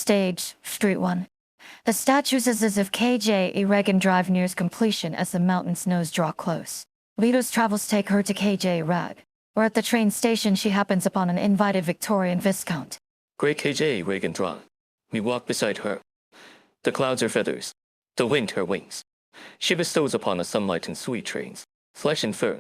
Stage, Street 1. The statues is as if KJ Reagan Drive nears completion as the mountain's nose draw close. Lito's travels take her to KJ Rag, where at the train station she happens upon an invited Victorian Viscount. Great KJ Reagan Drive. We walk beside her. The clouds are feathers, the wind her wings. She bestows upon us sunlight and sweet trains, flesh and fur.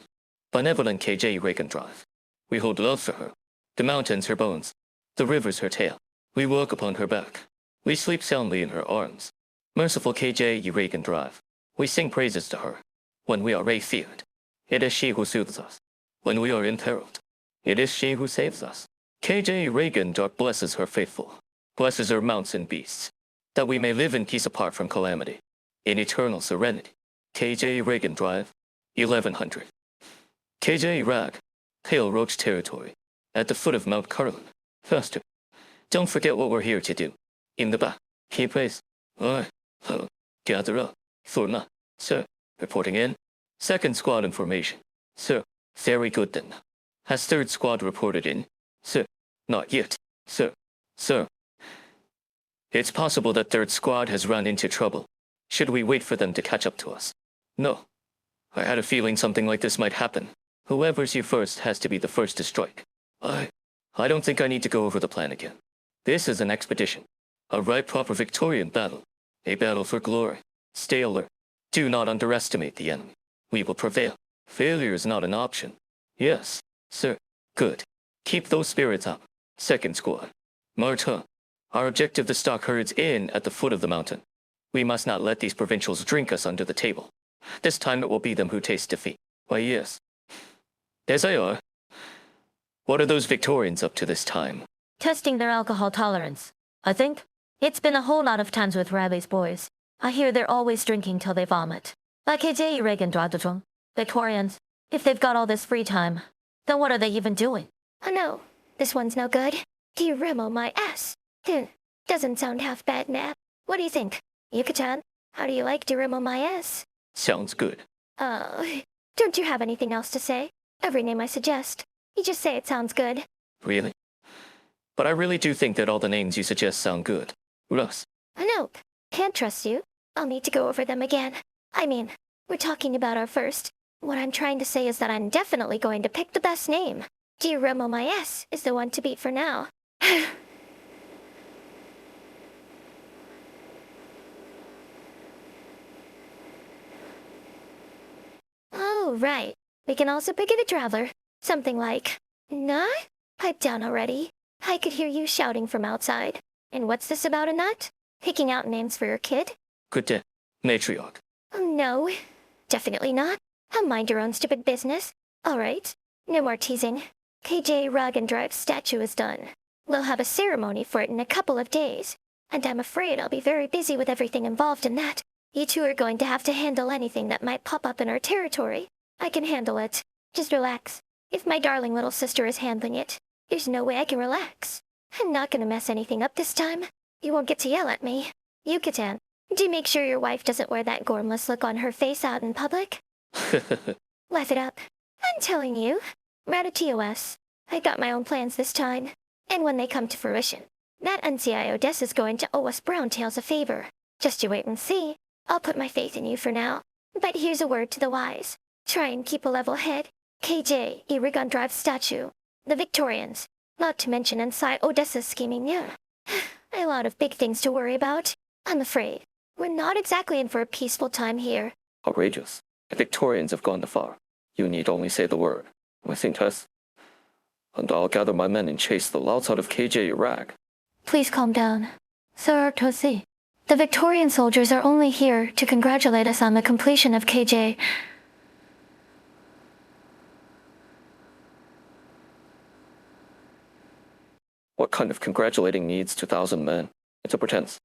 Benevolent KJ Reagan Drive. We hold love for her. The mountains her bones, the rivers her tail. We walk upon her back. We sleep soundly in her arms. Merciful KJ Reagan Drive. We sing praises to her. When we are feared, it is she who soothes us. When we are imperiled, it is she who saves us. KJ Reagan Drive blesses her faithful, blesses her mounts and beasts, that we may live in peace apart from calamity, in eternal serenity. KJ Reagan Drive, 1100. KJ Rag, Pale Roach Territory, at the foot of Mount Carlin. Faster. Don't forget what we're here to do. In the back. Key place. Alright. Gather up. Thorna. Sir. Reporting in. Second squad information. Sir. Very good then. Has third squad reported in? Sir. Not yet. Sir. Sir. It's possible that third squad has run into trouble. Should we wait for them to catch up to us? No. I had a feeling something like this might happen. Whoever's here first has to be the first to strike. I don't think I need to go over the plan again. This is an expedition. A right proper Victorian battle. A battle for glory. Stay alert. Do not underestimate the enemy. We will prevail. Failure is not an option. Yes, sir. Good. Keep those spirits up. Second squad. Marta. Our objective to stalk herds in at the foot of the mountain. We must not let these provincials drink us under the table. This time it will be them who taste defeat. Why, yes. There they are. What are those Victorians up to this time? Testing their alcohol tolerance, I think. It's been a whole lot of times with Riley's boys. I hear they're always drinking till they vomit. Like KJ Reagan Dwadajong. Victorians. If they've got all this free time, then what are they even doing? Oh no, this one's no good. Do you rimmel my ass? Doesn't sound half bad, Nap. What do you think? Yuka-chan, how do you like to rimmel my ass? Sounds good. Don't you have anything else to say? Every name I suggest, you just say it sounds good. Really? But I really do think that all the names you suggest sound good. Russ. Nope, can't trust you. I'll need to go over them again. I mean, we're talking about our first. What I'm trying to say is that I'm definitely going to pick the best name. Dear Remo My S is the one to beat for now. Oh, right. We can also pick it a traveler. Something like, Nut? Pipe down already. I could hear you shouting from outside. And what's this about a nut? Picking out names for your kid? Good day, matriarch. Oh, no. Definitely not. I'll mind your own stupid business. All right. No more teasing. KJ Rag and Drive's statue is done. We'll have a ceremony for it in a couple of days. And I'm afraid I'll be very busy with everything involved in that. You two are going to have to handle anything that might pop up in our territory. I can handle it. Just relax. If my darling little sister is handling it, there's no way I can relax. I'm not gonna mess anything up this time. You won't get to yell at me. Yucatan, do make sure your wife doesn't wear that gormless look on her face out in public. Laugh it up. I'm telling you. Ratatouille. I got my own plans this time. And when they come to fruition, that NCI Odessa's going to owe us brown tails a favor. Just you wait and see. I'll put my faith in you for now. But here's a word to the wise. Try and keep a level head. KJ, Irigon Drive statue. The Victorians. Not to mention NCI Odessa's scheming. Yeah. A lot of big things to worry about. I'm afraid. We're not exactly in for a peaceful time here. Outrageous. The Victorians have gone too far. You need only say the word. Within Tess. And I'll gather my men and chase the louts out of KJ Rag. Please calm down. Sir Tosi. The Victorian soldiers are only here to congratulate us on the completion of KJ. What kind of congratulating needs 2,000 men? It's a pretense.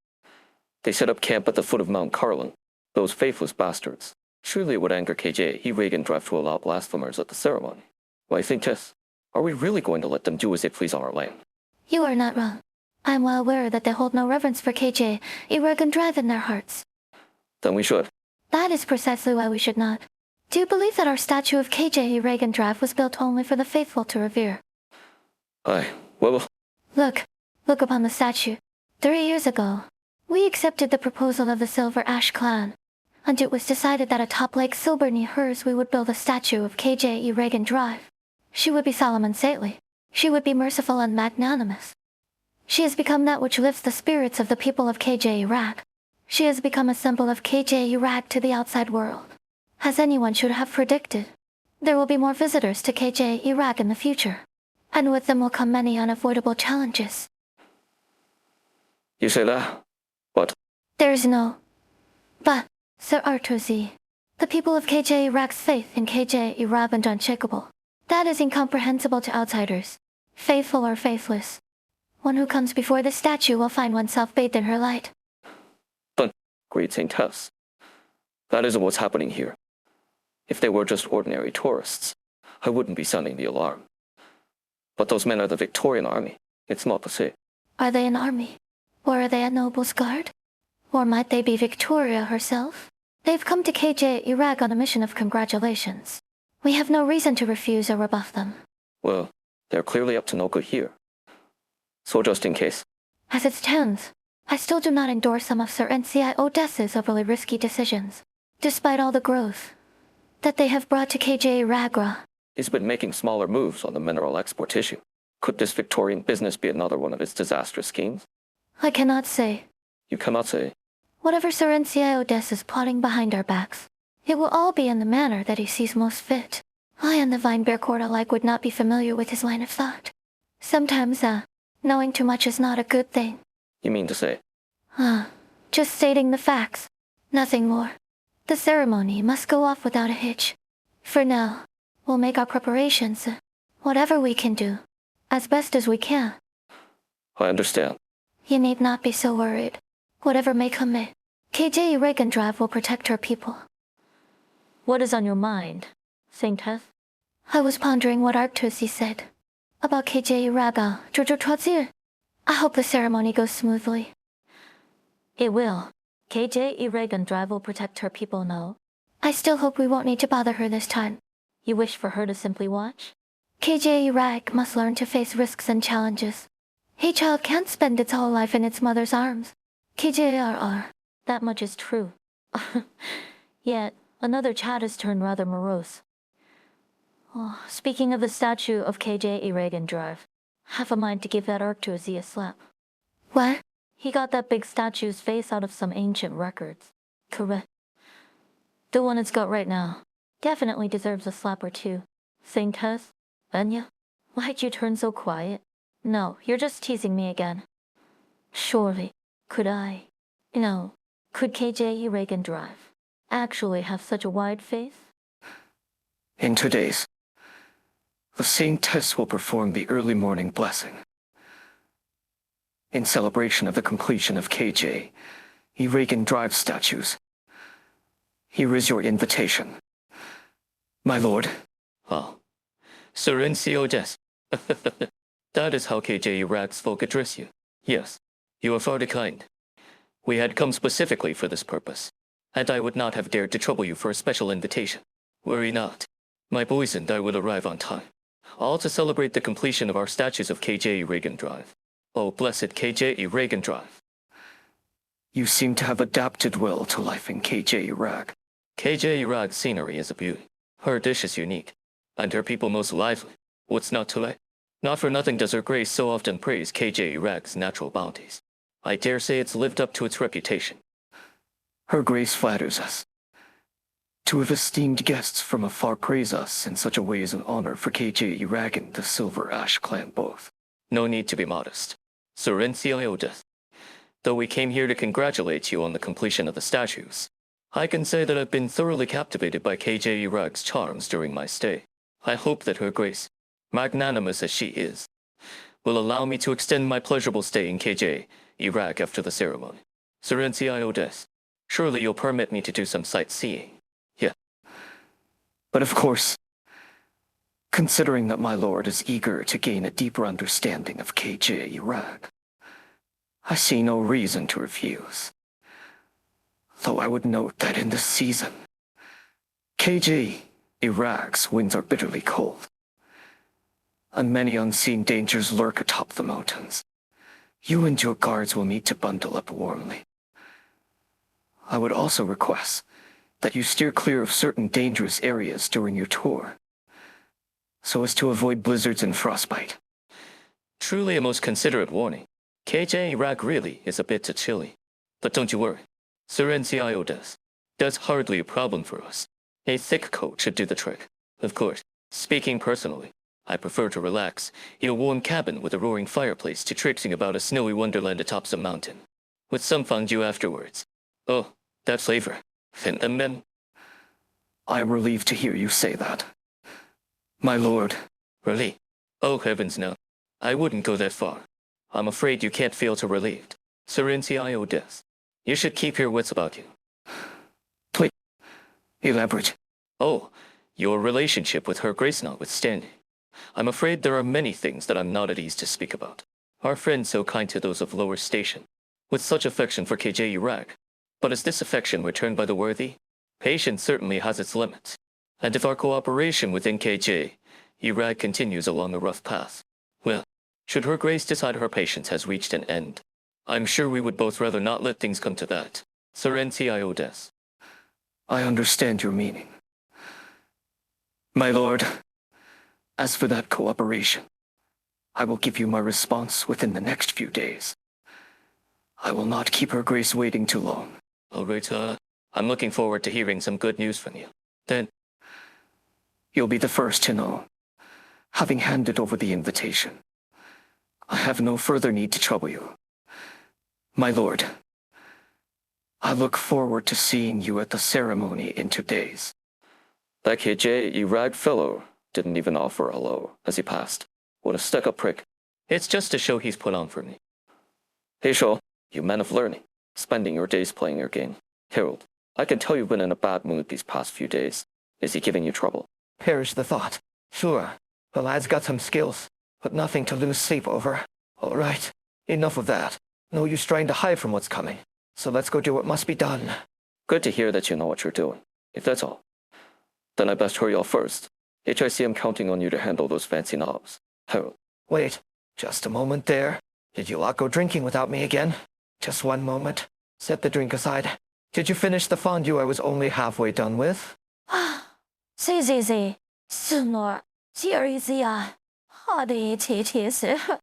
They set up camp at the foot of Mount Carlin. Those faithless bastards. Surely it would anger KJ Reagan Drive to allow blasphemers at the ceremony. Why, think this. Are we really going to let them do as they please on our land? You are not wrong. I'm well aware that they hold no reverence for KJ Reagan Drive in their hearts. Then we should. That is precisely why we should not. Do you believe that our statue of KJ Reagan Drive was built only for the faithful to revere? Aye, well... Look upon the statue. 3 years ago, we accepted the proposal of the Silver Ash clan, and it was decided that atop Lake Silberneherze we would build a statue of KJE Reagan Drive. She would be solemn and saintly. She would be merciful and magnanimous. She has become that which lifts the spirits of the people of KJ Iraq. She has become a symbol of KJ Iraq to the outside world. As anyone should have predicted, there will be more visitors to KJ Iraq in the future, and with them will come many unavoidable challenges. You say that? What? There's no but, Sir Artusi. The people of KJ Iraq's faith in KJ Iraq is unshakable. That is incomprehensible to outsiders, faithful or faithless. One who comes before the statue will find oneself bathed in her light. But, Great Saint Tess, that isn't what's happening here. If they were just ordinary tourists, I wouldn't be sounding the alarm. But those men are the Victorian army. It's not the same. Are they an army? Or are they a noble's guard? Or might they be Victoria herself? They've come to KJ Iraq on a mission of congratulations. We have no reason to refuse or rebuff them. Well, they're clearly up to no good here. So just in case. As it stands, I still do not endorse some of Sir NCI Odessa's overly risky decisions, despite all the growth that they have brought to KJ Iragra. He's been making smaller moves on the mineral export issue. Could this Victorian business be another one of his disastrous schemes? I cannot say. You cannot say. Whatever Sir NCI Odessa's plotting behind our backs, it will all be in the manner that he sees most fit. I and the Vinebear Court alike would not be familiar with his line of thought. Sometimes, knowing too much is not a good thing. You mean to say? Just stating the facts. Nothing more. The ceremony must go off without a hitch. For now, we'll make our preparations, whatever we can do, as best as we can. I understand. You need not be so worried. Whatever may come may, KJ Reagan Drive will protect her people. What is on your mind, Saint Tess? I was pondering what Artusi said about KJ Raga, Jojo Trotzir. I hope the ceremony goes smoothly. It will. KJ Reagan Drive will protect her people, no? I still hope we won't need to bother her this time. You wish for her to simply watch? KJ Iraq must learn to face risks and challenges. A child can't spend its whole life in its mother's arms. KJRR. That much is true. Yet, another chat has turned rather morose. Oh, speaking of the statue of KJ Reagan Drive, have a mind to give that Artusi a slap. What? He got that big statue's face out of some ancient records. Correct. The one it's got right now definitely deserves a slap or two. Saint Tess? Enya? Why'd you turn so quiet? No, you're just teasing me again. Surely, could KJ Reagan Drive actually have such a wide face? In 2 days, the Saint Tess will perform the early morning blessing. In celebration of the completion of KJ Reagan Drive statues. Here is your invitation, my lord. Oh, Sir NCO Jess. That is how KJ Iraq's folk address you. Yes, you are far too kind. We had come specifically for this purpose, and I would not have dared to trouble you for a special invitation. Worry not. My boys and I will arrive on time, all to celebrate the completion of our statues of KJ Reagan Drive. Oh, blessed KJ Reagan Drive. You seem to have adapted well to life in KJ Iraq. KJ Iraq's scenery is a beauty. Her dish is unique, and her people most lively. What's not to like? Not for nothing does her grace so often praise KJ Iraq's natural bounties. I dare say it's lived up to its reputation. Her grace flatters us. To have esteemed guests from afar praise us in such a way is an honor for KJ Iraq and the Silver Ash clan both. No need to be modest. Sir NCIO, though we came here to congratulate you on the completion of the statues, I can say that I've been thoroughly captivated by KJ Iraq's charms during my stay. I hope that her grace, magnanimous as she is, will allow me to extend my pleasurable stay in KJ Iraq after the ceremony. Sir NCIO, surely you'll permit me to do some sightseeing. Yeah. But of course, considering that my lord is eager to gain a deeper understanding of KJ Iraq, I see no reason to refuse. Though I would note that in this season, KJ Iraq's winds are bitterly cold, and many unseen dangers lurk atop the mountains. You and your guards will need to bundle up warmly. I would also request that you steer clear of certain dangerous areas during your tour, so as to avoid blizzards and frostbite. Truly a most considerate warning. KJ Iraq really is a bit too chilly. But don't you worry. Serencio does. That's hardly a problem for us. A thick coat should do the trick. Of course, speaking personally, I prefer to relax in a warm cabin with a roaring fireplace to traipsing about a snowy wonderland atop some mountain, with some fondue afterwards. Oh, that flavor. Fintamen. I am relieved to hear you say that. My lord. Really? Oh heavens no. I wouldn't go that far. I'm afraid you can't feel too relieved. Serencio does. You should keep your wits about you. Please, elaborate. Oh, your relationship with Her Grace notwithstanding. I'm afraid there are many things that I'm not at ease to speak about. Our friend so kind to those of lower station, with such affection for KJ Iraq. But is this affection returned by the worthy? Patience certainly has its limits. And if our cooperation within KJ Iraq continues along a rough path, well, should Her Grace decide her patience has reached an end, I'm sure we would both rather not let things come to that. Serencio des. I understand your meaning. My lord, as for that cooperation, I will give you my response within the next few days. I will not keep Her Grace waiting too long. All right, I'm looking forward to hearing some good news from you. Then, you'll be the first to know, having handed over the invitation. I have no further need to trouble you. My lord, I look forward to seeing you at the ceremony in 2 days. That KJ Iraq fellow didn't even offer hello as he passed. What a stuck-up prick. it's just a show he's put on for me. Hey Shaw, you man of learning, spending your days playing your game. Harold, I can tell you've been in a bad mood these past few days. Is he giving you trouble? Perish the thought. Sure, the lad's got some skills, but nothing to lose sleep over. All right, enough of that. No use trying to hide from what's coming. So let's go do what must be done. Good to hear that you know what you're doing. If that's all, then I best hurry off first. HICM counting on you to handle those fancy knobs. Harold. Wait, just a moment there. Did you lot go drinking without me again? Just one moment. Set the drink aside. Did you finish the fondue I was only halfway done with? ZZZ, Sunor, Jerryzia, Hadi TTC.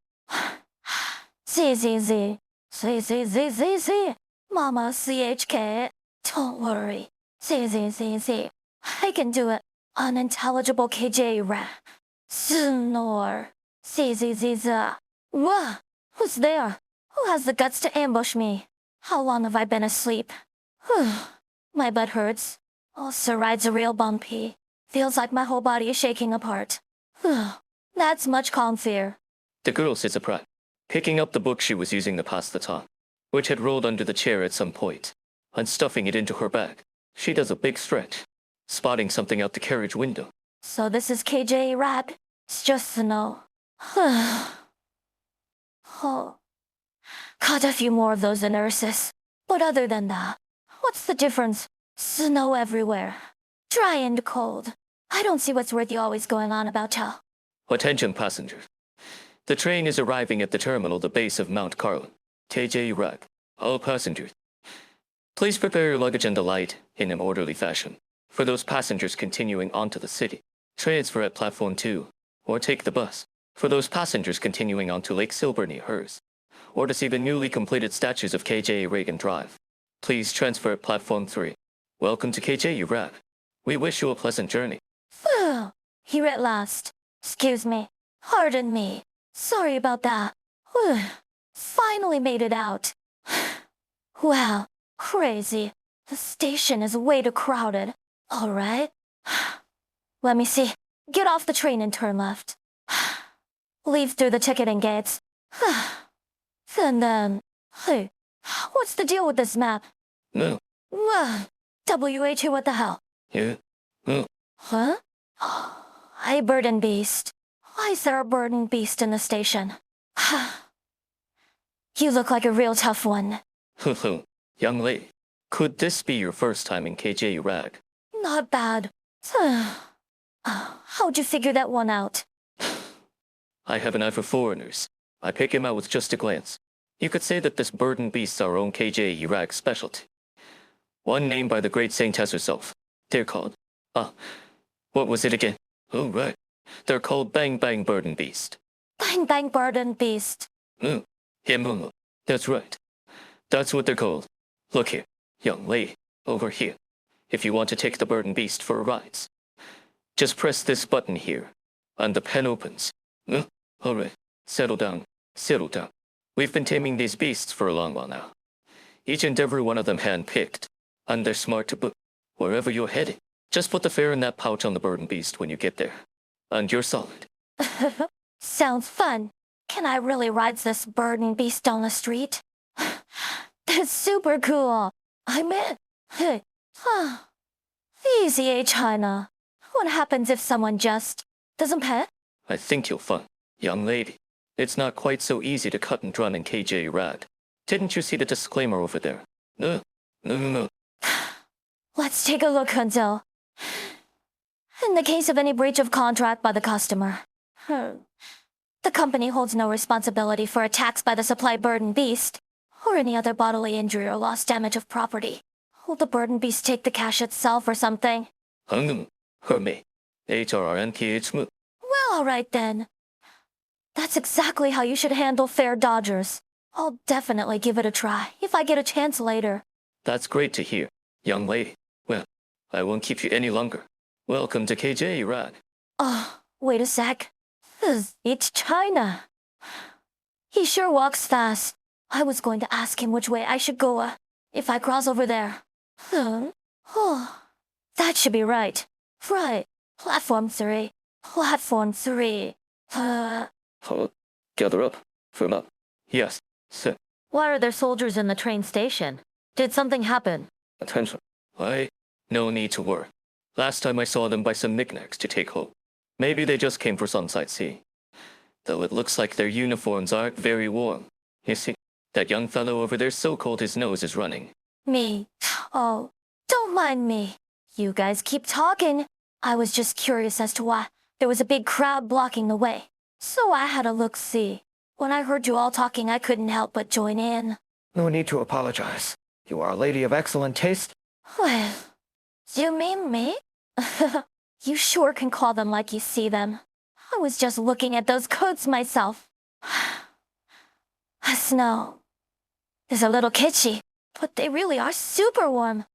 ZZZ, ZZZZZ, Mama CHK. Don't worry. ZZZZ, I can do it. Unintelligible KJ Ra. Sunor, ZZZZ. Whoa, who's there? Who has the guts to ambush me? How long have I been asleep? My butt hurts. Also rides a real bumpy. Feels like my whole body is shaking apart. That's much calm fear. The girl sits upright, picking up the book she was using to pass the time, which had rolled under the chair at some point, and stuffing it into her bag. She does a big stretch, spotting something out the carriage window. So this is KJ Rap. It's just snow. Oh. Caught a few more of those nurses. But other than that, what's the difference? Snow everywhere. Dry and cold. I don't see what's worth you always going on about, Chow. Attention passengers. The train is arriving at the terminal, the base of Mount Carlin, KJ Iraq. All passengers, please prepare your luggage and alight in an orderly fashion. For those passengers continuing onto the city, transfer at platform 2, or take the bus. For those passengers continuing onto Lake Silberneherze, or to see the newly completed statues of KJ Reagan Drive, please transfer at platform 3. Welcome to KJ Iraq. We wish you a pleasant journey. Phew. Here at last. Excuse me. Pardon me. Sorry about that. Whew. Finally made it out. Wow. Crazy. The station is way too crowded. All right. Let me see. Get off the train and turn left. Leave through the ticketing gates. And then, hey, what's the deal with this map? No. WH, what the hell? Yeah. No. Huh? Hey, bird and beast. Why is there a bird and beast in the station? You look like a real tough one. Young lady, could this be your first time in KJ Iraq? Not bad. How'd you figure that one out? I have an eye for foreigners. I pick him out with just a glance. You could say that this burden beast's our own KJ Iraq specialty. One named by the great saintess herself. They're called... what was it again? Oh, right. They're called Bang Bang Burden Beast. Bang Bang Burden Beast. Him. That's right. That's what they're called. Look here, young lady, over here. If you want to take the burden beast for a ride, just press this button here, and the pen opens. All right, settle down, settle down. We've been taming these beasts for a long while now. Each and every one of them hand-picked, and they're smart to boot. Wherever you're heading, just put the fare in that pouch on the burden beast when you get there, and you're solid. Sounds fun. Can I really ride this burden beast down the street? That's super cool. I mean, hey, easy, China. What happens if someone just doesn't pay? I think you'll find, young lady, it's not quite so easy to cut and run in KJ Rad. Didn't you see the disclaimer over there? No. Let's take a look, Hunzo. In the case of any breach of contract by the customer, the company holds no responsibility for attacks by the supply burden beast, or any other bodily injury or lost damage of property. Will the burden beast take the cash itself or something? Herme. HRRNPH. Well, alright then. That's exactly how you should handle fare dodgers. I'll definitely give it a try, if I get a chance later. That's great to hear, young lady. Well, I won't keep you any longer. Welcome to KJ Rad. Wait a sec. It's China. He sure walks fast. I was going to ask him which way I should go, if I cross over there. That should be right. Right. Platform 3. Platform 3. Gather up. Firm up. Yes, sir. Why are there soldiers in the train station? Did something happen? Attention. No need to worry. Last time I saw them buy some knickknacks to take home. Maybe they just came for some sightseeing. Though it looks like their uniforms aren't very warm. You see, that young fellow over there so cold his nose is running. Me? Oh, don't mind me. You guys keep talking. I was just curious as to why there was a big crowd blocking the way. So I had a look-see. When I heard you all talking, I couldn't help but join in. No need to apologize. You are a lady of excellent taste. Well, you mean me? You sure can call them like you see them. I was just looking at those coats myself. Snow is a little kitschy, but they really are super warm.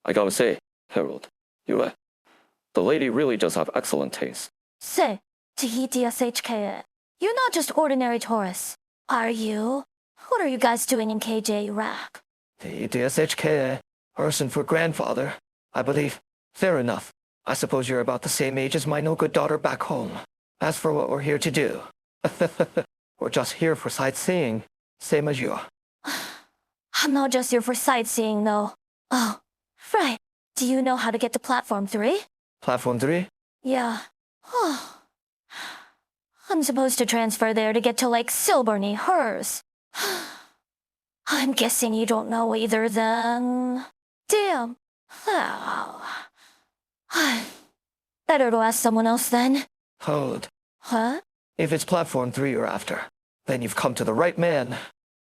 I gotta say, Harold, you're right. The lady really does have excellent taste. Say, TETSHK, you're not just ordinary tourists, are you? What are you guys doing in KJ Iraq? The DSHK, person for grandfather, I believe. Fair enough. I suppose you're about the same age as my no-good daughter back home. As for what we're here to do, we're just here for sightseeing, same as you. I'm not just here for sightseeing, though. Oh, right. Do you know how to get to Platform 3? Platform 3? Yeah. Oh. I'm supposed to transfer there to get to Lake Silberneherze. I'm guessing you don't know either, then. Damn. Oh. Better to ask someone else then. Hold. Huh? If it's Platform 3 you're after, then you've come to the right man.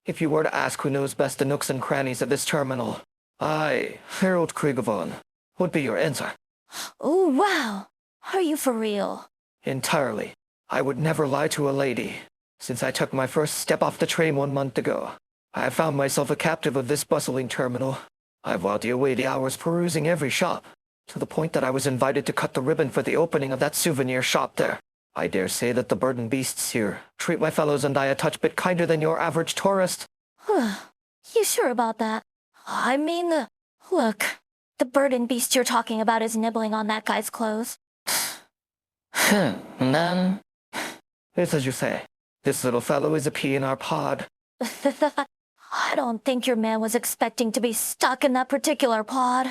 If you were to ask who knows best the nooks and crannies of this terminal, I, Harold Kriegavon, would be your answer. Oh, wow. Are you for real? Entirely. I would never lie to a lady. Since I took my first step off the train 1 month ago, I have found myself a captive of this bustling terminal. I've whiled away the hours perusing every shop, to the point that I was invited to cut the ribbon for the opening of that souvenir shop there. I dare say that the burden beasts here treat my fellows and I a touch bit kinder than your average tourist. You sure about that? I mean, look, the burden beast you're talking about is nibbling on that guy's clothes. Man. It's as you say. This little fellow is a pea in our pod. I don't think your man was expecting to be stuck in that particular pod.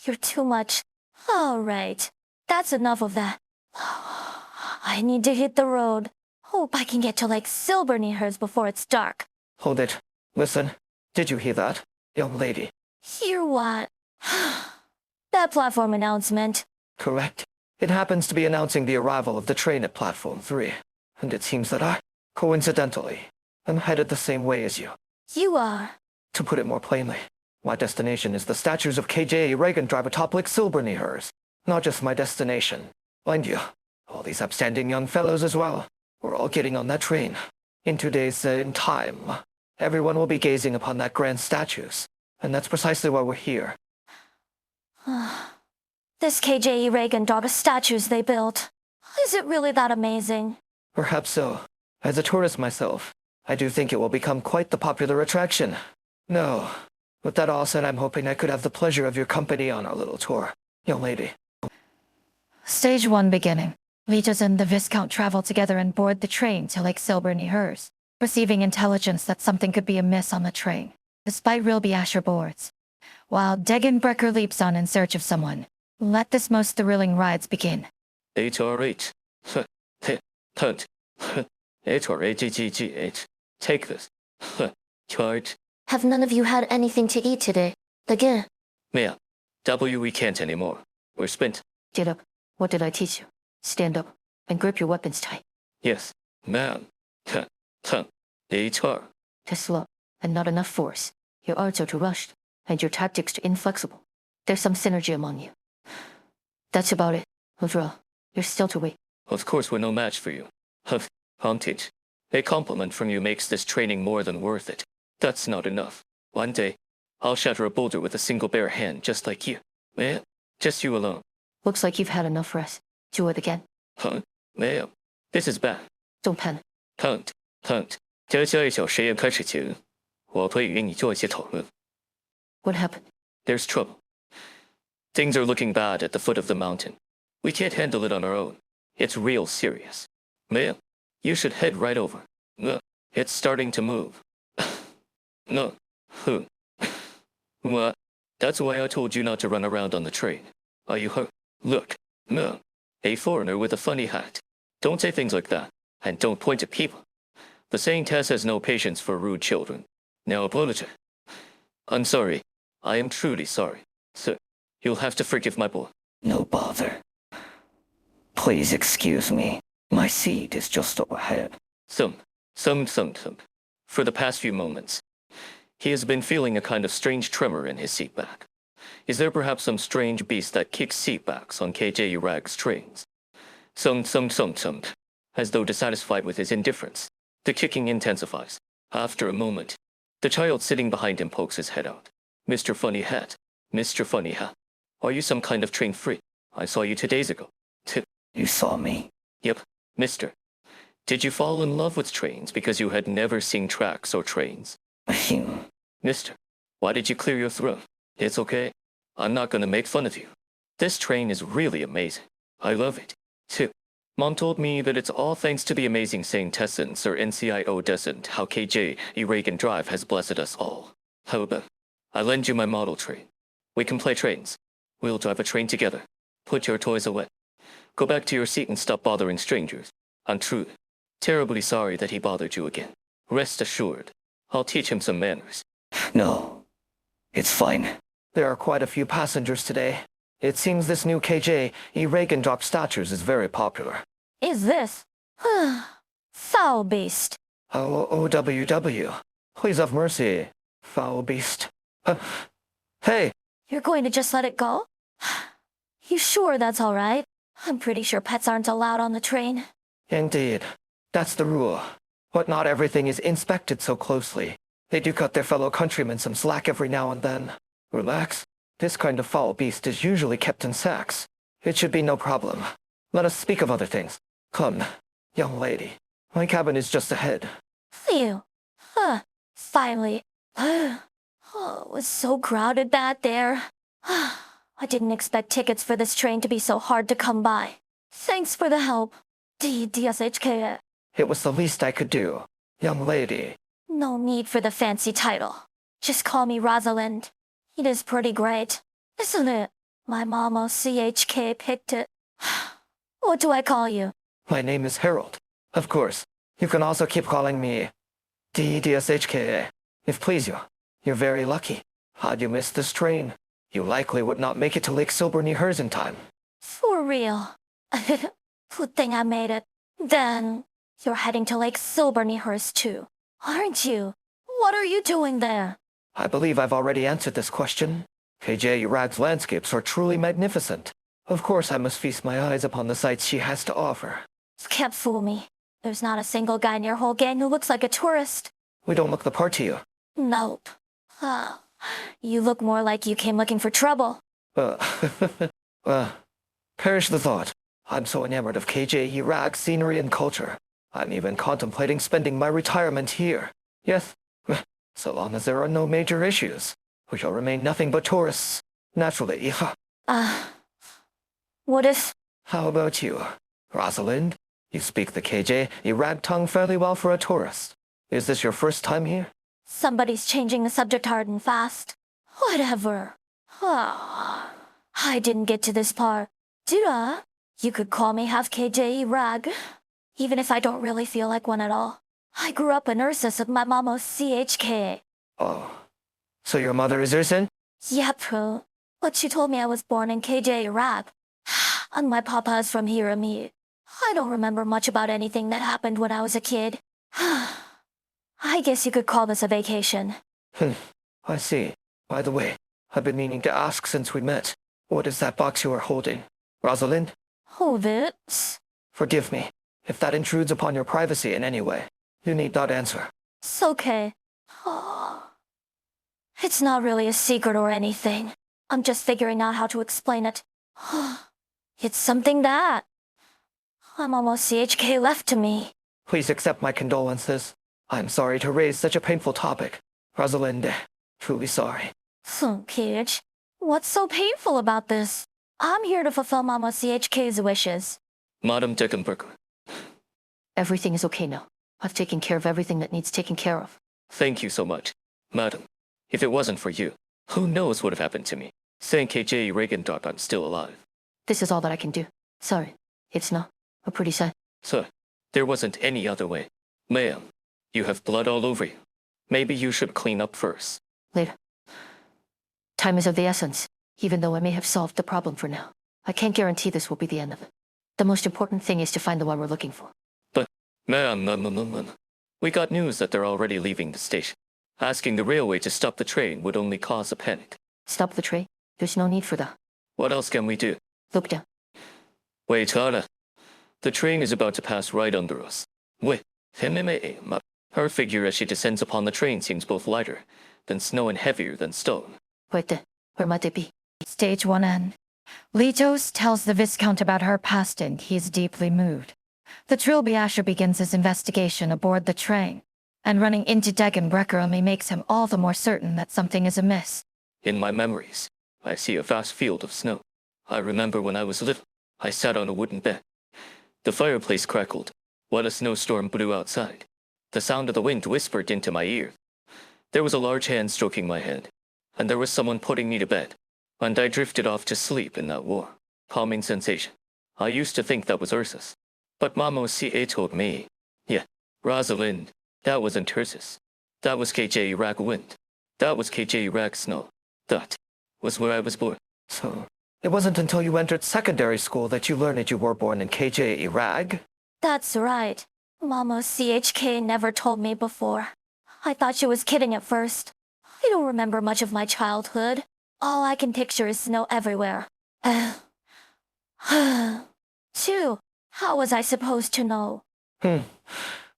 You're too much. All right, that's enough of that. I need to hit the road. Hope I can get to Lake Silberneherze before it's dark. Hold it. Listen. Did you hear that, young lady? Hear what? That platform announcement. Correct. It happens to be announcing the arrival of the train at Platform 3. And it seems that Coincidentally, I'm headed the same way as you. You are. To put it more plainly, my destination is the statues of KJ Reagan drive atop Lake Silberneherze. Not just my destination. Mind you, all these upstanding young fellows as well. We're all getting on that train. In 2 days in time, everyone will be gazing upon that grand statues. And that's precisely why we're here. This KJE Reagan drive statues they built. Is it really that amazing? Perhaps so. As a tourist myself, I do think it will become quite the popular attraction. No. With that all said, I'm hoping I could have the pleasure of your company on our little tour, young lady. Stage 1 beginning. Vitas and the Viscount travel together and board the train to Lake Silberneherze, receiving intelligence that something could be amiss on the train, despite Rilby Asher boards. While Degenbrecker leaps on in search of someone, let this most thrilling rides begin. HRH. Tunt. HRAGGGH. Take this. Charge. Have none of you had anything to eat today? Again. Ma'am. We can't anymore. We're spent. Get up. What did I teach you? Stand up and grip your weapons tight. Yes, ma'am. HR. Too slow and not enough force. Your arts are too rushed and your tactics too inflexible. There's some synergy among you. That's about it. Overall, you're still too weak. Of course we're no match for you. Haunted. A compliment from you makes this training more than worth it. That's not enough. One day, I'll shatter a boulder with a single bare hand just like you. Ma'am, just you alone. Looks like you've had enough rest. Do it again. Ma'am, this is bad. Don't panic. Tunt. 在下一小实验开始前，我可以与你做一些讨论。 What happened? There's trouble. Things are looking bad at the foot of the mountain. We can't handle it on our own. It's real serious. Ma'am, you should head right over. It's starting to move. No. What? That's why I told you not to run around on the train. Are you hurt? Look. No. A foreigner with a funny hat. Don't say things like that. And don't point at people. The saying Tess has no patience for rude children. Now apologize. I'm sorry. I am truly sorry. Sir, you'll have to forgive my boy. No bother. Please excuse me. My seat is just overhead. Some. For the past few moments, he has been feeling a kind of strange tremor in his seat back. Is there perhaps some strange beast that kicks seat backs on KJ Rag's trains? Some, as though dissatisfied with his indifference. The kicking intensifies. After a moment, the child sitting behind him pokes his head out. Mr. Funny Hat, are you some kind of train freak? I saw you 2 days ago. You saw me? Yep, mister. Did you fall in love with trains because you had never seen tracks or trains? Mister, why did you clear your throat? It's okay. I'm not gonna make fun of you. This train is really amazing. I love it. Too. Mom told me that it's all thanks to the amazing Saint Tessence or NCIO Descent how KJ Reagan Drive has blessed us all. How about I lend you my model train? We can play trains. We'll drive a train together. Put your toys away. Go back to your seat and stop bothering strangers. I'm truly, terribly sorry that he bothered you again. Rest assured, I'll teach him some manners. No. It's fine. There are quite a few passengers today. It seems this new KJ Reagan drop statues is very popular. Is this? Foul beast. OWW. Please have mercy, foul beast. Hey! You're going to just let it go? You sure that's all right? I'm pretty sure pets aren't allowed on the train. Indeed. That's the rule. But not everything is inspected so closely. They do cut their fellow countrymen some slack every now and then. Relax. This kind of foul beast is usually kept in sacks. It should be no problem. Let us speak of other things. Come, young lady. My cabin is just ahead. Phew. Finally. Oh, it was so crowded back there. I didn't expect tickets for this train to be so hard to come by. Thanks for the help. DSHK. It was the least I could do, young lady. No need for the fancy title. Just call me Rosalind. It is pretty great, isn't it? My mama CHK picked it. What do I call you? My name is Harold. Of course. You can also keep calling me DSHK. If please you. You're very lucky. Had you missed this train, you likely would not make it to Lake Silberneherze in time. For real. Good thing I made it. Then, You're heading to Lake Silberneherze too, aren't you? What are you doing there? I believe I've already answered this question. KJ Rag's landscapes are truly magnificent. Of course I must feast my eyes upon the sights she has to offer. Can't fool me. There's not a single guy in your whole gang who looks like a tourist. We don't look the part to you. Nope. Ah, you look more like you came looking for trouble. Uh, perish the thought. I'm so enamored of KJ Rag's scenery and culture. I'm even contemplating spending my retirement here. Yes, so long as there are no major issues, we shall remain nothing but tourists. Naturally. What if... How about you, Rosalind? You speak the KJ Rag tongue fairly well for a tourist. Is this your first time here? Somebody's changing the subject hard and fast. Whatever. Ah, I didn't get to this part, did I? You could call me half KJ Rag, even if I don't really feel like one at all. I grew up in Ursus with my mama CHK. Oh, so your mother is Ursin? Yep, but she told me I was born in KJ Rag, and my papa is from Hirami. I don't remember much about anything that happened when I was a kid. I guess you could call this a vacation. I see. By the way, I've been meaning to ask since we met. What is that box you are holding? Rosalind? Hold it. Forgive me, if that intrudes upon your privacy in any way. You need not answer. It's okay. It's not really a secret or anything. I'm just figuring out how to explain it. It's something that... I'm almost CHK left to me. Please accept my condolences. I'm sorry to raise such a painful topic. Rosalind, truly sorry. Kid, what's so painful about this? I'm here to fulfill Mama CHK's wishes. Madam Deckenberger, Everything is okay now. I've taken care of everything that needs taken care of. thank you so much. Madam, if it wasn't for you, who knows what would have happened to me? Thank KJ Regendark I'm still alive. This is all that I can do. Sorry, it's not a pretty sight. Sir, there wasn't any other way. Ma'am, you have blood all over you. Maybe you should clean up first. Later. Time is of the essence, even though I may have solved the problem for now. I can't guarantee this will be the end of it. The most important thing is to find the one we're looking for. But, ma'am, we got news that they're already leaving the station. Asking the railway to stop the train would only cause a panic. Stop the train? There's no need for that. What else can we do? Look down. Wait, Hala. The train is about to pass right under us. Wait, her figure as she descends upon the train seems both lighter than snow and heavier than stone. Wait there. Where might they be? Stage 1N. Litos tells the Viscount about her past and he is deeply moved. The Trilby Asher begins his investigation aboard the train, and running into Degenbrecher only makes him all the more certain that something is amiss. In my memories, I see a vast field of snow. I remember when I was little, I sat on a wooden bed. The fireplace crackled while a snowstorm blew outside. The sound of the wind whispered into my ear. There was a large hand stroking my head, and there was someone putting me to bed, and I drifted off to sleep in that warm, calming sensation. I used to think that was Ursus, but Mamo C.A. told me, yeah, Rosalind, that wasn't Ursus. That was KJ Rag wind. That was KJ Rag snow. That was where I was born. So, it wasn't until you entered secondary school that you learned you were born in KJ Rag? That's right. Mama CHK never told me before. I thought she was kidding at first. I don't remember much of my childhood. All I can picture is snow everywhere. Too, how was I supposed to know?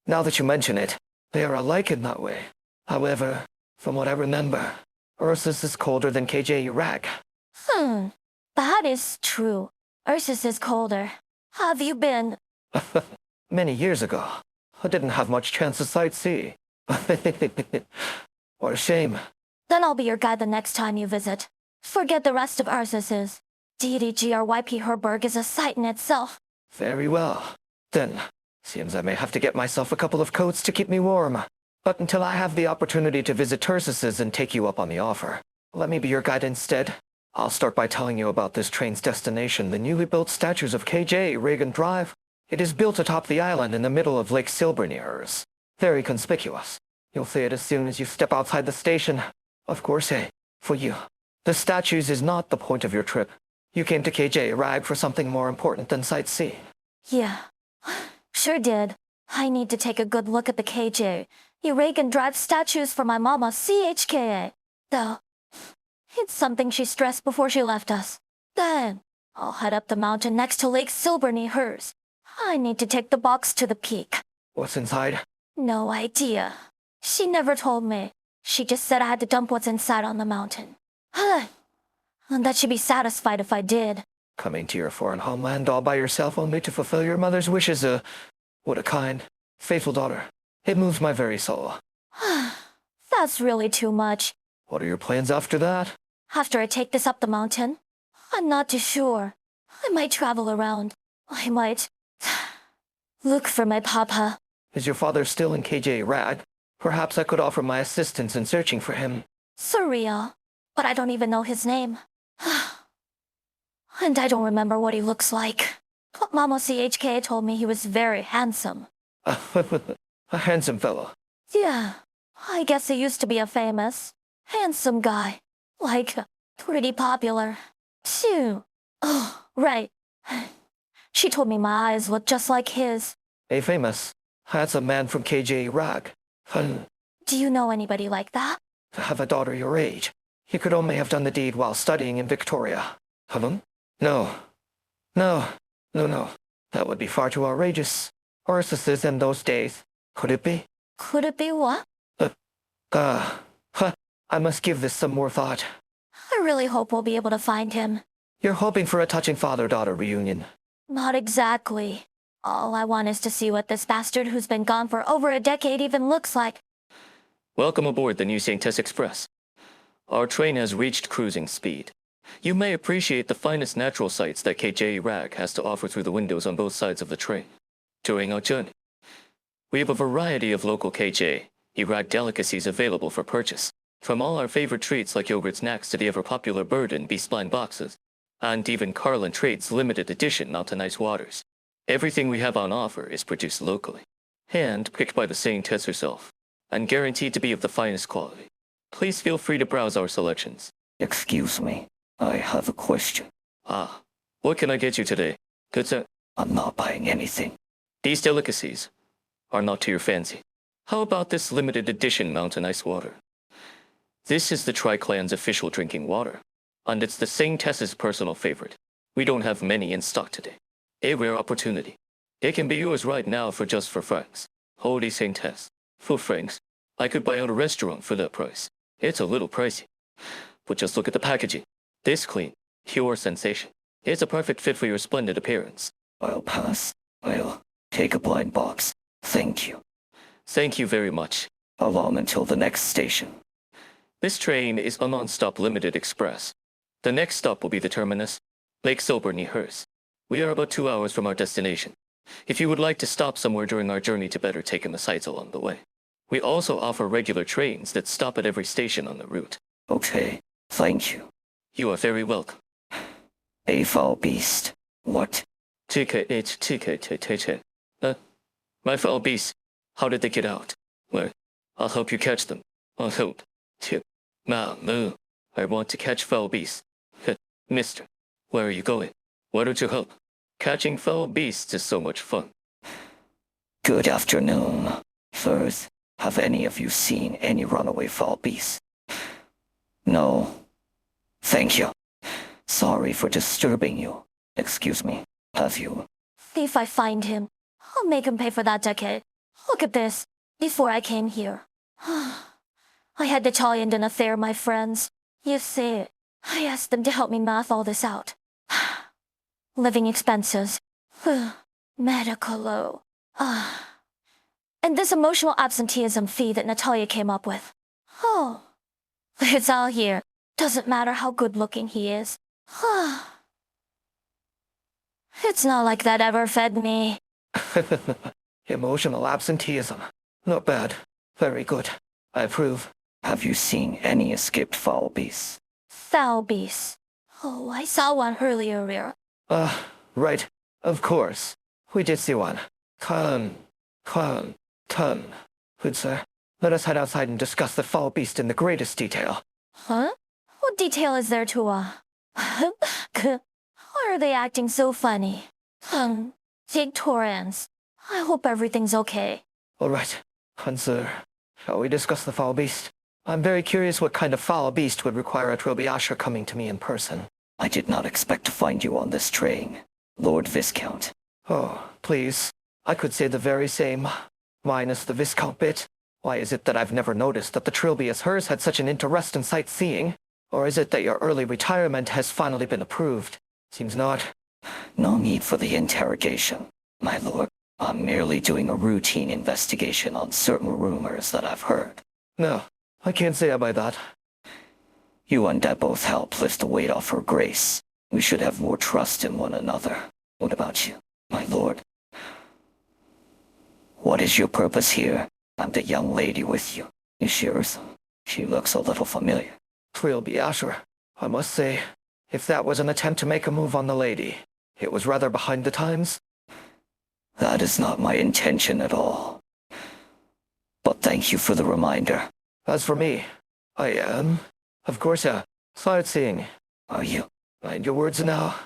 Now that you mention it, they are alike in that way. However, from what I remember, Ursus is colder than KJ Rag. That is true. Ursus is colder. Have you been? Many years ago, I didn't have much chance to sightsee. What a shame. Then I'll be your guide the next time you visit. Forget the rest of Ursus's. DDGRYP Herberg is a sight in itself. Very well. Then, seems I may have to get myself a couple of coats to keep me warm. But until I have the opportunity to visit Ursus's and take you up on the offer, let me be your guide instead. I'll start by telling you about this train's destination, the newly built statues of KJ Reagan Drive. It is built atop the island in the middle of Lake Silberneherze. Very conspicuous. You'll see it as soon as you step outside the station. Of course, hey, for you. The statues is not the point of your trip. You came to KJ Rag for something more important than sightseeing. Yeah, sure did. I need to take a good look at the KJ. Reagan Drive statues for my mama CHKA. Though, it's something she stressed before she left us. Then, I'll head up the mountain next to Lake Silberneherze. I need to take the box to the peak. What's inside? No idea. She never told me. She just said I had to dump what's inside on the mountain. And that she'd be satisfied if I did. Coming to your foreign homeland all by yourself only to fulfill your mother's wishes, what a kind, faithful daughter. It moves my very soul. That's really too much. What are your plans after that? After I take this up the mountain, I'm not too sure. I might travel around. I might look for my papa. Is your father still in KJ Rag? Perhaps I could offer my assistance in searching for him. Surreal. But I don't even know his name. And I don't remember what he looks like. But Mama CHK told me he was very handsome. A handsome fellow. Yeah, I guess he used to be a famous, handsome guy. Like, pretty popular. Phew. Oh, right. She told me my eyes look just like his. A famous, handsome man from KJ Rag. Do you know anybody like that? To have a daughter your age. He could only have done the deed while studying in Victoria. Hello? No. No. That would be far too outrageous. Ursuses in those days. Could it be? Could it be what? I must give this some more thought. I really hope we'll be able to find him. You're hoping for a touching father-daughter reunion. Not exactly. All I want is to see what this bastard who's been gone for over a decade even looks like. Welcome aboard the New St. Tess Express. Our train has reached cruising speed. You may appreciate the finest natural sights that KJ Rag has to offer through the windows on both sides of the train. During our journey, we have a variety of local KJ Rag delicacies available for purchase, from all our favorite treats like yogurt snacks to the ever-popular bird and bee-spline boxes, and even Carlin Trade's limited edition Mountain Ice Waters. Everything we have on offer is produced locally, hand-picked by the St. Tess herself, and guaranteed to be of the finest quality. Please feel free to browse our selections. Excuse me, I have a question. What can I get you today? Good sir. I'm not buying anything. These delicacies are not to your fancy. How about this limited edition Mountain Ice Water? This is the Tri-Clan's official drinking water, and it's the St. Tess's personal favorite. We don't have many in stock today. A rare opportunity. It can be yours right now for just for francs. Holy St. Tess. For francs, I could buy out a restaurant for that price. It's a little pricey. But just look at the packaging. This clean, pure sensation. It's a perfect fit for your splendid appearance. I'll pass. I'll take a blind box. Thank you. Thank you very much. Along until the next station. This train is a non-stop limited express. The next stop will be the terminus, Lake Silberneherze. We are about 2 hours from our destination. If you would like to stop somewhere during our journey to better take in the sights along the way. We also offer regular trains that stop at every station on the route. Okay, thank you. You are very welcome. A foul beast. What? My foul beast. How did they get out? Well, I'll help you catch them. I'll help. Moo. I want to catch foul beasts. Mister, where are you going? Why don't you help? Catching foul beasts is so much fun. Good afternoon. First, have any of you seen any runaway foul beasts? No. Thank you. Sorry for disturbing you. Excuse me. Have you? If I find him, I'll make him pay for that decade. Look at this. Before I came here, I had the Italian in affair, my friends. You see, I asked them to help me math all this out. Living expenses, medical, and this emotional absenteeism fee that Natalia came up with. Oh, it's all here. Doesn't matter how good-looking he is. It's not like that ever fed me. Emotional absenteeism. Not bad. Very good. I approve. Have you seen any escaped foul beasts? Foul beasts. Oh, I saw one earlier. Right. Of course. We did see one. Good sir. Let us head outside and discuss the foul beast in the greatest detail. Huh? What detail is there to, Why are they acting so funny? Victorians. I hope everything's okay. All right, Hunzer, shall we discuss the foul beast? I'm very curious what kind of foul beast would require a Trilby coming to me in person. I did not expect to find you on this train, Lord Viscount. Oh, please. I could say the very same. Minus the Viscount bit. Why is it that I've never noticed that the Silberneherze had such an interest in sightseeing? Or is it that your early retirement has finally been approved? Seems not. No need for the interrogation, my lord. I'm merely doing a routine investigation on certain rumors that I've heard. No, I can't say I buy that. You and I both help lift the weight off her grace. We should have more trust in one another. What about you, my lord? What is your purpose here? I'm the young lady with you. Is she Ursa? She looks a little familiar. Trilby, I must say, if that was an attempt to make a move on the lady, it was rather behind the times. That is not my intention at all. But thank you for the reminder. As for me, I am, of course, sightseeing. Are you? Mind your words now.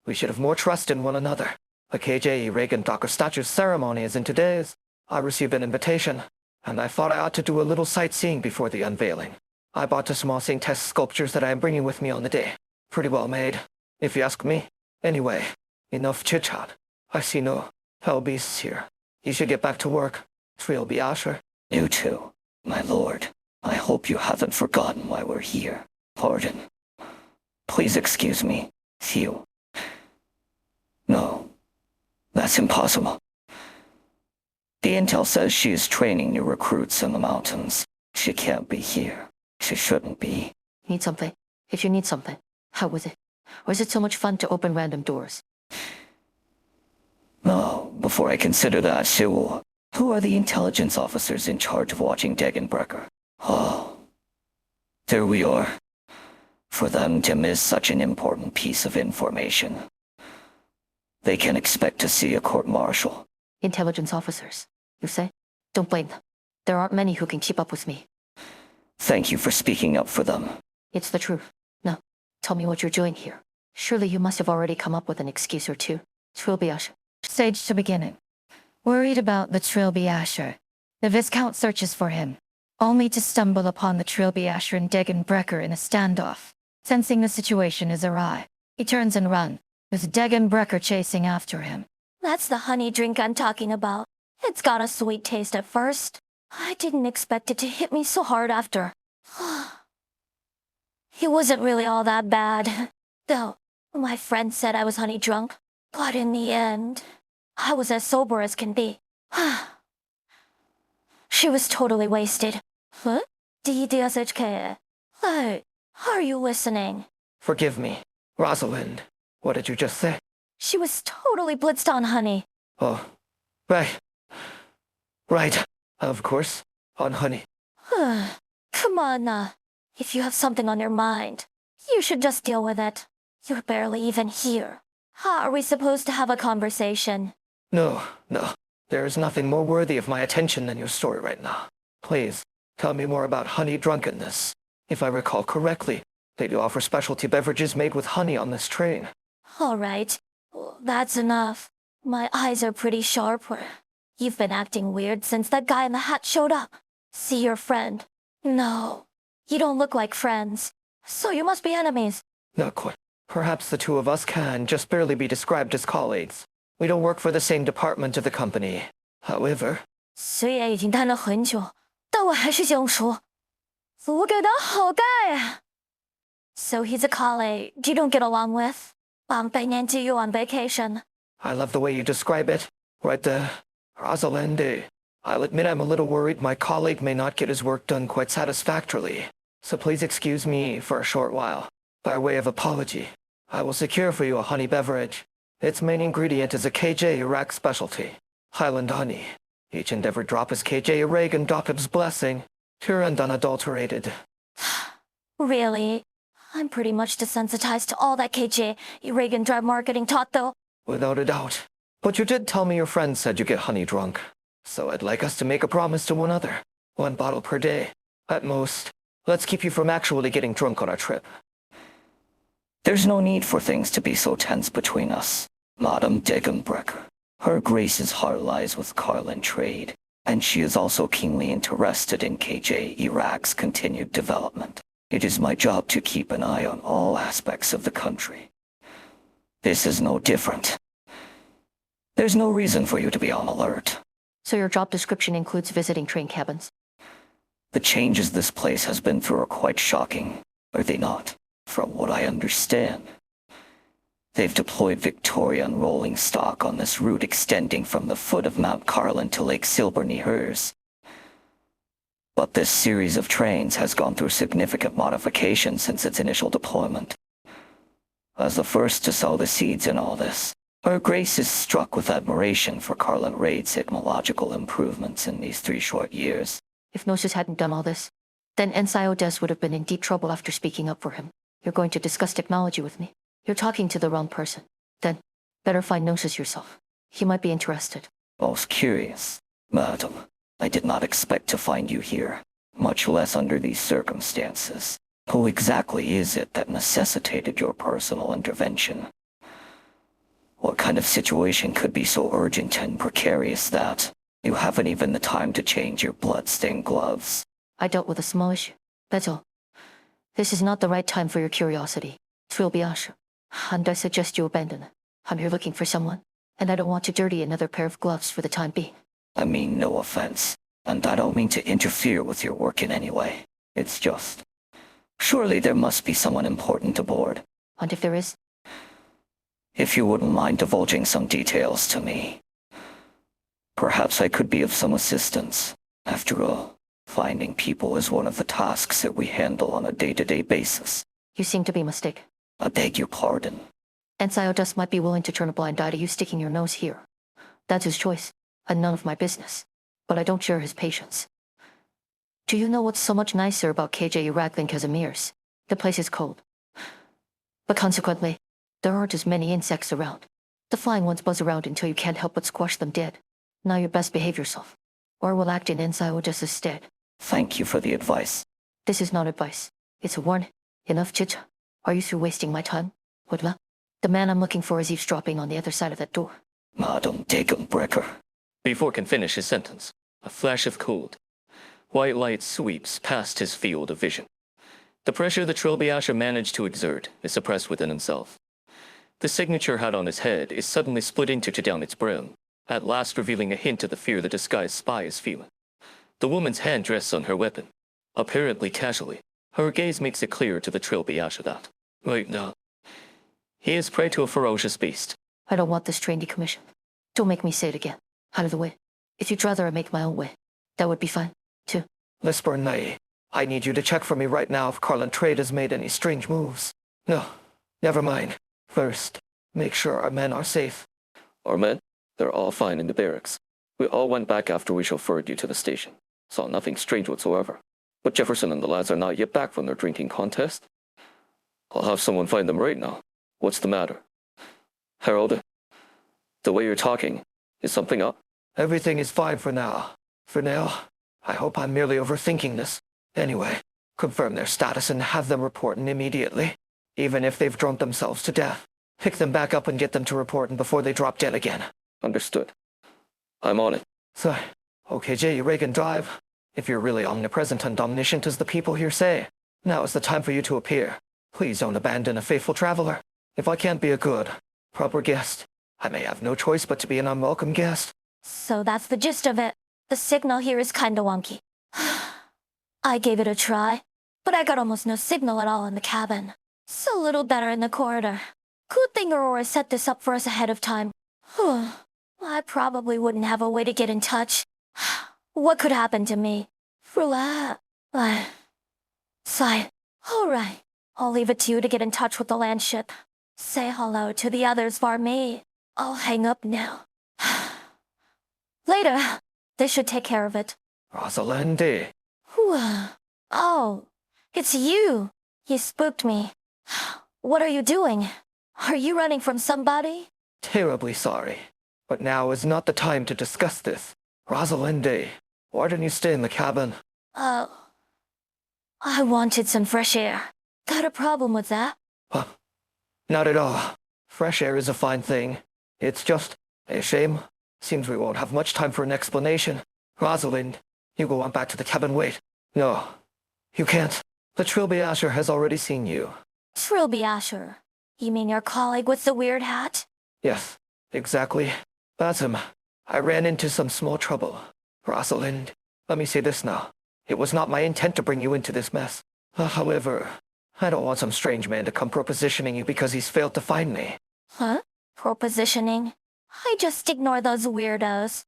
We should have more trust in one another. A KJ Reagan Docker statue ceremony is in 2 days. I received an invitation, and I thought I ought to do a little sightseeing before the unveiling. I bought a small Saint Test sculptures that I am bringing with me on the day. Pretty well made, if you ask me. Anyway, enough chit-chat. I see no hell beasts here. You should get back to work. Trilby Asher. You too, my lord. I hope you haven't forgotten why we're here. Pardon. Please excuse me. Theo. No. That's impossible. The intel says she is training new recruits in the mountains. She can't be here. She shouldn't be. Need something? If you need something, how was it? Or is it so much fun to open random doors? No, before I consider that, Shiwu, who are the intelligence officers in charge of watching Degenbrecker? Oh, there we are. For them to miss such an important piece of information, they can expect to see a court-martial. Intelligence officers, you say? Don't blame them. There aren't many who can keep up with me. Thank you for speaking up for them. It's the truth. Now, tell me what you're doing here. Surely you must have already come up with an excuse or two. Trilby Asher. Sage to beginning. Worried about the Trilby Asher, the Viscount searches for him, only to stumble upon the Trilby Asher and Degenbrecker in a standoff. Sensing the situation is awry, he turns and runs, with Degenbrecker chasing after him. That's the honey drink I'm talking about. It's got a sweet taste at first. I didn't expect it to hit me so hard after. It wasn't really all that bad. Though, my friend said I was honey drunk. But in the end, I was as sober as can be. She was totally wasted. Huh? DDSHK. Hey, are you listening? Forgive me. Rosalind, what did you just say? She was totally blitzed on honey. Oh, right. Right, of course, on honey. Come on, if you have something on your mind, you should just deal with it. You're barely even here. How are we supposed to have a conversation? No. There is nothing more worthy of my attention than your story right now. Please, tell me more about honey drunkenness. If I recall correctly, they do offer specialty beverages made with honey on this train. All right, that's enough. My eyes are pretty sharp. You've been acting weird since that guy in the hat showed up. See your friend? No, you don't look like friends. So you must be enemies. Not quite. Perhaps the two of us can just barely be described as colleagues. We don't work for the same department of the company. However, 虽然已经谈了很久，但我还是想说，我给他好盖啊。So he's a colleague you don't get along with. 被年纪 you on vacation. I love the way you describe it. Right there. Rosalind, I'll admit I'm a little worried my colleague may not get his work done quite satisfactorily. So please excuse me for a short while. By way of apology, I will secure for you a honey beverage. Its main ingredient is a KJ Iraq specialty, Highland honey. Each and every drop is KJ Reagan Doppib's blessing, pure and unadulterated. Really? I'm pretty much desensitized to all that KJ Reagan drive marketing taught though. Without a doubt. But you did tell me your friend said you get honey drunk. So I'd like us to make a promise to one another. 1 bottle per day. At most. Let's keep you from actually getting drunk on our trip. There's no need for things to be so tense between us, Madame Degenbrecker. Her Grace's heart lies with Carlin trade, and she is also keenly interested in KJ Iraq's continued development. It is my job to keep an eye on all aspects of the country. This is no different. There's no reason for you to be on alert. So your job description includes visiting train cabins? The changes this place has been through are quite shocking, are they not? From what I understand, they've deployed Victorian rolling stock on this route extending from the foot of Mount Carlin to Lake Silberneherze. But this series of trains has gone through significant modifications since its initial deployment. As the first to sow the seeds in all this, Her Grace is struck with admiration for Carlin Raid's technological improvements in these 3 short years. If Gnosis hadn't done all this, then Ensiodes would have been in deep trouble after speaking up for him. You're going to discuss technology with me. You're talking to the wrong person. Then, better find Gnosis yourself. He might be interested. Most curious, madam. I did not expect to find you here, much less under these circumstances. Who exactly is it that necessitated your personal intervention? What kind of situation could be so urgent and precarious that you haven't even the time to change your blood-stained gloves? I dealt with a small issue. That's all. This is not the right time for your curiosity. Trilbiasha. And I suggest you abandon it. I'm here looking for someone, and I don't want to dirty another pair of gloves for the time being. I mean no offense, and I don't mean to interfere with your work in any way. It's just, surely there must be someone important aboard. And if there is? If you wouldn't mind divulging some details to me, perhaps I could be of some assistance. After all, finding people is one of the tasks that we handle on a day-to-day basis. You seem to be mistaken. I beg your pardon. Ensiodes might be willing to turn a blind eye to you sticking your nose here. That's his choice, and none of my business. But I don't share his patience. Do you know what's so much nicer about KJ Iraq than Casimir's? The place is cold. But consequently, there aren't as many insects around. The flying ones buzz around until you can't help but squash them dead. Now you best behave yourself, or we'll act in Ensiodes' stead. Thank you for the advice. This is not advice. It's a warning. Enough chit. Are you through wasting my time? Woodla? The man I'm looking for is eavesdropping on the other side of that door. Madam Dagonbreaker. Before can finish his sentence, a flash of cold. White light sweeps past his field of vision. The pressure the Trilbiasha managed to exert is suppressed within himself. The signature hat on his head is suddenly split into to down its brim, at last revealing a hint of the fear the disguised spy is feeling. The woman's hand rests on her weapon. Apparently casually, her gaze makes it clear to the Trilbiasha that, right now, he is prey to a ferocious beast. I don't want this train decommissioned. Don't make me say it again. Out of the way. If you'd rather I make my own way, that would be fine, too. Lisbernay, I need you to check for me right now if Carlin Trade has made any strange moves. No, never mind. First, make sure our men are safe. Our men? They're all fine in the barracks. We all went back after we chauffeured you to the station. Saw nothing strange whatsoever. But Jefferson and the lads are not yet back from their drinking contest. I'll have someone find them right now. What's the matter? Harold, the way you're talking, is something up? Everything is fine for now. For now, I hope I'm merely overthinking this. Anyway, confirm their status and have them reporting immediately. Even if they've drunk themselves to death. Pick them back up and get them to reporting before they drop dead again. Understood. I'm on it. So, OKJ, you Reagan Drive. If you're really omnipresent and omniscient as the people here say, now is the time for you to appear. Please don't abandon a faithful traveler. If I can't be a good, proper guest, I may have no choice but to be an unwelcome guest. So that's the gist of it. The signal here is kinda wonky. I gave it a try, but I got almost no signal at all in the cabin. So little better in the corridor. Good thing Aurora set this up for us ahead of time. I probably wouldn't have a way to get in touch. What could happen to me? Relax. Sigh. Alright. I'll leave it to you to get in touch with the land ship. Say hello to the others for me. I'll hang up now. Later. This should take care of it. Rosalinde. Oh, it's you. You spooked me. What are you doing? Are you running from somebody? Terribly sorry. But now is not the time to discuss this. Rosalinde, why didn't you stay in the cabin? I wanted some fresh air. Got a problem with that? Not at all. Fresh air is a fine thing. It's just a shame Seems we won't have much time for an explanation. Rosalind, you go on back to the cabin. Wait. No, you can't. The Trilby Asher has already seen you. Trilby Asher. You mean your colleague with the weird hat? Yes, exactly. That's him. I ran into some small trouble. Rosalind, let me say this now. It was not my intent to bring you into this mess. However, I don't want some strange man to come propositioning you because he's failed to find me. Huh? Propositioning? I just ignore those weirdos.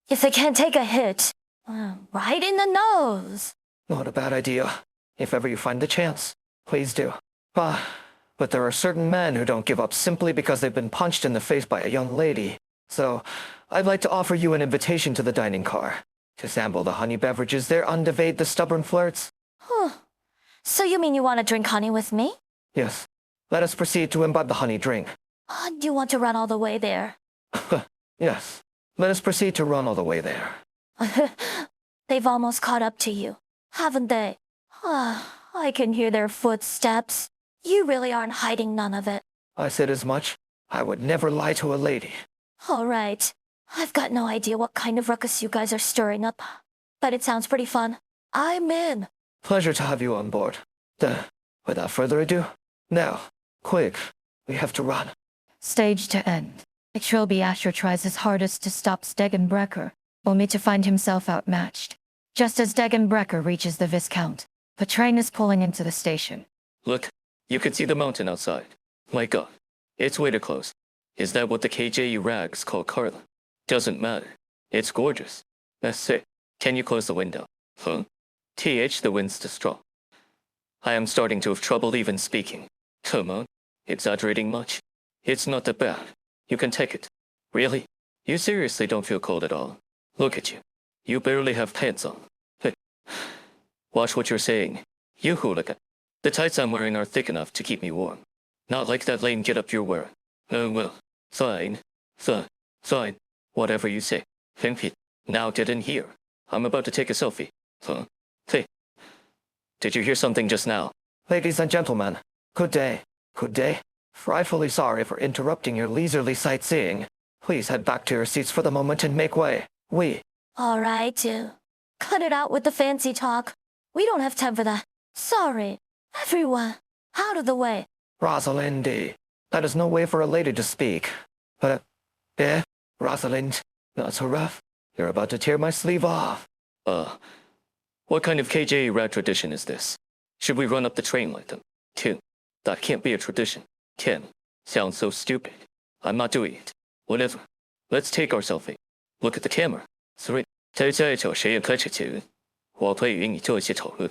Yes, I can't take a hit. Right in the nose. Not a bad idea. If ever you find the chance, please do. But there are certain men who don't give up simply because they've been punched in the face by a young lady. So, I'd like to offer you an invitation to the dining car. To sample the honey beverages there undevade the stubborn flirts. So you mean you want to drink honey with me? Yes. Let us proceed to imbibe the honey drink. Do you want to run all the way there? Yes. Let us proceed to run all the way there. They've almost caught up to you, haven't they? I can hear their footsteps. You really aren't hiding none of it. I said as much. I would never lie to a lady. All right. I've got no idea what kind of ruckus you guys are stirring up, but it sounds pretty fun. I'm in. Pleasure to have you on board. Without further ado, now, quick, we have to run. Stage to end. Trilby Asher tries his hardest to stop Stegen Brecker, only to find himself outmatched. Just as Stegen Brecker reaches the Viscount, the train is pulling into the station. Look, you can see the mountain outside. My God, it's way too close. Is that what the KJE rags call Carla? Doesn't matter. It's gorgeous. That's it. Can you close the window? Huh? The wind's too strong. I am starting to have trouble even speaking. Come on. Exaggerating much? It's not that bad. You can take it. Really? You seriously don't feel cold at all? Look at you. You barely have pants on. Hey. Watch what you're saying. You hooligan. The tights I'm wearing are thick enough to keep me warm. Not like that lame get-up you're wearing. Oh well. Fine. Fine. Whatever you say. Pimp. Now didn't hear. I'm about to take a selfie. Huh? Hey. Did you hear something just now? Ladies and gentlemen, good day. Good day. Frightfully sorry for interrupting your leisurely sightseeing. Please head back to your seats for the moment and make way. All right, cut it out with the fancy talk. We don't have time for that. Sorry. Everyone, out of the way. Rosalind, that is no way for a lady to speak. But, Rosalind, not so rough. You're about to tear my sleeve off. What kind of KJE rat tradition is this? Should we run up the train like them? Tim, that can't be a tradition. Ken, sounds so stupid. I'm not doing it. Whatever. Let's take our selfie. Look at the camera. 3. 在这找谁也开始前，我可以与你做一些讨论。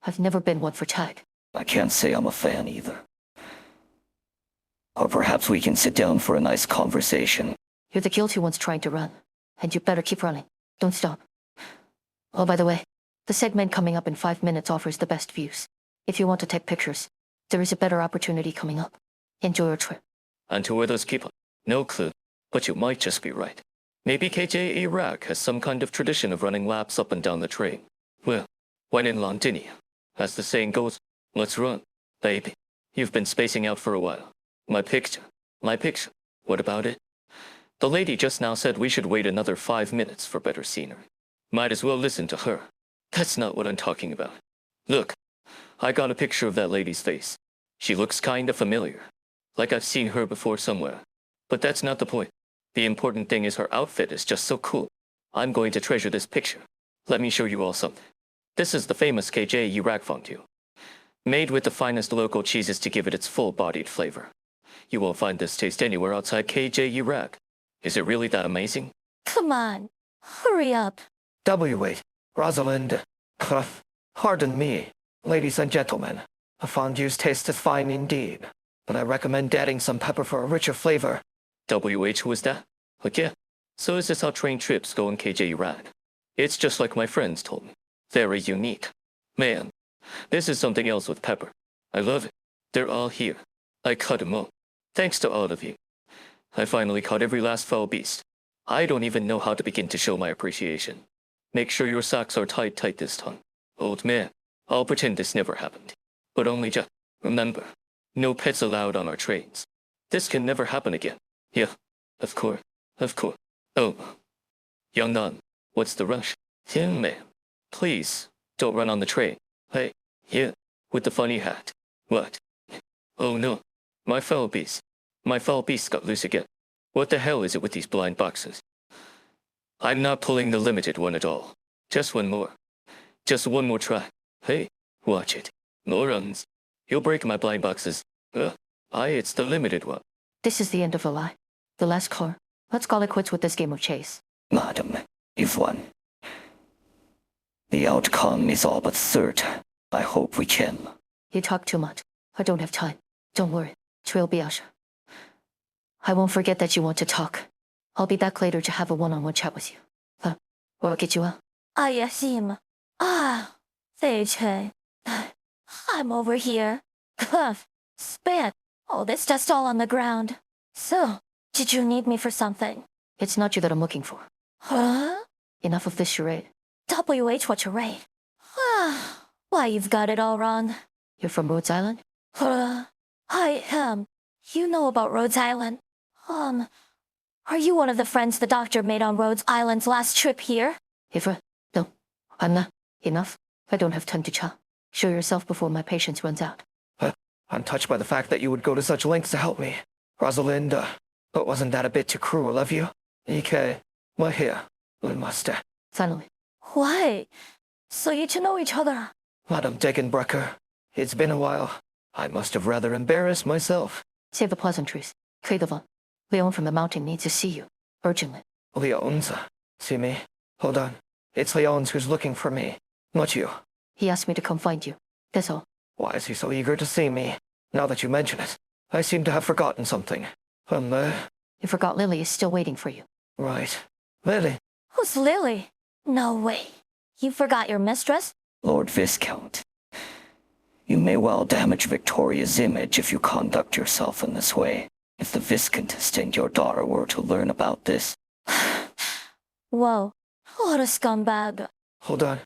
I've never been one for tag. I can't say I'm a fan either. Or perhaps we can sit down for a nice conversation. You're the guilty ones trying to run. And you better keep running. Don't stop. Oh, by the way, the segment coming up in 5 minutes offers the best views. If you want to take pictures, there is a better opportunity coming up. Enjoy your trip. And who are those people? No clue. But you might just be right. Maybe KJ Iraq has some kind of tradition of running laps up and down the train. Well, when in Londinia, as the saying goes, let's run, baby. You've been spacing out for a while. My picture. What about it? The lady just now said we should wait another 5 minutes for better scenery. Might as well listen to her. That's not what I'm talking about. Look, I got a picture of that lady's face. She looks kinda familiar. Like I've seen her before somewhere. But that's not the point. The important thing is her outfit is just so cool. I'm going to treasure this picture. Let me show you all something. This is the famous KJ Iraq fondue. Made with the finest local cheeses to give it its full-bodied flavor. You won't find this taste anywhere outside KJ Iraq. Is it really that amazing? Come on. Hurry up. Wait, Rosalind. Pardon me, ladies and gentlemen. A fondue's taste is fine indeed, but I recommend adding some pepper for a richer flavor. WH, who is that? Yeah. So is this how train trips go in KJ Iraq? It's just like my friends told me. Very unique. Man, this is something else with pepper. I love it. They're all here. I cut them all. Thanks to all of you. I finally caught every last foul beast. I don't even know how to begin to show my appreciation. Make sure your socks are tied tight this time. Old man, I'll pretend this never happened. But only just remember, no pets allowed on our trains. This can never happen again. Yeah, of course, of course. Oh, young nun, what's the rush? Young man, please, don't run on the train. Hey, yeah, with the funny hat. What? Oh no, my foul beast. My foul beast got loose again. What the hell is it with these blind boxes? I'm not pulling the limited one at all. Just one more. Just one more try. Hey, watch it. No runs. You'll break my blind boxes. It's the limited one. This is the end of the lie. The last car. Let's call it quits with this game of chase. Madam, you've won. The outcome is all but certain. I hope we can. You talk too much. I don't have time. Don't worry. Trail Biasha. I won't forget that you want to talk. I'll be back later to have a one-on-one chat with you. Or I'll get you out. Ayasim. Sage. I'm over here. Cuff. Spit. Oh, this dust all on the ground. So, did you need me for something? It's not you that I'm looking for. Huh? Enough of this charade. WH what charade? Why, you've got it all wrong. You're from Rhodes Island? I am. You know about Rhodes Island. Are you one of the friends the doctor made on Rhodes Island's last trip here? Ifra? No, I'm not. Enough. I don't have time to chat. Show yourself before my patience runs out. I'm touched by the fact that you would go to such lengths to help me. Rosalinda, but wasn't that a bit too cruel of you? Ike, we're here. We must. Finally. Why? So you two know each other? Madam Degenbrecher, it's been a while. I must have rather embarrassed myself. Save the pleasantries. Kredovan. Leon from the mountain needs to see you. Urgently. Leon's. See me? Hold on. It's Leon's who's looking for me, not you. He asked me to come find you. That's all. Why is he so eager to see me? Now that you mention it, I seem to have forgotten something. You forgot Lily is still waiting for you. Right. Lily. Who's Lily? No way. You forgot your mistress? Lord Viscount, you may well damage Victoria's image if you conduct yourself in this way. If the Viscountess and your daughter were to learn about this. Whoa. What a scumbag. Hold on.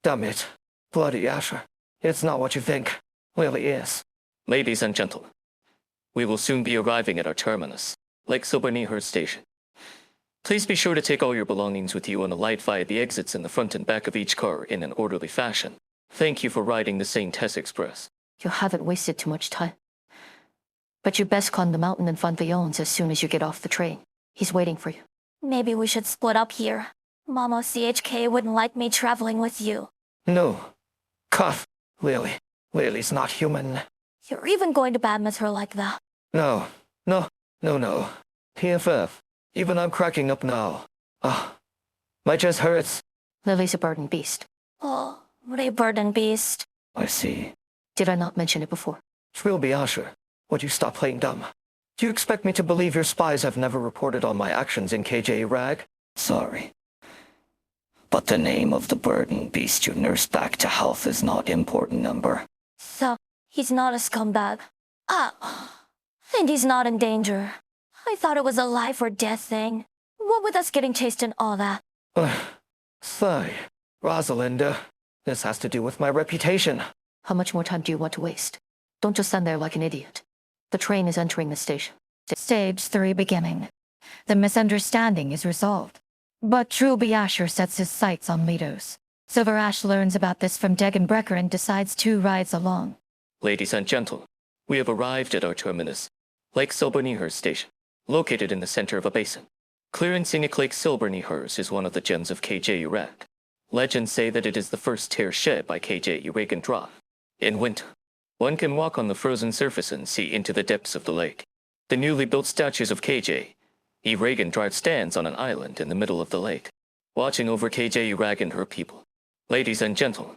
Damn it. Bloody Asher. It's not what you think. Lily is. Ladies and gentlemen, we will soon be arriving at our terminus, Lake Silberneherze station. Please be sure to take all your belongings with you and alight via the exits in the front and back of each car in an orderly fashion. Thank you for riding the St. Tess Express. You haven't wasted too much time. But you best climb the mountain and find Leon's as soon as you get off the train. He's waiting for you. Maybe we should split up here. Mama CHK wouldn't like me traveling with you. No. Cuff. Lily. Lily's not human. You're even going to badmouth her like that. No. PFF. Even I'm cracking up now. My chest hurts. Lily's a burden beast. Oh, what a burden beast. I see. Did I not mention it before? Trilby Asher, would you stop playing dumb? Do you expect me to believe your spies have never reported on my actions in KJ Rag? Sorry. But the name of the burden beast you nursed back to health is not important number. So, he's not a scumbag. And he's not in danger. I thought it was a life or death thing. What with us getting chased and all that? Sigh. Rosalinda, this has to do with my reputation. How much more time do you want to waste? Don't just stand there like an idiot. The train is entering the station. Stage 3 beginning. The misunderstanding is resolved. But Trilby Asher sets his sights on Litos. Silver Ash learns about this from Degenbrecher and decides 2 rides along. Ladies and gentlemen, we have arrived at our terminus, Lake Silberneherze station, located in the center of a basin. Clear scenic Lake Silberneherze is one of the gems of KJ Iraq. Legends say that it is the first tear shed by KJ Uragan Dra. In winter, one can walk on the frozen surface and see into the depths of the lake. The newly built statues of KJ Uragan Dra stands on an island in the middle of the lake, watching over KJ Iraq and her people. Ladies and gentlemen,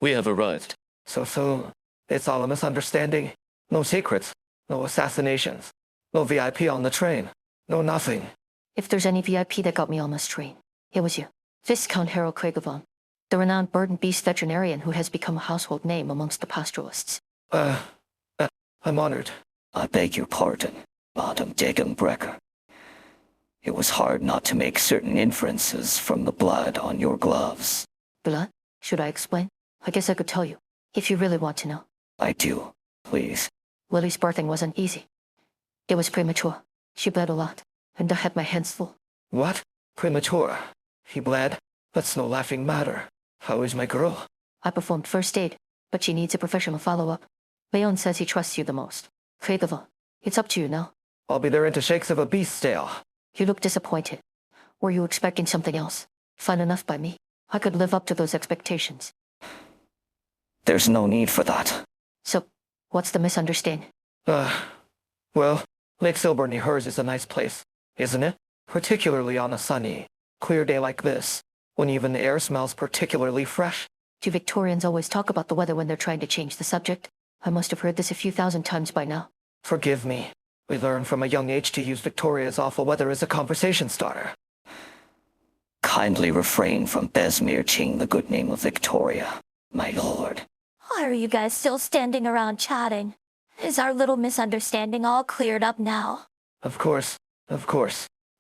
we have arrived. So, it's all a misunderstanding. No secrets, no assassinations, no VIP on the train, no nothing. If there's any VIP that got me on this train, it was you. Viscount Harold Craigovon, the renowned bird and beast veterinarian who has become a household name amongst the pastoralists. I'm honored. I beg your pardon, Madam Degenbrecher. It was hard not to make certain inferences from the blood on your gloves. Blood? Should I explain? I guess I could tell you, if you really want to know. I do, please. Lily's birthing wasn't easy. It was premature. She bled a lot, and I had my hands full. What? Premature? He bled? That's no laughing matter. How is my girl? I performed first aid, but she needs a professional follow-up. Leon says he trusts you the most. Creative. It's up to you now. I'll be there into shakes of a beast's tail. You look disappointed. Were you expecting something else? Fine enough by me. I could live up to those expectations. There's no need for that. So, what's the misunderstanding? Well, Lake Silberneherze is a nice place, isn't it? Particularly on a sunny, clear day like this, when even the air smells particularly fresh. Do Victorians always talk about the weather when they're trying to change the subject? I must have heard this a few thousand times by now. Forgive me. We learned from a young age to use Victoria's awful weather as a conversation starter. Kindly refrain from besmirching the good name of Victoria, my lord. Why are you guys still standing around chatting? Is our little misunderstanding all cleared up now? Of course.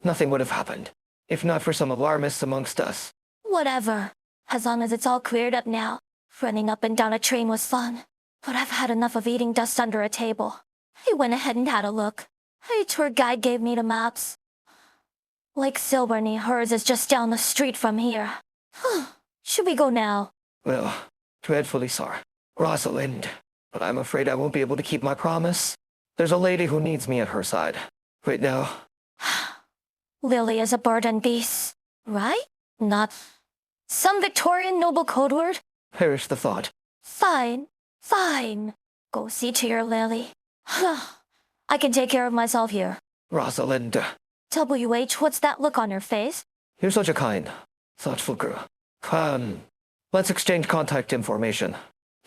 Nothing would have happened, if not for some alarmists amongst us. Whatever. As long as it's all cleared up now. Running up and down a train was fun. But I've had enough of eating dust under a table. I went ahead and had a look. A tour guide gave me the maps. Lake Silberneherze is just down the street from here. Should we go now? Well, dreadfully sorry, Rosalind, but I'm afraid I won't be able to keep my promise. There's a lady who needs me at her side. Right now. Lily is a burden beast, right? Not some Victorian noble code word? Perish the thought. Fine. Go see to your Lily. I can take care of myself here. Rosalind. WH, what's that look on your face? You're such a kind, thoughtful girl. Let's exchange contact information.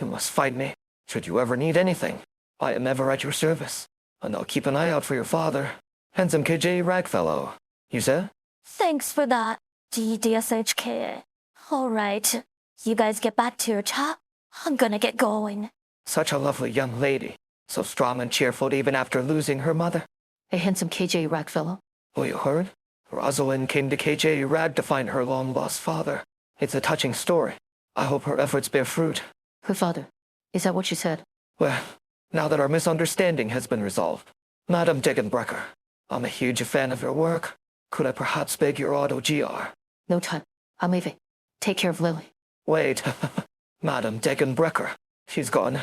You must find me, should you ever need anything. I am ever at your service, and I'll keep an eye out for your father. Handsome KJ Ragfellow. You said? Thanks for that, DDSHK. All right, you guys get back to your chat. I'm gonna get going. Such a lovely young lady, so strong and cheerful even after losing her mother. A handsome KJ Ragfellow. Oh, you heard? Rosalind came to KJ Rag to find her long-lost father. It's a touching story. I hope her efforts bear fruit. Her father. Is that what you said? Well, now that our misunderstanding has been resolved, Madam Degenbrecker, I'm a huge fan of your work. Could I perhaps beg your auto-GR? No time. I'm leaving. Take care of Lily. Wait. Madam Degenbrecker. She's gone.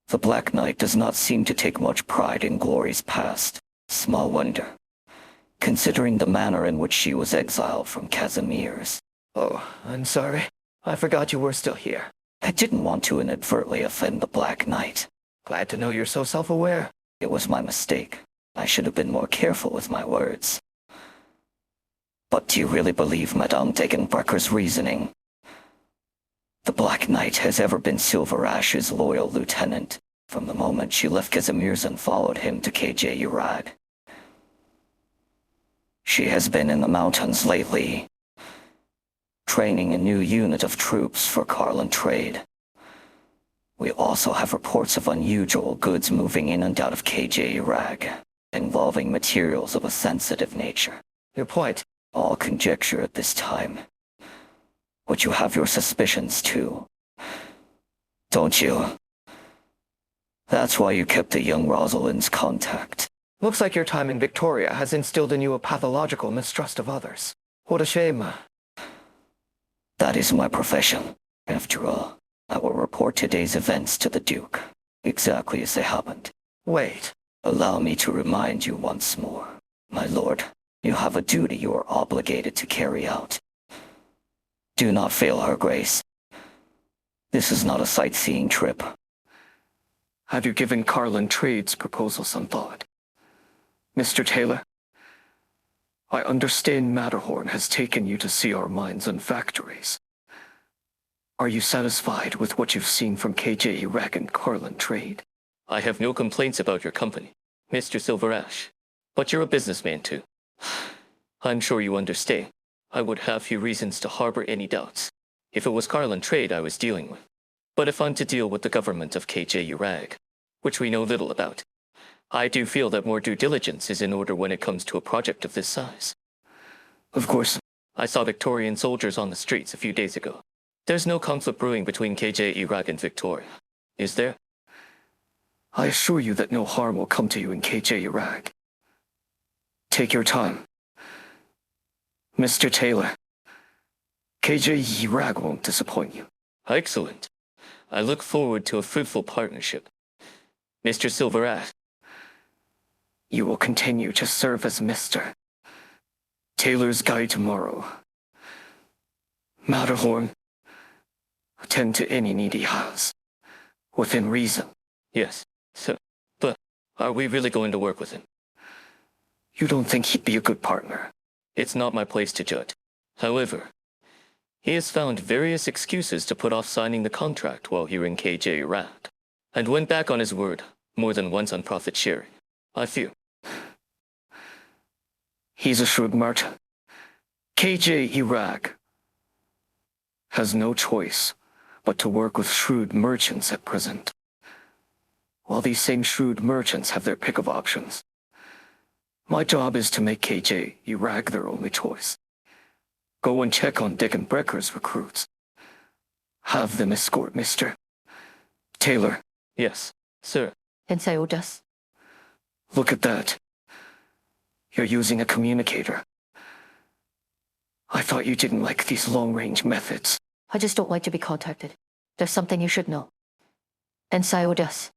The Black Knight does not seem to take much pride in glories past. Small wonder, considering the manner in which she was exiled from Casimir's. Oh, I'm sorry. I forgot you were still here. I didn't want to inadvertently offend the Black Knight. Glad to know you're so self-aware. It was my mistake. I should have been more careful with my words. But do you really believe Madame Degenbrecker's reasoning? The Black Knight has ever been Silver Ash's loyal lieutenant, from the moment she left Casimir's and followed him to KJ Urag. She has been in the mountains lately, training a new unit of troops for Carlin trade. We also have reports of unusual goods moving in and out of KJ Urag, involving materials of a sensitive nature. Your point. All conjecture at this time. But you have your suspicions too, don't you? That's why you kept the young Rosalind's contact. Looks like your time in Victoria has instilled in you a pathological mistrust of others. What a shame. That is my profession. After all, I will report today's events to the Duke, exactly as they happened. Wait. Allow me to remind you once more, my lord, you have a duty you are obligated to carry out. Do not fail her grace. This is not a sightseeing trip. Have you given Carlin Trade's proposal some thought? Mr. Taylor, I understand Matterhorn has taken you to see our mines and factories. Are you satisfied with what you've seen from KJ Iraq and Carlin Trade? I have no complaints about your company, Mr. Silver Ash. But you're a businessman too. I'm sure you understand. I would have few reasons to harbor any doubts if it was Carlin Trade I was dealing with. But if I'm to deal with the government of KJ Urag, which we know little about, I do feel that more due diligence is in order when it comes to a project of this size. Of course. I saw Victorian soldiers on the streets a few days ago. There's no conflict brewing between KJ Urag and Victoria, is there? I assure you that no harm will come to you in KJ Iraq. Take your time. Mr. Taylor, KJ Iraq won't disappoint you. Excellent. I look forward to a fruitful partnership. Mr. Silverhat, You will continue to serve as Mr. Taylor's guide tomorrow. Matterhorn, attend to any need he has, within reason. yes, sir. But are we really going to work with him? You don't think he'd be a good partner? It's not my place to judge. However, he has found various excuses to put off signing the contract while here in KJ Iraq, and went back on his word more than once on profit sharing. I fear. He's a shrewd merchant. KJ Iraq has no choice but to work with shrewd merchants at present. While these same shrewd merchants have their pick of options, my job is to make KJ Iraq their only choice. Go and check on Dick and Brecker's recruits. Have them escort Mr. Taylor. Yes, sir. Insay Odas. Look at that. You're using a communicator. I thought you didn't like these long-range methods. I just don't like to be contacted. There's something you should know. Insay Odas.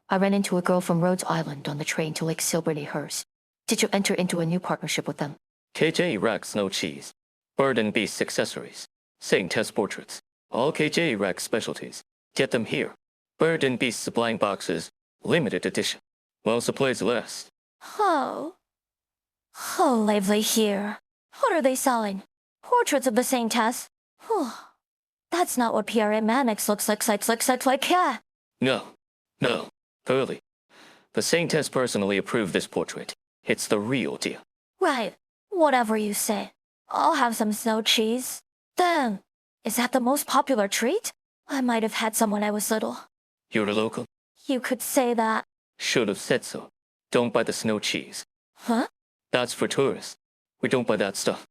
I ran into a girl from Rhodes Island on the train to Lake Silberneherze. Did you enter into a new partnership with them? KJ Iraq snow cheese, bird and beast accessories, Saint test portraits, all KJ Iraq specialties. Get them here. Bird and beast supplying boxes, limited edition. While supplies last. Oh. Oh, lively here. What are they selling? Portraits of the Saintess? Whew. That's not what PRA Mannix looks like, yeah. No, early. The Saintess personally approved this portrait. It's the real deal. Right. Whatever you say. I'll have some snow cheese. Then, is that the most popular treat? I might have had some when I was little. You're a local? You could say that. Should have said so. Don't buy the snow cheese. Huh? That's for tourists. We don't buy that stuff.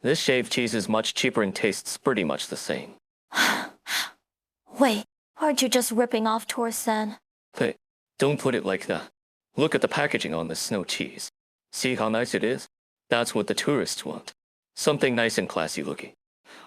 This shaved cheese is much cheaper and tastes pretty much the same. Wait, aren't you just ripping off tourists then? Hey, don't put it like that. Look at the packaging on this snow cheese. See how nice it is? That's what the tourists want. Something nice and classy looking.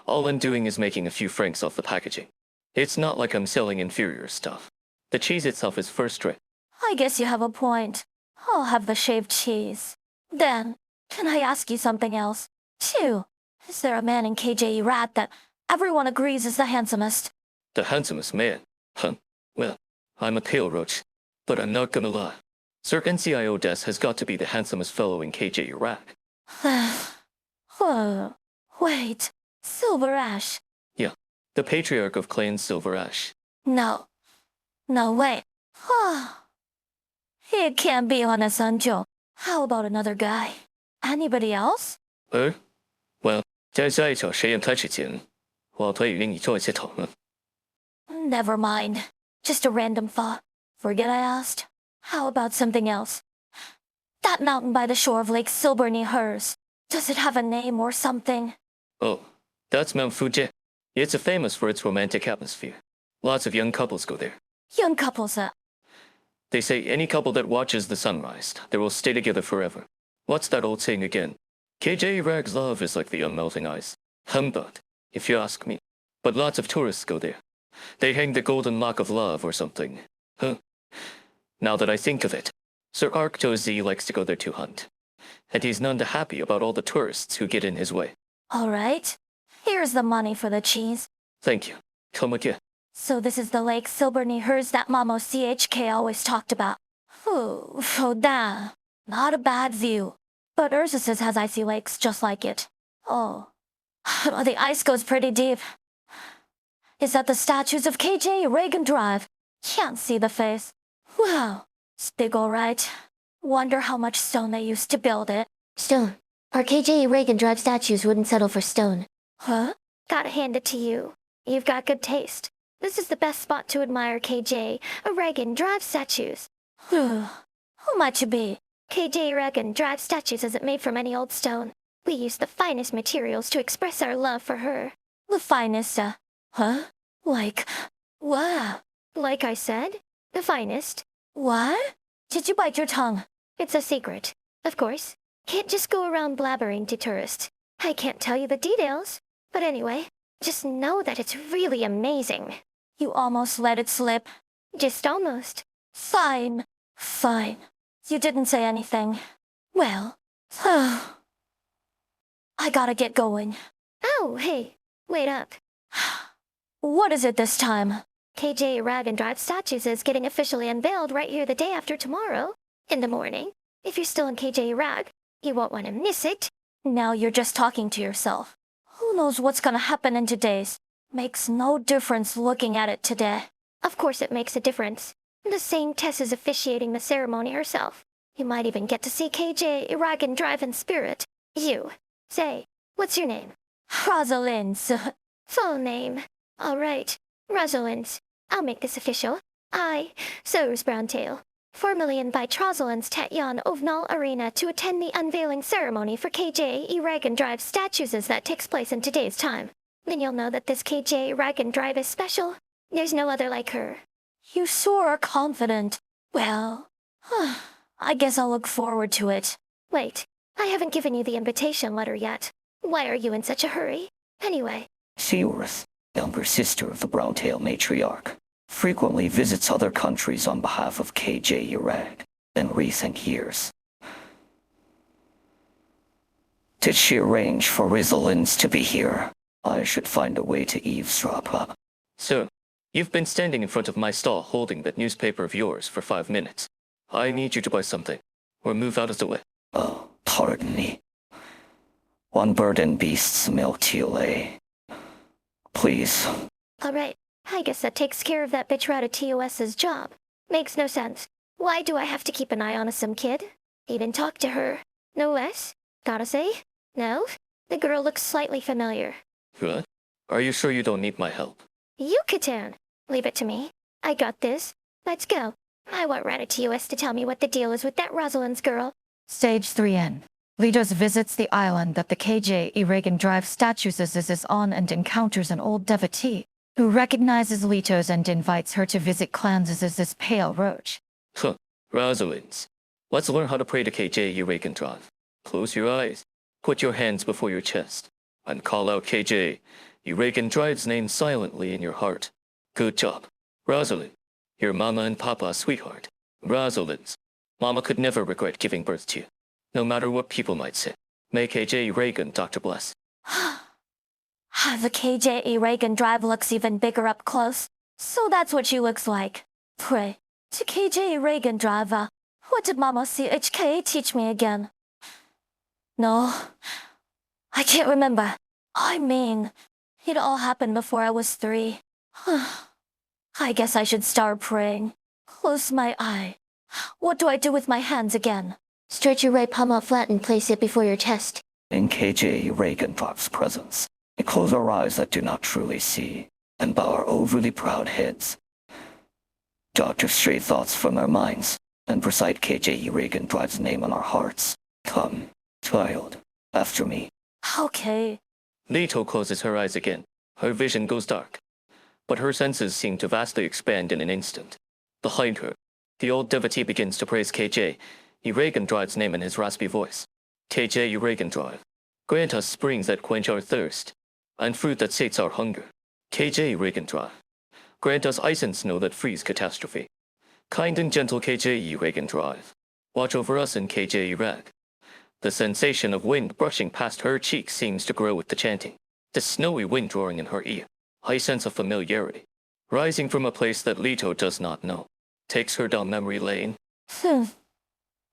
All I'm doing is making a few francs off the packaging. It's not like I'm selling inferior stuff. The cheese itself is first rate. I guess you have a point. I'll have the shaved cheese. Then, can I ask you something else? Too, is there a man in KJ Rat that everyone agrees is the handsomest? The handsomest man? Huh. Well, I'm a pale roach. But I'm not gonna lie. Sir NCIO Des has got to be the handsomest fellow in KJ Iraq. Whoa. Wait, Silver Ash. Yeah, the patriarch of Clan Silver Ash. No. No, wait. It can't be Hanasanjo. How about another guy? Anybody else? Well, 在下一场实验开始前，我可以与你做一些讨论。Never mind. Just a random thought. Forget I asked. How about something else? That mountain by the shore of Lake Silberneherze. Does it have a name or something? Oh, that's Mount Fuji. It's famous for its romantic atmosphere. Lots of young couples go there. Young couples, They say any couple that watches the sunrise, they will stay together forever. What's that old saying again? KJ Iraq's love is like the unmelting ice. Humbug, if you ask me. But lots of tourists go there. They hang the golden lock of love or something. Huh. Now that I think of it, Sir Arcto Z likes to go there to hunt. And he's none too happy about all the tourists who get in his way. all right. Here's the money for the cheese. Thank you. Come again. So this is the Lake Silberneherze that Mamo CHK always talked about. Ooh, damn. Not a bad view. But Ursus has icy lakes just like it. Oh. The ice goes pretty deep. Is that the statues of KJ Reagan Drive? Can't see the face. Wow. It's big alright. Wonder how much stone they used to build it. Stone. Our KJ Reagan Drive statues wouldn't settle for stone. Huh? Gotta hand it to you. You've got good taste. This is the best spot to admire KJ Reagan Drive statues. Who might you be? KJ Reagan Drive statues isn't made from any old stone. We use the finest materials to express our love for her. The finest, huh? Like, wow. Like I said, the finest. What? Did you bite your tongue? It's a secret. Of course. Can't just go around blabbering to tourists. I can't tell you the details. But anyway, just know that it's really amazing. You almost let it slip. Just almost. Fine. Fine. You didn't say anything. Well, I gotta get going. Oh, hey. Wait up. What is it this time? KJ Rag and Drive statues is getting officially unveiled right here the day after tomorrow. In the morning. If you're still in KJ Rag, you won't want to miss it. Now you're just talking to yourself. Who knows what's gonna happen in 2 days? Makes no difference looking at it today. Of course it makes a difference. The same Tess is officiating the ceremony herself. You might even get to see KJ Rag and Drive in spirit. You. Say, what's your name? Rosalind's. Full name. All right. Rosalind. I'll make this official. I, Cyrus Browntail, formally invite Rosalind's Tatyan Ovnal Arena to attend the unveiling ceremony for KJ Rag and Drive statues as that takes place in today's time. Then you'll know that this KJ Rag and Drive is special. There's no other like her. You sure are confident. Well, I guess I'll look forward to it. Wait, I haven't given you the invitation letter yet. Why are you in such a hurry? Anyway. Cyrus, younger sister of the Browntail matriarch, frequently visits other countries on behalf of KJ Irag in recent years. Did she arrange for Rosalind's to be here? I should find a way to eavesdrop, huh? Sir, you've been standing in front of my stall holding that newspaper of yours for 5 minutes. I need you to buy something, or move out of the way. Oh, pardon me. One bird and beast's milk TLA. Please. All right, I guess that takes care of that bitch rat of TOS's job. Makes no sense. Why do I have to keep an eye on some kid? Even talk to her. No less? Gotta say? No? The girl looks slightly familiar. What? Are you sure you don't need my help? Yucatan! Leave it to me. I got this. Let's go. I want Ratatouille to tell me what the deal is with that Rosalind's girl. Stage 3N. Litos visits the island that the KJ Reagan Drive statues is on and encounters an old devotee who recognizes Litos and invites her to visit clans as this pale roach. Huh, Rosalind's. Let's learn how to pray to KJ Reagan Drive. Close your eyes, put your hands before your chest, and call out KJ Reagan Drive's name silently in your heart. Good job. Rosalind, your mama and papa's sweetheart. Rosalind's. Mama could never regret giving birth to you, no matter what people might say. May KJ Reagan, Dr. Bless. The KJ Reagan Drive looks even bigger up close. So that's what she looks like. Pray to KJ Reagan Drive. What did Mama CHK teach me again? No, I can't remember. I mean, it all happened before I was 3. I guess I should start praying. Close my eye. What do I do with my hands again? Stretch your right palm out flat and place it before your chest. In KJ Reagan Drive's presence, we close our eyes that do not truly see, and bow our overly proud heads. Dodge stray thoughts from our minds, and recite KJ Reagan Drive's name on our hearts. Come, child, after me. Okay. Leto closes her eyes again. Her vision goes dark, but her senses seem to vastly expand in an instant. Behind her, the old devotee begins to praise KJ Reagan Drive's name in his raspy voice. KJ Reagan Drive, grant us springs that quench our thirst, and fruit that sates our hunger. KJ Reagan Drive, grant us ice and snow that freeze catastrophe. Kind and gentle KJ Reagan Drive, watch over us in KJ Rag. The sensation of wind brushing past her cheek seems to grow with the chanting. The snowy wind roaring in her ear. I sense a familiarity, rising from a place that Leto does not know. Takes her down memory lane.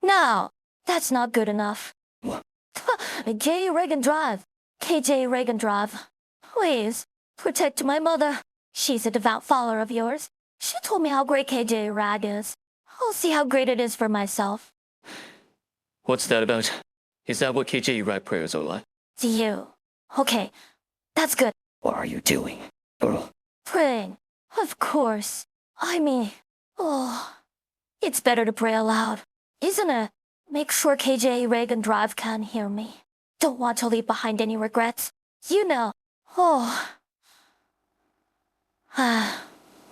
No, that's not good enough. What? KJ Reagan Drive. KJ Reagan Drive. Please, protect my mother. She's a devout follower of yours. She told me how great KJ Rag is. I'll see how great it is for myself. What's that about? Is that what KJ Rag prayers are like? To you. Okay, that's good. What are you doing, girl? Praying. Of course. I mean, it's better to pray aloud, isn't it? Make sure KJ Reagan Drive can hear me. Don't want to leave behind any regrets. You know.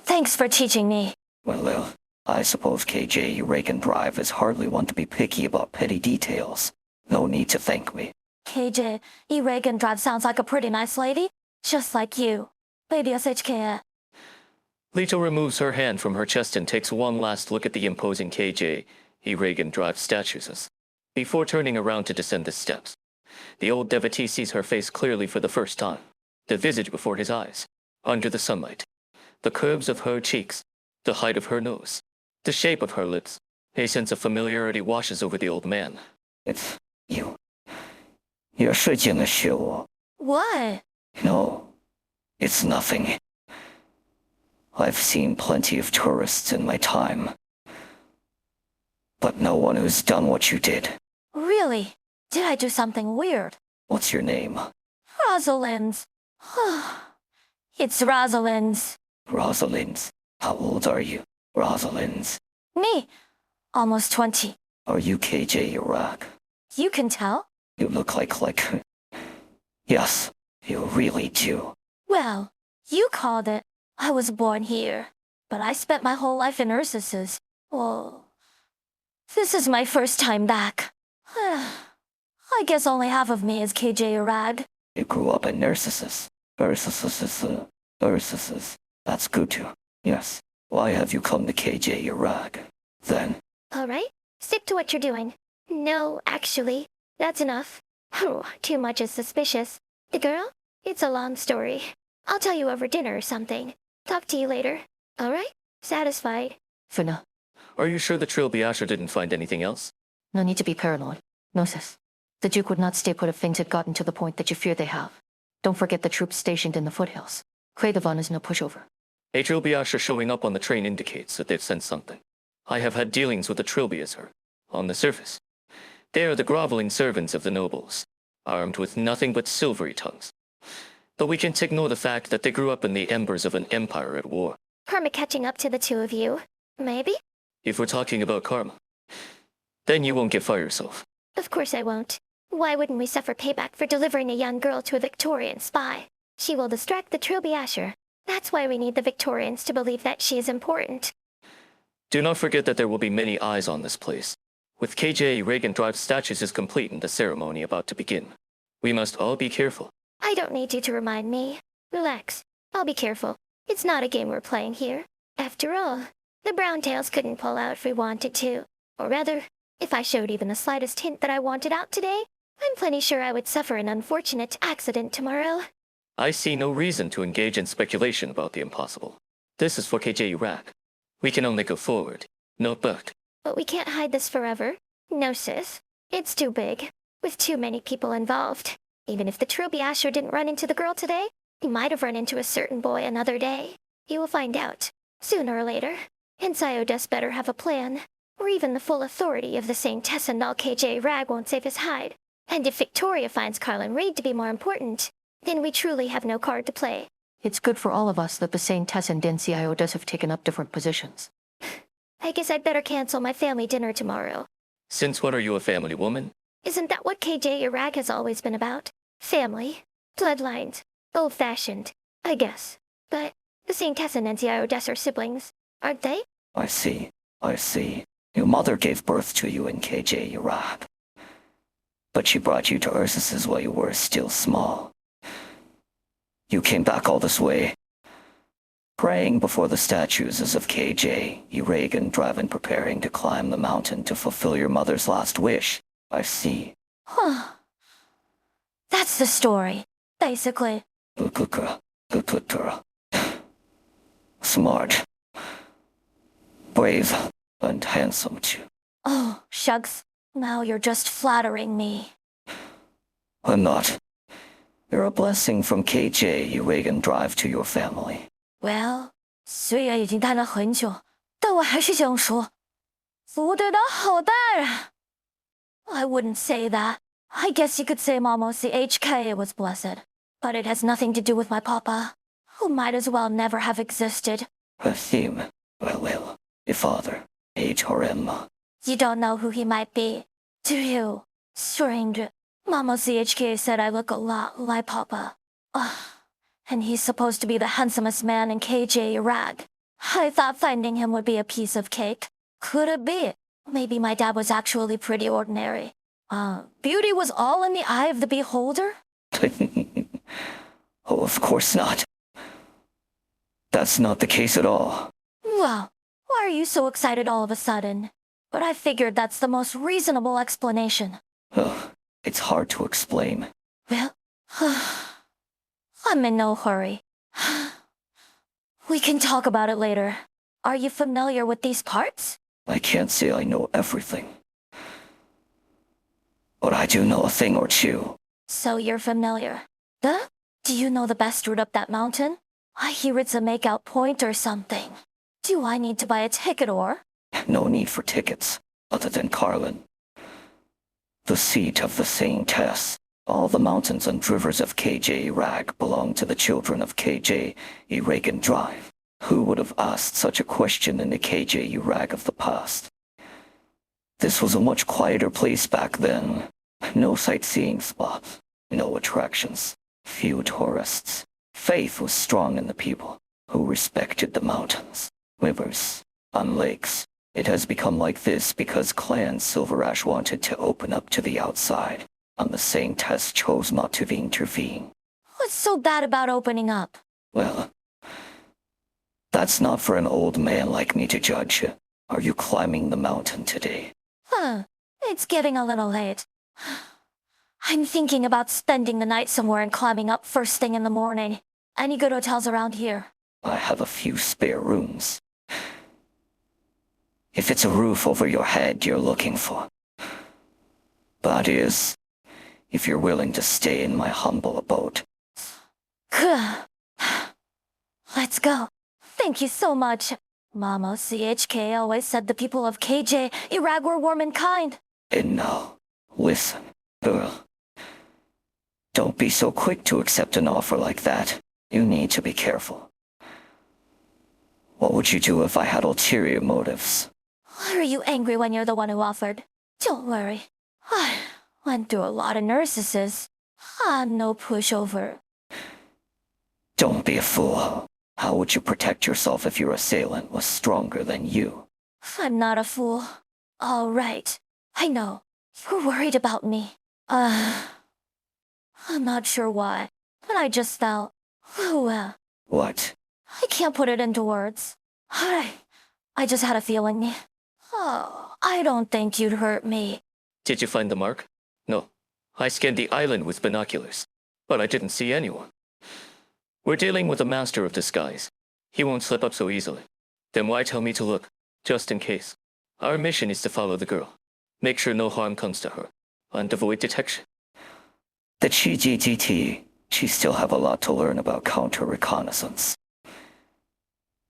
Thanks for teaching me. Well, I suppose KJ Reagan Drive is hardly one to be picky about petty details. No need to thank me. KJ, Reagan Drive sounds like a pretty nice lady, just like you. Lady SHK. Leto removes her hand from her chest and takes one last look at the imposing KJ Reagan Drive statues before turning around to descend the steps. The old devotee sees her face clearly for the first time, the visage before his eyes, under the sunlight, the curves of her cheeks, the height of her nose, the shape of her lips. A sense of familiarity washes over the old man. It's you. You're 事情的是我. What? No, it's nothing. I've seen plenty of tourists in my time, but no one who's done what you did. Really? Did I do something weird? What's your name? Rosalind's. It's Rosalind's. Rosalind's. How old are you, Rosalind's? Me? Almost 20. Are you KJ Iraq? You can tell? You look like... Yes, you really do. Well, you called it. I was born here, but I spent my whole life in Ursus's. Well, this is my first time back. I guess only half of me is KJ Iraq. You grew up in Ursus's. Ursus's. That's good too. Yes. Why have you come to KJ Iraq, then? All right, stick to what you're doing. No, actually, that's enough. Too much is suspicious. The girl? It's a long story. I'll tell you over dinner or something. Talk to you later. All right? Satisfied? For now, Are you sure the Trilby Asher didn't find anything else? no need to be paranoid. No, sis. The Duke would not stay put if things had gotten to the point that you fear they have. Don't forget the troops stationed in the foothills. Kradovan is no pushover. A Trilby Asher showing up on the train indicates that they've sensed something. I have had dealings with the Trilby as her. On the surface, they are the groveling servants of the nobles, armed with nothing but silvery tongues. But we can't ignore the fact that they grew up in the embers of an empire at war. Karma catching up to the two of you. Maybe? If we're talking about karma, then you won't get fire yourself. Of course I won't. Why wouldn't we suffer payback for delivering a young girl to a Victorian spy? She will distract the Trilby Asher. That's why we need the Victorians to believe that she is important. Do not forget that there will be many eyes on this place. With KJ Reagan Drive statues is complete and the ceremony about to begin. We must all be careful. I don't need you to remind me. Relax. I'll be careful. It's not a game we're playing here. After all, the Browntails couldn't pull out if we wanted to. Or rather, if I showed even the slightest hint that I wanted out today, I'm plenty sure I would suffer an unfortunate accident tomorrow. I see no reason to engage in speculation about the impossible. This is for KJ Iraq. We can only go forward, not back. But we can't hide this forever. No, sis. It's too big, with too many people involved. Even if the Trilby Asher didn't run into the girl today, he might have run into a certain boy another day. You will find out, sooner or later. And Siodes better have a plan, or even the full authority of the St. Tessendal KJ Rag won't save his hide. And if Victoria finds Carlin Reed to be more important, then we truly have no card to play. It's good for all of us that the St. Tess and Siodes have taken up different positions. I guess I'd better cancel my family dinner tomorrow. Since when are you a family woman? Isn't that what KJ Iraq has always been about? Family, bloodlines, old-fashioned, I guess. But the St. Tessin and Siodes are siblings, aren't they? I see. Your mother gave birth to you in KJ Iraq. But she brought you to Ursus's while you were still small. You came back all this way, praying before the statues as of KJ, Reagan driving preparing to climb the mountain to fulfill your mother's last wish. I see. Huh. That's the story, basically. Good girl. Smart. Brave. And handsome too. Oh, shucks. Now you're just flattering me. I'm not. You're a blessing from KJ Reagan Drive to your family. Well, 虽然已经谈了很久，但我还是想说，族对的好大人。I wouldn't say that. I guess you could say Mama CHK was blessed, but it has nothing to do with my papa, who might as well never have existed. Him, well, your father, H. Horem. You don't know who he might be, do you? Stranger. Mama CHK said I look a lot like Papa. And he's supposed to be the handsomest man in KJ Iraq. I thought finding him would be a piece of cake. Could it be? Maybe my dad was actually pretty ordinary. Beauty was all in the eye of the beholder? Oh, of course not. That's not the case at all. Well, why are you so excited all of a sudden? But I figured that's the most reasonable explanation. Ugh, it's hard to explain. Well, I'm in no hurry. We can talk about it later. Are you familiar with these parts? I can't say I know everything. But I do know a thing or two. So you're familiar. Duh? Do you know the best route up that mountain? I hear it's a makeout point or something. Do I need to buy a ticket or? No need for tickets, other than Carlin. The seat of the Saint Tess. All the mountains and rivers of KJ Iraq belong to the children of KJ Reagan Drive. Who would have asked such a question in the KJ Iraq of the past? This was a much quieter place back then. No sightseeing spots, no attractions, few tourists. Faith was strong in the people, who respected the mountains, rivers, and lakes. It has become like this because Clan Silverash wanted to open up to the outside, and the Saint Tess chose not to intervene. What's so bad about opening up? Well, that's not for an old man like me to judge. Are you climbing the mountain today? It's getting a little late. I'm thinking about spending the night somewhere and climbing up first thing in the morning. Any good hotels around here? I have a few spare rooms. If it's a roof over your head you're looking for. That is, if you're willing to stay in my humble abode. Let's go. Thank you so much. Mama CHK always said the people of KJ Iraq were warm and kind. And now, listen, girl. Don't be so quick to accept an offer like that. You need to be careful. What would you do if I had ulterior motives? Why are you angry when you're the one who offered? Don't worry. I went through a lot of narcissists. I'm no pushover. Don't be a fool. How would you protect yourself if your assailant was stronger than you? I'm not a fool. All right. I know. You're worried about me. I'm not sure why, but I just felt, well, What? I can't put it into words. I just had a feeling. Oh, I don't think you'd hurt me. Did you find the mark? No. I scanned the island with binoculars, but I didn't see anyone. We're dealing with a master of disguise. He won't slip up so easily. Then why tell me to look, just in case? Our mission is to follow the girl. Make sure no harm comes to her, and avoid detection. The GGTT, she still have a lot to learn about counter-reconnaissance.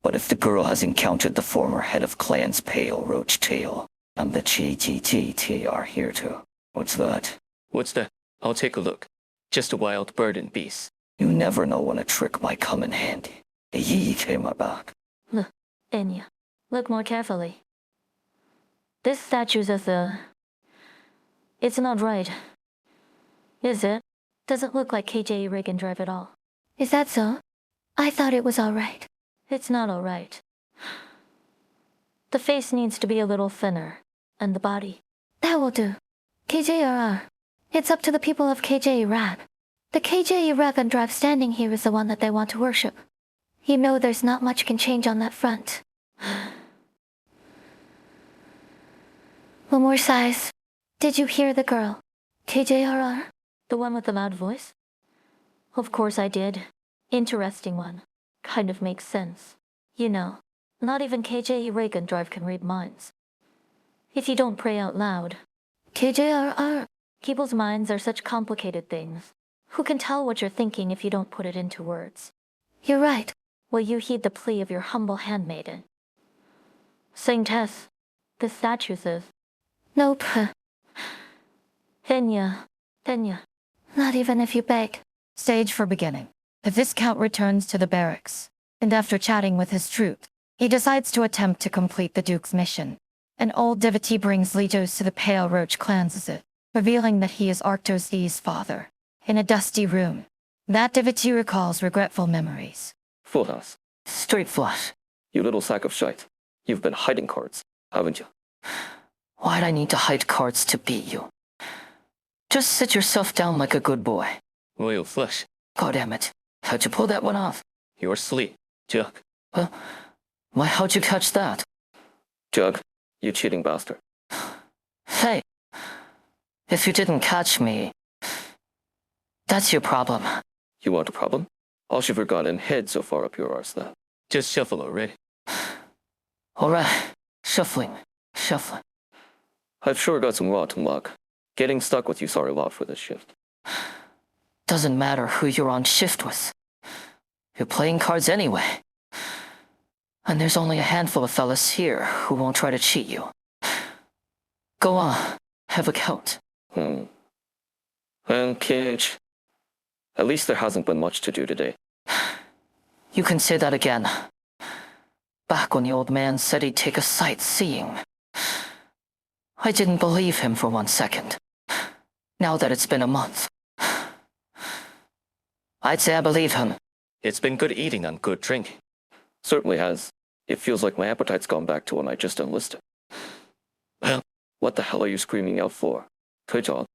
But if the girl has encountered the former head of Clan's Pale Roach Tail, and the GGTT are here too. What's that? What's that? I'll take a look. Just a wild bird and beast. You never know when a trick might come in handy. Yee came my back. Enya, look more carefully. This statue says it's not right. Is it? Doesn't look like KJ Reagan Drive at all. Is that so? I thought it was all right. It's not all right. The face needs to be a little thinner, and the body. That will do. KJRR. It's up to the people of KJ Iraq. The KJ Iraq on Drive standing here is the one that they want to worship. You know there's not much can change on that front. One more size. Did you hear the girl? KJRR? The one with the loud voice? Of course I did. Interesting one. Kind of makes sense. You know, not even KJ Reagan Drive can read minds. If you don't pray out loud. KJRR. People's minds are such complicated things. Who can tell what you're thinking if you don't put it into words? You're right. Will you heed the plea of your humble handmaiden? Saint Tess, the statue says. Nope. Enya. Not even if you beg. Stage for beginning. The Viscount returns to the barracks, and after chatting with his troop, he decides to attempt to complete the Duke's mission. An old devotee brings Litos to the Pale Roach Clan's, revealing that he is Arctos E's father. In a dusty room, that devotee recalls regretful memories. Full house. Straight flush. You little sack of shite. You've been hiding cards, haven't you? Why'd I need to hide cards to beat you? Just sit yourself down like a good boy. Royal flush. God damn it. How'd you pull that one off? Your sleep, Jug. Why, how'd you catch that? Jug, you cheating bastard. Hey, if you didn't catch me, that's your problem. You want a problem? All she forgot and head so far up your arse that. Just shuffle already. Alright, shuffling. I've sure got some rotten luck. Getting stuck with you sorry lot for this shift. Doesn't matter who you're on shift with. You're playing cards anyway. And there's only a handful of fellas here who won't try to cheat you. Go on, have a count. Well, KH, at least there hasn't been much to do today. You can say that again. Back when the old man said he'd take us sightseeing, I didn't believe him for 1 second. Now that it's been a month, I'd say I believe him. It's been good eating and good drinking. Certainly has. It feels like my appetite's gone back to when I just enlisted. Well, what the hell are you screaming out for? Kujon.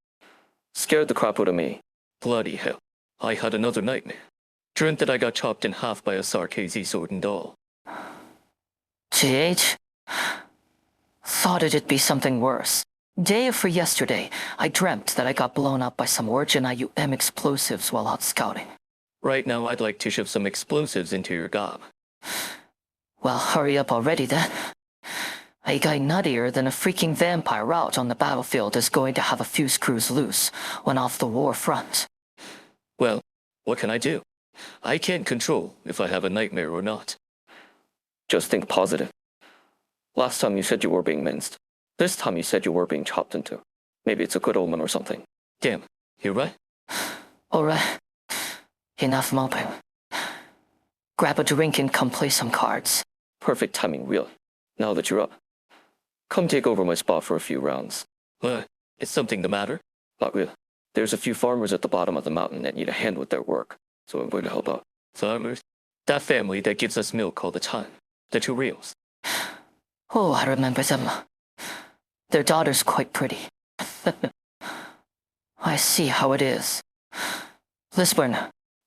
Scared the crap out of me. Bloody hell. I had another nightmare. Dreamt that I got chopped in half by a Sarkozy sword and all. GH? Thought it'd be something worse. Day after yesterday, I dreamt that I got blown up by some Origin IUM explosives while out scouting. Right now, I'd like to shove some explosives into your gob. Well, hurry up already then. A guy nuttier than a freaking vampire out on the battlefield is going to have a few screws loose when off the war front. Well, what can I do? I can't control if I have a nightmare or not. Just think positive. Last time you said you were being minced. This time you said you were being chopped into. Maybe it's a good omen or something. Damn, you're right. Alright. Enough moping. Grab a drink and come play some cards. Perfect timing, really. Now that you're up. Come take over my spot for a few rounds. What? Is something the matter? Not real. There's a few farmers at the bottom of the mountain that need a hand with their work, so I'm going to help out. Farmers? That family that gives us milk all the time. The two reals. Oh, I remember them. Their daughter's quite pretty. I see how it is. Lisburn.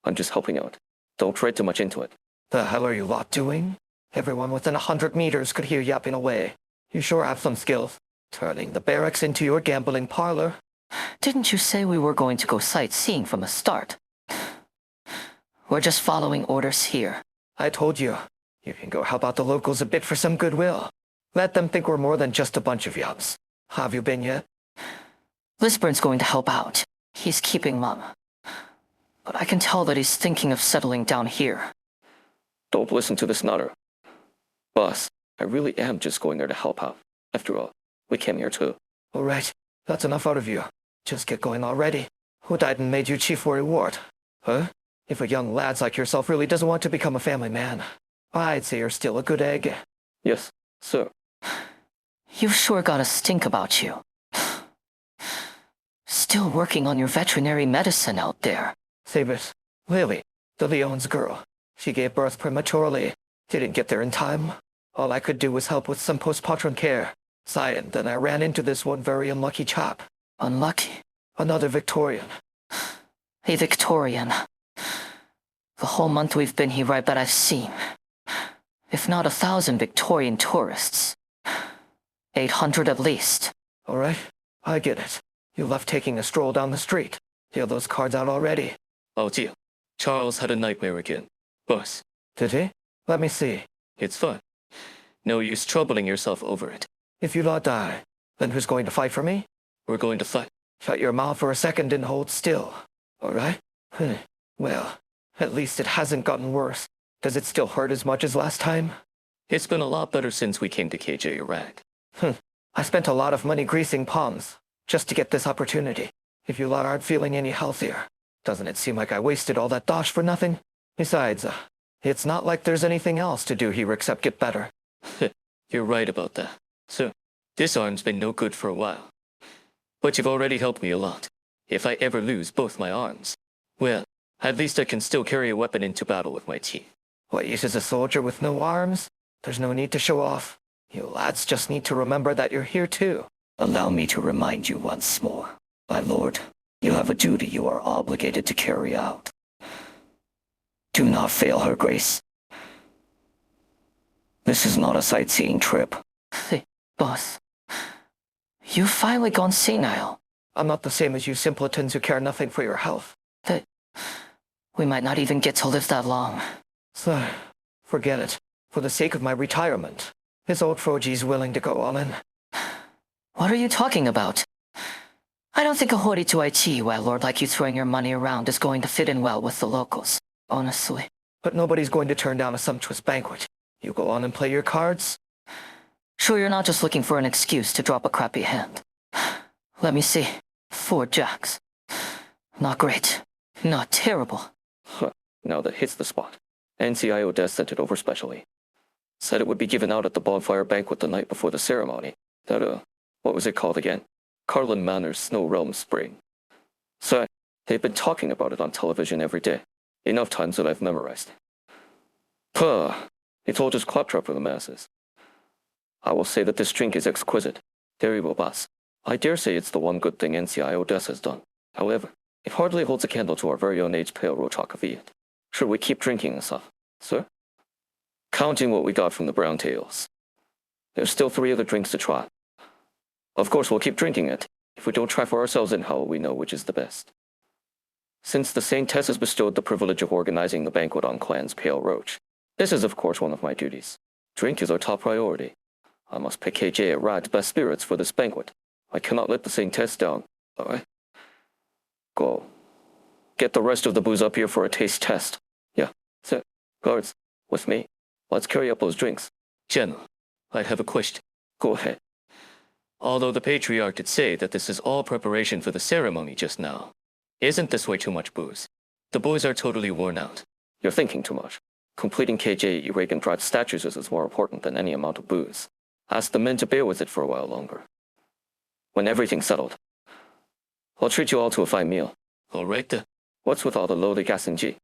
I'm just helping out. Don't read too much into it. The hell are you lot doing? Everyone within 100 meters could hear yapping away. You sure have some skills. Turning the barracks into your gambling parlor. Didn't you say we were going to go sightseeing from the start? We're just following orders here. I told you. You can go help out the locals a bit for some goodwill. Let them think we're more than just a bunch of yaps. Have you been yet? Lisburn's going to help out. He's keeping mum. But I can tell that he's thinking of settling down here. Don't listen to this nutter. Boss, I really am just going there to help out. After all, we came here too. All right, that's enough out of you. Just get going already. Who died and made you chief for reward? Huh? If a young lad like yourself really doesn't want to become a family man, I'd say you're still a good egg. Yes, sir. You've sure got a stink about you. Still working on your veterinary medicine out there. Save it. Lily, the Leon's girl. She gave birth prematurely. Didn't get there in time. All I could do was help with some postpartum care. Sighed, then I ran into this one very unlucky chap. Unlucky? Another Victorian. A Victorian. The whole month we've been here, I bet I've seen, if not 1,000 Victorian tourists. 800 at least. All right, I get it. You left taking a stroll down the street. Deal those cards out already. Oh dear. Charles had a nightmare again. Boss, Did he? Let me see. it's fun. No use troubling yourself over it. If you lot die, then who's going to fight for me? We're going to fight. Shut your mouth for a second and hold still. All right? Well, at least it hasn't gotten worse. Does it still hurt as much as last time? It's been a lot better since we came to KJ Iraq. I spent a lot of money greasing palms just to get this opportunity. If you lot aren't feeling any healthier, doesn't it seem like I wasted all that dosh for nothing? Besides, it's not like there's anything else to do here except get better. You're right about that. So, this arm's been no good for a while. But you've already helped me a lot. If I ever lose both my arms, well, at least I can still carry a weapon into battle with my teeth. What use is a soldier with no arms? There's no need to show off. You lads just need to remember that you're here too. Allow me to remind you once more. My lord, you have a duty you are obligated to carry out. Do not fail her grace. This is not a sightseeing trip. Boss, you've finally gone senile. I'm not the same as you simpletons who care nothing for your health. We might not even get to live that long. So, forget it. For the sake of my retirement, his old Froji's willing to go all in. What are you talking about? I don't think a hoity-toity lord like you throwing your money around is going to fit in well with the locals, honestly. But nobody's going to turn down a sumptuous banquet. You go on and play your cards. Sure you're not just looking for an excuse to drop a crappy hand. Let me see. 4 jacks. Not great. Not terrible. Huh. Now that hits the spot. NCIO Des sent it over specially. Said it would be given out at the bonfire banquet the night before the ceremony. That, what was it called again? Carlin Manor's Snow Realm Spring. So, they've been talking about it on television every day. Enough times that I've memorized. Puh. It's all just claptrap for the masses. I will say that this drink is exquisite. Very robust. I dare say it's the one good thing NCIO Des has done. However, it hardly holds a candle to our very own aged pale Rochakaviat. Should we keep drinking this up, sir? Counting what we got from the brown tails. There's still 3 other drinks to try. Of course, we'll keep drinking it. If we don't try for ourselves, then how will we know which is the best? Since the Saintess has bestowed the privilege of organizing the banquet on Clan's Pale Roach, this is of course one of my duties. Drink is our top priority. I must pick KJ at Rad's best spirits for this banquet. I cannot let the Saintess down, alright? Go. Get the rest of the booze up here for a taste test. Yeah, sir. Guards, with me. Let's carry up those drinks. General, I have a question. Go ahead. Although the Patriarch did say that this is all preparation for the ceremony just now, isn't this way too much booze? The boys are totally worn out. You're thinking too much. Completing KJ Reagan Drive statues is more important than any amount of booze. Ask the men to bear with it for a while longer. When everything's settled, I'll treat you all to a fine meal. All right, What's with all the lowly gas and G?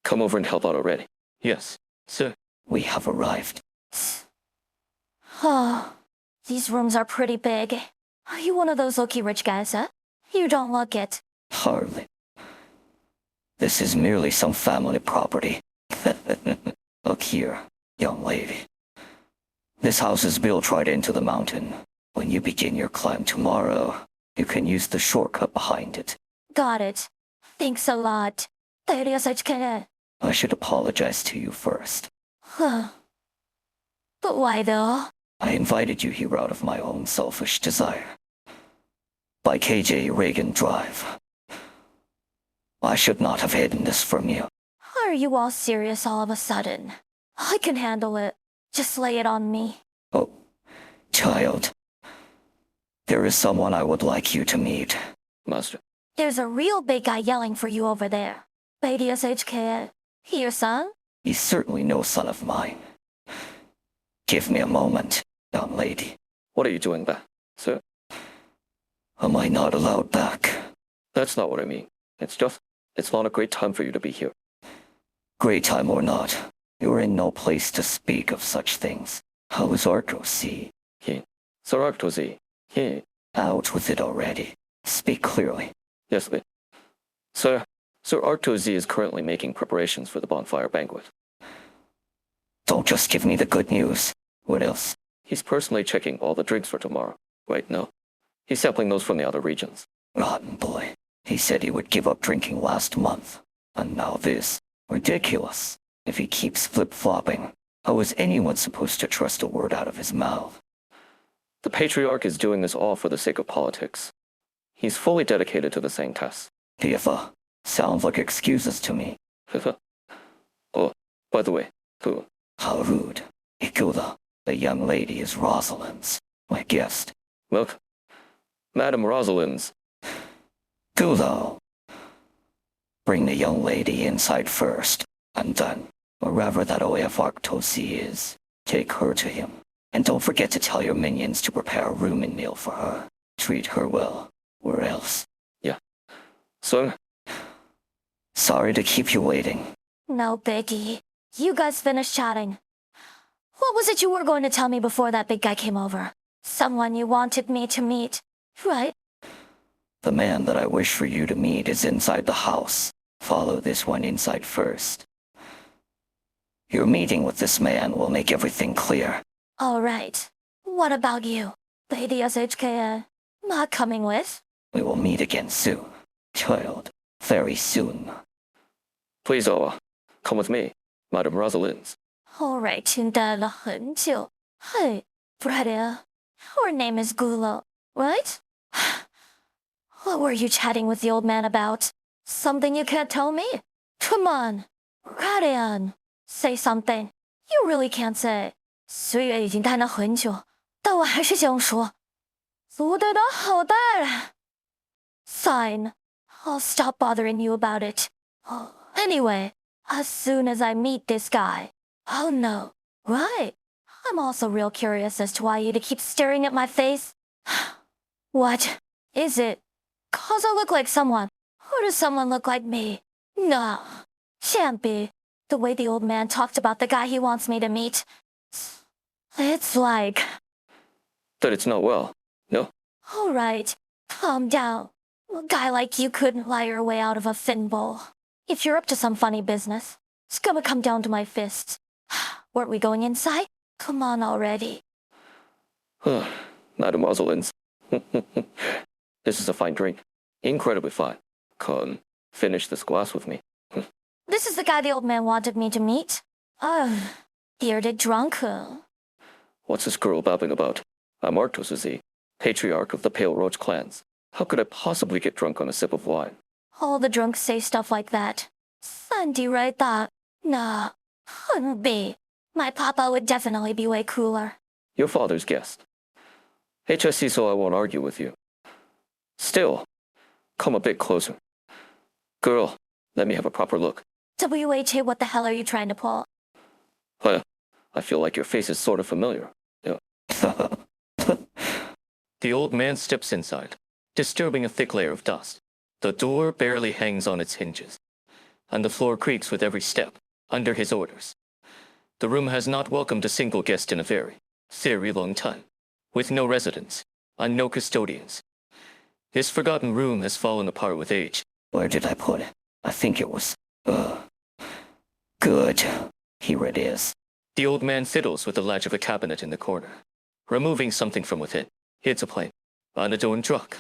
Come over and help out already. yes, sir. We have arrived. Oh, these rooms are pretty big. Are you one of those lucky rich guys, huh? You don't look it. Hardly. This is merely some family property. Look here, young lady. This house is built right into the mountain. When you begin your climb tomorrow, you can use the shortcut behind it. Got it. Thanks a lot. I should apologize to you first. Huh. But why though? I invited you here out of my own selfish desire. By KJ Reagan Drive. I should not have hidden this from you. Are you all serious all of a sudden? I can handle it. Just lay it on me. Oh, child. There is someone I would like you to meet. Master. There's a real big guy yelling for you over there. HK. Your son? He's certainly no son of mine. Give me a moment, young lady. What are you doing back, sir? Am I not allowed back? That's not what I mean. It's not a great time for you to be here. Great time or not, you're in no place to speak of such things. How is Arctos? Sir Arctozy. Out with it already. Speak clearly. Yes, but... Sir Arctozy is currently making preparations for the bonfire banquet. Don't just give me the good news. What else? He's personally checking all the drinks for tomorrow. Wait, no. He's sampling those from the other regions. Rotten boy. He said he would give up drinking last month. And now this. Ridiculous. If he keeps flip-flopping, how is anyone supposed to trust a word out of his mouth? The Patriarch is doing this all for the sake of politics. He's fully dedicated to the same test. Tifa, sounds like excuses to me. Oh, by the way, who? How rude. Ikuda, the young lady is Rosalind's, my guest. Look, Madame Rosalind's. Kudo. Bring the young lady inside first, and then, wherever that OF Arctosi is, take her to him. And don't forget to tell your minions to prepare a room and meal for her. Treat her well, or else. Yeah. Sir? Sorry to keep you waiting. No biggie. You guys finish chatting. What was it you were going to tell me before that big guy came over? Someone you wanted me to meet, right? The man that I wish for you to meet is inside the house. Follow this one inside first. Your meeting with this man will make everything clear. All right. What about you? Lady SHK, not coming with? We will meet again soon. Child, very soon. Please, Owa, come with me, Madame Rosalind's. All right, 听待了很久. Hey, Fredia, her name is Gulo, right? What were you chatting with the old man about? Something you can't tell me? Come on, Radian, say something. You really can't say. 岁月已经淡了很久，但我还是想说，做得好大了。Fine, I'll stop bothering you about it. Oh, anyway, as soon as I meet this guy, I'll know, right? I'm also real curious as to why you keep staring at my face. What? Is it? 'Cause I look like someone? Or does someone look like me? No, can't be. The way the old man talked about the guy he wants me to meet. It's like... That it's not well, no? All right, calm down. A guy like you couldn't lie your way out of a fin bowl. If you're up to some funny business, it's gonna come down to my fists. Weren't we going inside? Come on already. Madame Rosalind's. This is a fine drink. Incredibly fine. Come, finish this glass with me. This is the guy the old man wanted me to meet. Bearded drunk. What's this girl babbling about? I'm Arctos, patriarch of the Pale Roach clans. How could I possibly get drunk on a sip of wine? All the drunks say stuff like that. Sandy right that. Nah, couldn't be. My papa would definitely be way cooler. Your father's guest. HSC, so I won't argue with you. Still, come a bit closer. Girl, let me have a proper look. WHA, what the hell are you trying to pull? I feel like your face is sort of familiar. Yeah. The old man steps inside, disturbing a thick layer of dust. The door barely hangs on its hinges, and the floor creaks with every step, under his orders. The room has not welcomed a single guest in a very long time, with no residents, and no custodians. His forgotten room has fallen apart with age. Where did I put it? I think it was... Good. Here it is. The old man fiddles with the latch of a cabinet in the corner, removing something from within. It's a plane, unadorned rock.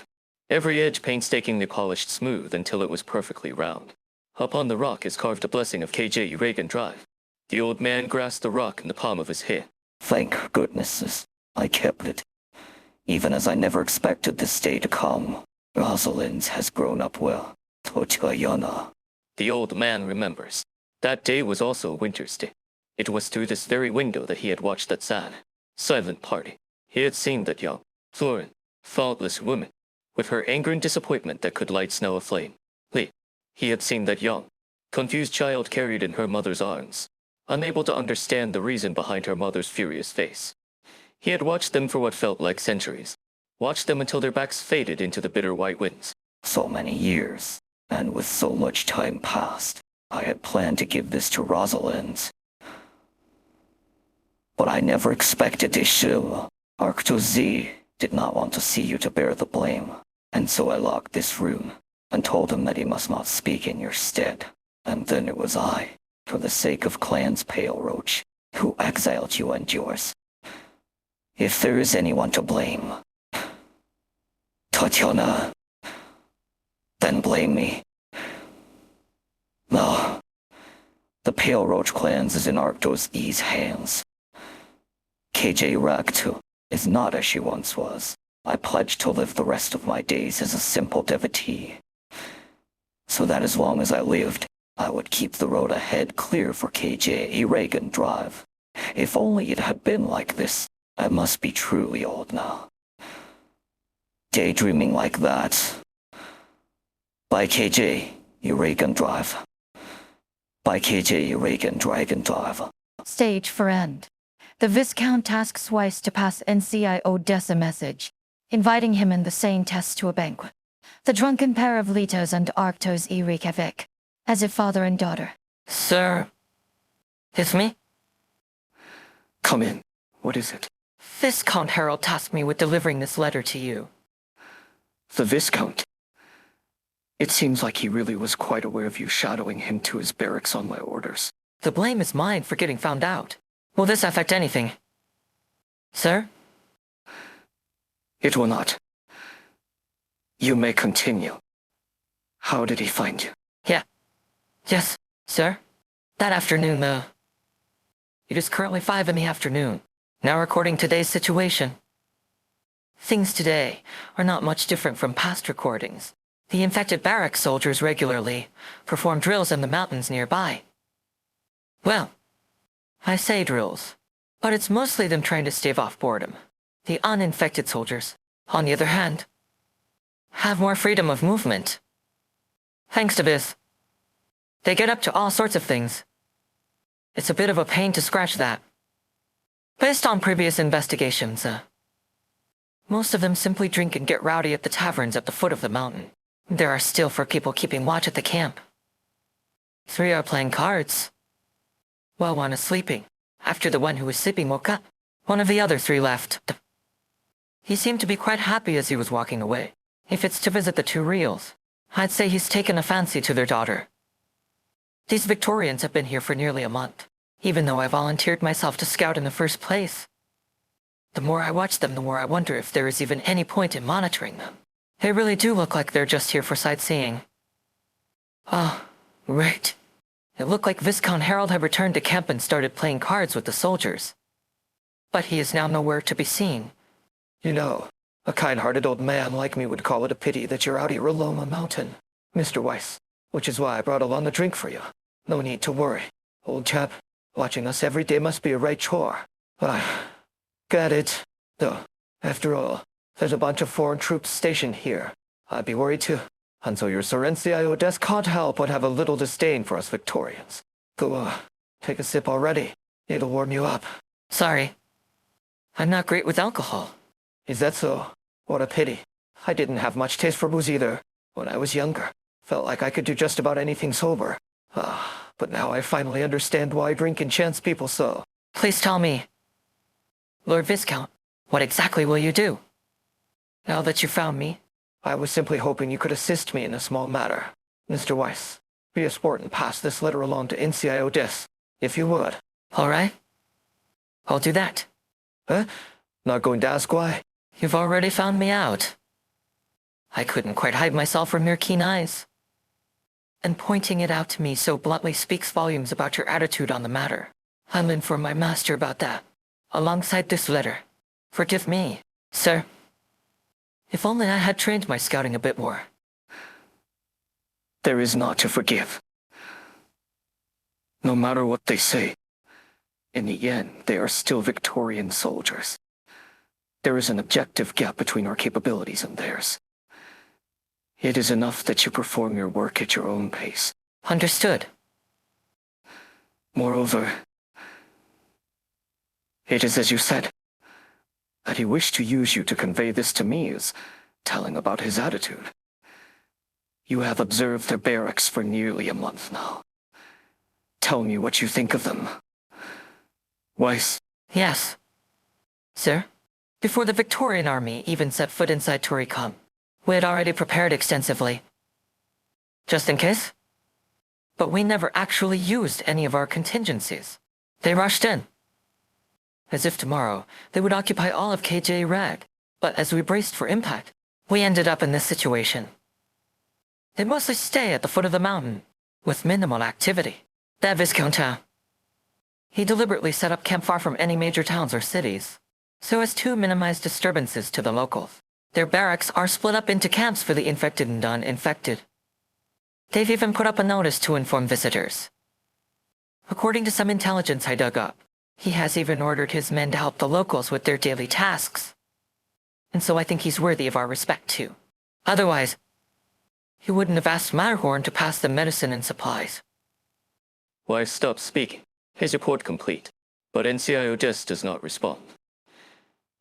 Every edge painstakingly polished smooth until it was perfectly round. Upon the rock is carved a blessing of KJ Reagan Drive. The old man grasped the rock in the palm of his hand. Thank goodnesses, I kept it. Even as I never expected this day to come. Rosalind's has grown up well. Tochayana. The old man remembers. That day was also a winter's day. It was through this very window that he had watched that sad, silent party. He had seen that young, florid, faultless woman, with her anger and disappointment that could light snow aflame. He had seen that young, confused child carried in her mother's arms, unable to understand the reason behind her mother's furious face. He had watched them for what felt like centuries, watched them until their backs faded into the bitter white winds. So many years, and with so much time passed, I had planned to give this to Rosalind. But I never expected Ishil. Arctos did not want to see you to bear the blame, and so I locked this room, and told him that he must not speak in your stead. And then it was I, for the sake of Clan's Pale Roach, who exiled you and yours. If there is anyone to blame, Tatiana, then blame me. No, the Pale Roach clans is in Arctos' hands. KJ Raktu is not as she once was. I pledged to live the rest of my days as a simple devotee, so that as long as I lived, I would keep the road ahead clear for KJ Reagan Drive. If only it had been like this. I must be truly old now. Daydreaming like that. By KJ Reagan Drive. By KJ Reagan Dragon Drive. Stage for end. The Viscount asks Weiss to pass NCIO Des a message, inviting him and the sane test to a banquet. The drunken pair of Litos and Arctos Reykjavik, as if father and daughter. Sir, it's me? Come in. What is it? Viscount Harold tasked me with delivering this letter to you. The Viscount. It seems like he really was quite aware of you shadowing him to his barracks on my orders. The blame is mine for getting found out. Will this affect anything? Sir? It will not. You may continue. How did he find you? Yes, sir. That afternoon, it is currently 5 in the afternoon. Now recording today's situation. Things today are not much different from past recordings. The infected barracks soldiers regularly perform drills in the mountains nearby. Well, I say drills, but it's mostly them trying to stave off boredom. The uninfected soldiers, on the other hand, have more freedom of movement. Thanks to this, they get up to all sorts of things. It's a bit of a pain to scratch that. Based on previous investigations, most of them simply drink and get rowdy at the taverns at the foot of the mountain. There are still 4 people keeping watch at the camp. 3 are playing cards, while 1 is sleeping. After the one who was sleeping woke up, one of the other 3 left. He seemed to be quite happy as he was walking away. If it's to visit the 2 reals, I'd say he's taken a fancy to their daughter. These Victorians have been here for nearly a month, even though I volunteered myself to scout in the first place. The more I watch them, the more I wonder if there is even any point in monitoring them. They really do look like they're just here for sightseeing. Ah, right. It looked like Viscount Harold had returned to camp and started playing cards with the soldiers. But he is now nowhere to be seen. You know, a kind-hearted old man like me would call it a pity that you're out here alone on Mountain, Mr. Weiss, which is why I brought along a drink for you. No need to worry. Old chap, watching us every day must be a right chore. Got it. Though, after all, there's a bunch of foreign troops stationed here. I'd be worried too. And so your Serencio Des can't help but have a little disdain for us Victorians. Go, take a sip already. It'll warm you up. Sorry. I'm not great with alcohol. Is that so? What a pity. I didn't have much taste for booze either. When I was younger, felt like I could do just about anything sober. But now I finally understand why drink enchants people so. Please tell me, Lord Viscount, what exactly will you do? Now that you found me, I was simply hoping you could assist me in a small matter. Mr. Weiss, be a sport and pass this letter along to NCIO Des, if you would. all right? I'll do that. Huh? Not going to ask why? You've already found me out. I couldn't quite hide myself from your keen eyes. And pointing it out to me so bluntly speaks volumes about your attitude on the matter. I'll inform my master about that, alongside this letter. Forgive me, sir. If only I had trained my scouting a bit more. There is naught to forgive. No matter what they say, in the end, they are still Victorian soldiers. There is an objective gap between our capabilities and theirs. It is enough that you perform your work at your own pace. Understood. Moreover, it is as you said, that he wished to use you to convey this to me is telling about his attitude. You have observed their barracks for nearly a month now. Tell me what you think of them. Weiss? Yes. Sir, before the Victorian army even set foot inside Turicum, we had already prepared extensively. Just in case. But we never actually used any of our contingencies. They rushed in, as if tomorrow they would occupy all of KJ Rag. But as we braced for impact, we ended up in this situation. They mostly stay at the foot of the mountain, with minimal activity. That Viscount, he deliberately set up camp far from any major towns or cities, so as to minimize disturbances to the locals. Their barracks are split up into camps for the infected and uninfected. They've even put up a notice to inform visitors. According to some intelligence I dug up, he has even ordered his men to help the locals with their daily tasks. And so I think he's worthy of our respect too. Otherwise, he wouldn't have asked Matterhorn to pass them medicine and supplies. Weiss stopped speaking, his report complete, but NCIO Des does not respond.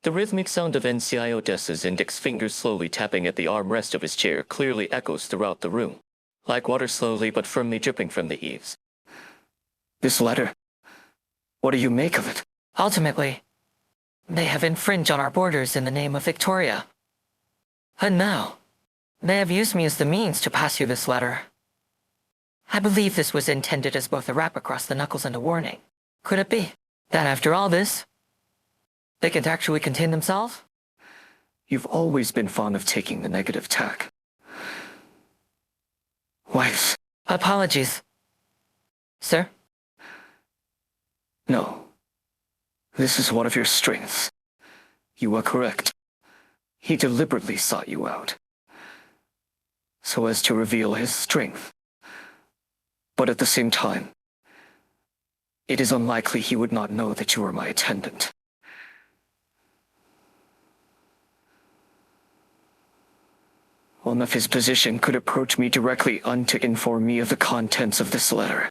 The rhythmic sound of NCIO Des's index fingers slowly tapping at the armrest of his chair clearly echoes throughout the room, like water slowly but firmly dripping from the eaves. This letter. What do you make of it? Ultimately, they have infringed on our borders in the name of Victoria. And now, they have used me as the means to pass you this letter. I believe this was intended as both a rap across the knuckles and a warning. Could it be that after all this, they can actually contain themselves? You've always been fond of taking the negative tack. Wife, Apologies. Sir? no. This is one of your strengths. You are correct. He deliberately sought you out, so as to reveal his strength. But at the same time, it is unlikely he would not know that you are my attendant. One of his position could approach me directly to inform me of the contents of this letter.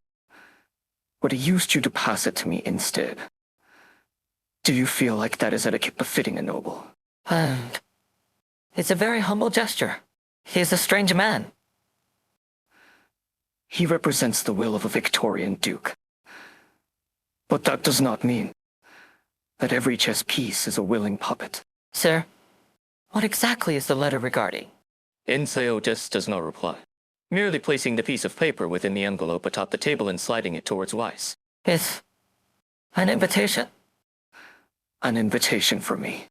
But he used you to pass it to me instead. Do you feel like that is etiquette befitting a noble? And it's a very humble gesture. He is a strange man. He represents the will of a Victorian duke. But that does not mean that every chess piece is a willing puppet. Sir, what exactly is the letter regarding? Inseo just does not reply, merely placing the piece of paper within the envelope atop the table and sliding it towards Weiss. It's an invitation. An invitation for me,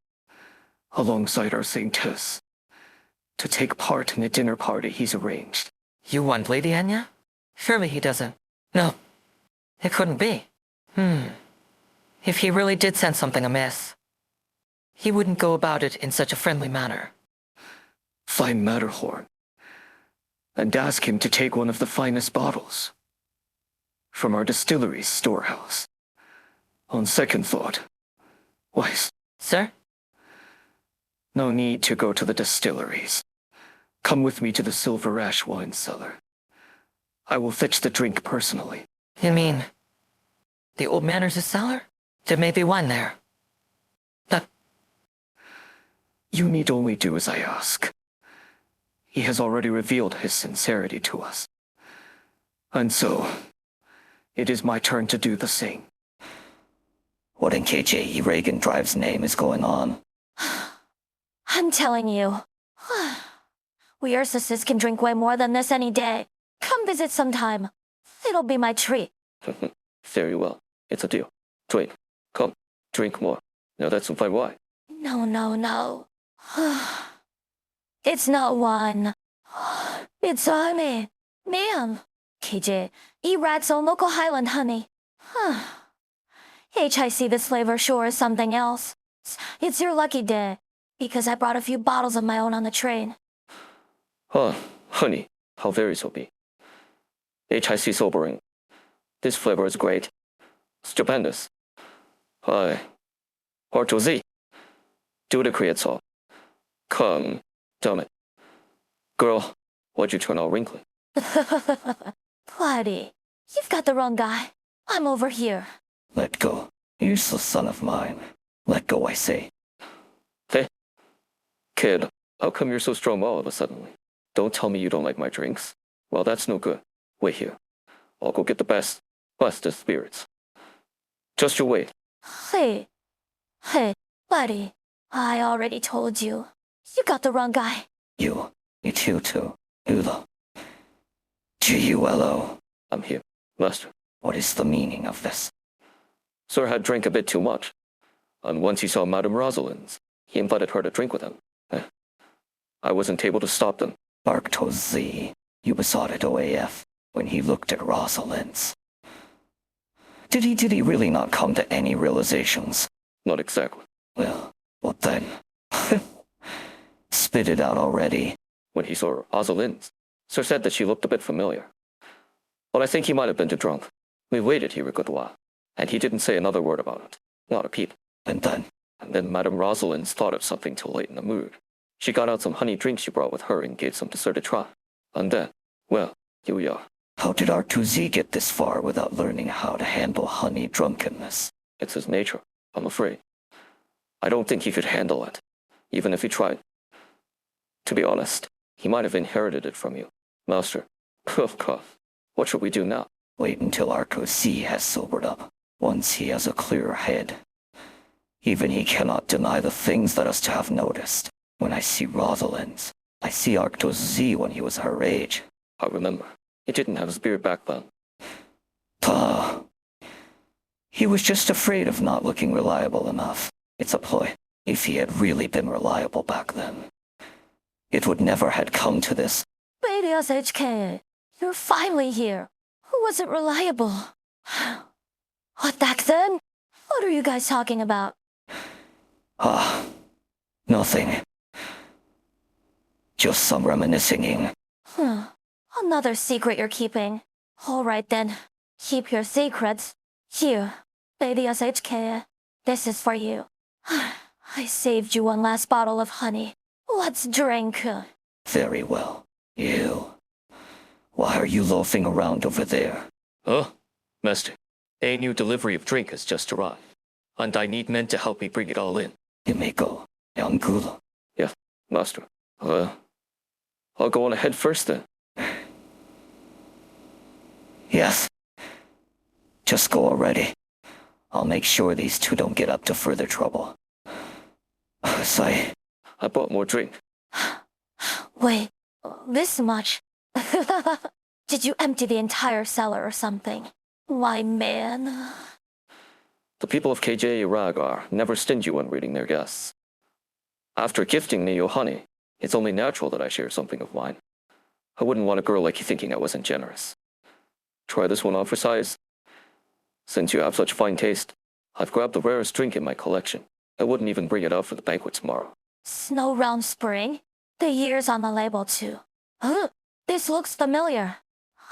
alongside our Saintess, to take part in a dinner party he's arranged. You want Lady Anya? Surely he doesn't. No, it couldn't be. If he really did sense something amiss, he wouldn't go about it in such a friendly manner. Find Matterhorn, and ask him to take one of the finest bottles from our distillery's storehouse. On second thought, Weiss, Sir? no need to go to the distilleries. Come with me to the Silver Ash wine cellar. I will fetch the drink personally. You mean the old Manners' cellar? There may be wine there. You need only do as I ask. He has already revealed his sincerity to us. And so, it is my turn to do the same. What in KJ Reagan Drive's name is going on? I'm telling you. We Ursuses can drink way more than this any day. Come visit sometime. It'll be my treat. Very well. It's a deal. Drink. Come. Drink more. Now that's some fine wine. No. It's not wine. It's honey. Man. KJ, eat rats on local Highland honey. HIC, this flavor sure is something else. It's your lucky day, because I brought a few bottles of my own on the train. Honey, how very so be. HIC sobering. This flavor is great. Stupendous. R2Z. Do the create so. Come, damn it. Girl, why'd you turn all wrinkly? Buddy, you've got the wrong guy. I'm over here. Let go. Useless son of mine. Let go, I say. Hey, kid, how come you're so strong all of a sudden? Don't tell me you don't like my drinks. Well, that's no good. Wait here. I'll go get the bestest spirits. Just you wait. Hey, buddy, I already told you. You got the wrong guy. You too. Ulo. Gulo. I'm here, master. What is the meaning of this? Sir had drank a bit too much. And once he saw Madame Rosalind's, he invited her to drink with him. I wasn't able to stop them. Barktos Z. You besotted OAF when he looked at Rosalind's. Did he really not come to any realizations? Not exactly. Well, what then? Spit it out already. When he saw Rosalind's, Sir said that she looked a bit familiar. But I think he might have been too drunk. We waited here a good while, and he didn't say another word about it. Not a peep. And then? And then Madame Rosalind's thought of something to lighten the mood. She got out some honey drinks she brought with her and gave some to Sir to try. And then, well, here we are. How did R2Z get this far without learning how to handle honey drunkenness? It's his nature, I'm afraid. I don't think he could handle it, even if he tried. To be honest, he might have inherited it from you, Master. Of course. What should we do now? Wait until R2Z has sobered up. Once he has a clearer head, Even he cannot deny the things that us to have noticed. When I see Rosalind's, I see Arctos Z when he was her age. I remember. He didn't have his beard back then. Pah. He was just afraid of not looking reliable enough. It's a ploy. If he had really been reliable back then, it would never had come to this. Radius HK, you're finally here. Who wasn't reliable? What, back then? What are you guys talking about? Ah, nothing. Just some reminiscing. Another secret you're keeping. All right then, keep your secrets. Here, Radius HK, this is for you. I saved you one last bottle of honey. Let's drink. Very well. You. Why are you loafing around over there? Oh, Master, a new delivery of drink has just arrived, and I need men to help me bring it all in. You may go, Yangula. Yeah, Master. I'll go on ahead first then. Yes. Just go already. I'll make sure these two don't get up to further trouble. I bought more drink. Wait, this much? Did you empty the entire cellar or something? Why, man. The people of KJ Rag are never stingy when reading their guests. After gifting me your honey, it's only natural that I share something of mine. I wouldn't want a girl like you thinking I wasn't generous. Try this one on for size. Since you have such fine taste, I've grabbed the rarest drink in my collection. I wouldn't even bring it out for the banquet tomorrow. Snow Realm Spring? The year's on the label too. This looks familiar.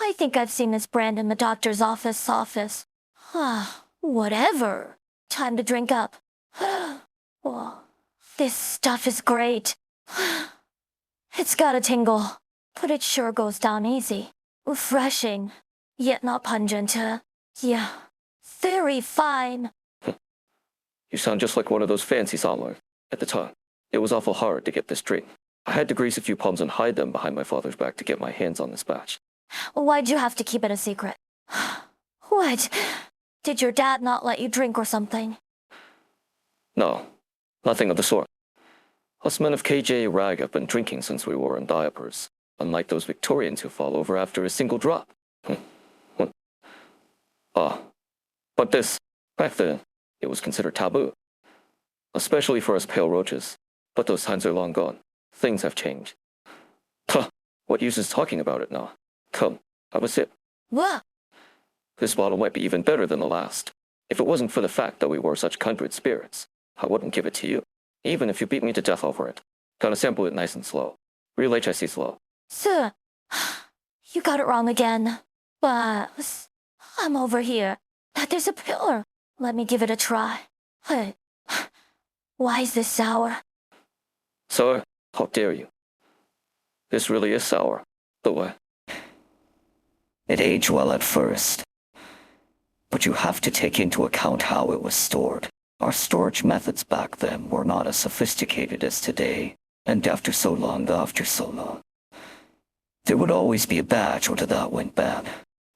I think I've seen this brand in the doctor's office. Whatever. Time to drink up. Whoa. This stuff is great. It's got a tingle, but it sure goes down easy. Refreshing, yet not pungent. Yeah, very fine. You sound just like one of those fancy sommeliers. At the time, it was awful hard to get this drink. I had to grease a few palms and hide them behind my father's back to get my hands on this batch. Why'd you have to keep it a secret? What? Did your dad not let you drink or something? No, nothing of the sort. Us men of KJ Rag have been drinking since we were in diapers, unlike those Victorians who fall over after a single drop. But this, back then, it was considered taboo. Especially for us pale roaches. But those times are long gone. Things have changed. What use is talking about it now? Come, have a sip. What? This bottle might be even better than the last. If it wasn't for the fact that we were such kindred spirits, I wouldn't give it to you, even if you beat me to death over it. Gotta sample it nice and slow. Real HIC slow. Sir, you got it wrong again. But I'm over here. There's a pillar. Let me give it a try. Hey, why is this sour? Sour? How dare you? This really is sour. The way. It aged well at first, but you have to take into account how it was stored. Our storage methods back then were not as sophisticated as today, and after so long, there would always be a batch or that went bad.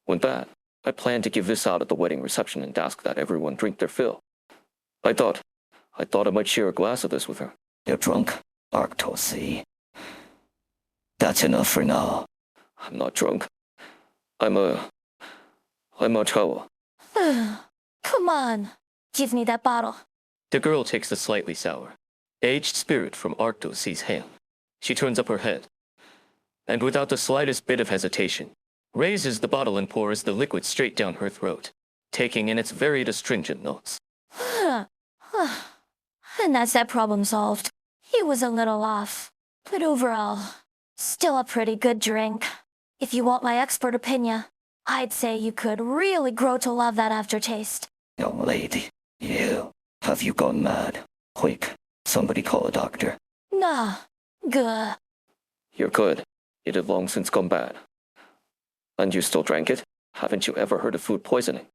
Went bad. I planned to give this out at the wedding reception and ask that everyone drink their fill. I thought I might share a glass of this with her. They're drunk, Arctos. That's enough for now. I'm not drunk. I'm a Chawa. Come on, give me that bottle. The girl takes the slightly sour, aged spirit from Arctos' hand. She turns up her head, and without the slightest bit of hesitation, raises the bottle and pours the liquid straight down her throat, taking in its varied astringent notes. And that's that problem solved. He was a little off, but overall, still a pretty good drink. If you want my expert opinion, I'd say you could really grow to love that aftertaste. Young lady, have you gone mad? Quick, somebody call a doctor. Nah, good. You're good. It had long since gone bad. And you still drank it? Haven't you ever heard of food poisoning?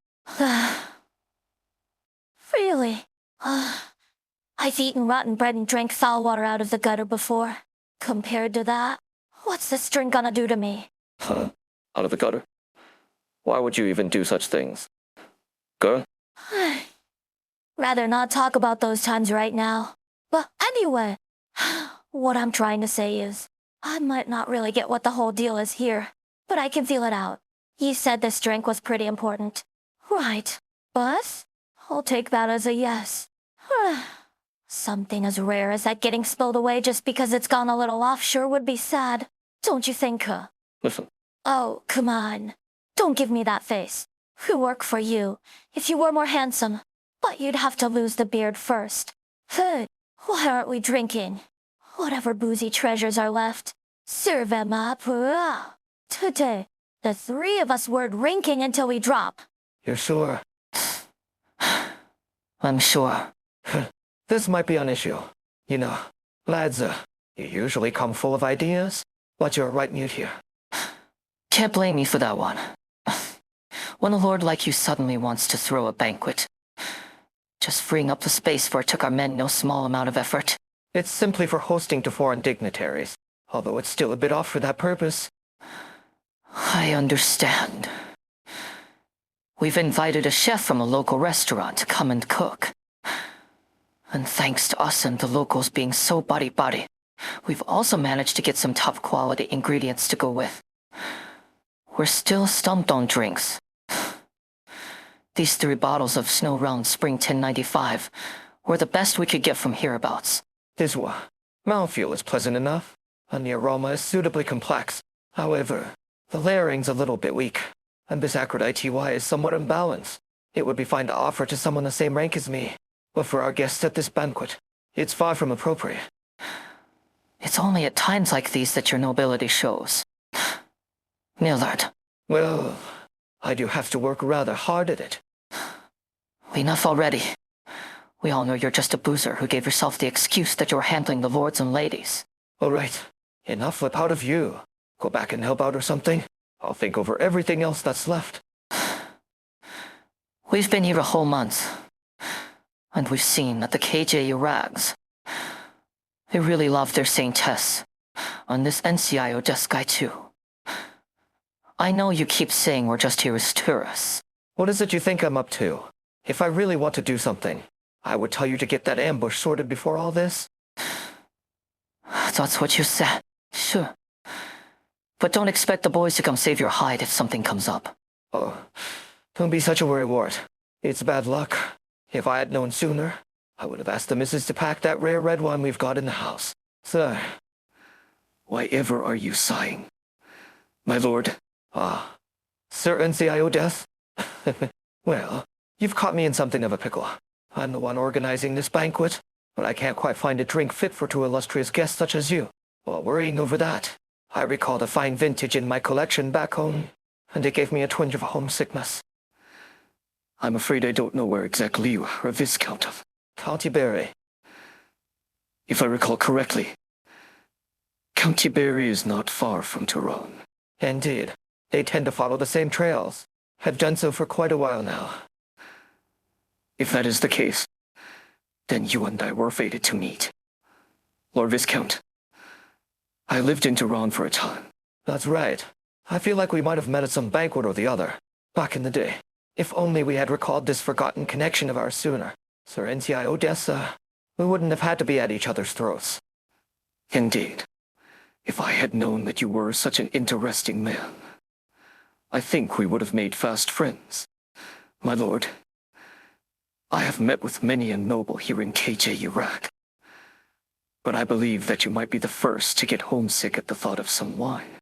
Really? I've eaten rotten bread and drank foul water out of the gutter before. Compared to that, what's this drink gonna do to me? Huh? Out of the gutter? Why would you even do such things? Girl? Rather not talk about those times right now. But anyway, what I'm trying to say is, I might not really get what the whole deal is here, but I can feel it out. You said this drink was pretty important. Right. But I'll take that as a yes. Something as rare as that getting spilled away just because it's gone a little off sure would be sad. Don't you think, Listen, Oh, come on. Don't give me that face. We work for you. If you were more handsome. But you'd have to lose the beard first. Why aren't we drinking? Whatever boozy treasures are left. Servez-moi pour. Today, the three of us were drinking until we drop. You're sure? I'm sure. This might be an issue. You know, lads, you usually come full of ideas, but you're right mute here. Can't blame me for that one. When a lord like you suddenly wants to throw a banquet, just freeing up the space for it took our men no small amount of effort. It's simply for hosting to foreign dignitaries, although it's still a bit off for that purpose. I understand. We've invited a chef from a local restaurant to come and cook. And thanks to us and the locals being so buddy-buddy, we've also managed to get some top-quality ingredients to go with. We're still stumped on drinks. These 3 bottles of Snow Round Spring 1095 were the best we could get from hereabouts. This one, mouthfeel is pleasant enough, and the aroma is suitably complex. However, the layering's a little bit weak, and this Aphrodite is somewhat imbalanced. It would be fine to offer to someone the same rank as me, but for our guests at this banquet, it's far from appropriate. It's only at times like these that your nobility shows. Millard. Well, I do have to work rather hard at it. Enough already. We all know you're just a boozer who gave yourself the excuse that you're handling the lords and ladies. All right, enough flip out of you. Go back and help out or something. I'll think over everything else that's left. We've been here a whole month, and we've seen that the KJ Rags, they really love their Saintess, and this NCIO desk guy too. I know you keep saying we're just here as tourists. What is it you think I'm up to? If I really want to do something, I would tell you to get that ambush sorted before all this. That's what you said. Sure. But don't expect the boys to come save your hide if something comes up. Oh, don't be such a worrywart. It's bad luck. If I had known sooner, I would have asked the missus to pack that rare red wine we've got in the house. Sir, why ever are you sighing? My lord, Sir NCIO Death? Well, you've caught me in something of a pickle. I'm the one organizing this banquet, but I can't quite find a drink fit for 2 illustrious guests such as you. While worrying over that, I recalled a fine vintage in my collection back home, and it gave me a twinge of homesickness. I'm afraid I don't know where exactly you are a Viscount of. County Berry. If I recall correctly, County Berry is not far from Tyrone. Indeed. They tend to follow the same trails. Have done so for quite a while now. If that is the case, then you and I were fated to meet. Lord Viscount, I lived in Tyrone for a time. That's right. I feel like we might have met at some banquet or the other, back in the day. If only we had recalled this forgotten connection of ours sooner. Sir NCI Odessa, we wouldn't have had to be at each other's throats. Indeed. If I had known that you were such an interesting man, I think we would have made fast friends. My lord, I have met with many a noble here in KJ Iraq, but I believe that you might be the first to get homesick at the thought of some wine.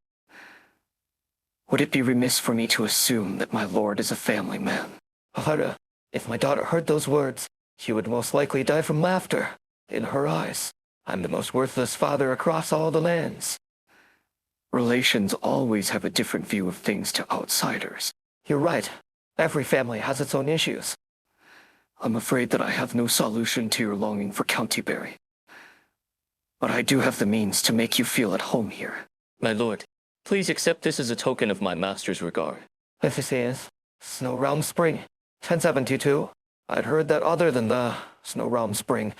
Would it be remiss for me to assume that my lord is a family man? Ahara, if my daughter heard those words, she would most likely die from laughter. In her eyes, I'm the most worthless father across all the lands. Relations always have a different view of things to outsiders. You're right. Every family has its own issues. I'm afraid that I have no solution to your longing for County Berry. But I do have the means to make you feel at home here. My lord, please accept this as a token of my master's regard. This is Snow Realm Spring, 1072. I'd heard that other than the Snow Realm Spring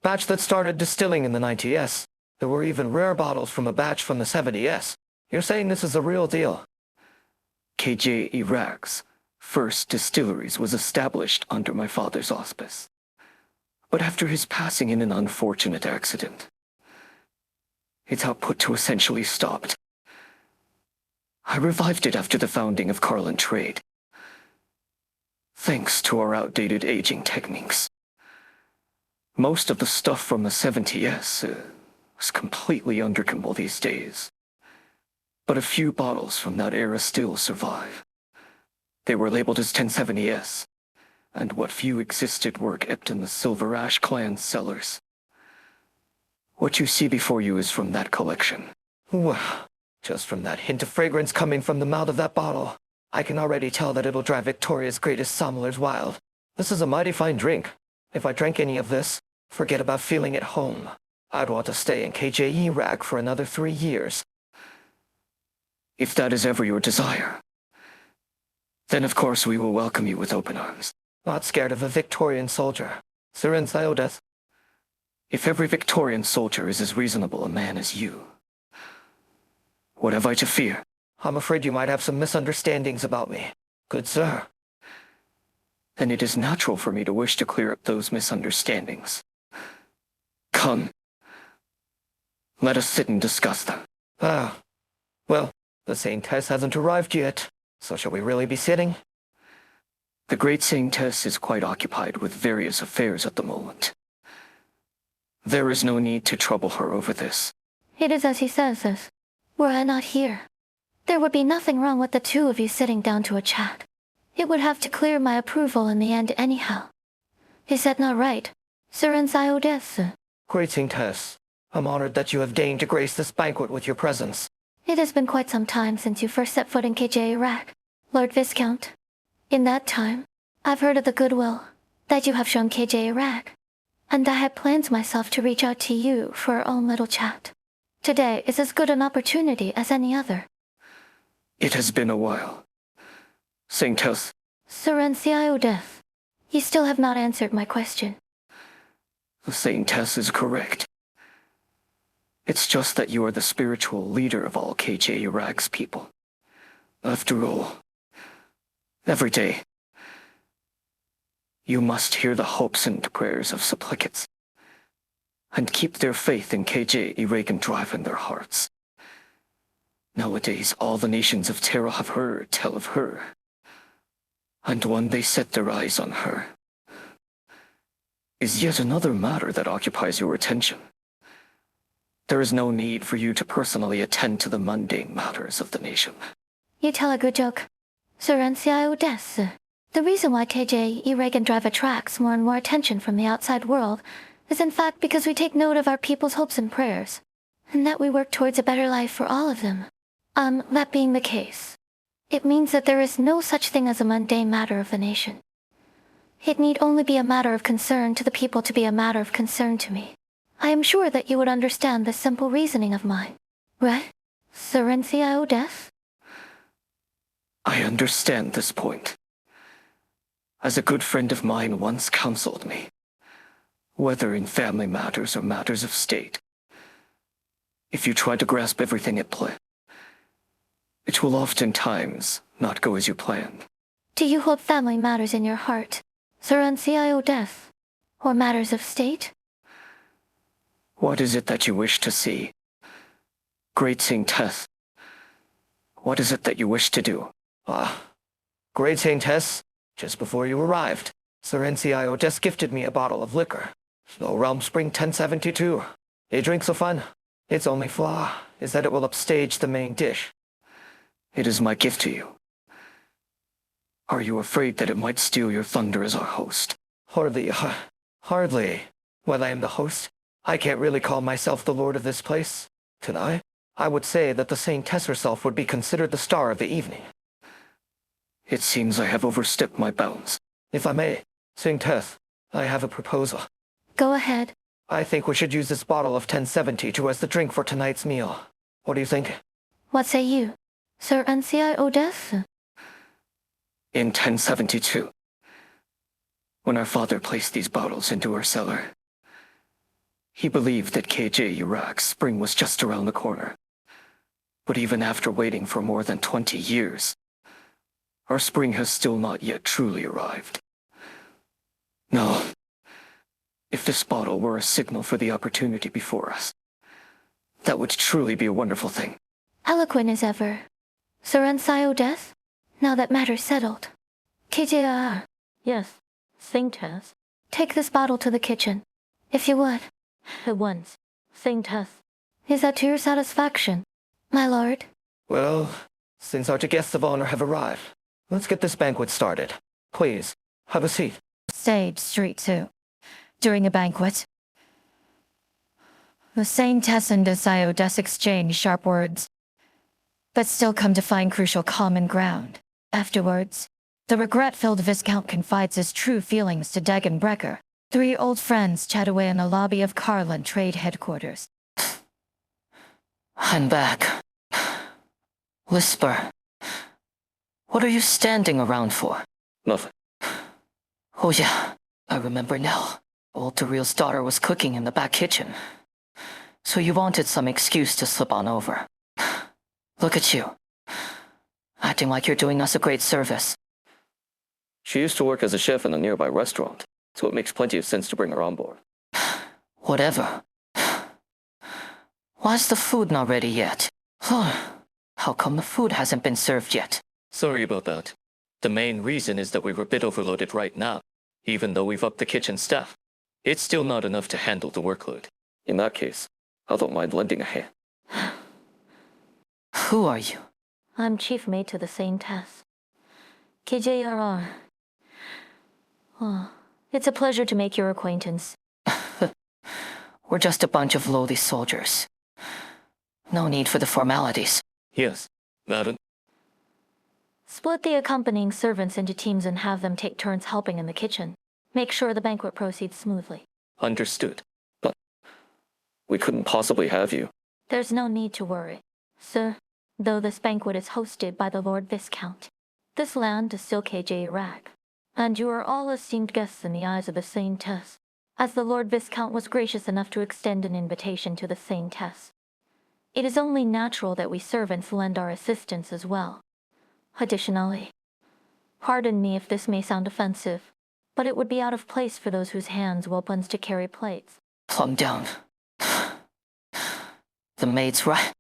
batch that started distilling in the 90s, there were even rare bottles from a batch from the 70s. You're saying this is a real deal? KJ Iraq's first distilleries was established under my father's auspice. But after his passing in an unfortunate accident, its output to essentially stopped. I revived it after the founding of Carlin Trade, thanks to our outdated aging techniques. Most of the stuff from the 70s was completely undrinkable these days, but a few bottles from that era still survive. They were labeled as 1070s, and what few existed were kept in the Silver Ash clan's cellars. What you see before you is from that collection. Well, just from that hint of fragrance coming from the mouth of that bottle, I can already tell that it'll drive Victoria's greatest sommelers wild. This is a mighty fine drink. If I drank any of this, forget about feeling at home. I'd want to stay in KJE Rack for another 3 years. If that is ever your desire, then of course we will welcome you with open arms. Not scared of a Victorian soldier. Siren Siodeath. If every Victorian soldier is as reasonable a man as you, what have I to fear? I'm afraid you might have some misunderstandings about me. Good sir. Then it is natural for me to wish to clear up those misunderstandings. Come. Let us sit and discuss them. Ah. Well, the Saintess hasn't arrived yet, so shall we really be sitting? The great Saintess is quite occupied with various affairs at the moment. There is no need to trouble her over this. It is as he says this. Were I not here, there would be nothing wrong with the two of you sitting down to a chat. It would have to clear my approval in the end anyhow. Is that not right, Siren Siodeath? Great Saintess, I'm honored that you have deigned to grace this banquet with your presence. It has been quite some time since you first set foot in KJ Iraq, Lord Viscount. In that time, I've heard of the goodwill that you have shown KJ Iraq, and I had planned myself to reach out to you for our own little chat. Today is as good an opportunity as any other. It has been a while. Saintess. Siren Siodeath, you still have not answered my question. The Saintess is correct. It's just that you are the spiritual leader of all KJ Iraq's people. After all, every day, you must hear the hopes and prayers of supplicants, and keep their faith in KJ Iraq Drive in their hearts. Nowadays, all the nations of Terra have heard tell of her, and when they set their eyes on her, is yet another matter that occupies your attention. There is no need for you to personally attend to the mundane matters of the nation. You tell a good joke. Siren Siodeath. The reason why KJ Iraq Drive attracts more and more attention from the outside world is in fact because we take note of our people's hopes and prayers, and that we work towards a better life for all of them. That being the case, it means that there is no such thing as a mundane matter of the nation. It need only be a matter of concern to the people to be a matter of concern to me. I am sure that you would understand this simple reasoning of mine. Right, Siren Siodeath? I understand this point. As a good friend of mine once counseled me, whether in family matters or matters of state, if you try to grasp everything at play, it will oftentimes not go as you planned. Do you hold family matters in your heart, Siren Siodeath, or matters of state? What is it that you wish to see? Great Saintess, what is it that you wish to do? Great Saintess, just before you arrived, Siren Siodeath gifted me a bottle of liquor. Snow Realm Spring 1072. A drink so fun. Its only flaw is that it will upstage the main dish. It is my gift to you. Are you afraid that it might steal your thunder as our host? Hardly. When I am the host, I can't really call myself the lord of this place. Could I? I would say that the Saintess herself would be considered the star of the evening. It seems I have overstepped my bounds. If I may, Saintess, I have a proposal. Go ahead. I think we should use this bottle of 1072 as the drink for tonight's meal. What do you think? What say you, Siren Siodeath? In 1072, when our father placed these bottles into our cellar, he believed that KJ Iraq's spring was just around the corner. But even after waiting for more than 20 years, our spring has still not yet truly arrived. No. If If this bottle were a signal for the opportunity before us, that would truly be a wonderful thing. Eloquent as ever. Saransayo death? Now that matter's settled. KJR, Yes, Sing Tess. take this bottle to the kitchen, if you would. At once. Sing Tess. Is that to your satisfaction, my lord? Well, since our guests of honor have arrived, let's get this banquet started. Please, have a seat. Sage Street 2. During a banquet, the Saintess and Desiodes exchange sharp words, but still come to find crucial common ground. Afterwards, the regret-filled Viscount confides his true feelings to Dagon Brecker. 3 old friends chat away in the lobby of Carlin Trade Headquarters. I'm back. Whisper. What are you standing around for? Nothing. Oh yeah, I remember now. Old Daryl's daughter was cooking in the back kitchen. So you wanted some excuse to slip on over. Look at you. Acting like you're doing us a great service. She used to work as a chef in a nearby restaurant, so it makes plenty of sense to bring her on board. Whatever. Why's the food not ready yet? How come the food hasn't been served yet? Sorry about that. The main reason is that we were a bit overloaded right now. Even though we've upped the kitchen staff, it's still not enough to handle the workload. In that case, I don't mind lending a hand. Who are you? I'm chief mate to the Saintess. KJRR. Oh, it's a pleasure to make your acquaintance. We're just a bunch of lowly soldiers. No need for the formalities. Yes, Madam. Split the accompanying servants into teams and have them take turns helping in the kitchen. Make sure the banquet proceeds smoothly. Understood. But we couldn't possibly have you. There's no need to worry, sir. Though this banquet is hosted by the Lord Viscount, this land is still KJ Iraq, and you are all esteemed guests in the eyes of the Saintess, as the Lord Viscount was gracious enough to extend an invitation to the Saintess. It is only natural that we servants lend our assistance as well. Additionally, pardon me if this may sound offensive, but it would be out of place for those whose hands will buns to carry plates. Plumb down. The maid's right.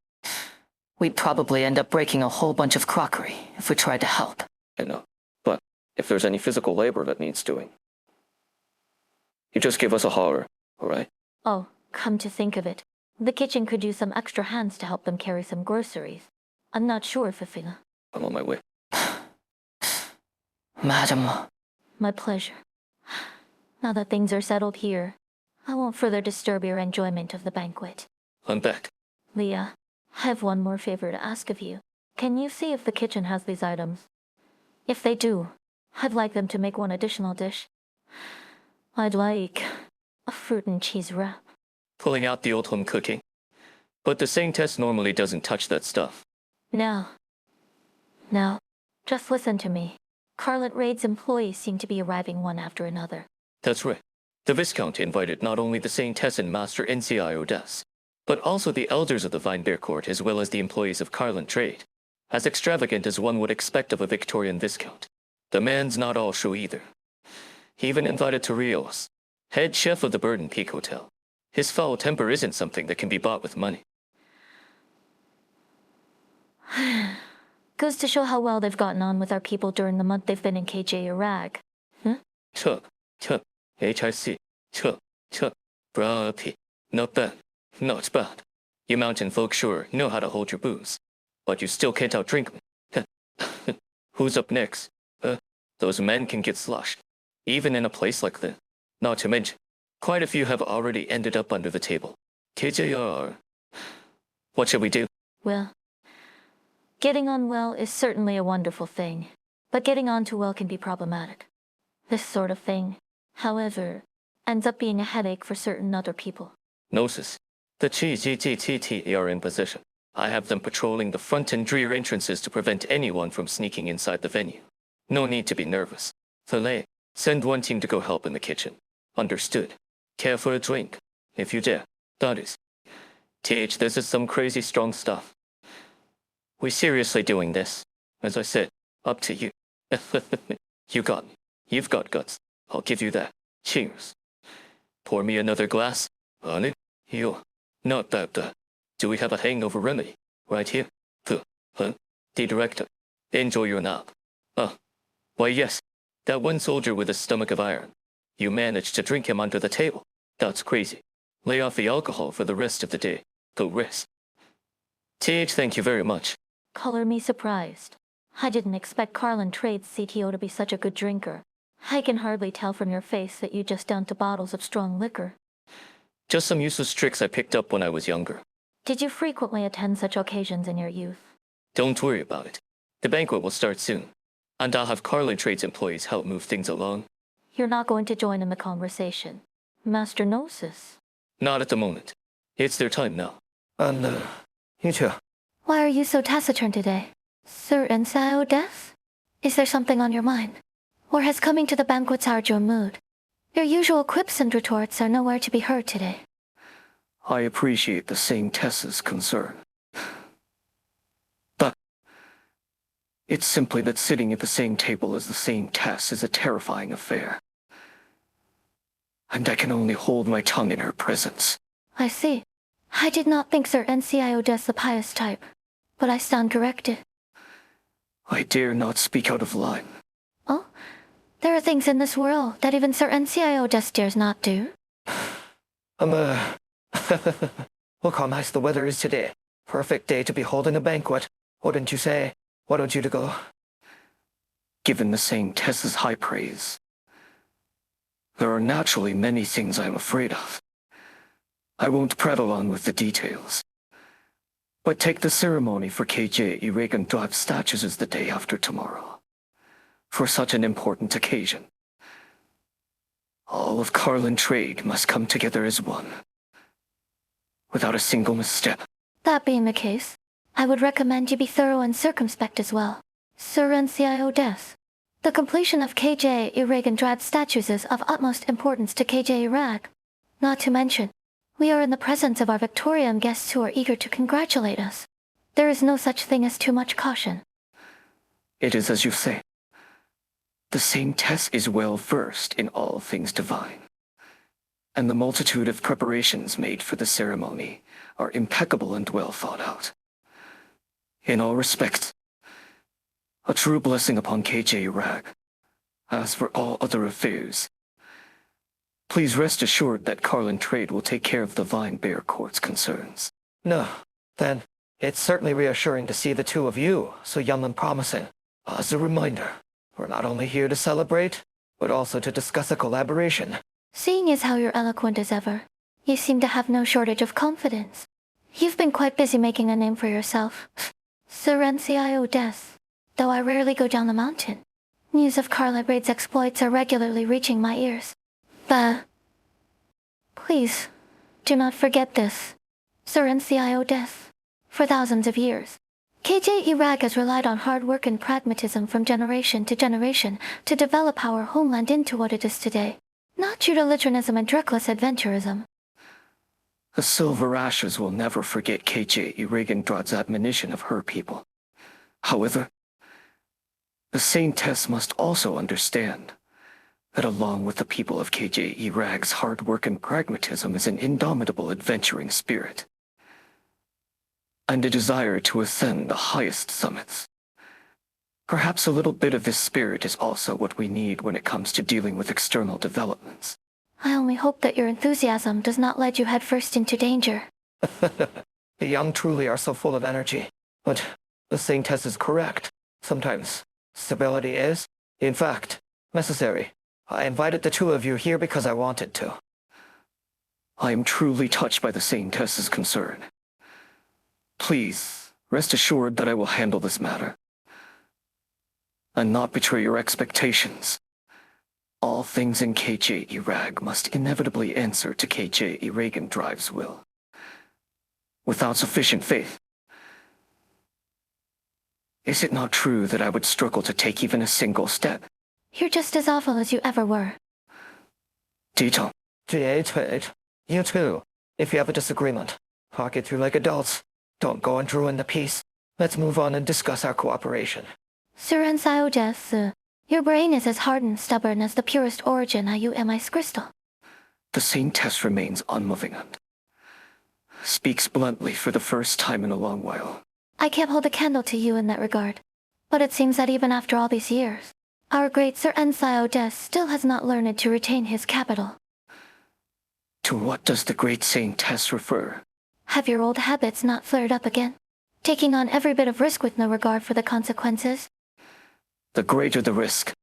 We'd probably end up breaking a whole bunch of crockery if we tried to help. I know. But if there's any physical labor that needs doing, you just give us a holler, alright? Oh, come to think of it, the kitchen could use some extra hands to help them carry some groceries. I'm not sure, Fifina. I'm on my way. Madam. My pleasure. Now that things are settled here, I won't further disturb your enjoyment of the banquet. I'm back. Leah, I have one more favor to ask of you. Can you see if the kitchen has these items? If they do, I'd like them to make one additional dish. I'd like a fruit and cheese wrap. Pulling out the old home cooking. But the Saintess normally doesn't touch that stuff. Now, just listen to me. Carlet Raid's employees seem to be arriving one after another. That's right. The Viscount invited not only the Saintess and Master NCIODES, but also the elders of the Vine Bear Court as well as the employees of Carlin Trade. As extravagant as one would expect of a Victorian Viscount. The man's not all show either. He even invited Torrijos, head chef of the Bird and Peak Hotel. His foul temper isn't something that can be bought with money. Goes to show how well they've gotten on with our people during the month they've been in KJ Iraq. Chuck, HIC, Chuck, Bra-P. Not bad, not bad. You mountain folk sure know how to hold your booze. But you still can't outdrink me. Who's up next? Those men can get sloshed, even in a place like this. Not to mention, quite a few have already ended up under the table. KJR. What shall we do? Well, getting on well is certainly a wonderful thing, but getting on too well can be problematic. This sort of thing, however, ends up being a headache for certain other people. Gnosis. The GGGTT are in position. I have them patrolling the front and rear entrances to prevent anyone from sneaking inside the venue. No need to be nervous. Filet, send one team to go help in the kitchen. Understood. Care for a drink, if you dare. That is. TH, this is some crazy strong stuff. We seriously doing this. As I said, up to you. You got me. You've got guts. I'll give you that. Cheers. Pour me another glass. On it. You. Not that. Do we have a hangover remedy? Right here. The director. Enjoy your nap. Why yes. That one soldier with a stomach of iron. You managed to drink him under the table. That's crazy. Lay off the alcohol for the rest of the day. Go rest. TH, thank you very much. Color me surprised. I didn't expect Carlin Trade's CTO to be such a good drinker. I can hardly tell from your face that you just downed 2 bottles of strong liquor. Just some useless tricks I picked up when I was younger. Did you frequently attend such occasions in your youth? Don't worry about it. The banquet will start soon. And I'll have Carlin Trade's employees help move things along. You're not going to join in the conversation. Master Gnosis. Not at the moment. It's their time now. And, you too. Why are you so taciturn today? Sir Ensio Death? Is there something on your mind? Or has coming to the banquet soured your mood? Your usual quips and retorts are nowhere to be heard today. I appreciate the same Tessa's concern. But it's simply that sitting at the same table as the same Tess is a terrifying affair. And I can only hold my tongue in her presence. I see. I did not think Sir Ncio Des the pious type, but I stand corrected. I dare not speak out of line. Oh? There are things in this world that even Sir Ncio Des dares not do. Look how nice the weather is today. Perfect day to be holding a banquet, wouldn't you say? Why don't you to go? Given the same Tessa's high praise, there are naturally many things I am afraid of. I won't prattle on with the details. But take the ceremony for KJ Reagan Drive statues as the day after tomorrow. For such an important occasion, all of Carlin Trade must come together as one, without a single misstep. That being the case, I would recommend you be thorough and circumspect as well. Sir Ncio Des. The completion of KJ Reagan Drive statues is of utmost importance to KJ Iraq. Not to mention, we are in the presence of our Victorian guests who are eager to congratulate us. There is no such thing as too much caution. It is as you say. The same Tess is well versed in all things divine, and the multitude of preparations made for the ceremony are impeccable and well thought out. In all respects, a true blessing upon KJ Rag. As for all other affairs, please rest assured that Carlin Trade will take care of the Vine Bear Court's concerns. No, then, it's certainly reassuring to see the two of you so young and promising. As a reminder, we're not only here to celebrate, but also to discuss a collaboration. Seeing as how you're eloquent as ever, you seem to have no shortage of confidence. You've been quite busy making a name for yourself. Sir Ncio Des, though I rarely go down the mountain. News of Carla Braid's exploits are regularly reaching my ears. Please, do not forget this. Sir Ncio Des. For thousands of years, KJ Iraq has relied on hard work and pragmatism from generation to generation to develop our homeland into what it is today. Not utilitarianism and reckless adventurism. The Silver Ashes will never forget KJ Iragandrad's admonition of her people. However, the same Tess must also understand that along with the people of KJ Irag's hard work and pragmatism is an indomitable adventuring spirit, and a desire to ascend the highest summits. Perhaps a little bit of this spirit is also what we need when it comes to dealing with external developments. I only hope that your enthusiasm does not lead you headfirst into danger. The young truly are so full of energy. But the Saint Tess is correct. Sometimes stability is, in fact, necessary. I invited the two of you here because I wanted to. I am truly touched by the same Tess's concern. Please, rest assured that I will handle this matter, and not betray your expectations. All things in KJ Irag must inevitably answer to KJ Iragandrive's will. Without sufficient faith, is it not true that I would struggle to take even a single step? You're just as awful as you ever were. Tito, You too. If you have a disagreement, talk it through like adults. Don't go and ruin the peace. Let's move on and discuss our cooperation. Sir Ncio Des, your brain is as hard and stubborn as the purest origin IU ice crystal. The Saintess remains unmoving and speaks bluntly for the first time in a long while. I can't hold a candle to you in that regard. But it seems that even after all these years, our great Sir Ensio Des still has not learned to retain his capital. To what does the great Saintess refer? Have your old habits not flared up again? Taking on every bit of risk with no regard for the consequences? The greater the risk,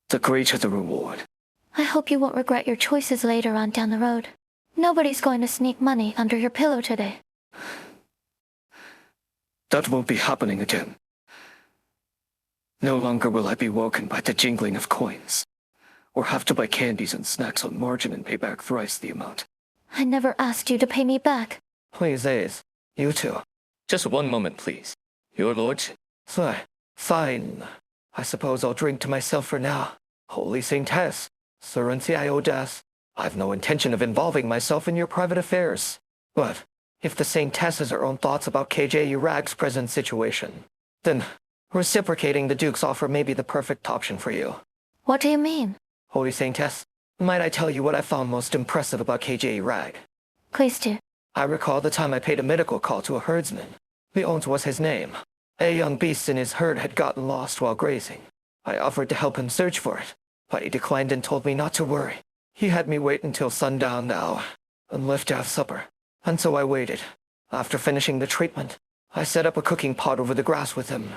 the greater the reward. I hope you won't regret your choices later on down the road. Nobody's going to sneak money under your pillow today. That won't be happening again. No longer will I be woken by the jingling of coins, or have to buy candies and snacks on margin and pay back thrice the amount. I never asked you to pay me back. Please, Ace. You too. Just one moment, please. Your lordship. Fine. I suppose I'll drink to myself for now. Holy Saintess, Sir Ensio Des, I've no intention of involving myself in your private affairs. But if the Saintess has her own thoughts about KJ Iraq's present situation, then reciprocating the Duke's offer may be the perfect option for you. What do you mean? Holy Saintess, might I tell you what I found most impressive about KJ Iraq? Please do. I recall the time I paid a medical call to a herdsman. Leon's was his name. A young beast in his herd had gotten lost while grazing. I offered to help him search for it, but he declined and told me not to worry. He had me wait until sundown now, and left to have supper. And so I waited. After finishing the treatment, I set up a cooking pot over the grass with him.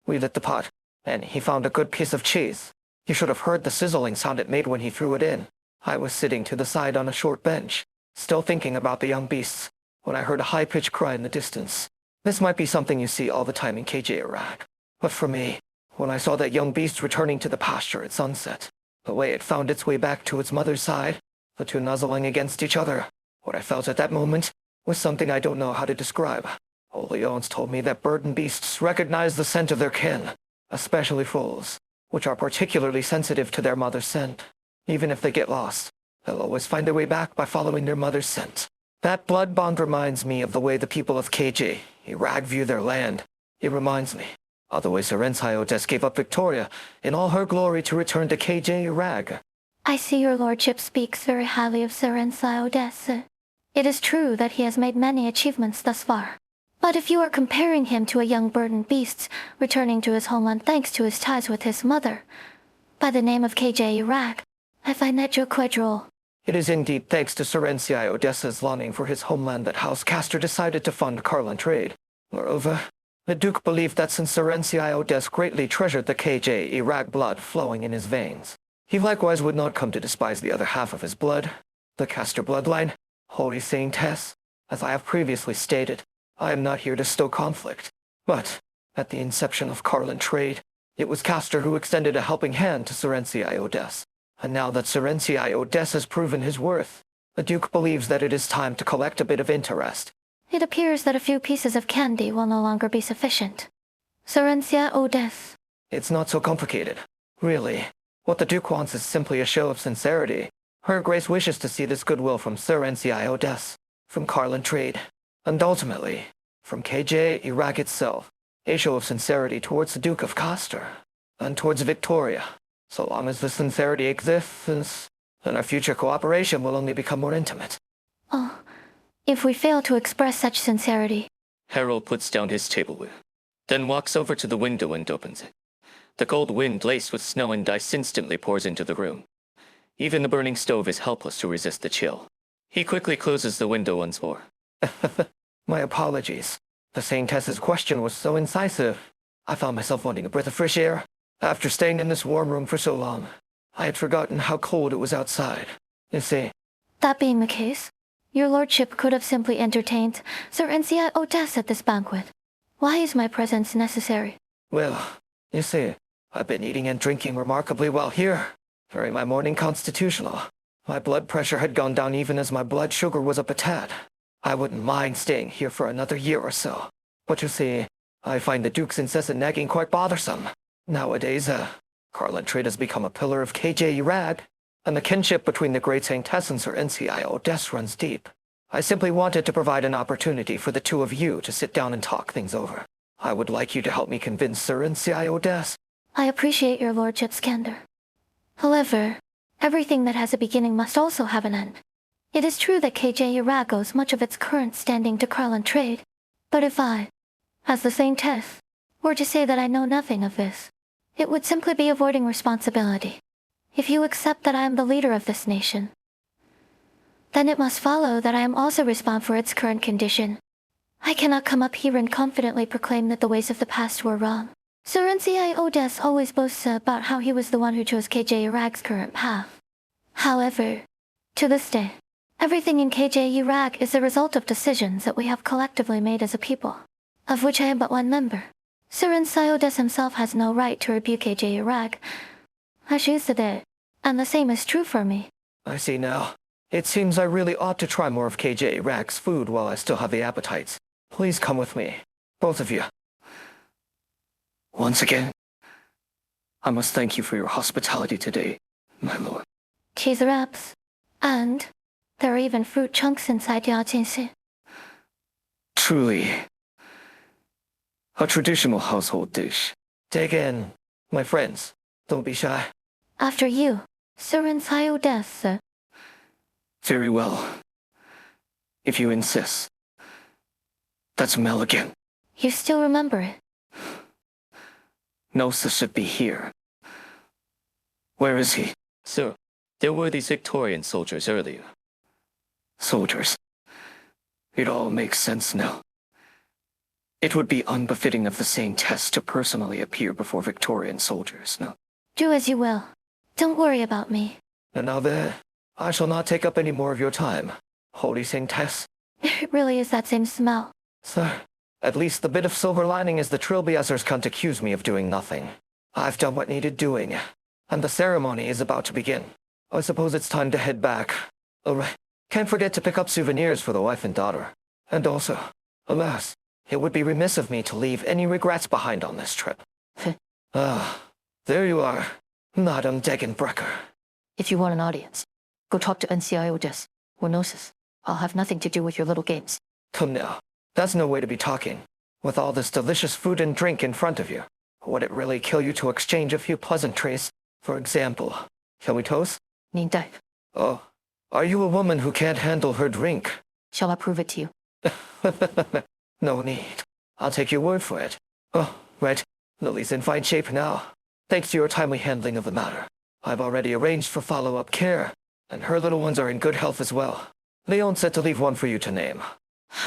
We lit the pot, and he found a good piece of cheese. You should have heard the sizzling sound it made when he threw it in. I was sitting to the side on a short bench, still thinking about the young beasts, when I heard a high-pitched cry in the distance. This might be something you see all the time in KJ Iraq. But for me, when I saw that young beast returning to the pasture at sunset, the way it found its way back to its mother's side, the two nuzzling against each other, what I felt at that moment was something I don't know how to describe. Old Leon's told me that bird and beasts recognize the scent of their kin, especially foals, which are particularly sensitive to their mother's scent. Even if they get lost, they'll always find their way back by following their mother's scent. That blood bond reminds me of the way the people of KJ, Iraq, view their land. It reminds me of the way Sir Ensio Des gave up Victoria in all her glory to return to KJ, Iraq. I see your lordship speaks very highly of Sir Ensio Des. It is true that he has made many achievements thus far. But if you are comparing him to a young bird and beast returning to his homeland thanks to his ties with his mother, by the name of KJ Iraq, I find that joke quite droll. It is indeed thanks to Sir Ensio Des's longing for his homeland that House Castor decided to fund Carlin trade. Moreover, the Duke believed that since Sir Ensio Des greatly treasured the KJ Iraq blood flowing in his veins, he likewise would not come to despise the other half of his blood, the Castor bloodline. Holy Saintess, as I have previously stated, I am not here to stoke conflict. But, at the inception of Carlin trade, it was Castor who extended a helping hand to Sir Ensio Des. And now that Sir Ensio Des has proven his worth, the Duke believes that it is time to collect a bit of interest. It appears that a few pieces of candy will no longer be sufficient. Sir Ensio Des. It's not so complicated. Really, what the Duke wants is simply a show of sincerity. Her Grace wishes to see this goodwill from Sir Ensio Des, from Carlin trade, and ultimately, from KJ Iraq itself, a show of sincerity towards the Duke of Castor, and towards Victoria. So long as this sincerity exists, then our future cooperation will only become more intimate. Oh, if we fail to express such sincerity. Harold puts down his tableware, then walks over to the window and opens it. The cold wind laced with snow and ice instantly pours into the room. Even the burning stove is helpless to resist the chill. He quickly closes the window once more. My apologies. The Saintess's question was so incisive. I found myself wanting a breath of fresh air. After staying in this warm room for so long, I had forgotten how cold it was outside. You see, That being the case, your lordship could have simply entertained Sir Ensio Des at this banquet. Why is my presence necessary? well, you see, I've been eating and drinking remarkably well here. During my morning constitutional, my blood pressure had gone down even as my blood sugar was up a tad. I wouldn't mind staying here for another year or so. But you see, I find the Duke's incessant nagging quite bothersome. Nowadays, Carlin trade has become a pillar of KJ Iraq, and the kinship between the great Saintess and Sir Ensio Des runs deep. I simply wanted to provide an opportunity for the two of you to sit down and talk things over. I would like you to help me convince Sir Ensio Des. I appreciate your lordship's candor. However, Everything that has a beginning must also have an end. It is true that KJ Iraq owes much of its current standing to Karlan trade, but if I, as the same Tess, were to say that I know nothing of this, it would simply be avoiding responsibility. If you accept that I am the leader of this nation, then it must follow that I am also responsible for its current condition. I cannot come up here and confidently proclaim that the ways of the past were wrong. Surenci Odes always boasts about how he was the one who chose KJ Iraq's current path. However, to this day, everything in KJ Iraq is the result of decisions that we have collectively made as a people, of which I am but one member. Surenci Odes himself has no right to rebuke KJ Iraq, as you said it, and the same is true for me. I see now. It seems I really ought to try more of KJ Iraq's food while I still have the appetites. Please come with me, both of you. Once again, I must thank you for your hospitality today, my lord. Cheese wraps, and there are even fruit chunks inside Yajinshi. Truly, a traditional household dish. Take in, my friends. Don't be shy. After you, Surenci Odes. Very well. If you insist. That's Mel again. You still remember it? Nosa should be here. Where is he? Sir, there were these Victorian soldiers earlier. Soldiers. It all makes sense now. It would be unbefitting of the same test to personally appear before Victorian soldiers, no? Do as you will. Don't worry about me. And now there, I shall not take up any more of your time. Holy Saint Tess. It really is that same smell. Sir, at least the bit of silver lining is the Trilbiazers can't accuse me of doing nothing. I've done what needed doing, and the ceremony is about to begin. I suppose it's time to head back. Oh, right. Can't forget to pick up souvenirs for the wife and daughter. And also, alas, it would be remiss of me to leave any regrets behind on this trip. There you are, Madame Degenbrecker. If you want an audience, go talk to NCIODES or Gnosis. I'll have nothing to do with your little games. Come now, that's no way to be talking. With all this delicious food and drink in front of you, would it really kill you to exchange a few pleasantries? For example, shall we toast? 您待. Oh, are you a woman who can't handle her drink? Shall I prove it to you? No need. I'll take your word for it. Oh, right. Lily's in fine shape now. Thanks to your timely handling of the matter. I've already arranged for follow-up care, and her little ones are in good health as well. Leon said to leave one for you to name.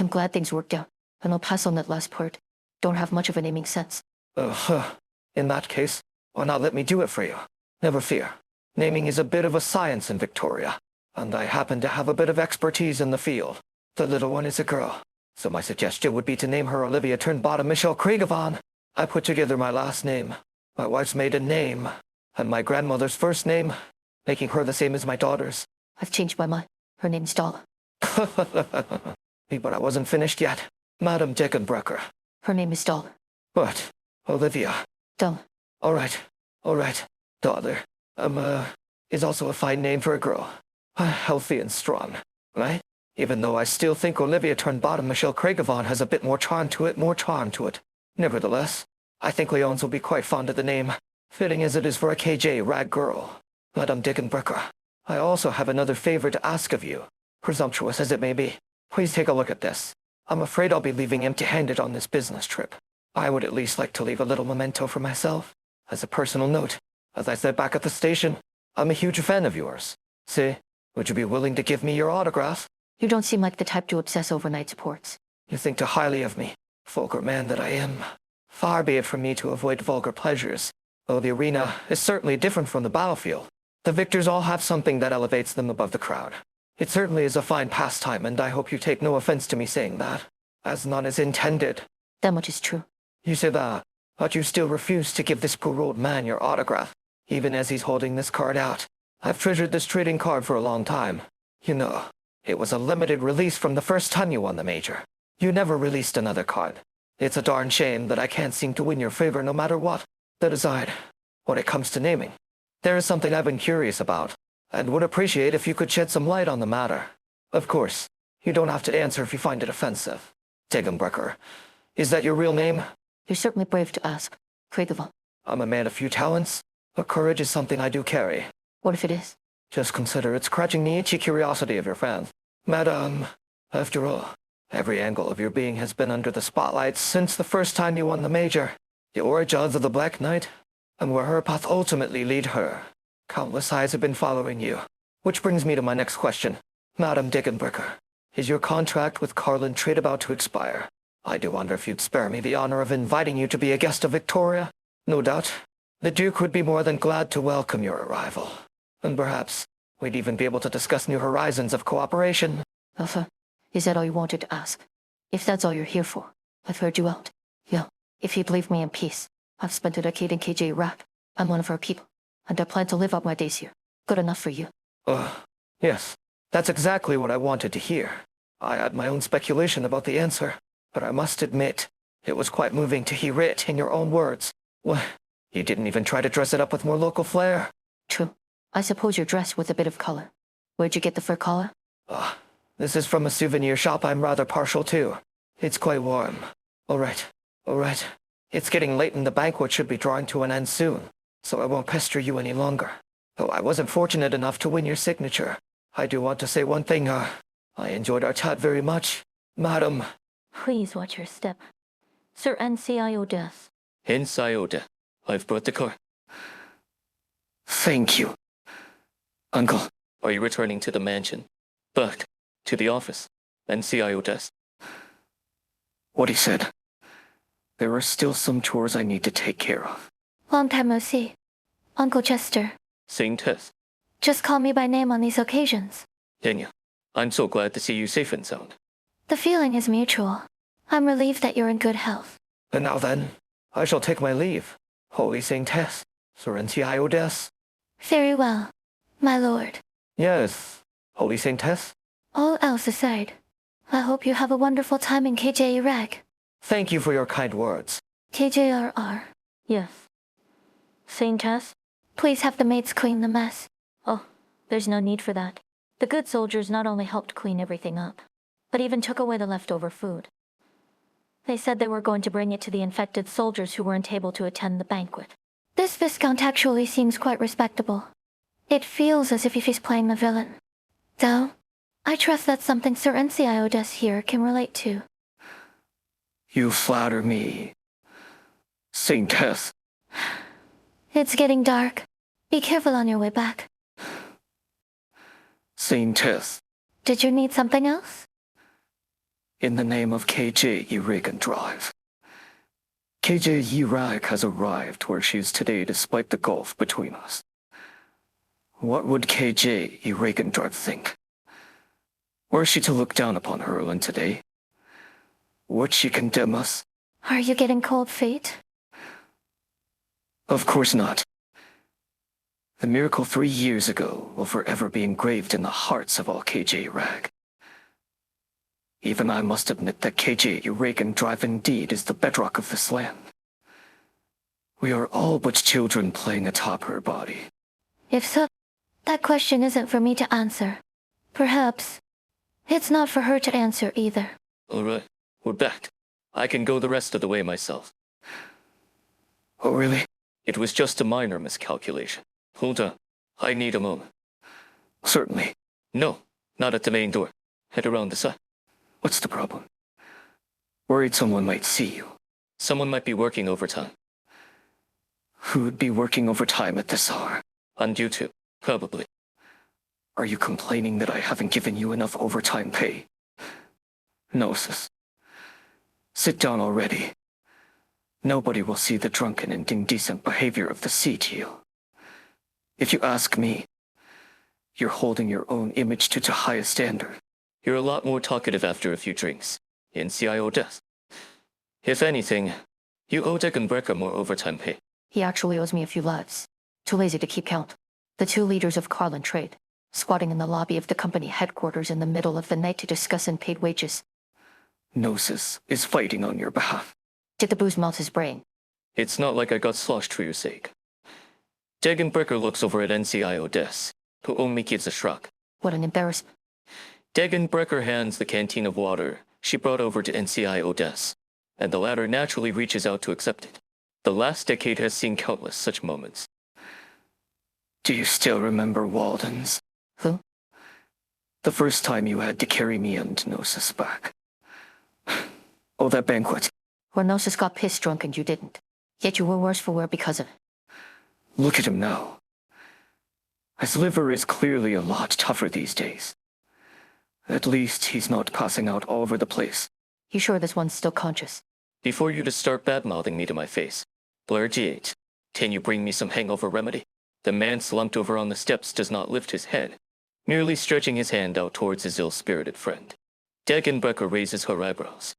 I'm glad things worked out, and I'll pass on that last part. Don't have much of a naming sense. In that case, why not let me do it for you? Never fear. Naming is a bit of a science in Victoria, and I happen to have a bit of expertise in the field. The little one is a girl, so my suggestion would be to name her Olivia Turnbottom Michelle Craigavon. I put together my last name, my wife's maiden name, and my grandmother's first name, making her the same as my daughter's. I've changed my mind. Her name's Dala. But I wasn't finished yet. Madame Degenbrecker. Her name is Dala. What? Olivia. Dala. All right. Daughter. Is also a fine name for a girl. Healthy and strong, right? Even though I still think Olivia Turnbottom Michelle Craigavon has a bit more charm to it. Nevertheless, I think Leonce will be quite fond of the name, fitting as it is for a KJ rag girl. Madame Degenbrecker, I also have another favor to ask of you. Presumptuous as it may be, please take a look at this. I'm afraid I'll be leaving empty-handed on this business trip. I would at least like to leave a little memento for myself. As a personal note, as I said back at the station, I'm a huge fan of yours. See, would you be willing to give me your autograph? You don't seem like the type to obsess over night sports. You think too highly of me, vulgar man that I am. Far be it from me to avoid vulgar pleasures, though the arena is certainly different from the battlefield. The victors all have something that elevates them above the crowd. It certainly is a fine pastime, and I hope you take no offense to me saying that, as none is intended. That much is true. You say that, but you still refuse to give this poor old man your autograph, even as he's holding this card out. I've treasured this trading card for a long time. You know, it was a limited release from the first time you won the major. You never released another card. It's a darn shame that I can't seem to win your favor no matter what. That aside, when it comes to naming, there is something I've been curious about, and would appreciate if you could shed some light on the matter. Of course, you don't have to answer if you find it offensive. Degenbrecker, is that your real name? You're certainly brave to ask. Craigavon. I'm a man of few talents, but courage is something I do carry. What if it is? Just consider it scratching the itchy curiosity of your fans. Madam, after all, every angle of your being has been under the spotlight since the first time you won the major. The origins of the Black Knight, and where her path ultimately lead her. Countless eyes have been following you. Which brings me to my next question. Madam Dickenbricker, is your contract with Carlin Trade about to expire? I do wonder if you'd spare me the honor of inviting you to be a guest of Victoria. No doubt, the Duke would be more than glad to welcome your arrival. And perhaps we'd even be able to discuss new horizons of cooperation. Alpha, is that all you wanted to ask? If that's all you're here for, I've heard you out. Yeah, if you'd leave me in peace. I've spent a decade in KJ Iraq. I'm one of our people, and I plan to live out my days here. Good enough for you. Yes, that's exactly what I wanted to hear. I had my own speculation about the answer, but I must admit, it was quite moving to hear it in your own words. Well, you didn't even try to dress it up with more local flair. True. I suppose you're dressed with a bit of color. Where'd you get the fur collar? This is from a souvenir shop I'm rather partial to. It's quite warm. All right. It's getting late and the banquet should be drawing to an end soon, so I won't pester you any longer. Though I wasn't fortunate enough to win your signature, I do want to say one thing, I enjoyed our chat very much. Madam. Please watch your step. Sir NCIO death. NCIO, I've brought the car. Thank you. Uncle. Are you returning to the mansion? But, to the office. NCIO desk. What he said. There are still some chores I need to take care of. Long time no see. Uncle Chester. Same test. Just call me by name on these occasions. Daniel, I'm so glad to see you safe and sound. The feeling is mutual. I'm relieved that you're in good health. And now then, I shall take my leave. Holy Saint Tess, Sir NCIO des. Very well, my lord. Yes, Holy Saint Tess. All else aside, I hope you have a wonderful time in KJ Iraq. Thank you for your kind words. KJRR. Yes. Saint Tess? Please have the maids clean the mess. Oh, there's no need for that. The good soldiers not only helped clean everything up, but even took away the leftover food. They said they were going to bring it to the infected soldiers who weren't able to attend the banquet. This Viscount actually seems quite respectable. It feels as if he's playing the villain. Though, I trust that's something Sir NCIO des here can relate to. You flatter me. Saint Tess. It's getting dark. Be careful on your way back. Saint Tess. Did you need something else? In the name of KJ Iragan Drive. KJ Iraq has arrived where she is today despite the gulf between us. What would KJ Iragan Drive think? Were she to look down upon Hurlin today? Would she condemn us? Are you getting cold feet? Of course not. The miracle 3 years ago will forever be engraved in the hearts of all KJ Iraq. Even I must admit that KJ Iragan Drive indeed is the bedrock of this land. We are all but children playing atop her body. If so, that question isn't for me to answer. Perhaps it's not for her to answer either. All right, we're back. I can go the rest of the way myself. Oh, really? It was just a minor miscalculation. Hold on. I need a moment. Certainly. No, not at the main door. Head around the side. What's the problem? Worried someone might see you. Someone might be working overtime. Who'd be working overtime at this hour? On YouTube, probably. Are you complaining that I haven't given you enough overtime pay? No, sis. Sit down already. Nobody will see the drunken and indecent behavior of the CTO. If you ask me, you're holding your own image to the highest standard. You're a lot more talkative after a few drinks. NCIO death. If anything, you owe Dickenbricker more overtime pay. He actually owes me a few lives. Too lazy to keep count. The two leaders of Carlin Trade, squatting in the lobby of the company headquarters in the middle of the night to discuss unpaid wages. Gnosis is fighting on your behalf. Did the booze melt his brain? It's not like I got sloshed for your sake. Dickenbricker looks over at NCIO death, who only gives a shrug. What an embarrassment. Dickenbricker hands the canteen of water she brought over to NCIO death, and the latter naturally reaches out to accept it. The last decade has seen countless such moments. Do you still remember Walden's? The first time you had to carry me and Gnosis back. Oh, that banquet. Where Gnosis got pissed drunk and you didn't. Yet you were worse for wear because of it. Look at him now. His liver is clearly a lot tougher these days. At least he's not passing out all over the place. You sure this one's still conscious? Before you just start bad-mouthing me to my face, Blair G8, can you bring me some hangover remedy? The man slumped over on the steps does not lift his head, merely stretching his hand out towards his ill-spirited friend. Degenbrecher raises her eyebrows,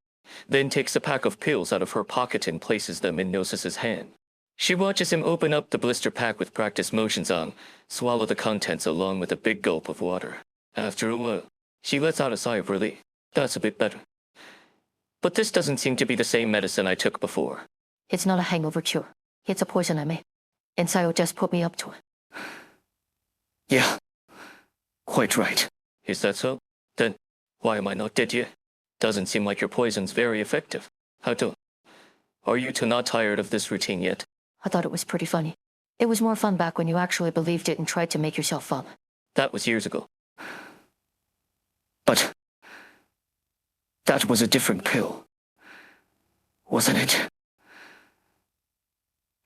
then takes a pack of pills out of her pocket and places them in Gnosis's hand. She watches him open up the blister pack with practiced motions on, swallow the contents along with a big gulp of water. After a while, she lets out a sigh of relief. That's a bit better. But this doesn't seem to be the same medicine I took before. It's not a hangover cure. It's a poison I made. And Sayo just put me up to it. Yeah, quite right. Is that so? Then, why am I not dead yet? Doesn't seem like your poison's very effective. Are you two not tired of this routine yet? I thought it was pretty funny. It was more fun back when you actually believed it and tried to make yourself vomit. That was years ago. But that was a different pill, wasn't it?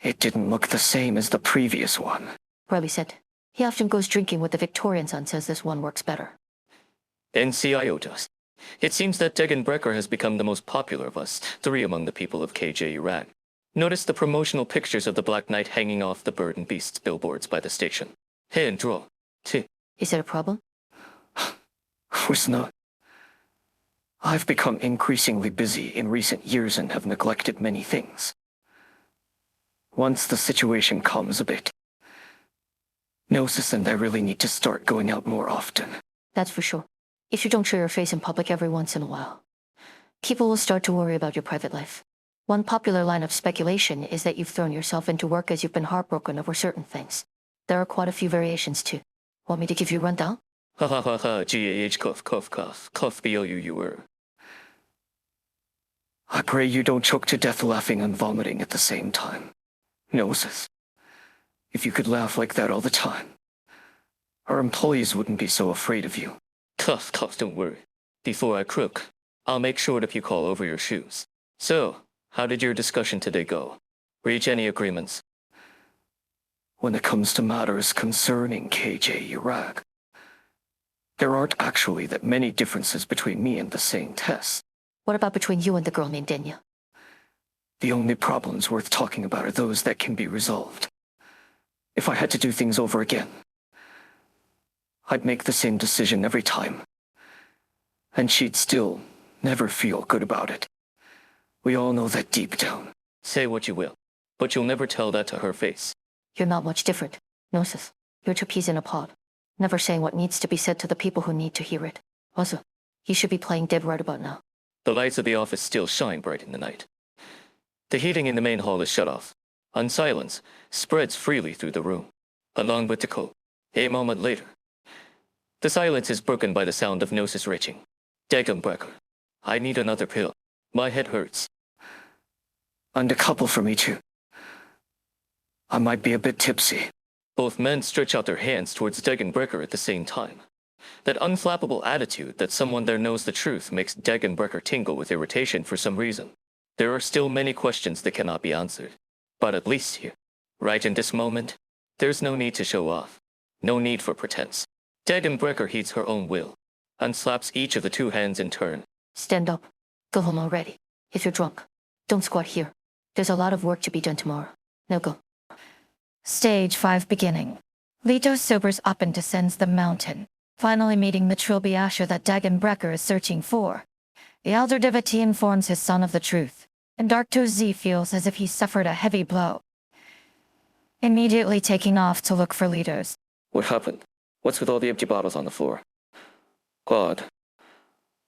It didn't look the same as the previous one. Riley said. He often goes drinking with the Victorians and says this one works better. NCIO does. It seems that Degenbrecher has become the most popular of us three among the people of KJ Iran. Notice the promotional pictures of the Black Knight hanging off the Bird and Beasts billboards by the station. Hey, and draw, too. Is it a problem? Was not. I've become increasingly busy in recent years and have neglected many things. Once the situation calms a bit, Gnosis and I really need to start going out more often. That's for sure. If you don't show your face in public every once in a while, people will start to worry about your private life. One popular line of speculation is that you've thrown yourself into work as you've been heartbroken over certain things. There are quite a few variations too. Want me to give you a rundown? Ha ha ha ha, GAH cough BOUUR. I pray you don't choke to death laughing and vomiting at the same time. Gnosis, if you could laugh like that all the time, our employees wouldn't be so afraid of you. Cough, don't worry. Before I croak, I'll make sure to puke all over your shoes. So, how did your discussion today go? Reach any agreements? When it comes to matters concerning KJ Iraq, there aren't actually that many differences between me and the same test. What about between you and the girl named Denya? The only problems worth talking about are those that can be resolved. If I had to do things over again, I'd make the same decision every time. And she'd still never feel good about it. We all know that deep down. Say what you will, but you'll never tell that to her face. You're not much different. Gnosis, you're two peas in a pod. Never saying what needs to be said to the people who need to hear it. Also, you should be playing Deb right about now. The lights of the office still shine bright in the night. The heating in the main hall is shut off, and silence spreads freely through the room, along with the cold. A moment later, the silence is broken by the sound of Gnosis retching. Degenbrecher, I need another pill. My head hurts. And a couple for me too. I might be a bit tipsy. Both men stretch out their hands towards Degenbrecher at the same time. That unflappable attitude that someone there knows the truth makes Degenbrecher tingle with irritation for some reason. There are still many questions that cannot be answered. But at least here, right in this moment, there's no need to show off. No need for pretense. Degenbrecher heeds her own will, and slaps each of the two hands in turn. Stand up. Go home already. If you're drunk, don't squat here. There's a lot of work to be done tomorrow. Now go. Stage 5 beginning. Leto sobers up and descends the mountain, finally meeting the trilby Asher that Degenbrecher is searching for. The elder devotee informs his son of the truth, and Darktoe Z feels as if he suffered a heavy blow. Immediately taking off to look for leaders. What happened? What's with all the empty bottles on the floor? God,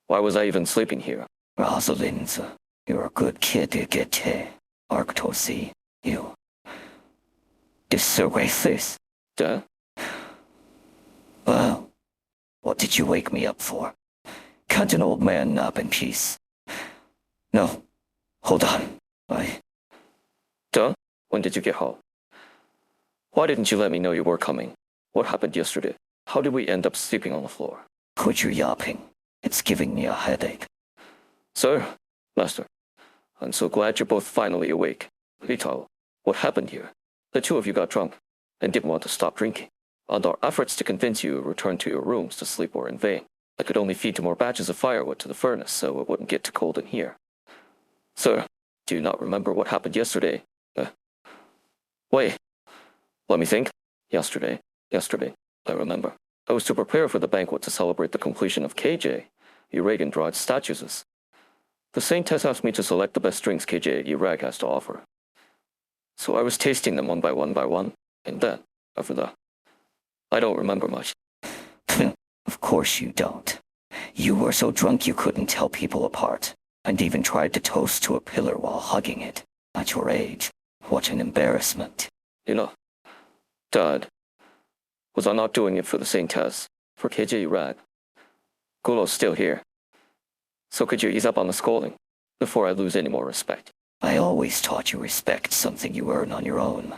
why was I even sleeping here? Rosalind, you're a good kid to get to. Arctosi, you. Disarray this. Duh? Well, what did you wake me up for? Can't an old man nap in peace? No, hold on. Duh? When did you get home? Why didn't you let me know you were coming? What happened yesterday? How did we end up sleeping on the floor? Quit your yapping. It's giving me a headache. Sir, Master, I'm so glad you're both finally awake. Li Tao, what happened here? The two of you got drunk and didn't want to stop drinking. And our efforts to convince you to return to your rooms to sleep were in vain. I could only feed 2 more batches of firewood to the furnace so it wouldn't get too cold in here. Sir, do you not remember what happened yesterday? Wait, let me think. Yesterday, I remember. I was to prepare for the banquet to celebrate the completion of KJ, Uragendra's statues. The saint has asked me to select the best drinks KJ Irag has to offer. So I was tasting them one by one, and then, after that, I don't remember much. Of course you don't. You were so drunk you couldn't tell people apart, and even tried to toast to a pillar while hugging it. At your age, what an embarrassment. You know, Dad, was I not doing it for the saintess, for KJ Irag? Gulo's still here. So could you ease up on the scolding, before I lose any more respect? I always taught you respect something you earn on your own.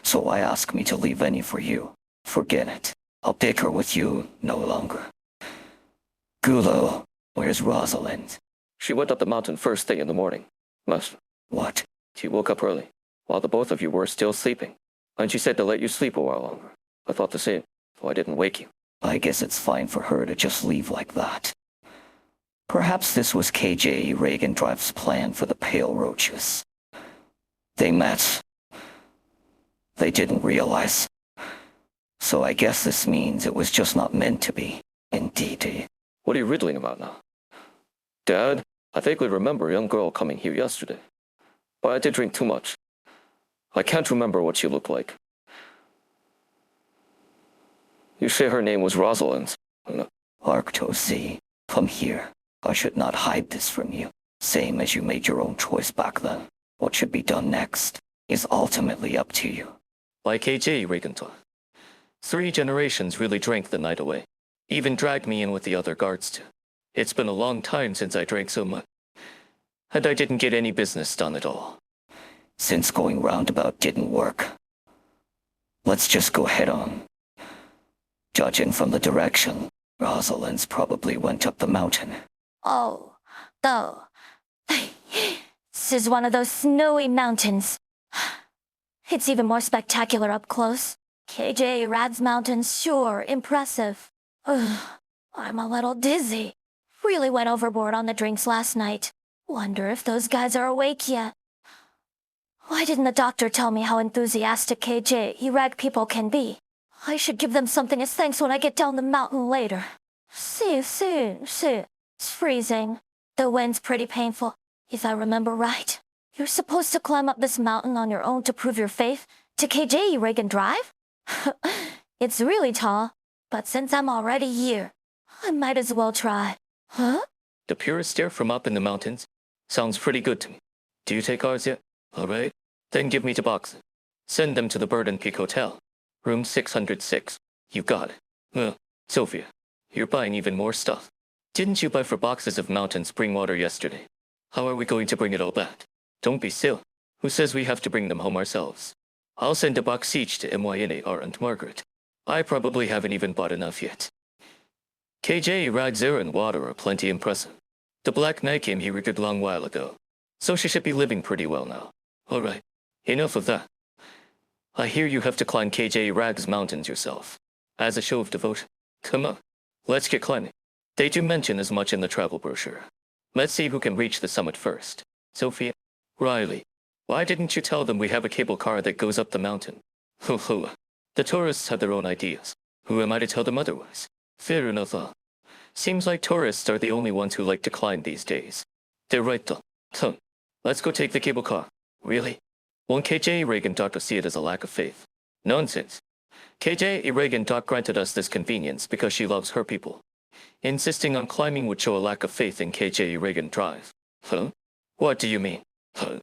So why ask me to leave any for you? Forget it. I'll bicker with you no longer. Gulo, where's Rosalind? She went up the mountain first thing in the morning. Master, What? she woke up early, while the both of you were still sleeping. And she said to let you sleep a while longer. I thought the same, so I didn't wake you. I guess it's fine for her to just leave like that. Perhaps this was KJ Reagendrive's plan for the Pale Roaches. They met. They didn't realize. So I guess this means it was just not meant to be. Indeed. What are you riddling about now? Dad, I vaguely remember a young girl coming here yesterday. But I did drink too much. I can't remember what she looked like. You say her name was Rosalind. Arctos, come here. I should not hide this from you. Same as you made your own choice back then. What should be done next is ultimately up to you. By KJ Regentor. 3 generations really drank the night away. Even dragged me in with the other guards too. It's been a long time since I drank so much. And I didn't get any business done at all. Since going roundabout didn't work, let's just go head on. Judging from the direction, Rosalind's probably went up the mountain. Oh, though. This is one of those snowy mountains. It's even more spectacular up close. KJ Rad's mountains, sure, impressive. Ugh, I'm a little dizzy. Really went overboard on the drinks last night. Wonder if those guys are awake yet. Why didn't the doctor tell me how enthusiastic KJ Irag people can be? I should give them something as thanks when I get down the mountain later. See. It's freezing. The wind's pretty painful, if I remember right. You're supposed to climb up this mountain on your own to prove your faith to KJ Reagan Drive? It's really tall, but since I'm already here, I might as well try. Huh? The purest air from up in the mountains sounds pretty good to me. Do you take ours yet? All right. Then give me the boxes. Send them to the Bird and Peak Hotel. Room 606. You got it. Sophia, you're buying even more stuff. Didn't you buy 4 boxes of mountain spring water yesterday? How are we going to bring it all back? Don't be silly. Who says we have to bring them home ourselves? I'll send a box each to MYNAR and Margaret. I probably haven't even bought enough yet. KJ Rag's air and water are plenty impressive. The Black Knight came here a good long while ago, so she should be living pretty well now. All right, enough of that. I hear you have to climb KJ Rag's mountains yourself, as a show of devotion. Come on, let's get climbing. They do mention as much in the travel brochure. Let's see who can reach the summit first. Sophia, Riley, why didn't you tell them we have a cable car that goes up the mountain? Ho. The tourists have their own ideas. Who am I to tell them otherwise? Fair enough. Seems like tourists are the only ones who like to climb these days. They're right though. So, let's go take the cable car. Really? Won't KJ Reagan Doctor see it as a lack of faith? Nonsense. KJ Reagan Doc granted us this convenience because she loves her people. Insisting on climbing would show a lack of faith in KJ Reagan Drive. Huh? What do you mean? Huh?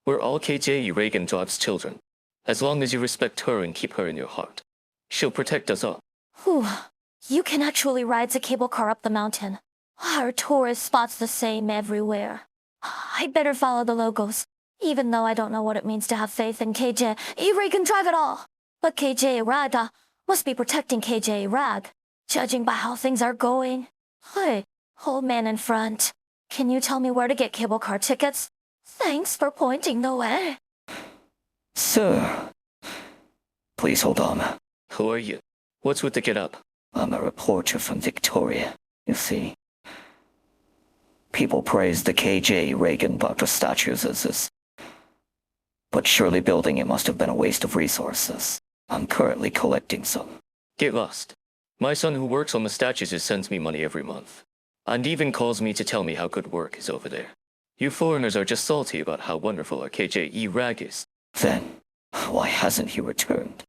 We're all KJ Reagan Drive's children. As long as you respect her and keep her in your heart, she'll protect us all. Whew. You can actually ride the cable car up the mountain. Our tourist spots the same everywhere. I'd better follow the logos, even though I don't know what it means to have faith in KJ Reagan Drive at all. But KJ Rag must be protecting KJ Rag. Judging by how things are going. Hey, old man in front. Can you tell me where to get cable car tickets? Thanks for pointing the way. Sir, please hold on. Who are you? What's with the get up? I'm a reporter from Victoria, you see. People praise the KJ Reagan Buckler statues as this. But surely building it must have been a waste of resources. I'm currently collecting some. Get lost. My son who works on the statues sends me money every month. And even calls me to tell me how good work is over there. You foreigners are just salty about how wonderful our KJE rag is. Then, why hasn't he returned?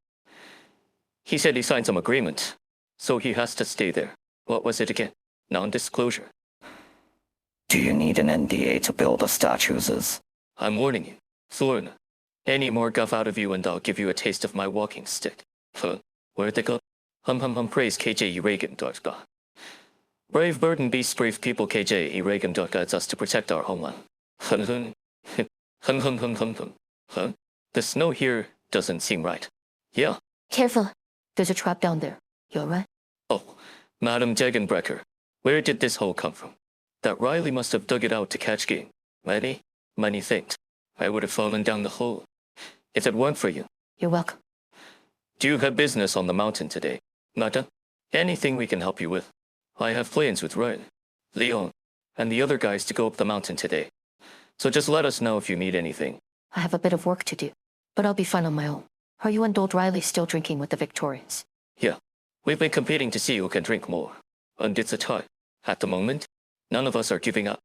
He said he signed some agreement, so he has to stay there. What was it again? Non-disclosure. Do you need an NDA to build the statues? I'm warning you, Florina. Any more guff out of you and I'll give you a taste of my walking stick. Huh? Where'd they go? Praise KJE Reagan. Brave bird and beast brave people KJE Reagan guides us to protect our homeland. Huh? The snow here doesn't seem right. Yeah. Careful. There's a trap down there. You alright? Oh, Madam Degenbrecker, where did this hole come from? That Riley must have dug it out to catch game. Many thanks. I would have fallen down the hole if it weren't for you. You're welcome. Do you have business on the mountain today, Madam? Anything we can help you with? I have plans with Riley, Leon, and the other guys to go up the mountain today. So just let us know if you need anything. I have a bit of work to do, but I'll be fine on my own. Are you and old Riley still drinking with the Victorians? Yeah, we've been competing to see who can drink more. And it's a tie. At the moment, none of us are giving up.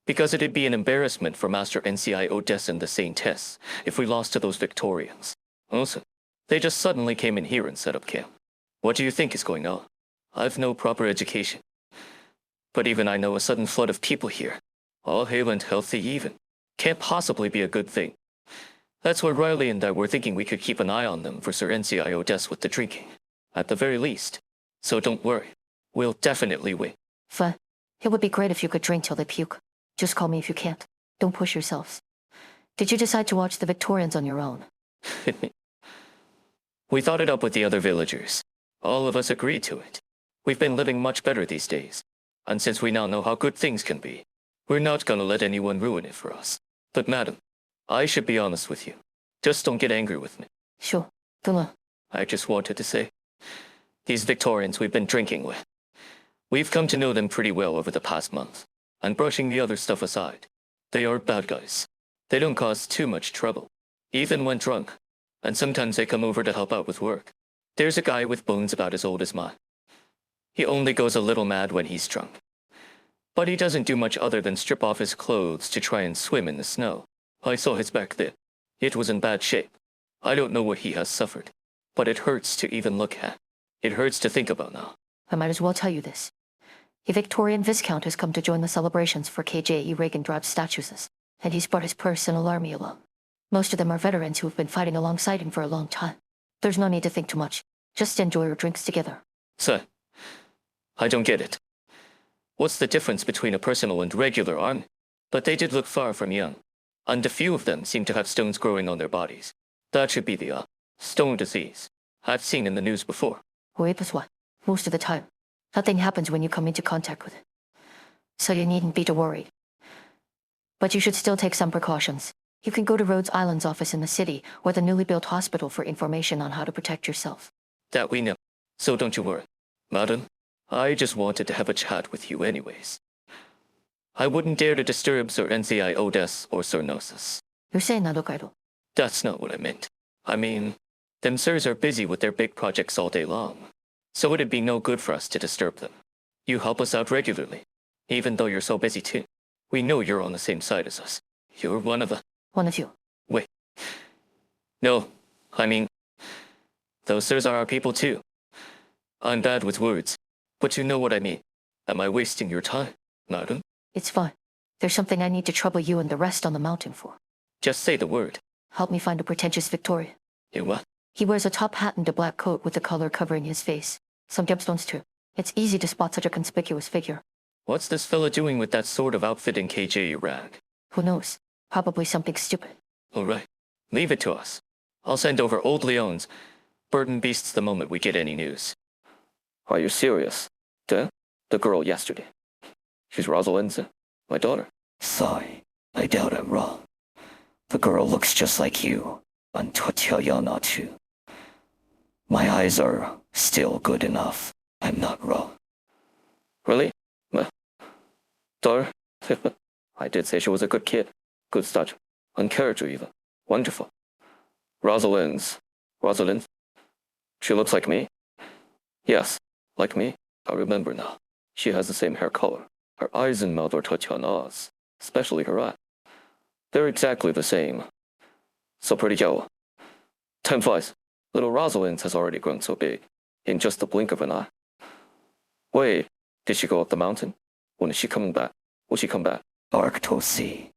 Because it'd be an embarrassment for Master NCI Odessa and the same tests if we lost to those Victorians. Also, they just suddenly came in here and set up camp. What do you think is going on? I've no proper education. But even I know a sudden flood of people here, all hale and healthy even, can't possibly be a good thing. That's why Riley and I were thinking we could keep an eye on them for Sir NCI Odessa with the drinking. At the very least. So don't worry. We'll definitely win. Fine. It would be great if you could drink till they puke. Just call me if you can't. Don't push yourselves. Did you decide to watch the Victorians on your own? We thought it up with the other villagers. All of us agreed to it. We've been living much better these days. And since we now know how good things can be, we're not gonna let anyone ruin it for us. But madam, I should be honest with you. Just don't get angry with me. Sure. Don't. I just wanted to say, these Victorians we've been drinking with, we've come to know them pretty well over the past month. And brushing the other stuff aside, they are bad guys. They don't cause too much trouble, even when drunk. And sometimes they come over to help out with work. There's a guy with bones about as old as mine. He only goes a little mad when he's drunk. But he doesn't do much other than strip off his clothes to try and swim in the snow. I saw his back then. It was in bad shape. I don't know what he has suffered, but it hurts to even look at. It hurts to think about now. I might as well tell you this. A Victorian Viscount has come to join the celebrations for KJE Reagan Drive statues, and he's brought his personal army along. Most of them are veterans who have been fighting alongside him for a long time. There's no need to think too much. Just enjoy your drinks together. Sir, I don't get it. What's the difference between a personal and regular army? But they did look far from young, and a few of them seem to have stones growing on their bodies. That should be the, stone disease. I've seen in the news before. Wait, that's what? Most of the time. Nothing happens when you come into contact with it. So you needn't be too worried. But you should still take some precautions. You can go to Rhodes Island's office in the city, or the newly built hospital for information on how to protect yourself. That we know. So don't you worry. Madam, I just wanted to have a chat with you anyways. I wouldn't dare to disturb Sir NCI Odessa or Sir Gnosis. You're saying that, Hokkaido? That's not what I meant. I mean, them sirs are busy with their big projects all day long. So it'd be no good for us to disturb them. You help us out regularly, even though you're so busy too. We know you're on the same side as us. You're one of the... One of you. Wait. No, I mean, those sirs are our people too. I'm bad with words, but you know what I mean. Am I wasting your time, madam? It's fine. There's something I need to trouble you and the rest on the mountain for. Just say the word. Help me find a pretentious Victorian. You what? He wears a top hat and a black coat with the color covering his face. Some gemstones too. It's easy to spot such a conspicuous figure. What's this fella doing with that sort of outfit in KJ rag? Who knows? Probably something stupid. All right. Leave it to us. I'll send over Old Leon's Bird and Beasts the moment we get any news. Are you serious? The girl yesterday. She's Rosalind's, my daughter. Sorry, I doubt I'm wrong. The girl looks just like you. too. My eyes are still good enough. I'm not wrong. Really? My daughter? I did say she was a good kid. Good start. On character even. Wonderful. Rosalind? She looks like me? Yes, like me. I remember now. She has the same hair color. Her eyes and mouth are touch-on-us, especially her eye. They're exactly the same. So pretty Joe. Time flies. Little Rosalind has already grown so big, in just the blink of an eye. Wait, did she go up the mountain? When is she coming back? Will she come back? Arctosi.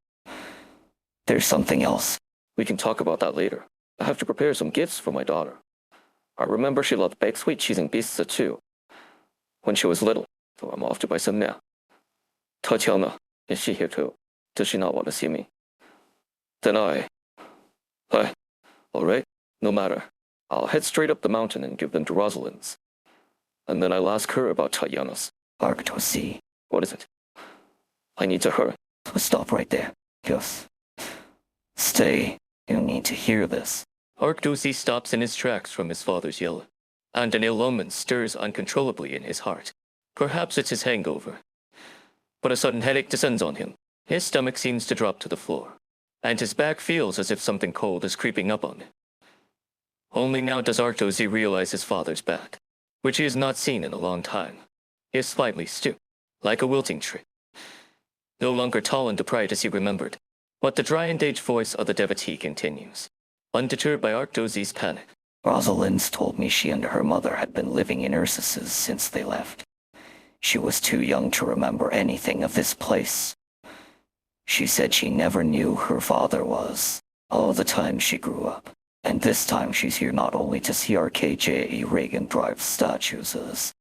There's something else. We can talk about that later. I have to prepare some gifts for my daughter. I remember she loved baked sweet cheese and beasts too. When she was little, so I'm off to buy some now. Tatiana, is she here too? Does she not want to see me? Then alright, no matter. I'll head straight up the mountain and give them to Rosalind's. And then I'll ask her about Tatiana's. Arctosi. What is it? I need to hurry. Stop right there. Yes. Stay. You need to hear this. Arctosi stops in his tracks from his father's yell, and an ill omen stirs uncontrollably in his heart. Perhaps it's his hangover. But a sudden headache descends on him. His stomach seems to drop to the floor, and his back feels as if something cold is creeping up on it. Only now does Arctosi realize his father's back, which he has not seen in a long time. He is slightly stooped, like a wilting tree. No longer tall and upright as he remembered, but the dry and aged voice of the devotee continues, undeterred by Arctosi's panic. Rosalind's told me she and her mother had been living in Ursus's since they left. She was too young to remember anything of this place. She said she never knew her father was, all the time she grew up. And this time she's here not only to see our KJ Reagan Drive statues,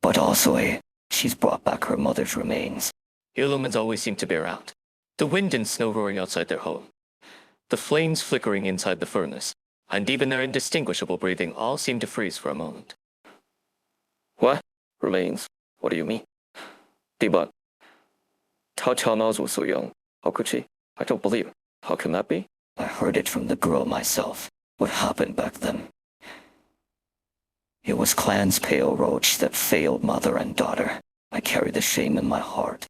but also she's brought back her mother's remains. Ill omens always seem to bear out. The wind and snow roaring outside their home, the flames flickering inside the furnace, and even their indistinguishable breathing all seem to freeze for a moment. What? Remains? What do you mean? But Tatiana was so young. How could she? I don't believe it. How can that be? I heard it from the girl myself. What happened back then? It was Clan's pale roach that failed mother and daughter. I carry the shame in my heart,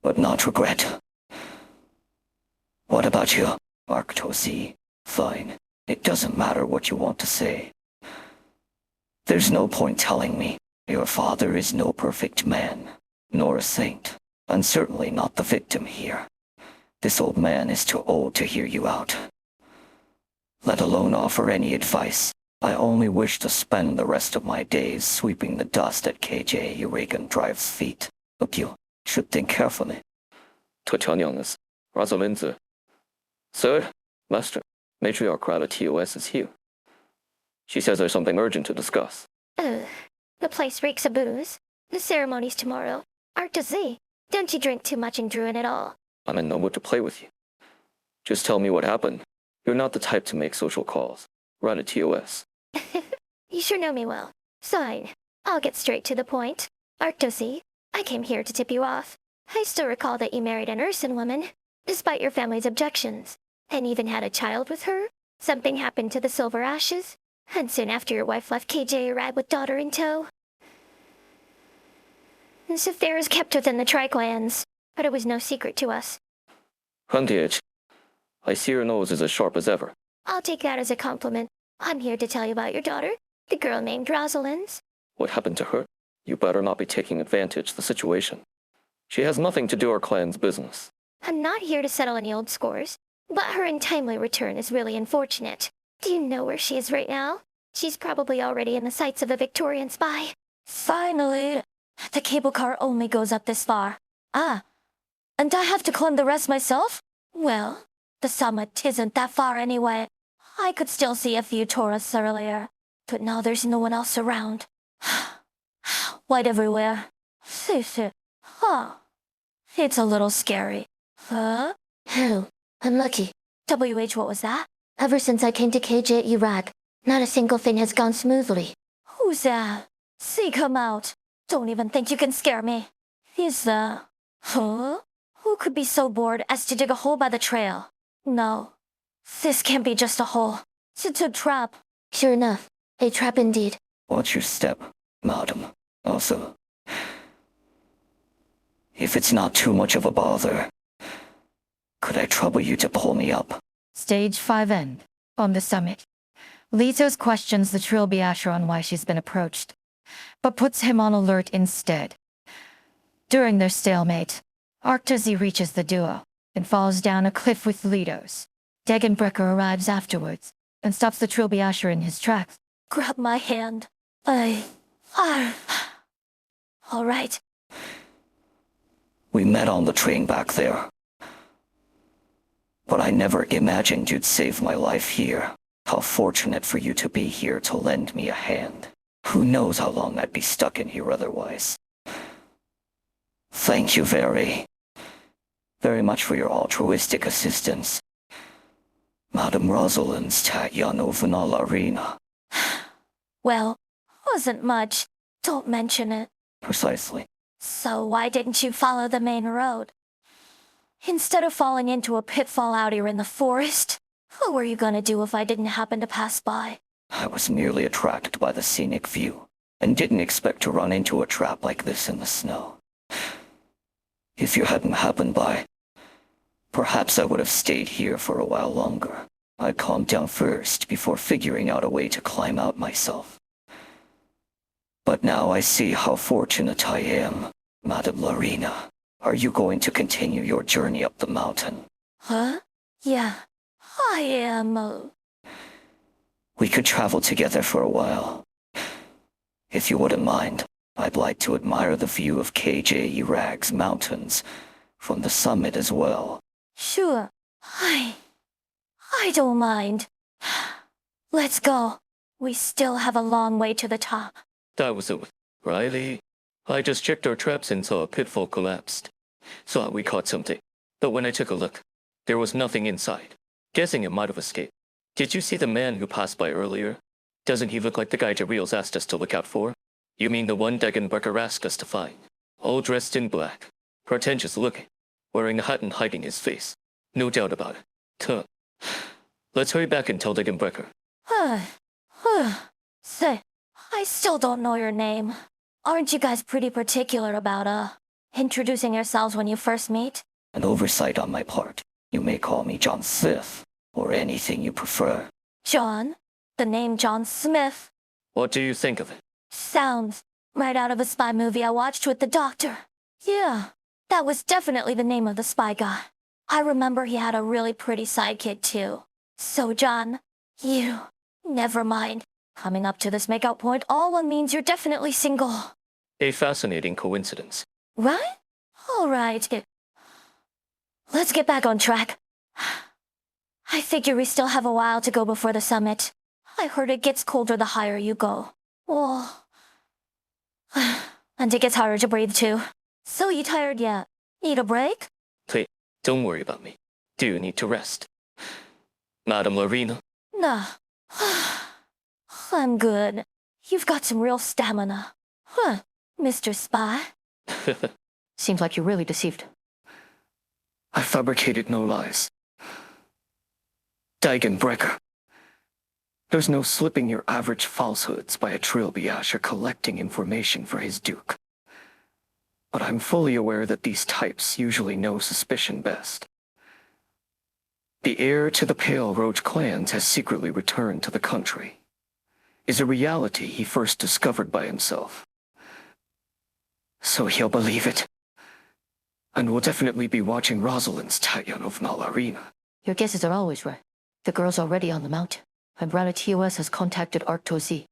but not regret. What about you, Arctosi? Fine. It doesn't matter what you want to say. There's no point telling me. Your father is no perfect man, nor a saint, and certainly not the victim here. This old man is too old to hear you out, let alone offer any advice. I only wish to spend the rest of my days sweeping the dust at KJ Reagan Drive's feet. But you should think carefully. Tatiana's, Rosalind's. Sir, Master, Matriarch Crowder TOS is here. She says there's something urgent to discuss. The place reeks of booze. The ceremony's tomorrow. Arctosi, don't you drink too much in Druin at all? I'm in no mood to play with you. Just tell me what happened. You're not the type to make social calls. Run a TOS. You sure know me well. Fine. I'll get straight to the point. Arctosi, I came here to tip you off. I still recall that you married an Ursan woman, despite your family's objections, and even had a child with her. Something happened to the Silver Ashes, and soon after your wife left KJ Arad with daughter in tow. This affair is kept within the Triclans, but it was no secret to us. Huntage, I see your nose is as sharp as ever. I'll take that as a compliment. I'm here to tell you about your daughter, the girl named Rosalind. What happened to her? You better not be taking advantage of the situation. She has nothing to do our clan's business. I'm not here to settle any old scores, but her untimely return is really unfortunate. Do you know where she is right now? She's probably already in the sights of a Victorian spy. Finally, the cable car only goes up this far. Ah, and I have to climb the rest myself? Well, the summit isn't that far anyway. I could still see a few tourists earlier, but now there's no one else around. White everywhere. Huh. It's a little scary. Huh? Oh, unlucky. WH, what was that? Ever since I came to KJ Iraq, not a single thing has gone smoothly. Who's that? Seek him out. Don't even think you can scare me. Huh? Who could be so bored as to dig a hole by the trail? No. This can't be just a hole. It's a trap. Sure enough, a trap indeed. Watch your step, madam. Also, if it's not too much of a bother, could I trouble you to pull me up? Stage 5 end. On the summit. Litos questions the Trilby Asher on why she's been approached, but puts him on alert instead. During their stalemate, Arctozy reaches the duo and falls down a cliff with Litos. Degenbrecher arrives afterwards and stops the Trilby Asher in his tracks. Grab my hand. All right. We met on the train back there. But I never imagined you'd save my life here. How fortunate for you to be here to lend me a hand. Who knows how long I'd be stuck in here otherwise. Thank you very much for your altruistic assistance. Madame Rosalind's Tatyanovna Arena. Well, wasn't much. Don't mention it. Precisely. So why didn't you follow the main road? Instead of falling into a pitfall out here in the forest? What were you gonna do if I didn't happen to pass by? I was merely attracted by the scenic view, and didn't expect to run into a trap like this in the snow. If you hadn't happened by, perhaps I would have stayed here for a while longer. I calmed down first before figuring out a way to climb out myself. But now I see how fortunate I am, Madame Larina. Are you going to continue your journey up the mountain? Huh? Yeah, I am. We could travel together for a while. If you wouldn't mind, I'd like to admire the view of KJ Irag's mountains from the summit as well. Sure. I don't mind. Let's go. We still have a long way to the top. That was it. Riley, I just checked our traps and saw a pitfall collapsed. Thought we caught something. But when I took a look, there was nothing inside. Guessing it might have escaped. Did you see the man who passed by earlier? Doesn't he look like the guy Jareel's asked us to look out for? You mean the one Degenbrecher asked us to find? All dressed in black. Pretentious looking. Wearing a hat and hiding his face. No doubt about it. Tuh. Let's hurry back and tell Degenbrecher. Say, I still don't know your name. Aren't you guys pretty particular about, introducing yourselves when you first meet? An oversight on my part. You may call me John Smith, or anything you prefer. John? The name John Smith? What do you think of it? Sounds right out of a spy movie I watched with the doctor. Yeah, that was definitely the name of the spy guy. I remember he had a really pretty sidekick too. So John, you... Never mind. Coming up to this makeout point, all one means you're definitely single. A fascinating coincidence. Right? All right. Let's get back on track. I figure we still have a while to go before the summit. I heard it gets colder the higher you go. Oh. And it gets harder to breathe too. So you tired yet? Need a break? Please, don't worry about me. Do you need to rest? Madame Larina? Nah. I'm good. You've got some real stamina. Huh, Mr. Spy? Seems like you're really deceived. I fabricated no lies. Degenbrecher. There's no slipping your average falsehoods by a Trilby Asher collecting information for his duke. But I'm fully aware that these types usually know suspicion best. The heir to the Pale Roach clans has secretly returned to the country. Is a reality he first discovered by himself. So he'll believe it. And we'll definitely be watching Rosalind's Tatyanovna Arena. Your guesses are always right. The girl's already on the mountain. And Brana TOS has contacted Arctozy.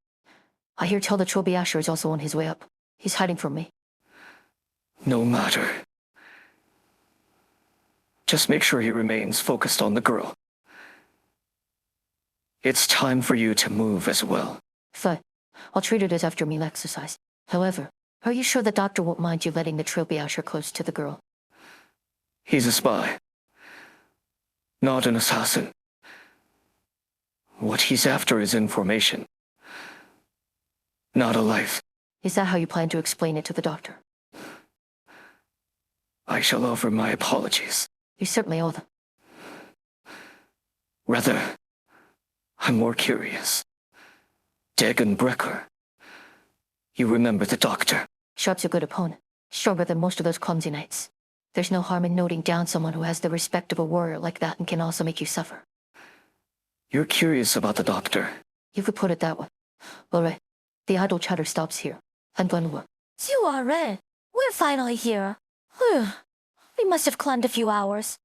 I hear tell the Trilby Asher is also on his way up. He's hiding from me. No matter. Just make sure he remains focused on the girl. It's time for you to move as well. Fine. I'll treat it as after meal exercise. However, are you sure the doctor won't mind you letting the Trilby Asher close to the girl? He's a spy. Not an assassin. What he's after is information. Not alive. Is that how you plan to explain it to the doctor? I shall offer my apologies. You certainly owe them. Rather, I'm more curious. Dagon Brecker. You remember the doctor? Sharp's a good opponent. Stronger than most of those clumsy knights. There's no harm in noting down someone who has the respect of a warrior like that and can also make you suffer. You're curious about the doctor. You could put it that way. All right. The idle chatter stops here. I'm going to work. You are right. We're finally here. Whew. We must have climbed a few hours.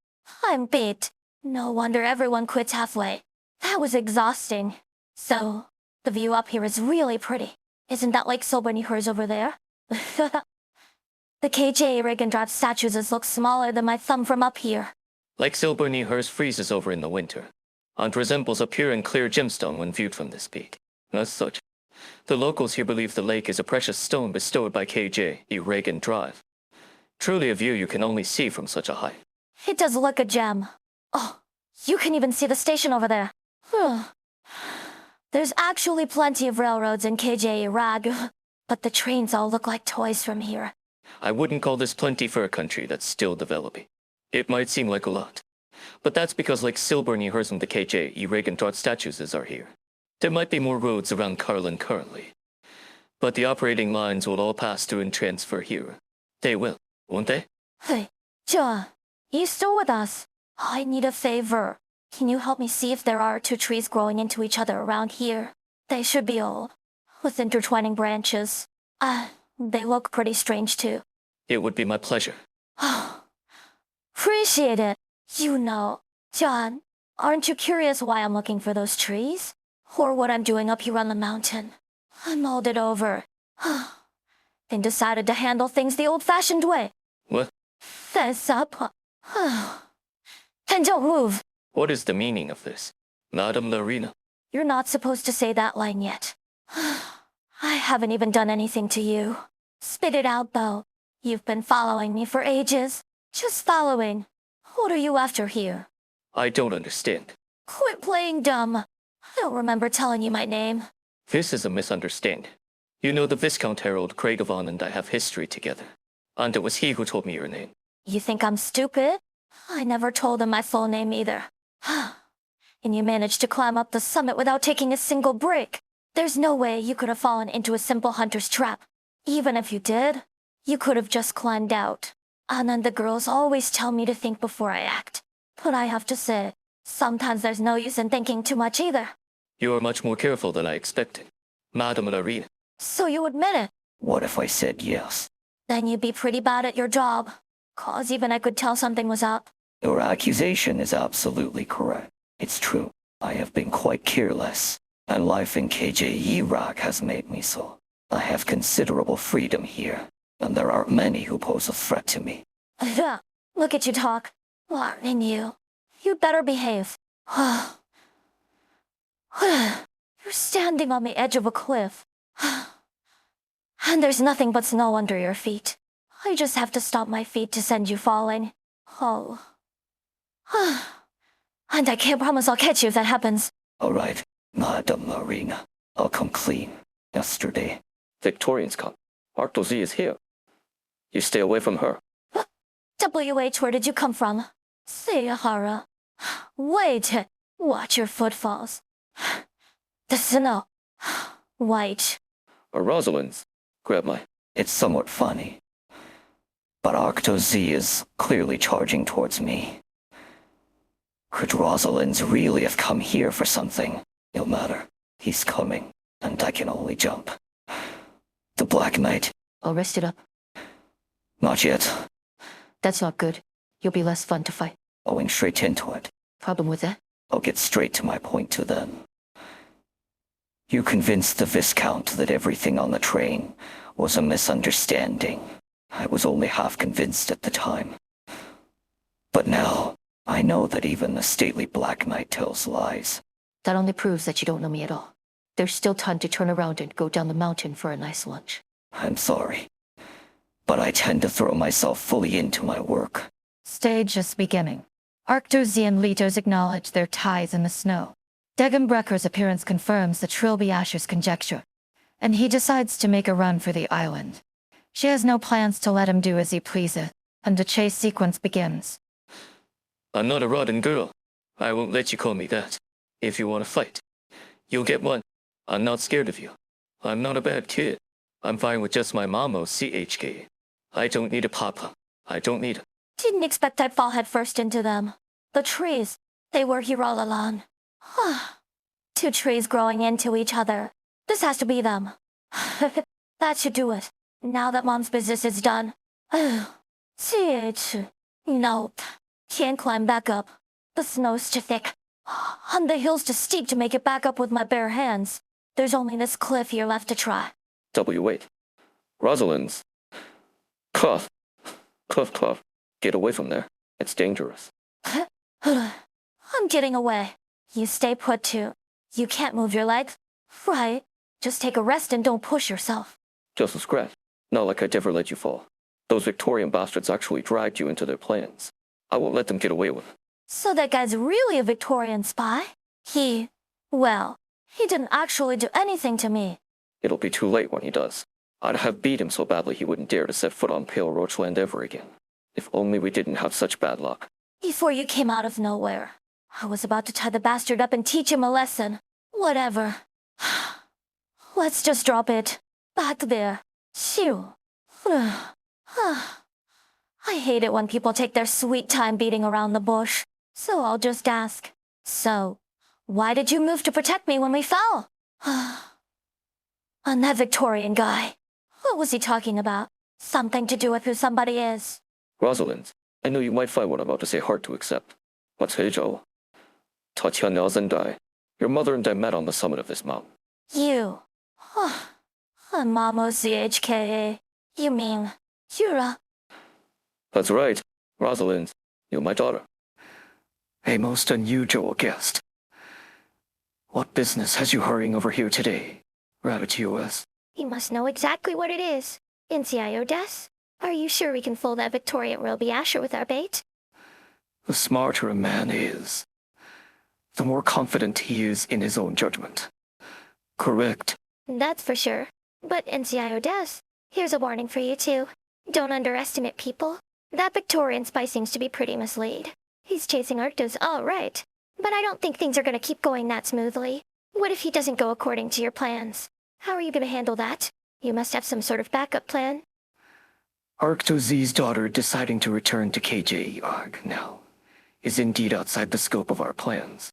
I'm beat. No wonder everyone quits halfway. That was exhausting. So, the view up here is really pretty. Isn't that Lake Silberneherze over there? The KJ Regendrath statues look smaller than my thumb from up here. Lake Silberneherze freezes over in the winter, and resembles a pure and clear gemstone when viewed from this peak. As such, the locals here believe the lake is a precious stone bestowed by KJ Regendrath. Truly a view you can only see from such a height. It does look a gem. Oh, you can even see the station over there. There's actually plenty of railroads in KJ Rag, but the trains all look like toys from here. I wouldn't call this plenty for a country that's still developing. It might seem like a lot, but that's because Lake Silberneherze and the KJ Regendrath statues are here. There might be more roads around Carlin currently, but the operating lines will all pass through and transfer here. They will, won't they? Hey, John, you still with us? I need a favor. Can you help me see if there are two trees growing into each other around here? They should be old, with intertwining branches. They look pretty strange too. It would be my pleasure. Appreciate it. You know, John, aren't you curious why I'm looking for those trees? Or what I'm doing up here on the mountain? I mulled it over. And decided to handle things the old-fashioned way. What? Fess up. And don't move. What is the meaning of this, Madame Larina? You're not supposed to say that line yet. I haven't even done anything to you. Spit it out, though. You've been following me for ages. Just following. What are you after here? I don't understand. Quit playing dumb. I don't remember telling you my name. This is a misunderstanding. You know the Viscount Harold Craigavon and I have history together. And it was he who told me your name. You think I'm stupid? I never told him my full name either. And you managed to climb up the summit without taking a single break. There's no way you could have fallen into a simple hunter's trap. Even if you did, you could have just climbed out. And then the girls always tell me to think before I act. But I have to say, sometimes there's no use in thinking too much either. You are much more careful than I expected, Madame Larina. So you admit it? What if I said yes? Then you'd be pretty bad at your job. 'Cause even I could tell something was up. Your accusation is absolutely correct. It's true. I have been quite careless, and life in KJ Iraq has made me so. I have considerable freedom here, and there aren't many who pose a threat to me. Look at you talk. What in you? You'd better behave. You're standing on the edge of a cliff. And there's nothing but snow under your feet. I just have to stop my feet to send you falling. Oh. And I can't promise I'll catch you if that happens. All right, Madame Marina. I'll come clean. Yesterday. Victorians come. Arctozy is here. You stay away from her. WH, where did you come from? Sayahara. Wait. Watch your footfalls. The snow. White. Or Rosalind's. Grab my... It's somewhat funny. But Arctozy is clearly charging towards me. Could Rosalind's really have come here for something? No matter. He's coming, and I can only jump. The Black Knight. I'll rest it up. Not yet. That's not good. You'll be less fun to fight. Going straight into it. Problem with that? I'll get straight to my point to then. You convinced the Viscount that everything on the train was a misunderstanding. I was only half convinced at the time. But now, I know that even the stately Black Knight tells lies. That only proves that you don't know me at all. There's still time to turn around and go down the mountain for a nice lunch. I'm sorry. But I tend to throw myself fully into my work. Stage is beginning. Arctozy and Litos acknowledge their ties in the snow. Degenbrecker's appearance confirms the Trilby Asher's conjecture. and he decides to make a run for the island. She has no plans to let him do as he pleaseth, and the chase sequence begins. I'm not a rotten girl. I won't let you call me that. If you want to fight, you'll get one. I'm not scared of you. I'm not a bad kid. I'm fine with just my mamo, CHK. I don't need a papa. I don't need a... Didn't expect I'd fall headfirst into them. The trees, they were here all along. Two trees growing into each other. This has to be them. That should do it. Now that Mom's business is done. CH. Nope. Can't climb back up. The snow's too thick. And the hill's too steep to make it back up with my bare hands. There's only this cliff here left to try. Wait. Rosalind's. Cough. Cough, cough. Get away from there. It's dangerous. I'm getting away. You stay put too. You can't move your legs. Right. Just take a rest and don't push yourself. Just a scratch. Not like I'd ever let you fall. Those Victorian bastards actually dragged you into their plans. I won't let them get away with it. So that guy's really a Victorian spy? He didn't actually do anything to me. It'll be too late when he does. I'd have beat him so badly he wouldn't dare to set foot on Pale Roach Land ever again. If only we didn't have such bad luck. Before you came out of nowhere, I was about to tie the bastard up and teach him a lesson. Whatever. Let's just drop it. Back there. Shoo. I hate it when people take their sweet time beating around the bush. So I'll just ask. So, why did you move to protect me when we fell? And that Victorian guy. What was he talking about? Something to do with who somebody is. Rosalind, I know you might find what I'm about to say hard to accept. What's Heijo? Tatiana Zendai. Your mother and I met on the summit of this mountain. You. Mamo CHKA. You mean, Yura? That's right, Rosalind. You're my daughter. A most unusual guest. What business has you hurrying over here today, Rabbit-TOS? You must know exactly what it is. NCIO Des? Are you sure we can fool that Victorian Roby Asher with our bait? The smarter a man is, the more confident he is in his own judgment. Correct. That's for sure. But NCIO Des, here's a warning for you too. Don't underestimate people. That Victorian spy seems to be pretty misled. He's chasing Arctos, all right. But I don't think things are gonna keep going that smoothly. What if he doesn't go according to your plans? How are you gonna handle that? You must have some sort of backup plan. Arctoz's daughter deciding to return to KJ Arg now is indeed outside the scope of our plans.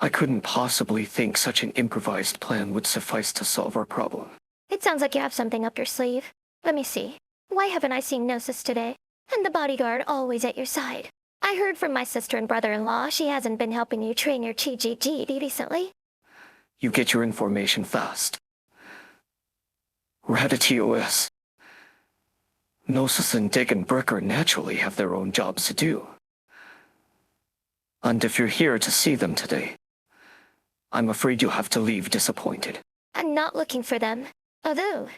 I couldn't possibly think such an improvised plan would suffice to solve our problem. It sounds like you have something up your sleeve. Let me see. Why haven't I seen Gnosis today? And the bodyguard always at your side. I heard from my sister and brother-in-law she hasn't been helping you train your Chi-Ji-Ji recently. You get your information fast. Rabbit-TOS. Gnosis and Degenbrecher naturally have their own jobs to do. And if you're here to see them today, I'm afraid you'll have to leave disappointed. I'm not looking for them. Although,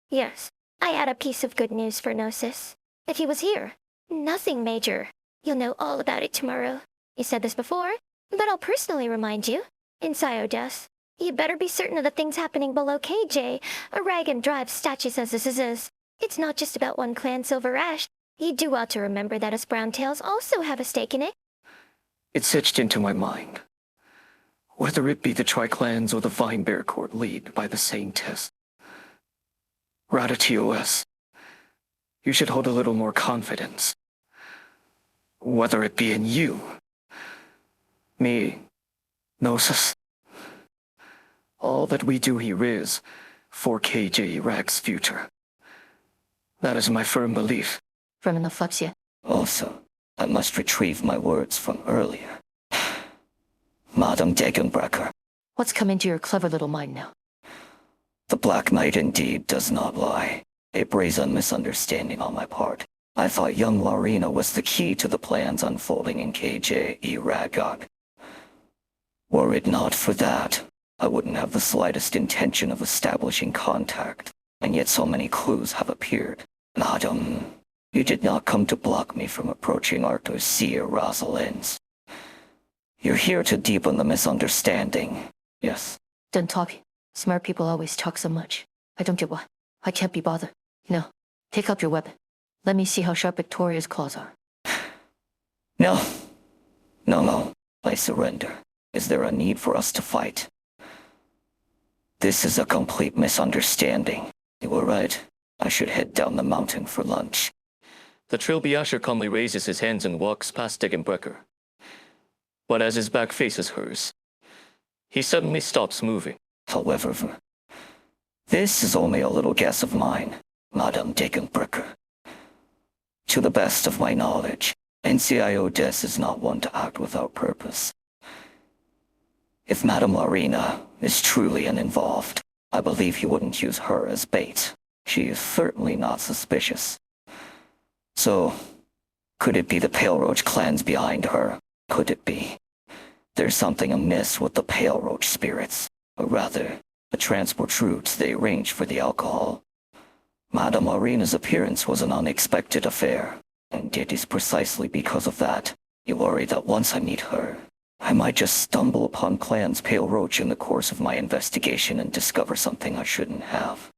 yes, I had a piece of good news for Gnosis. If he was here, nothing major. You'll know all about it tomorrow. You said this before, but I'll personally remind you. In Des, you better be certain of the things happening below KJ. A rag and drive statue says this is. It's not just about one clan, Silver Ash. You do ought to remember that us Browntails also have a stake in it. It's etched into my mind. Whether it be the Tri-Clans or the Vine Bear Court lead by the same test. Rabbit-TOS, you should hold a little more confidence. Whether it be in you, me, Gnosis. All that we do here is for KJ Rag's future. That is my firm belief. From the Flexia. Also, I must retrieve my words from earlier. Madame Degenbrecher, What's come into your clever little mind now? the Black Knight indeed does not lie. A brazen misunderstanding on my part. I thought young Larina was the key to the plans unfolding in KJ Ragog. Were it not for that, I wouldn't have the slightest intention of establishing contact, and yet so many clues have appeared. Madam, you did not come to block me from approaching Arthur's seer Rosalind's. You're here to deepen the misunderstanding. Yes, Done talking. Smart people always talk so much. I don't get why. I can't be bothered. No. Pick up your weapon. Let me see how sharp Victoria's claws are. No. No. I surrender. Is there a need for us to fight? This is a complete misunderstanding. You were right. I should head down the mountain for lunch. The Trilby calmly raises his hands and walks past Degenbrecher. But as his back faces hers, he suddenly stops moving. However, this is only a little guess of mine, Madame Degenbrecher. To the best of my knowledge, NCIO Des is not one to act without purpose. If Madame Larina is truly uninvolved, I believe he wouldn't use her as bait. She is certainly not suspicious. So, could it be the Pale Roach clans behind her? Could it be? There's something amiss with the Pale Roach spirits, or rather, the transport routes they arranged for the alcohol. Madame Larina's appearance was an unexpected affair, and it is precisely because of that. You worry that once I meet her, I might just stumble upon Clan's Pale Roach in the course of my investigation and discover something I shouldn't have.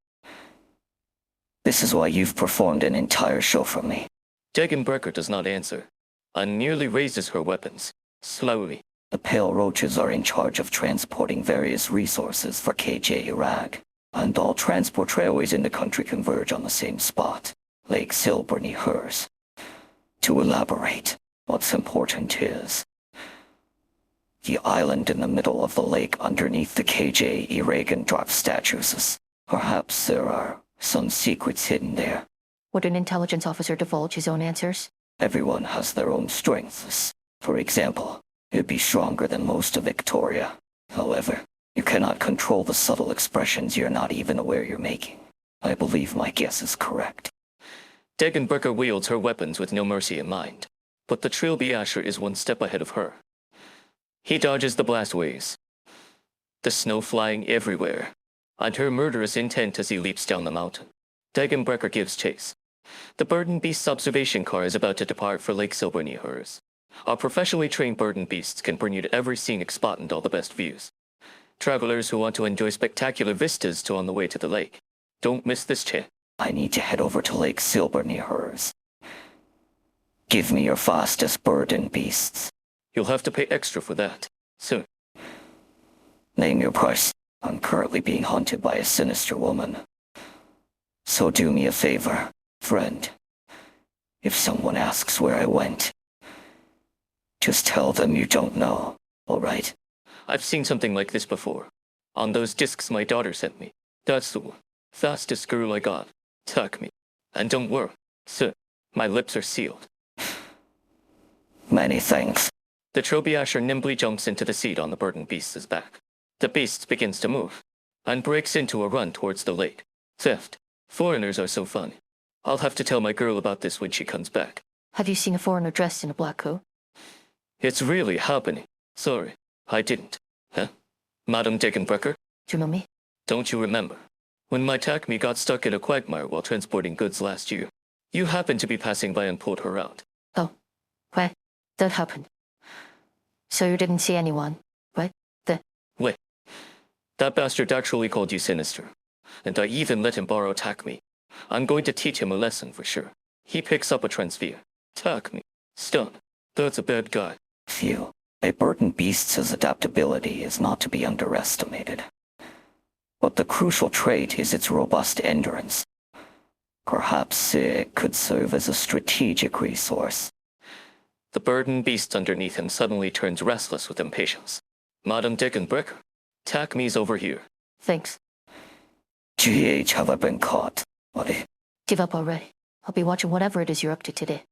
This is why you've performed an entire show for me. Degenbrecher does not answer, and nearly raises her weapons, slowly. The Pale Roaches are in charge of transporting various resources for KJ Iraq, and all transport railways in the country converge on the same spot, Lake Silberneherze. To elaborate, what's important is the island in the middle of the lake underneath the KJ Iraq statues. Perhaps there are some secrets hidden there. Would an intelligence officer divulge his own answers? Everyone has their own strengths. For example, you'd be stronger than most of Victoria. However, you cannot control the subtle expressions you're not even aware you're making. I believe my guess is correct. Degenbrecher wields her weapons with no mercy in mind, but the Trilby is one step ahead of her. He dodges the blast waves, the snow flying everywhere, and her murderous intent as he leaps down the mountain. Degenbrecher gives chase. The Burden Beast's observation car is about to depart for Lake Silberneherze. Our professionally trained Burden Beasts can bring you to every scenic spot and all the best views. Travelers who want to enjoy spectacular vistas on the way to the lake, don't miss this chance. I need to head over to Lake Silberneherze. Give me your fastest Burden Beasts. You'll have to pay extra for that, soon. Name your price. I'm currently being hunted by a sinister woman. So do me a favor, friend. If someone asks where I went, just tell them you don't know, all right? I've seen something like this before. On those discs my daughter sent me. That's the one. Fastest girl I got. Tuck me. And don't worry, sir. My lips are sealed. Many thanks. The Trilby nimbly jumps into the seat on the Burden Beast's back. The beast begins to move, and breaks into a run towards the lake. Theft. Foreigners are so funny. I'll have to tell my girl about this when she comes back. Have you seen a foreigner dressed in a black coat? It's really happening. Sorry, I didn't. Huh? Madame Degenbrecher? Do you know me? Don't you remember? When my Takmi got stuck in a quagmire while transporting goods last year, you happened to be passing by and pulled her out. Oh, right. That happened. So you didn't see anyone, right? Wait. That bastard actually called you sinister. And I even let him borrow Takmi. I'm going to teach him a lesson for sure. He picks up a transfer. Takmi. Stun. That's a bad guy. Phew. A Burden Beast's adaptability is not to be underestimated. But the crucial trait is its robust endurance. Perhaps it could serve as a strategic resource. The Burden Beast underneath him suddenly turns restless with impatience. Madame Degenbrecher, Takmi's over here. Thanks. GH, have I been caught? Give up already. I'll be watching whatever it is you're up to today.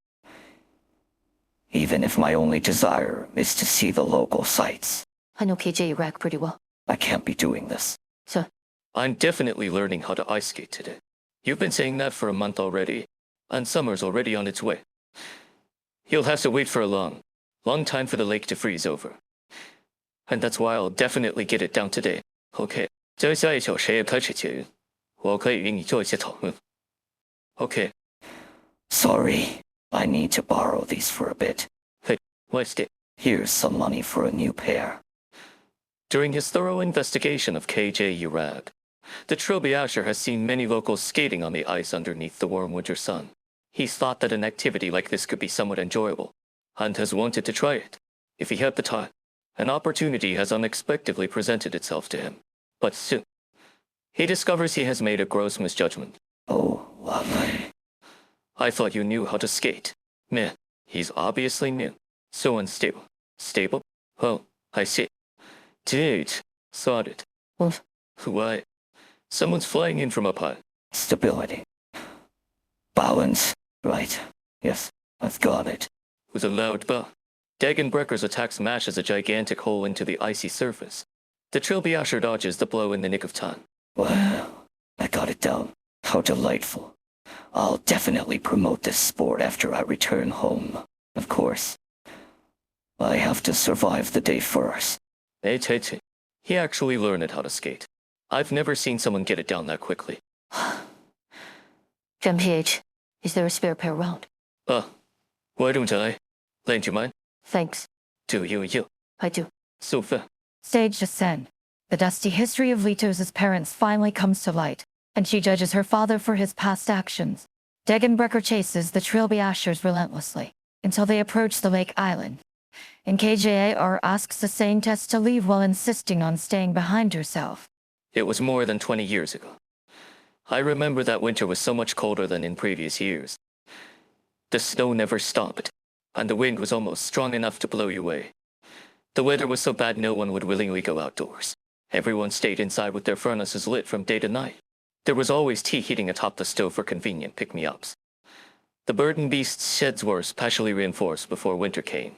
Even if my only desire is to see the local sights. I know KJ Iraq pretty well. I can't be doing this. So, I'm definitely learning how to ice skate today. You've been saying that for a month already, and summer's already on its way. You'll have to wait for a long time for the lake to freeze over. And that's why I'll definitely get it down today. Okay. 在下一小时也开始前，我可以与你做一些讨论。Okay. Sorry, I need to borrow these for a bit. Hey, what's it? Here's some money for a new pair. During his thorough investigation of KJ Urag, the Trilby Asher has seen many locals skating on the ice underneath the warm winter sun. He's thought that an activity like this could be somewhat enjoyable, and has wanted to try it, if he had the time. An opportunity has unexpectedly presented itself to him. But soon, he discovers he has made a gross misjudgment. Oh, lovely. I thought you knew how to skate. Man, he's obviously new. So unstable. Stable? Oh, I see. Dude, thought it. What? Why? Someone's flying in from up high. Stability. Balance. Right. Yes, I've got it. With a loud bell, Dagenbrecker's attack smashes a gigantic hole into the icy surface. The Trilby Asher dodges the blow in the nick of time. Well, I got it down. How delightful. I'll definitely promote this sport after I return home. Of course. I have to survive the day first. Hey, he actually learned how to skate. I've never seen someone get it down that quickly. PH, is there a spare pair around? Why don't I? Lend you mine? Thanks. Do you? I do. So fair. Stage descend. The dusty history of Litos' parents finally comes to light, and she judges her father for his past actions. Degenbrecker chases the Trilby Ashers relentlessly, until they approach the lake island. And KJAR asks the Saintess to leave while insisting on staying behind herself. It was more than 20 years ago. I remember that winter was so much colder than in previous years. The snow never stopped, and the wind was almost strong enough to blow you away. The weather was so bad no one would willingly go outdoors. Everyone stayed inside with their furnaces lit from day to night. There was always tea heating atop the stove for convenient pick-me-ups. The burdened beasts' sheds were specially reinforced before winter came,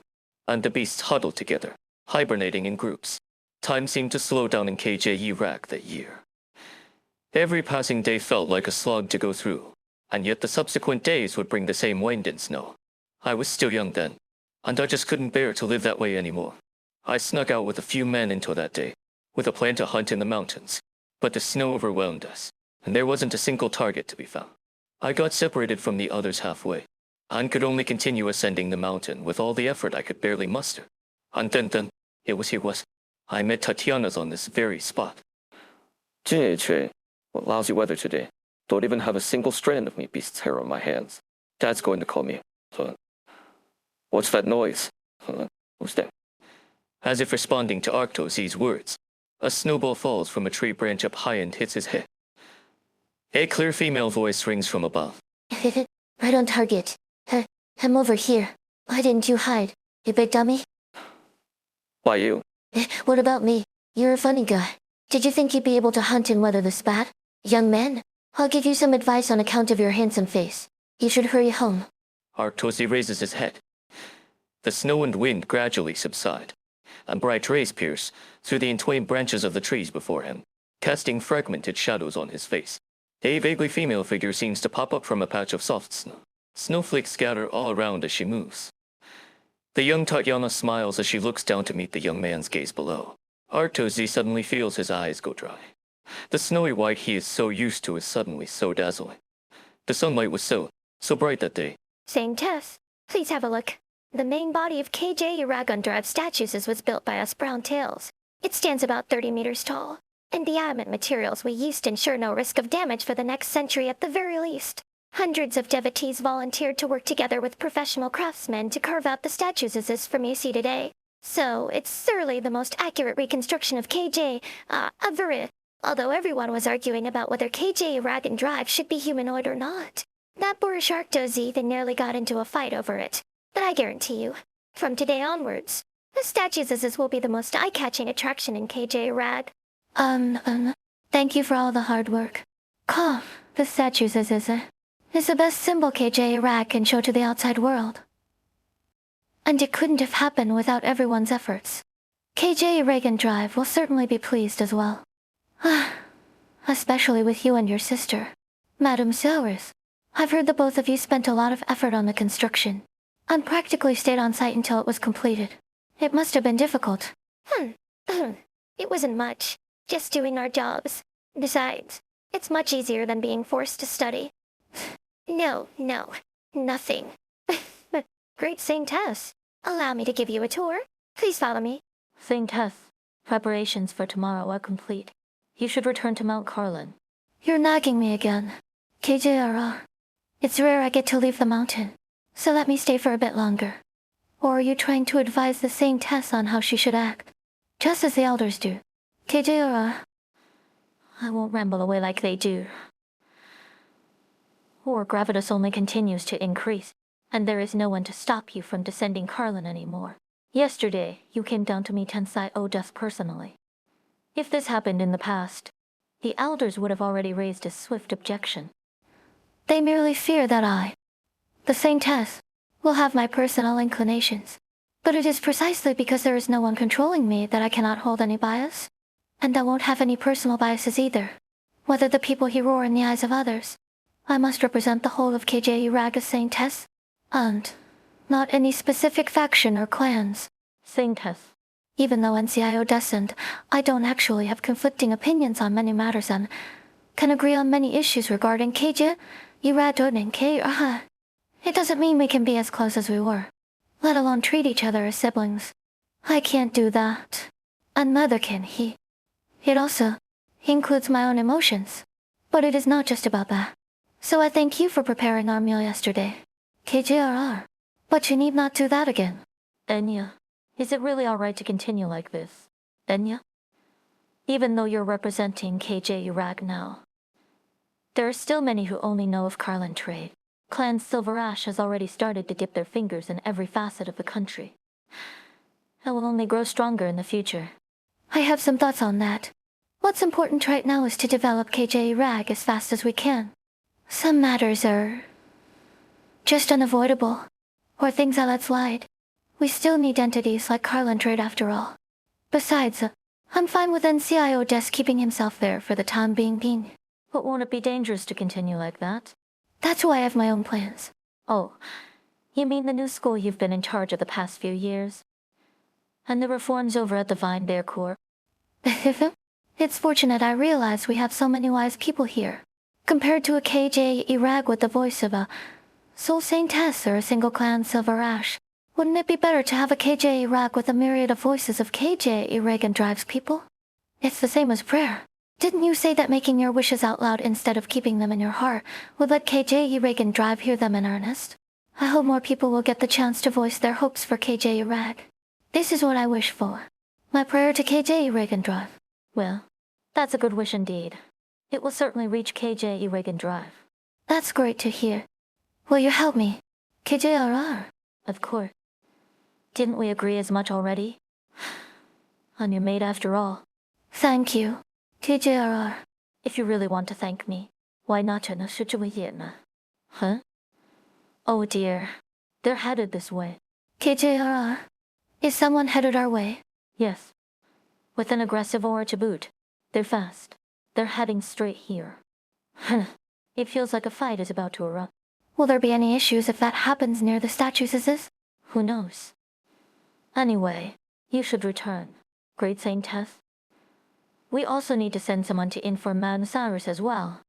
and the beasts huddled together, hibernating in groups. Time seemed to slow down in KJ Iraq that year. Every passing day felt like a slog to go through, and yet the subsequent days would bring the same wind and snow. I was still young then, and I just couldn't bear to live that way anymore. I snuck out with a few men until that day, with a plan to hunt in the mountains, but the snow overwhelmed us, and there wasn't a single target to be found. I got separated from the others halfway, and could only continue ascending the mountain with all the effort I could barely muster. And then, it was I met Tatiana's on this very spot. Che, what lousy weather today. Don't even have a single strand of me beast's hair on my hands. Dad's going to call me. What's that noise? Who's that? As if responding to Arctos's words, a snowball falls from a tree branch up high and hits his head. A clear female voice rings from above. Right on target. I'm over here. Why didn't you hide, you big dummy? Why you? What about me? You're a funny guy. Did you think you'd be able to hunt in weather this bad? Young man, I'll give you some advice on account of your handsome face. You should hurry home. Arctosi raises his head. The snow and wind gradually subside, and bright rays pierce through the entwined branches of the trees before him, casting fragmented shadows on his face. A vaguely female figure seems to pop up from a patch of soft snow. Snowflakes scatter all around as she moves. The young Tatiana smiles as she looks down to meet the young man's gaze below. Arctosi suddenly feels his eyes go dry. The snowy white he is so used to is suddenly so dazzling. The sunlight was so bright that day. Saintess, please have a look. The main body of KJ Uragon Drive statues was built by us brown tails. It stands about 30 meters tall, and the adamant materials we used ensure no risk of damage for the next century at the very least. Hundreds of devotees volunteered to work together with professional craftsmen to carve out the statues as is from you see today. So, it's certainly the most accurate reconstruction of KJ, ever. Although everyone was arguing about whether KJ Uragon Drive should be humanoid or not. That boorish Arctos even nearly got into a fight over it. But I guarantee you, from today onwards, the statues will be the most eye-catching attraction in KJ Rag. Thank you for all the hard work. The statues is the best symbol KJ Rag can show to the outside world. And it couldn't have happened without everyone's efforts. KJ Reagan Drive will certainly be pleased as well. Especially with you and your sister, Madame Sellers. I've heard that both of you spent a lot of effort on the construction, and practically stayed on site until it was completed. It must have been difficult. It wasn't much. Just doing our jobs. Besides, it's much easier than being forced to study. No, nothing. Great Saintess, allow me to give you a tour. Please follow me. Saintess, Preparations for tomorrow are complete. You should return to Mount Carlin. You're nagging me again. KJRR. It's rare I get to leave the mountain, so let me stay for a bit longer. Or are you trying to advise the same Tess on how she should act? Just as the elders do. KJRR. I won't ramble away like they do. Or gravitas only continues to increase, and there is no one to stop you from descending Carlin anymore. Yesterday, you came down to meet Tensai Odes personally. If this happened in the past, the elders would have already raised a swift objection. They merely fear that I, the Saint Tess, will have my personal inclinations. But it is precisely because there is no one controlling me that I cannot hold any bias. And I won't have any personal biases either. Whether the people here or in the eyes of others, I must represent the whole of KJ Irag as Saint Tess, and not any specific faction or clans. Saint Tess. Even though NCIO descent, I don't actually have conflicting opinions on many matters and can agree on many issues regarding KJ, Iradun, and K. It doesn't mean we can be as close as we were, let alone treat each other as siblings. I can't do that. And neither can he. It also includes my own emotions. But it is not just about that. So I thank you for preparing our meal yesterday. KJRR. But you need not do that again. Enya, is it really alright to continue like this? Enya? Even though you're representing KJ Irag now, there are still many who only know of Carlin trade. Clan Silver Ash has already started to dip their fingers in every facet of the country. It will only grow stronger in the future. I have some thoughts on that. What's important right now is to develop KJ Irag as fast as we can. Some matters are just unavoidable, or things I let slide. We still need entities like Carlin Trade after all. Besides, I'm fine with NCIO Des keeping himself there for the time being. But won't it be dangerous to continue like that? That's why I have my own plans. Oh, you mean the new school you've been in charge of the past few years? And the reforms over at the Vine Bear Corps? It's fortunate I realized we have so many wise people here. Compared to a KJ Irag with the voice of a Soul Saint Tess or a single clan Silver Ash, wouldn't it be better to have a KJ Irag with a myriad of voices of KJ Iragan Drive's people? It's the same as prayer. Didn't you say that making your wishes out loud instead of keeping them in your heart would let KJ Iragan Drive hear them in earnest? I hope more people will get the chance to voice their hopes for KJ Irag. This is what I wish for. My prayer to KJ Iragan Drive. Well, that's a good wish indeed. It will certainly reach KJ Iragan Drive. That's great to hear. Will you help me? KJRR. Of course. Didn't we agree as much already? I'm your maid after all. Thank you, KJRR. If you really want to thank me, why not? Huh? Oh dear. They're headed this way. KJRR. Is someone headed our way? Yes. With an aggressive aura to boot. They're fast. They're heading straight here. It feels like a fight is about to erupt. Will there be any issues if that happens near the statues as this? Who knows? Anyway, you should return. Great Saint Tess. We also need to send someone to inform Madame Cyrus as well.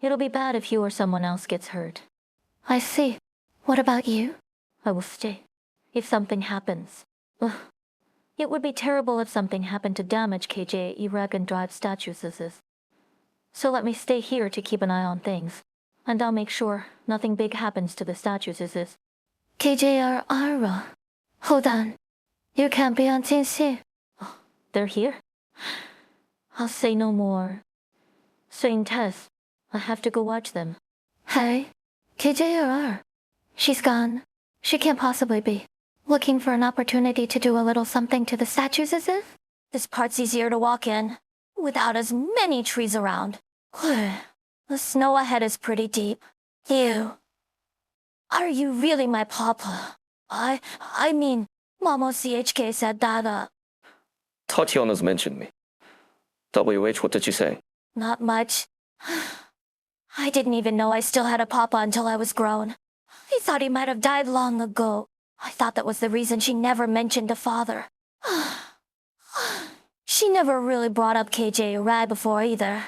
It'll be bad if you or someone else gets hurt. I see. What about you? I will stay. If something happens. Ugh. It would be terrible if something happened to damage KJ Iragan Drive statues. So let me stay here to keep an eye on things. And I'll make sure nothing big happens to the statues. KJRR. Hold on. You can't be on TNC. Oh, they're here? I'll say no more. Saint Tess, I have to go watch them. Hey, KJRR. She's gone. She can't possibly be looking for an opportunity to do a little something to the statues as if? This part's easier to walk in, without as many trees around. The snow ahead is pretty deep. Ew. Are you really my papa? I mean, Mamo CHK said that, Tatiana's mentioned me. WH, what did she say? Not much. I didn't even know I still had a papa until I was grown. I thought he might have died long ago. I thought that was the reason she never mentioned a father. She never really brought up KJ Irag before either.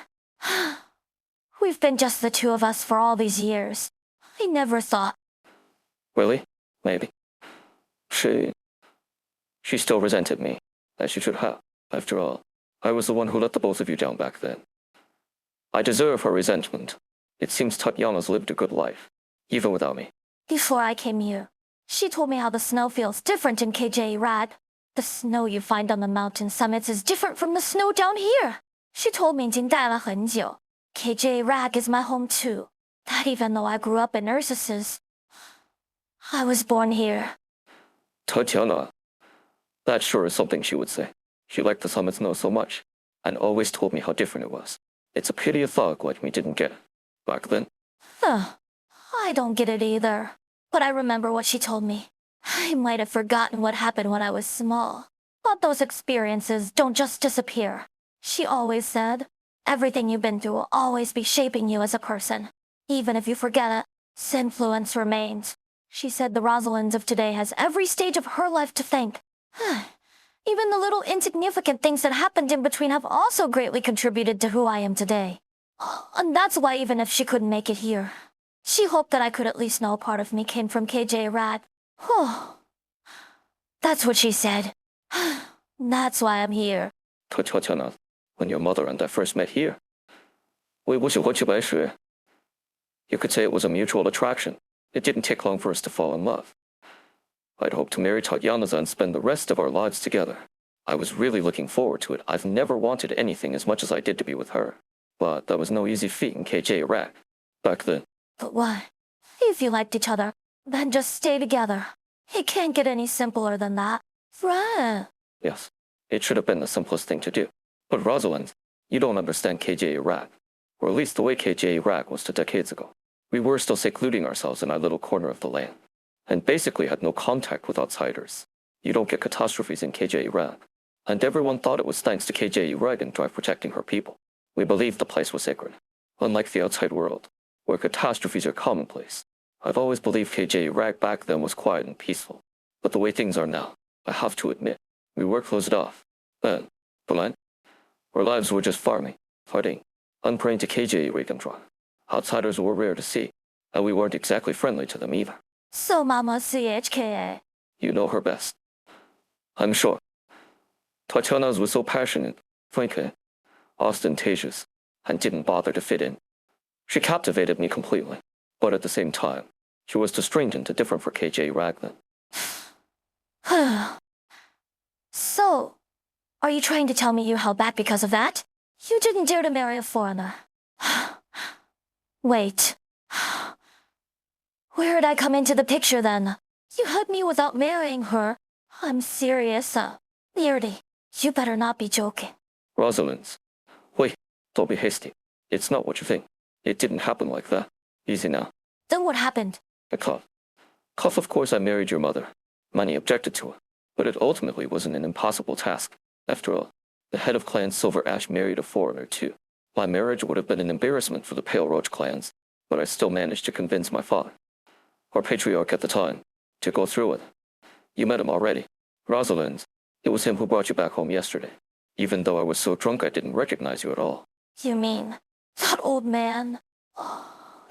We've been just the two of us for all these years. I never thought. Really? Maybe. She still resented me, as she should have. After all, I was the one who let the both of you down back then. I deserve her resentment. It seems Tatiana's lived a good life, even without me. Before I came here, she told me how the snow feels different in KJ Rag. The snow you find on the mountain summits is different from the snow down here. She told me 已经待了很久. KJ Rag is my home too. That even though I grew up in Ursus's, I was born here. Tatiana. That sure is something she would say. She liked the summit snow so much, and always told me how different it was. It's a pity a thug like me didn't get it. Back then. I don't get it either. But I remember what she told me. I might have forgotten what happened when I was small. But those experiences don't just disappear. She always said, everything you've been through will always be shaping you as a person. Even if you forget it, its influence remains. She said the Rosalind of today has every stage of her life to thank. Even the little insignificant things that happened in between have also greatly contributed to who I am today. And that's why even if she couldn't make it here, she hoped that I could at least know a part of me came from KJ Rad. That's what she said. That's why I'm here. Tatiana, when your mother and I first met here, you could say it was a mutual attraction. It didn't take long for us to fall in love. I'd hoped to marry Tatiana and spend the rest of our lives together. I was really looking forward to it. I've never wanted anything as much as I did to be with her. But that was no easy feat in KJ Iraq. Back then. But why? If you liked each other, then just stay together. It can't get any simpler than that. Right? Yes, it should have been the simplest thing to do. But Rosalind, you don't understand KJ Iraq. Or at least the way KJ Iraq was 2 decades ago. We were still secluding ourselves in our little corner of the land, and basically had no contact with outsiders. You don't get catastrophes in KJ Iraq. And everyone thought it was thanks to KJ Iraq and Drive protecting her people. We believed the place was sacred. Unlike the outside world, where catastrophes are commonplace. I've always believed KJ Iraq back then was quiet and peaceful. But the way things are now, I have to admit, we were closed off. Then, Berlin, our lives were just farming, fighting, and praying to KJ Iraq and Drive. Outsiders were rare to see, and we weren't exactly friendly to them either. So Mama CHKA. You know her best. I'm sure. Tatiana's was so passionate, frank, ostentatious, and didn't bother to fit in. She captivated me completely, but at the same time, she was too stringent and different for KJ Raglan. So, are you trying to tell me you held back because of that? You didn't dare to marry a foreigner. Wait. Where did I come into the picture then? You had me without marrying her. I'm serious. Nearly. You better not be joking. Rosalind's. Wait, don't be hasty. It's not what you think. It didn't happen like that. Easy now. Then what happened? A cough. Cough, of course, I married your mother. Many objected to it, but it ultimately wasn't an impossible task. After all, the head of Clan Silver Ash married a foreigner too. My marriage would have been an embarrassment for the Pale Roach clans, but I still managed to convince my father, our patriarch at the time, to go through with it. You met him already. Rosalind. It was him who brought you back home yesterday. Even though I was so drunk I didn't recognize you at all. You mean, that old man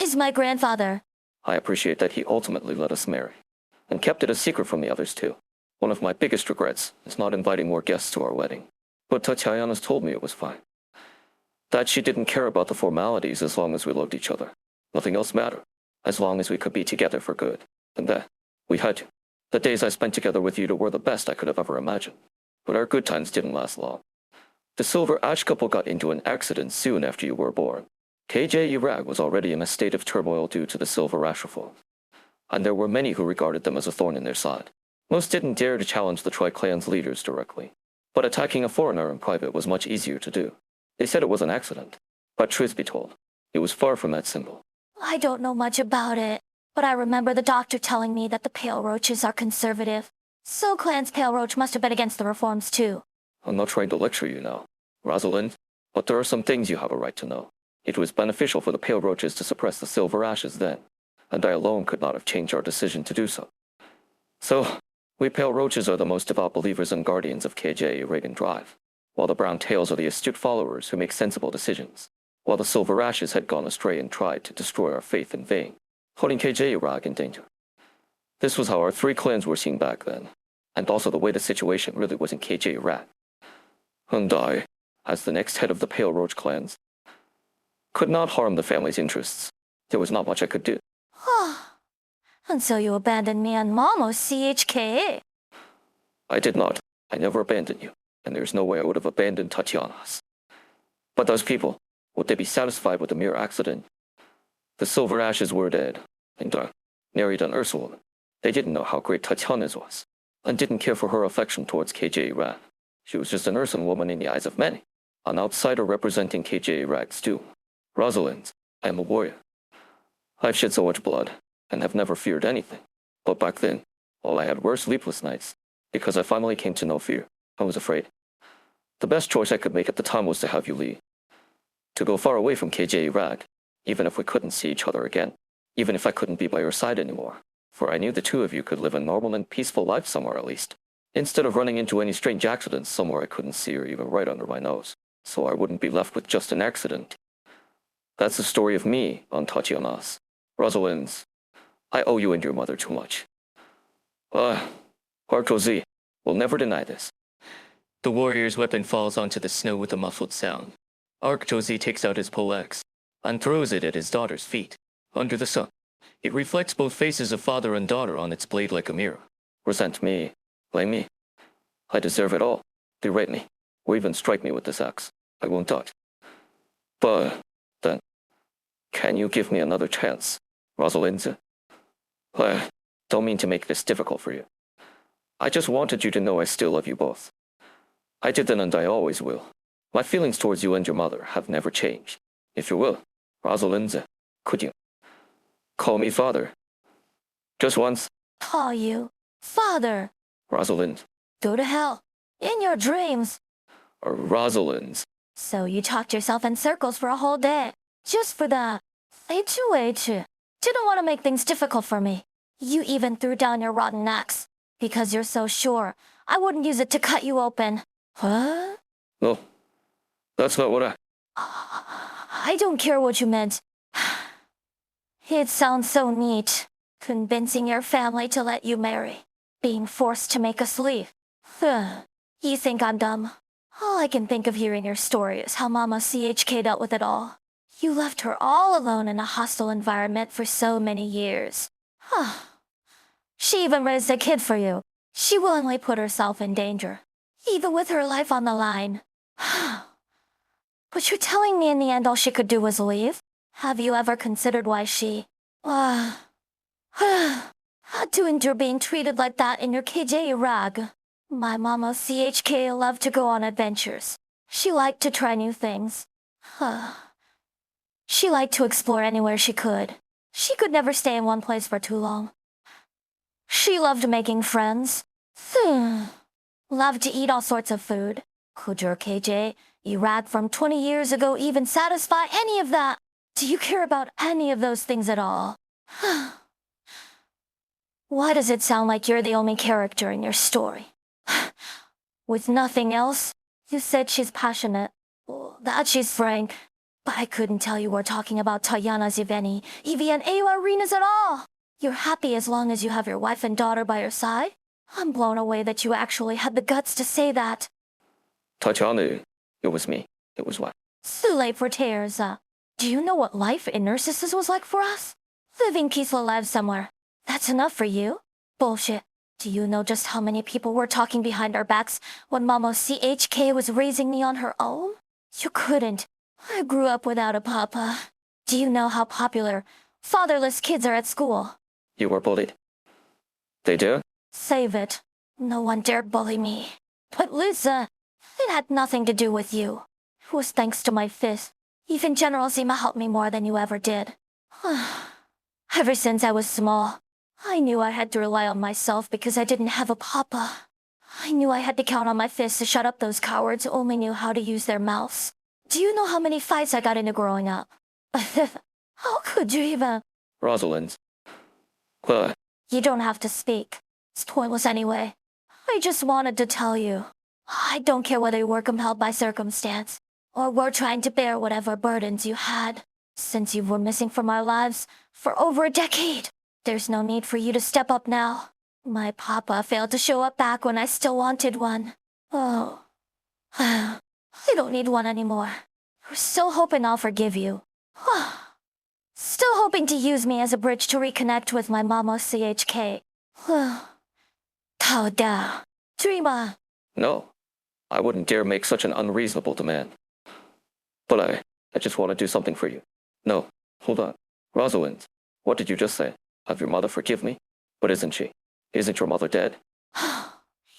is my grandfather? I appreciate that he ultimately let us marry, and kept it a secret from the others too. One of my biggest regrets is not inviting more guests to our wedding. But Tatiana's told me it was fine. That she didn't care about the formalities as long as we loved each other. Nothing else mattered, as long as we could be together for good. And that, we had to. The days I spent together with you were the best I could have ever imagined. But our good times didn't last long. The Silver Ash couple got into an accident soon after you were born. KJ Iraq was already in a state of turmoil due to the Silver Ash reform, and there were many who regarded them as a thorn in their side. Most didn't dare to challenge the Tri-Clan's leaders directly, but attacking a foreigner in private was much easier to do. They said it was an accident, but truth be told, it was far from that simple. I don't know much about it, but I remember the doctor telling me that the Pale Roaches are conservative. So Clan's Pale Roach must have been against the reforms too. I'm not trying to lecture you now, Rosalind, but there are some things you have a right to know. It was beneficial for the Pale Roaches to suppress the Silver Ashes then, and I alone could not have changed our decision to do so. So, we Pale Roaches are the most devout believers and guardians of KJ Reagan Drive, while the Brown Tails are the astute followers who make sensible decisions, while the Silver Ashes had gone astray and tried to destroy our faith in vain, putting KJ Iraq in danger. This was how our three clans were seen back then, and also the way the situation really was in KJ Iraq. And I, as the next head of the Pale Roach clans, could not harm the family's interests. There was not much I could do. And so you abandoned me and Mama CHK. I did not. I never abandoned you, and there's no way I would have abandoned Tatiana's. But those people, would they be satisfied with a mere accident? The Silver Ashes were dead, and married an Ursuline. They didn't know how great Tatiana's was, and didn't care for her affection towards KJ Ran. She was just an Ursuline woman in the eyes of many, an outsider representing KJ Rag's doom. Rosalind, I am a warrior. I've shed so much blood, and have never feared anything. But back then, all I had were sleepless nights, because I finally came to know fear. I was afraid. The best choice I could make at the time was to have you leave. To go far away from KJ Rag, even if we couldn't see each other again, even if I couldn't be by your side anymore. For I knew the two of you could live a normal and peaceful life somewhere at least, instead of running into any strange accidents somewhere I couldn't see or even right under my nose, so I wouldn't be left with just an accident. That's the story of me on Tatiana's. Rosalind's, I owe you and your mother too much. Arkozy will never deny this. The warrior's weapon falls onto the snow with a muffled sound. Arctozy takes out his poleaxe and throws it at his daughter's feet. Under the sun, it reflects both faces of father and daughter on its blade like a mirror. Resent me, blame me. I deserve it all. Berate me, or even strike me with this axe. I won't dodge. But then, can you give me another chance, Rosalind? I don't mean to make this difficult for you. I just wanted you to know I still love you both. I did then and I always will. My feelings towards you and your mother have never changed. If you will, Rosalind, could you call me father? Just once. Call you father. Rosalind. Go to hell. In your dreams. Or Rosalind. So you talked yourself in circles for a whole day. Just for that. 委屈. Didn't want to make things difficult for me. You even threw down your rotten axe. Because you're so sure I wouldn't use it to cut you open. What? No, that's not what I don't care what you meant. It sounds so neat. Convincing your family to let you marry. Being forced to make us leave. You think I'm dumb? All I can think of hearing your story is how Mama CHK dealt with it all. You left her all alone in a hostile environment for so many years. She even raised a kid for you. She willingly put herself in danger, even with her life on the line. But you're telling me in the end all she could do was leave? Have you ever considered why she had to endure being treated like that in your KJ Rag? My Mama CHK loved to go on adventures. She liked to try new things. She liked to explore anywhere she could. She could never stay in one place for too long. She loved making friends. Loved to eat all sorts of food. Could your KJ Iraq from 20 years ago even satisfy any of that? Do you care about any of those things at all? Why does it sound like you're the only character in your story? With nothing else? You said she's passionate, that she's frank, but I couldn't tell you were talking about Tayana's Eveni, Evie and AU arenas at all. You're happy as long as you have your wife and daughter by your side? I'm blown away that you actually had the guts to say that. Tatiana, it was me. It was what? Too late for tears. Do you know what life in Narcissus was like for us? Living peaceful lives somewhere. That's enough for you? Bullshit. Do you know just how many people were talking behind our backs when Mama CHK was raising me on her own? You couldn't. I grew up without a papa. Do you know how popular fatherless kids are at school? You were bullied. They do? Save it. No one dared bully me. But Lisa, it had nothing to do with you. It was thanks to my fist. Even General Zima helped me more than you ever did. Ever since I was small, I knew I had to rely on myself because I didn't have a papa. I knew I had to count on my fists to shut up those cowards who only knew how to use their mouths. Do you know how many fights I got into growing up? How could you even? Rosalind. What? You don't have to speak. It's pointless anyway. I just wanted to tell you. I don't care whether you were compelled by circumstance, or were trying to bear whatever burdens you had. Since you were missing from our lives for over a decade, there's no need for you to step up now. My papa failed to show up back when I still wanted one. Oh, I don't need one anymore. We're still hoping I'll forgive you. Still hoping to use me as a bridge to reconnect with my mama CHK. 好的，dreamer. No, I wouldn't dare make such an unreasonable demand. But I just want to do something for you. No, hold on. Rosalind, what did you just say? Have your mother forgive me? But isn't she? Isn't your mother dead?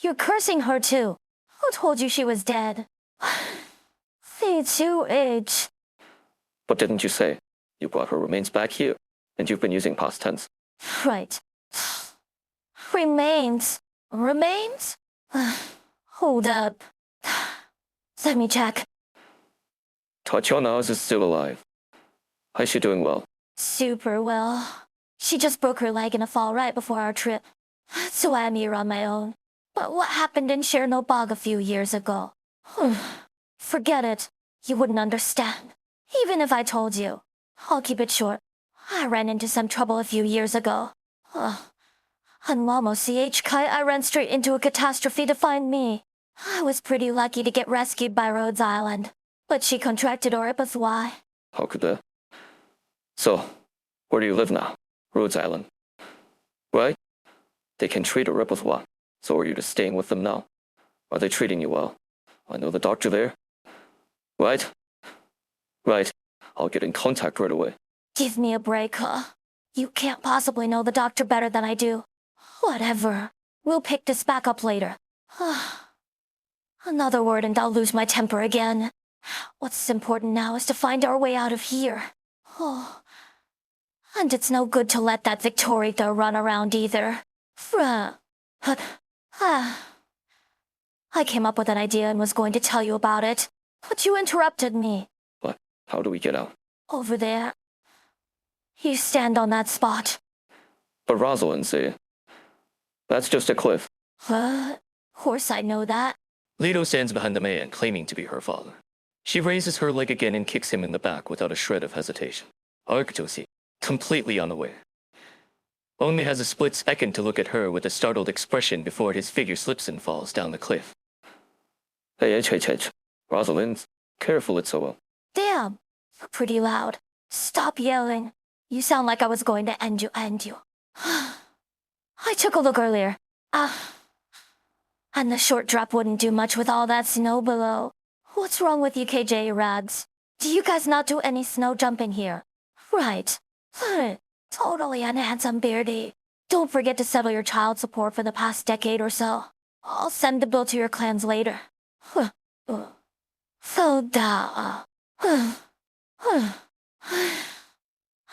You're cursing her too. Who told you she was dead? C2H. But didn't you say you brought her remains back here, and you've been using past tense? Right. Remains. Remains? Hold up. Let me check. Tatiana is still alive. Is she doing well? Super well. She just broke her leg in a fall right before our trip. So I'm here on my own. But what happened in Chernobyl a few years ago? Forget it. You wouldn't understand. Even if I told you. I'll keep it short. I ran into some trouble a few years ago. On Mamo CHK, I ran straight into a catastrophe to find me. I was pretty lucky to get rescued by Rhodes Island. But she contracted Oripathy. How could that? So, where do you live now? Rhodes Island. Right? They can treat a rip with what? So are you just staying with them now? Are they treating you well? I know the doctor there. Right? Right. I'll get in contact right away. Give me a break, huh? You can't possibly know the doctor better than I do. Whatever. We'll pick this back up later. Another word and I'll lose my temper again. What's important now is to find our way out of here. And it's no good to let that Victorita run around either. I came up with an idea and was going to tell you about it, but you interrupted me. What? How do we get out? Over there. You stand on that spot. But Rosalind, see? That's just a cliff. Course I know that. Leto stands behind the man claiming to be her father. She raises her leg again and kicks him in the back without a shred of hesitation. Arctosi, completely unaware. Only has a split second to look at her with a startled expression before his figure slips and falls down the cliff. Hey, Rosalind, careful it's so well. Damn, you're pretty loud. Stop yelling. You sound like I was going to end you. I took a look earlier. And the short drop wouldn't do much with all that snow below. What's wrong with you, KJ Rags? Do you guys not do any snow jumping here? Right. Totally unhandsome, Beardy. Don't forget to settle your child support for the past decade or so. I'll send the bill to your clans later.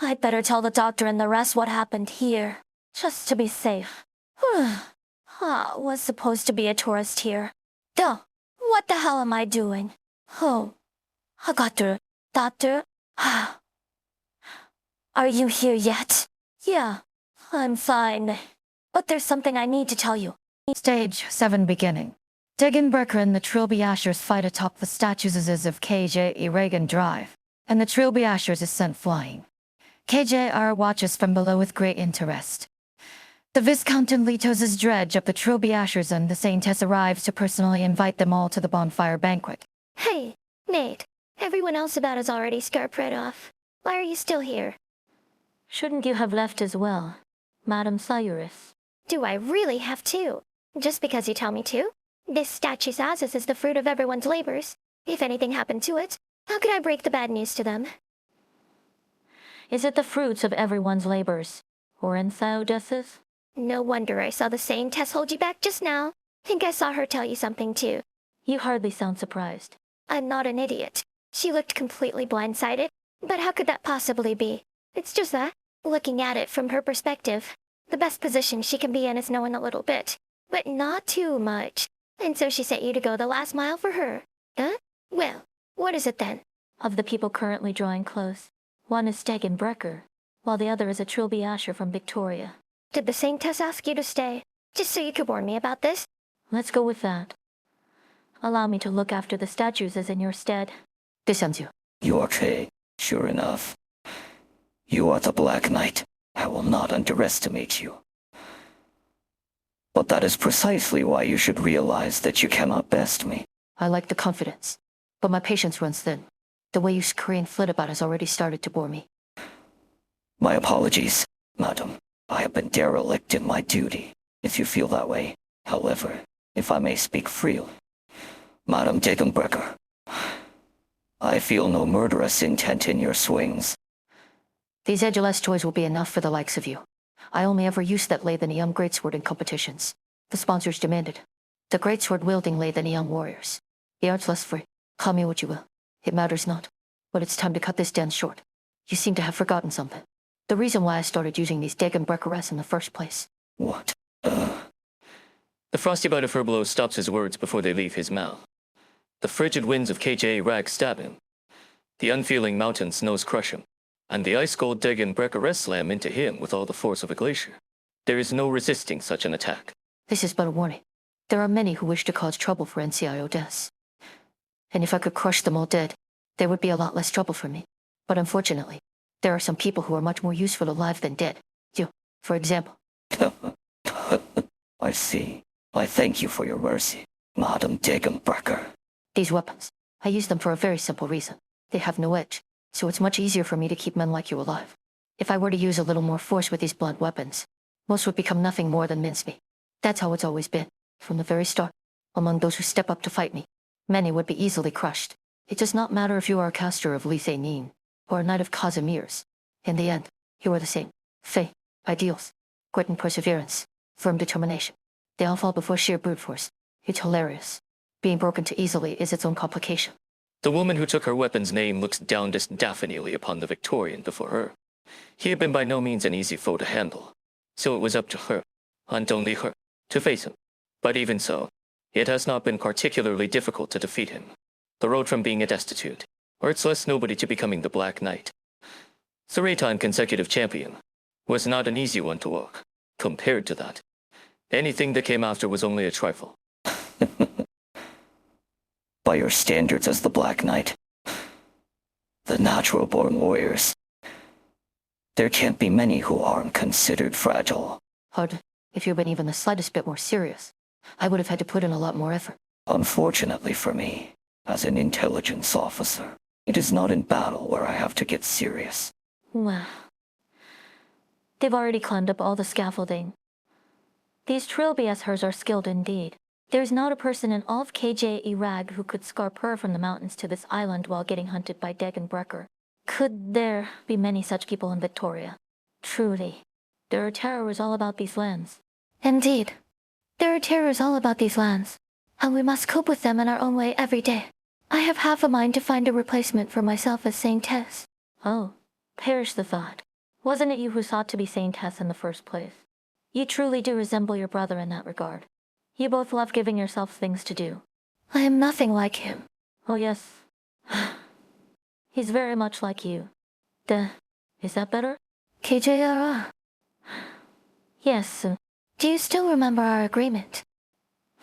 I'd better tell the doctor and the rest what happened here, just to be safe. Was supposed to be a tourist here. Duh, what the hell am I doing? I got the doctor. Are you here yet? Yeah, I'm fine. But there's something I need to tell you. Stage 7 beginning. Degenbrecher and the Trilby Ashers fight atop the statues of KJ Reagan Drive, and the Trilby Ashers is sent flying. KJR watches from below with great interest. The Viscount and Litos' dredge of the Trilby Ashers and the Saintess arrives to personally invite them all to the bonfire banquet. Hey, Nate. Everyone else about has already scarped right off. Why are you still here? Shouldn't you have left as well, Madam Cyrus? Do I really have to? Just because you tell me to? This statue's asses is the fruit of everyone's labors. If anything happened to it, how could I break the bad news to them? Is it the fruits of everyone's labors? Or in Theodus's? No wonder I saw the Saintess hold you back just now. Think I saw her tell you something too. You hardly sound surprised. I'm not an idiot. She looked completely blindsided. But how could that possibly be? It's just that, looking at it from her perspective, the best position she can be in is knowing a little bit, but not too much. And so she sent you to go the last mile for her. Huh? Well, what is it then? Of the people currently drawing close, one is Stegenbrecher, while the other is a Trilby Asher from Victoria. Did the Saintess ask you to stay, just so you could warn me about this? Let's go with that. Allow me to look after the statues as in your stead. 这想起 You are Kay, sure enough. You are the Black Knight. I will not underestimate you. But that is precisely why you should realize that you cannot best me. I like the confidence, but my patience runs thin. The way you scurry and flit about has already started to bore me. My apologies, madam. I have been derelict in my duty, if you feel that way. However, if I may speak freely, Madam Degenbrecher, I feel no murderous intent in your swings. These edgeless toys will be enough for the likes of you. I only ever used that Lei the Young Greatsword in competitions. The sponsors demanded. The greatsword wielding Lei the Young warriors. The art's less free. Call me what you will. It matters not. But it's time to cut this dance short. You seem to have forgotten something. The reason why I started using these Degenbrecheres in the first place. What? The frosty bite of her blow stops his words before they leave his mouth. The frigid winds of KJ Rag stab him. The unfeeling mountain snows crush him, and the ice-cold Degenbrecheres slam into him with all the force of a glacier. There is no resisting such an attack. This is but a warning. There are many who wish to cause trouble for NCIO deaths. And if I could crush them all dead, there would be a lot less trouble for me. But unfortunately, there are some people who are much more useful alive than dead. You, for example. I see. I thank you for your mercy, Madam Degenbrecher. These weapons, I use them for a very simple reason. They have no edge, so it's much easier for me to keep men like you alive. If I were to use a little more force with these blunt weapons, most would become nothing more than mincemeat. That's how it's always been, from the very start. Among those who step up to fight me, many would be easily crushed. It does not matter if you are a caster of Lycée Nin, or a knight of Casimir's. In the end, you are the same. Faith, ideals, grit and perseverance, firm determination. They all fall before sheer brute force. It's hilarious. Being broken too easily is its own complication. The woman who took her weapon's name looks down daffodilly upon the Victorian before her. He had been by no means an easy foe to handle, so it was up to her, and only her, to face him. But even so, it has not been particularly difficult to defeat him. The road from being a destitute, or its less nobody to becoming the Black Knight, 3-time consecutive champion, was not an easy one to walk. Compared to that, anything that came after was only a trifle. By your standards as the Black Knight, the natural-born warriors, there can't be many who aren't considered fragile. Hard. If you'd been even the slightest bit more serious, I would have had to put in a lot more effort. Unfortunately for me, as an intelligence officer, it is not in battle where I have to get serious. Well, they've already climbed up all the scaffolding. These Trilbiashers are skilled indeed. There's not a person in all of KJ Irag who could scarp her from the mountains to this island while getting hunted by Degenbrecher. Could there be many such people in Victoria? Truly, there are terrors all about these lands. Indeed. There are terrors all about these lands, and we must cope with them in our own way every day. I have half a mind to find a replacement for myself as Saintess. Oh, perish the thought. Wasn't it you who sought to be Saintess in the first place? You truly do resemble your brother in that regard. You both love giving yourselves things to do. I am nothing like him. Oh yes. He's very much like you. Is that better? KJRR. Yes. Do you still remember our agreement?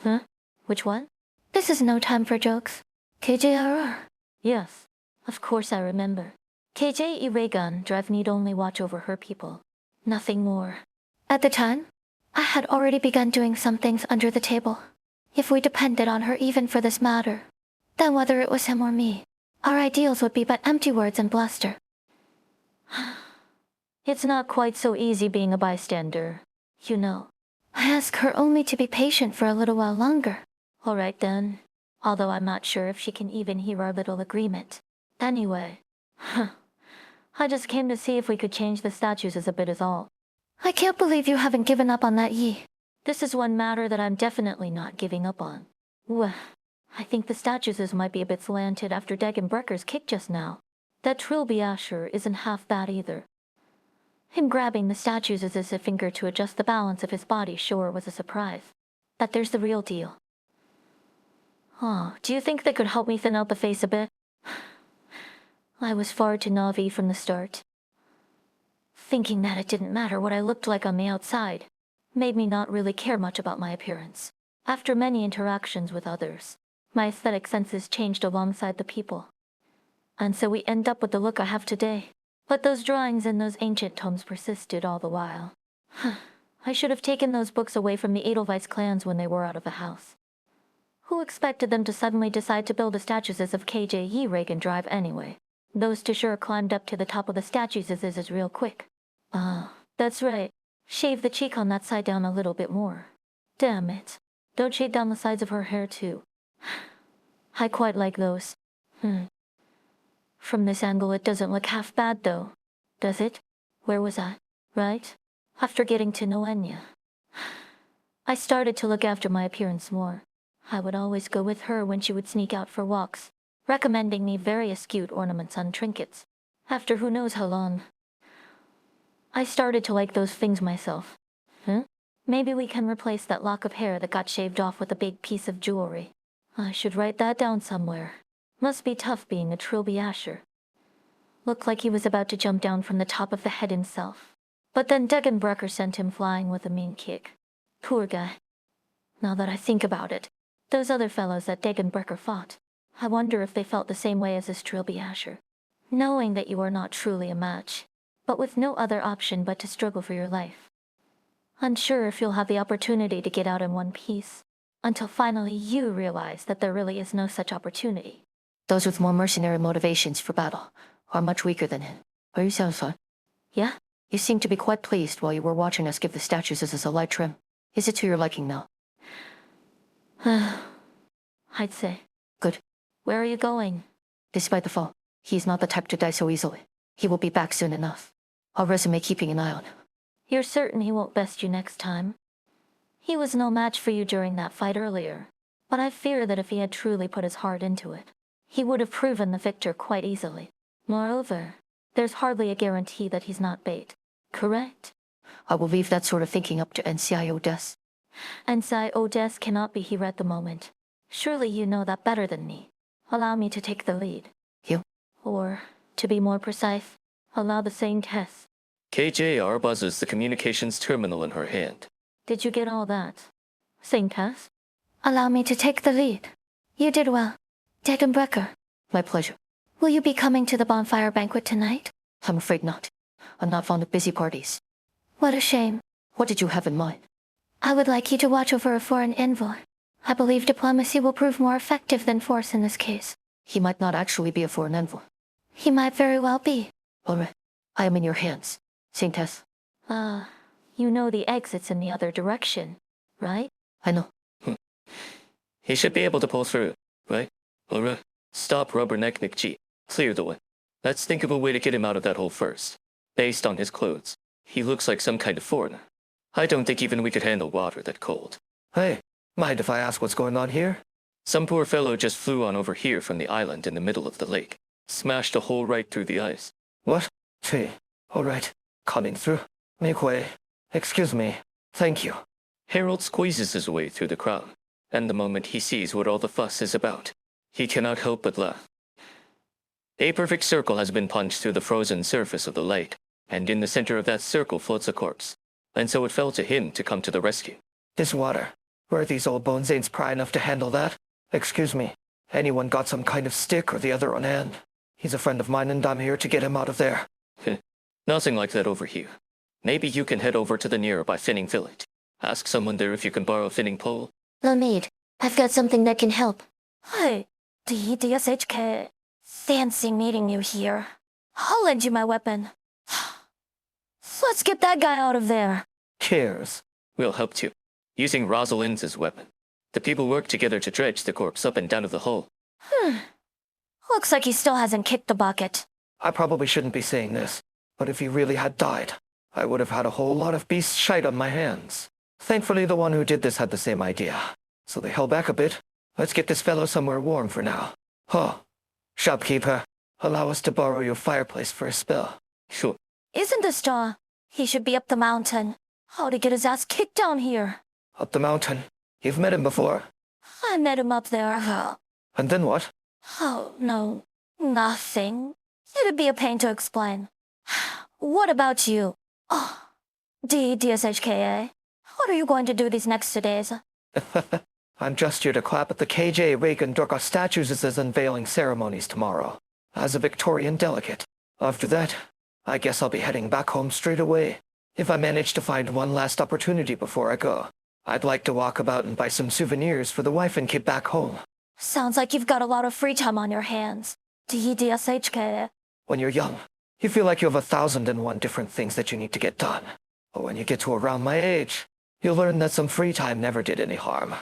Huh? Which one? This is no time for jokes. KJRR. Yes. Of course I remember. KJ Iregan Drive need only watch over her people. Nothing more. At the time, I had already begun doing some things under the table. If we depended on her even for this matter, then whether it was him or me, our ideals would be but empty words and bluster. It's not quite so easy being a bystander, you know. I ask her only to be patient for a little while longer. All right then, although I'm not sure if she can even hear our little agreement. Anyway, I just came to see if we could change the statues as a bit is all. I can't believe you haven't given up on that Yi. This is one matter that I'm definitely not giving up on. Well, I think the statues might be a bit slanted after Degenbrecher's kick just now. That Trilbiasher isn't half bad either. Him grabbing the statues as a finger to adjust the balance of his body sure was a surprise. But there's the real deal. Oh, do you think they could help me thin out the face a bit? I was far too naive from the start. Thinking that it didn't matter what I looked like on the outside made me not really care much about my appearance. After many interactions with others, my aesthetic senses changed alongside the people. And so we end up with the look I have today. But those drawings in those ancient tomes persisted all the while. I should have taken those books away from the Edelweiss clans when they were out of the house. Who expected them to suddenly decide to build the statues of KJE Reagan Drive anyway? Those two sure climbed up to the top of the statues is real quick. That's right. Shave the cheek on that side down a little bit more. Damn it. Don't shave down the sides of her hair too. I quite like those. From this angle it doesn't look half bad though. Does it? Where was I? Right? After getting to know Enya, I started to look after my appearance more. I would always go with her when she would sneak out for walks, recommending me various cute ornaments and trinkets. After who knows how long, I started to like those things myself. Maybe we can replace that lock of hair that got shaved off with a big piece of jewelry. I should write that down somewhere. Must be tough being a Trilby Asher. Looked like he was about to jump down from the top of the head himself. But then Degenbrecher sent him flying with a mean kick. Poor guy. Now that I think about it, those other fellows that Degenbrecher fought, I wonder if they felt the same way as this Trilby Asher. Knowing that you are not truly a match, but with no other option but to struggle for your life. Unsure if you'll have the opportunity to get out in one piece, until finally you realize that there really is no such opportunity. Those with more mercenary motivations for battle are much weaker than him. Are you satisfied? Yeah? You seemed to be quite pleased while you were watching us give the statues as a light trim. Is it to your liking now? I'd say. Good. Where are you going? Despite the fall, he's not the type to die so easily. He will be back soon enough. Our resume keeping an eye on him. You're certain he won't best you next time? He was no match for you during that fight earlier, but I fear that if he had truly put his heart into it, he would have proven the victor quite easily. Moreover, there's hardly a guarantee that he's not bait. Correct? I will leave that sort of thinking up to NCIO Des. NCIO Des cannot be here at the moment. Surely you know that better than me. Allow me to take the lead. You? Or, to be more precise, allow the same test. KJR buzzes the communications terminal in her hand. Did you get all that? Same test? Allow me to take the lead. You did well. Degenbrecher, My pleasure. will you be coming to the bonfire banquet tonight? I'm afraid not. I'm not fond of busy parties. What a shame. What did you have in mind? I would like you to watch over a foreign envoy. I believe diplomacy will prove more effective than force in this case. He might not actually be a foreign envoy. He might very well be. All right. I am in your hands. Saint Tess. You know the exit's in the other direction, right? I know. He should be able to pull through, right? Alright. Stop Rubberneck G. Clear the way. Let's think of a way to get him out of that hole first. Based on his clothes, he looks like some kind of foreigner. I don't think even we could handle water that cold. Hey, mind if I ask what's going on here? Some poor fellow just flew on over here from the island in the middle of the lake. Smashed a hole right through the ice. What? Gee, all right. Coming through. Make way. Excuse me. Thank you. Harold squeezes his way through the crowd, and the moment he sees what all the fuss is about, he cannot help but laugh. A perfect circle has been punched through the frozen surface of the lake, and in the center of that circle floats a corpse, and so it fell to him to come to the rescue. This water. Where these old bones ain't spry enough to handle that? Excuse me. Anyone got some kind of stick or the other on hand? He's a friend of mine and I'm here to get him out of there. Nothing like that over here. Maybe you can head over to the nearby finning village. Ask someone there if you can borrow a finning pole. Lamid, I've got something that can help. Hey, DSHK. Fancy meeting you here. I'll lend you my weapon. Let's get that guy out of there. Cheers. We'll help too, using Rosalind's weapon. The people work together to dredge the corpse up and down of the hole. Looks like he still hasn't kicked the bucket. I probably shouldn't be saying this, but if he really had died, I would have had a whole lot of beast shite on my hands. Thankfully, the one who did this had the same idea, so they held back a bit. Let's get this fellow somewhere warm for now. Huh. Shopkeeper, allow us to borrow your fireplace for a spell. Sure. Isn't the star? He should be up the mountain. How to get his ass kicked down here? Up the mountain. You've met him before. I met him up there. And then what? Oh, no. Nothing. It'd be a pain to explain. What about you? Oh, DSHKA. What are you going to do these next 2 days? I'm just here to clap at the KJ Reagan Durga statues as his unveiling ceremonies tomorrow, as a Victorian delegate. After that, I guess I'll be heading back home straight away, if I manage to find one last opportunity before I go. I'd like to walk about and buy some souvenirs for the wife and kid back home. Sounds like you've got a lot of free time on your hands. DSHK. When you're young, you feel like you have 1,001 different things that you need to get done. But when you get to around my age, you'll learn that some free time never did any harm.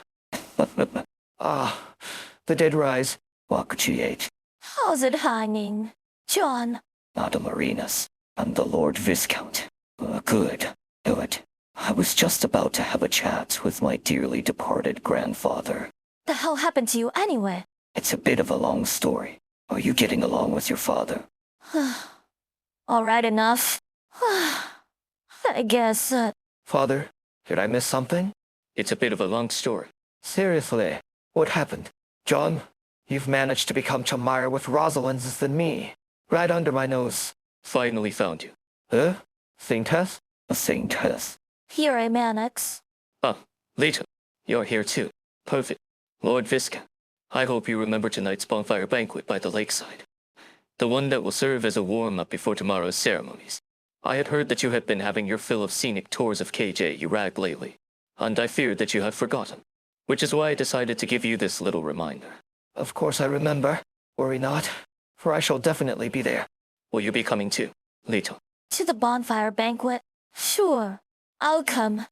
The dead rise. Wakchiate, How's it hanging? John. Madam Arenas, and the Lord Viscount. Good. Do it. I was just about to have a chat with my dearly departed grandfather. The hell happened to you anyway? It's a bit of a long story. Are you getting along with your father? All right, enough. I guess, Father, did I miss something? It's a bit of a long story. Seriously, what happened? John, you've managed to become chummier with Rosalind's than me. Right under my nose. Finally found you. Huh? Saintess? A saintess. Here I Mannix. Ah, Leto, you're here too. Perfect. Lord Viscount, I hope you remember tonight's bonfire banquet by the lakeside. The one that will serve as a warm-up before tomorrow's ceremonies. I had heard that you had been having your fill of scenic tours of KJ Urag lately, and I feared that you had forgotten, which is why I decided to give you this little reminder. Of course I remember. Worry not, for I shall definitely be there. Will you be coming too, Leto? To the bonfire banquet? Sure. I'll come.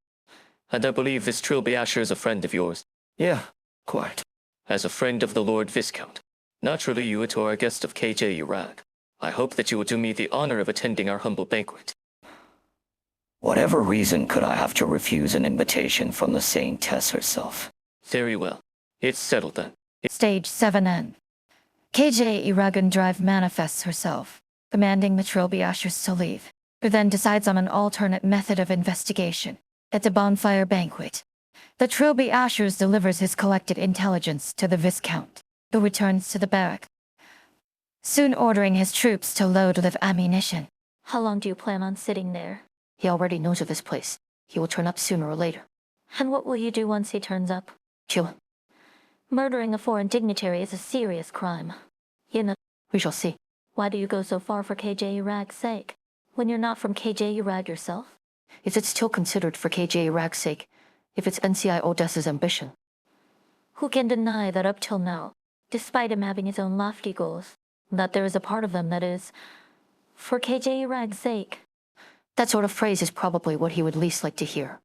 And I believe this Trilby Asher is a friend of yours. Yeah, quite. As a friend of the Lord Viscount, naturally you are our guest of KJ Urag. I hope that you will do me the honor of attending our humble banquet. Whatever reason could I have to refuse an invitation from the saintess herself? Very well. It's settled then. Stage 7N. KJ Iragan Drive manifests herself, commanding the Trilby Ashers to leave, who then decides on an alternate method of investigation. At the bonfire banquet, the Trilby Ashers delivers his collected intelligence to the Viscount, who returns to the barrack, soon ordering his troops to load with ammunition. How long do you plan on sitting there? He already knows of this place. He will turn up sooner or later. And what will you do once he turns up? Kill him. Murdering a foreign dignitary is a serious crime. You know, we shall see. Why do you go so far for KJ Urag's sake, when you're not from KJ Urag yourself? Is it still considered for KJ Urag's sake, if it's NCI Odessa's ambition? Who can deny that up till now, despite him having his own lofty goals, that there is a part of them that is, for KJ Urag's sake? That sort of phrase is probably what he would least like to hear.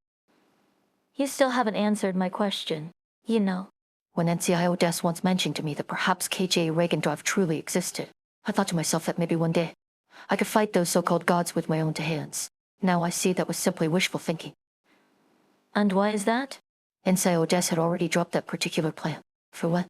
You still haven't answered my question. You know, when NCI Odessa once mentioned to me that perhaps KJ Regendorf truly existed, I thought to myself that maybe one day I could fight those so-called gods with my own two hands. Now I see that was simply wishful thinking. And why is that? NCI Odessa had already dropped that particular plan. For what?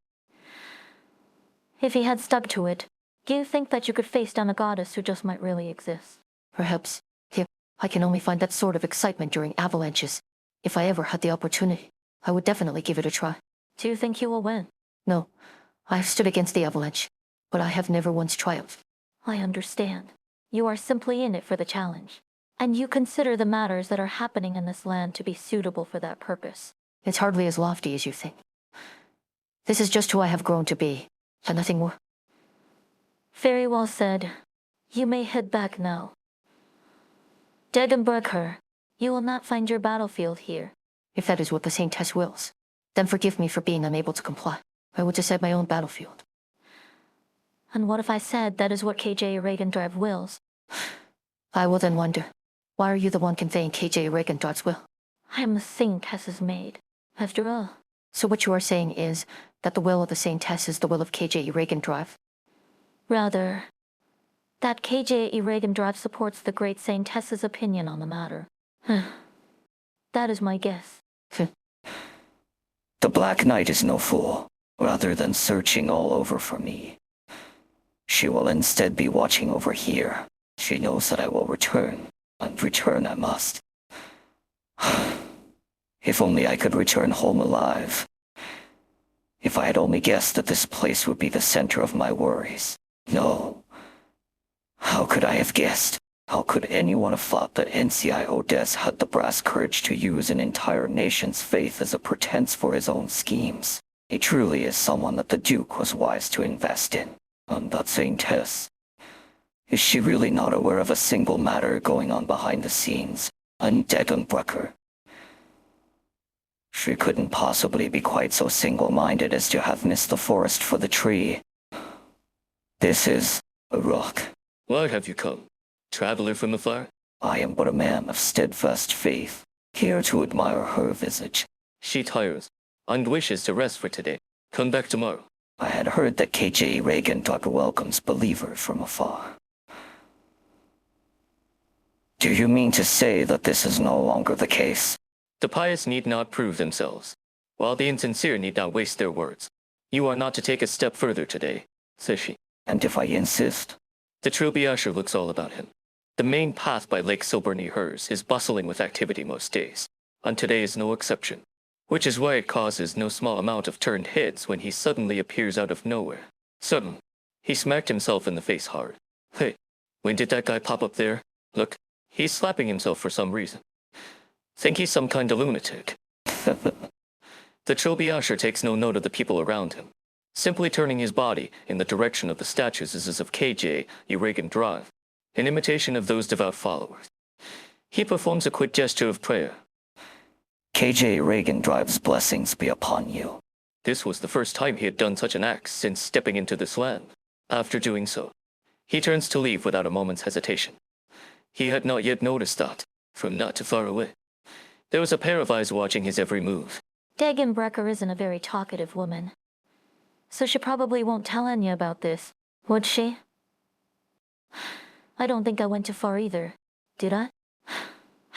If he had stuck to it, do you think that you could face down a goddess who just might really exist? Perhaps. Here, I can only find that sort of excitement during avalanches. If I ever had the opportunity, I would definitely give it a try. Do you think you will win? No. I have stood against the avalanche, but I have never once triumphed. I understand. You are simply in it for the challenge. And you consider the matters that are happening in this land to be suitable for that purpose. It's hardly as lofty as you think. This is just who I have grown to be, and nothing more. Very well said. You may head back now. Degenbrecher, you will not find your battlefield here. If that is what the Saintess wills, then forgive me for being unable to comply. I will decide my own battlefield. And what if I said that is what KJ Regendorf wills? I will then wonder, why are you the one conveying KJ Regendorf's will? I am the Saintess's maid, after all. So what you are saying is that the will of the Saintess is the will of KJ Regendorf? Rather, that KJ Regendorf supports the great Saintess's opinion on the matter. That is my guess. The Black Knight is no fool. Rather than searching all over for me, she will instead be watching over here. She knows that I will return, and return I must. If only I could return home alive. If I had only guessed that this place would be the center of my worries. No. How could I have guessed? How could anyone have thought that NCI Odessa had the brass courage to use an entire nation's faith as a pretense for his own schemes? He truly is someone that the Duke was wise to invest in. And that Saintess. Is she really not aware of a single matter going on behind the scenes? And Degenbrecher. She couldn't possibly be quite so single-minded as to have missed the forest for the tree. This is a rock. Why have you come? Traveler from afar? I am but a man of steadfast faith, here to admire her visage. She tires and wishes to rest for today. Come back tomorrow. I had heard that KJ Regendrag welcomes believers from afar. Do you mean to say that this is no longer the case? The pious need not prove themselves, while the insincere need not waste their words. You are not to take a step further today, says she. And if I insist? The Trilbiasher looks all about him. The main path by Lake Silberneherze is bustling with activity most days, and today is no exception, which is why it causes no small amount of turned heads when he suddenly appears out of nowhere. Suddenly, he smacked himself in the face hard. Hey, when did that guy pop up there? Look, he's slapping himself for some reason. Think he's some kind of lunatic. The Trilbiasher takes no note of the people around him, simply turning his body in the direction of the statues as of KJ Regendrag, in imitation of those devout followers. He performs a quick gesture of prayer. KJ Regendrag's blessings be upon you. This was the first time he had done such an act since stepping into this land. After doing so, he turns to leave without a moment's hesitation. He had not yet noticed that, from not too far away, there was a pair of eyes watching his every move. Dagenbrecker isn't a very talkative woman, so she probably won't tell Anya about this, would she? I don't think I went too far either, did I?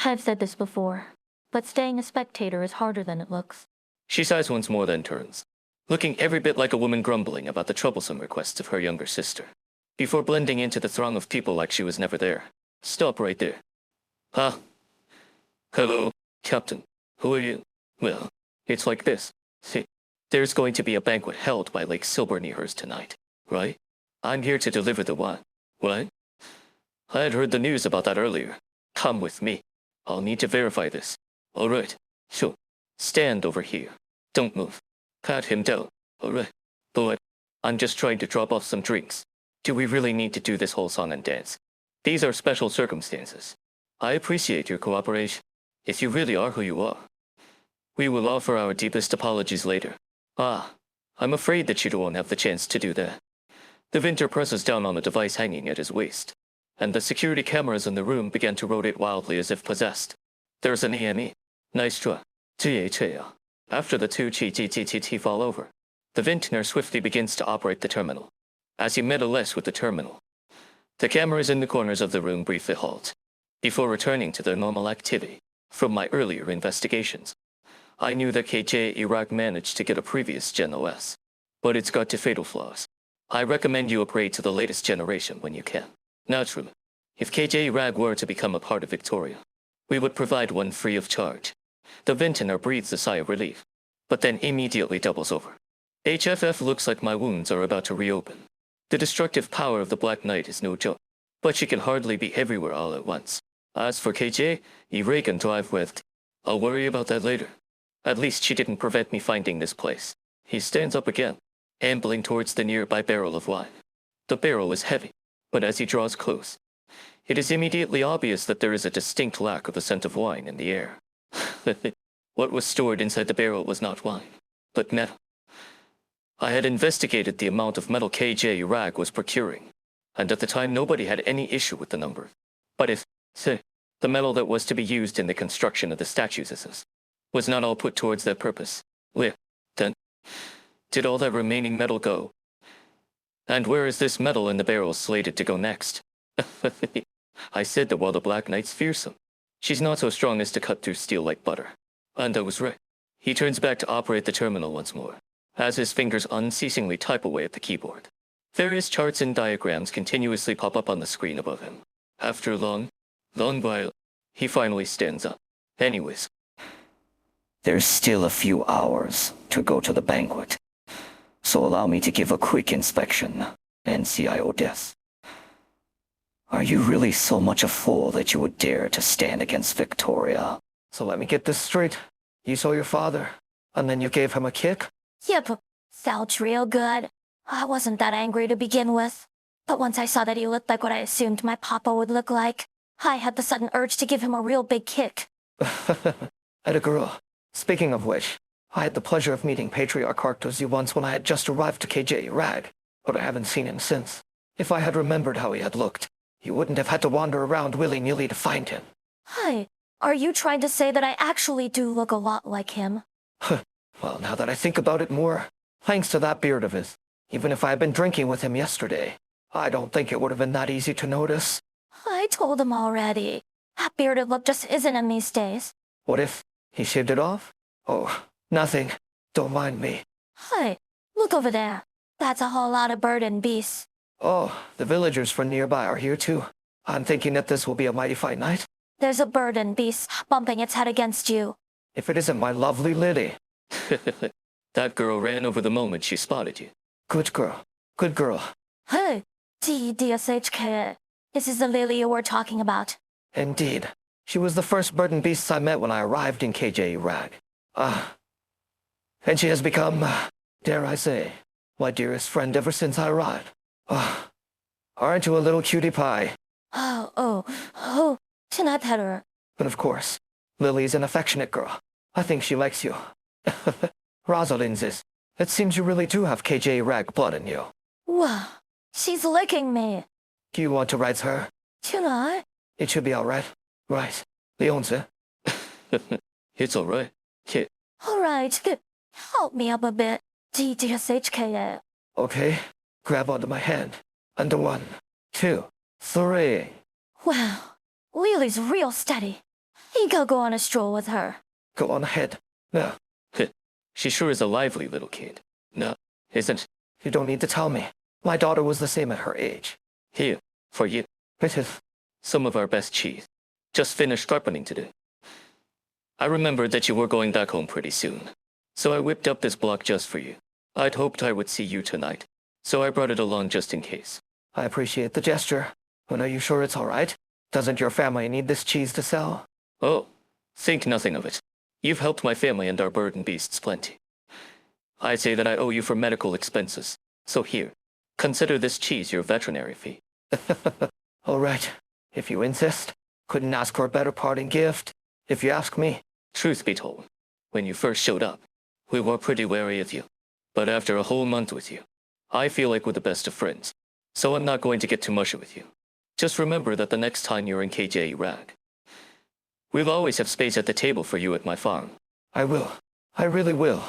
I've said this before, but staying a spectator is harder than it looks. She sighs once more, then turns, looking every bit like a woman grumbling about the troublesome requests of her younger sister, before blending into the throng of people like she was never there. Stop right there. Ah. Hello, Captain. Who are you? Well, it's like this. See, there's going to be a banquet held by Lake Silberneherze tonight, right? I'm here to deliver the wine. What? I had heard the news about that earlier. Come with me. I'll need to verify this. All right. Sure. Stand over here. Don't move. Pat him down. All right. But I'm just trying to drop off some drinks. Do we really need to do this whole song and dance? These are special circumstances. I appreciate your cooperation, if you really are who you are. We will offer our deepest apologies later. Ah, I'm afraid that you won't have the chance to do that. The Winter presses down on the device hanging at his waist, and the security cameras in the room began to rotate wildly as if possessed. There's an AME. Nice try. After the two chi fall over, the Vintner swiftly begins to operate the terminal. As he meddles with the terminal, the cameras in the corners of the room briefly halt, before returning to their normal activity. From my earlier investigations, I knew that KJ Iraq managed to get a previous Gen OS, but it's got two fatal flaws. I recommend you upgrade to the latest generation when you can. Naturally, if KJ Iraq were to become a part of Victoria, we would provide one free of charge. The Vintner breathes a sigh of relief, but then immediately doubles over. HFF looks like my wounds are about to reopen. The destructive power of the Black Knight is no joke, but she can hardly be everywhere all at once. As for KJ, Reagan drive with. I'll worry about that later. At least she didn't prevent me finding this place. He stands up again, ambling towards the nearby barrel of wine. The barrel is heavy, but as he draws close, it is immediately obvious that there is a distinct lack of the scent of wine in the air. What was stored inside the barrel was not wine, but metal. I had investigated the amount of metal KJ Iraq was procuring, and at the time nobody had any issue with the number. But if, say, the metal that was to be used in the construction of the statues was not all put towards that purpose, where, then, did all that remaining metal go? And where is this metal in the barrel slated to go next? I said that while the Black Knight's fearsome, she's not so strong as to cut through steel like butter. And I was right. He turns back to operate the terminal once more, as his fingers unceasingly type away at the keyboard. Various charts and diagrams continuously pop up on the screen above him. After a long while, he finally stands up. Anyways. There's still a few hours to go to the banquet, so allow me to give a quick inspection, NCIO Des. Are you really so much a fool that you would dare to stand against Victoria? So let me get this straight. You saw your father, and then you gave him a kick? Yep, felt real good. I wasn't that angry to begin with. But once I saw that he looked like what I assumed my papa would look like, I had the sudden urge to give him a real big kick. Atta girl. Speaking of which, I had the pleasure of meeting Patriarch Arctozy once when I had just arrived to KJ Rag, but I haven't seen him since. If I had remembered how he had looked, you wouldn't have had to wander around willy-nilly to find him. Hi, are you trying to say that I actually do look a lot like him? Well, now that I think about it more, thanks to that beard of his, even if I had been drinking with him yesterday, I don't think it would have been that easy to notice. I told him already. That bearded look just isn't in these days. What if he shaved it off? Oh, nothing. Don't mind me. Hey, look over there. That's a whole lot of bird and beasts. Oh, the villagers from nearby are here too. I'm thinking that this will be a mighty fine night. There's a bird and beast bumping its head against you. If it isn't my lovely Lily. That girl ran over the moment she spotted you. Good girl. Good girl. Hey, DSHK. This is the Lily you were talking about. Indeed. She was the first bird and beast I met when I arrived in KJ Rag. And she has become, dare I say, my dearest friend ever since I arrived. Aren't you a little cutie pie? Oh, can I pet her? But of course, Lily's an affectionate girl. I think she likes you. Rosalind's is. It seems you really do have KJ Rag blood in you. Wow, she's licking me. Do you want to ride her? Can I? It should be alright. Right. Leonze. It's alright. Here. Alright, help me up a bit. DSHK. Okay. Grab onto my hand. And 1, 2, 3. Wow, Lily's real steady. You go on a stroll with her. Go on ahead. No, She sure is a lively little kid. No, isn't. you don't need to tell me. My daughter was the same at her age. Here, for you. It is. Some of our best cheese. Just finished sharpening today. I remembered that you were going back home pretty soon, so I whipped up this block just for you. I'd hoped I would see you tonight, so I brought it along just in case. I appreciate the gesture. But are you sure it's alright? Doesn't your family need this cheese to sell? Oh, think nothing of it. You've helped my family and our bird and beasts plenty. I'd say that I owe you for medical expenses, so here, consider this cheese your veterinary fee. Alright, if you insist. Couldn't ask for a better parting gift, if you ask me. Truth be told, when you first showed up, we were pretty wary of you. But after a whole month with you, I feel like we're the best of friends, so I'm not going to get too mushy with you. Just remember that the next time you're in KJ Rag, we'll always have space at the table for you at my farm. I will. I really will.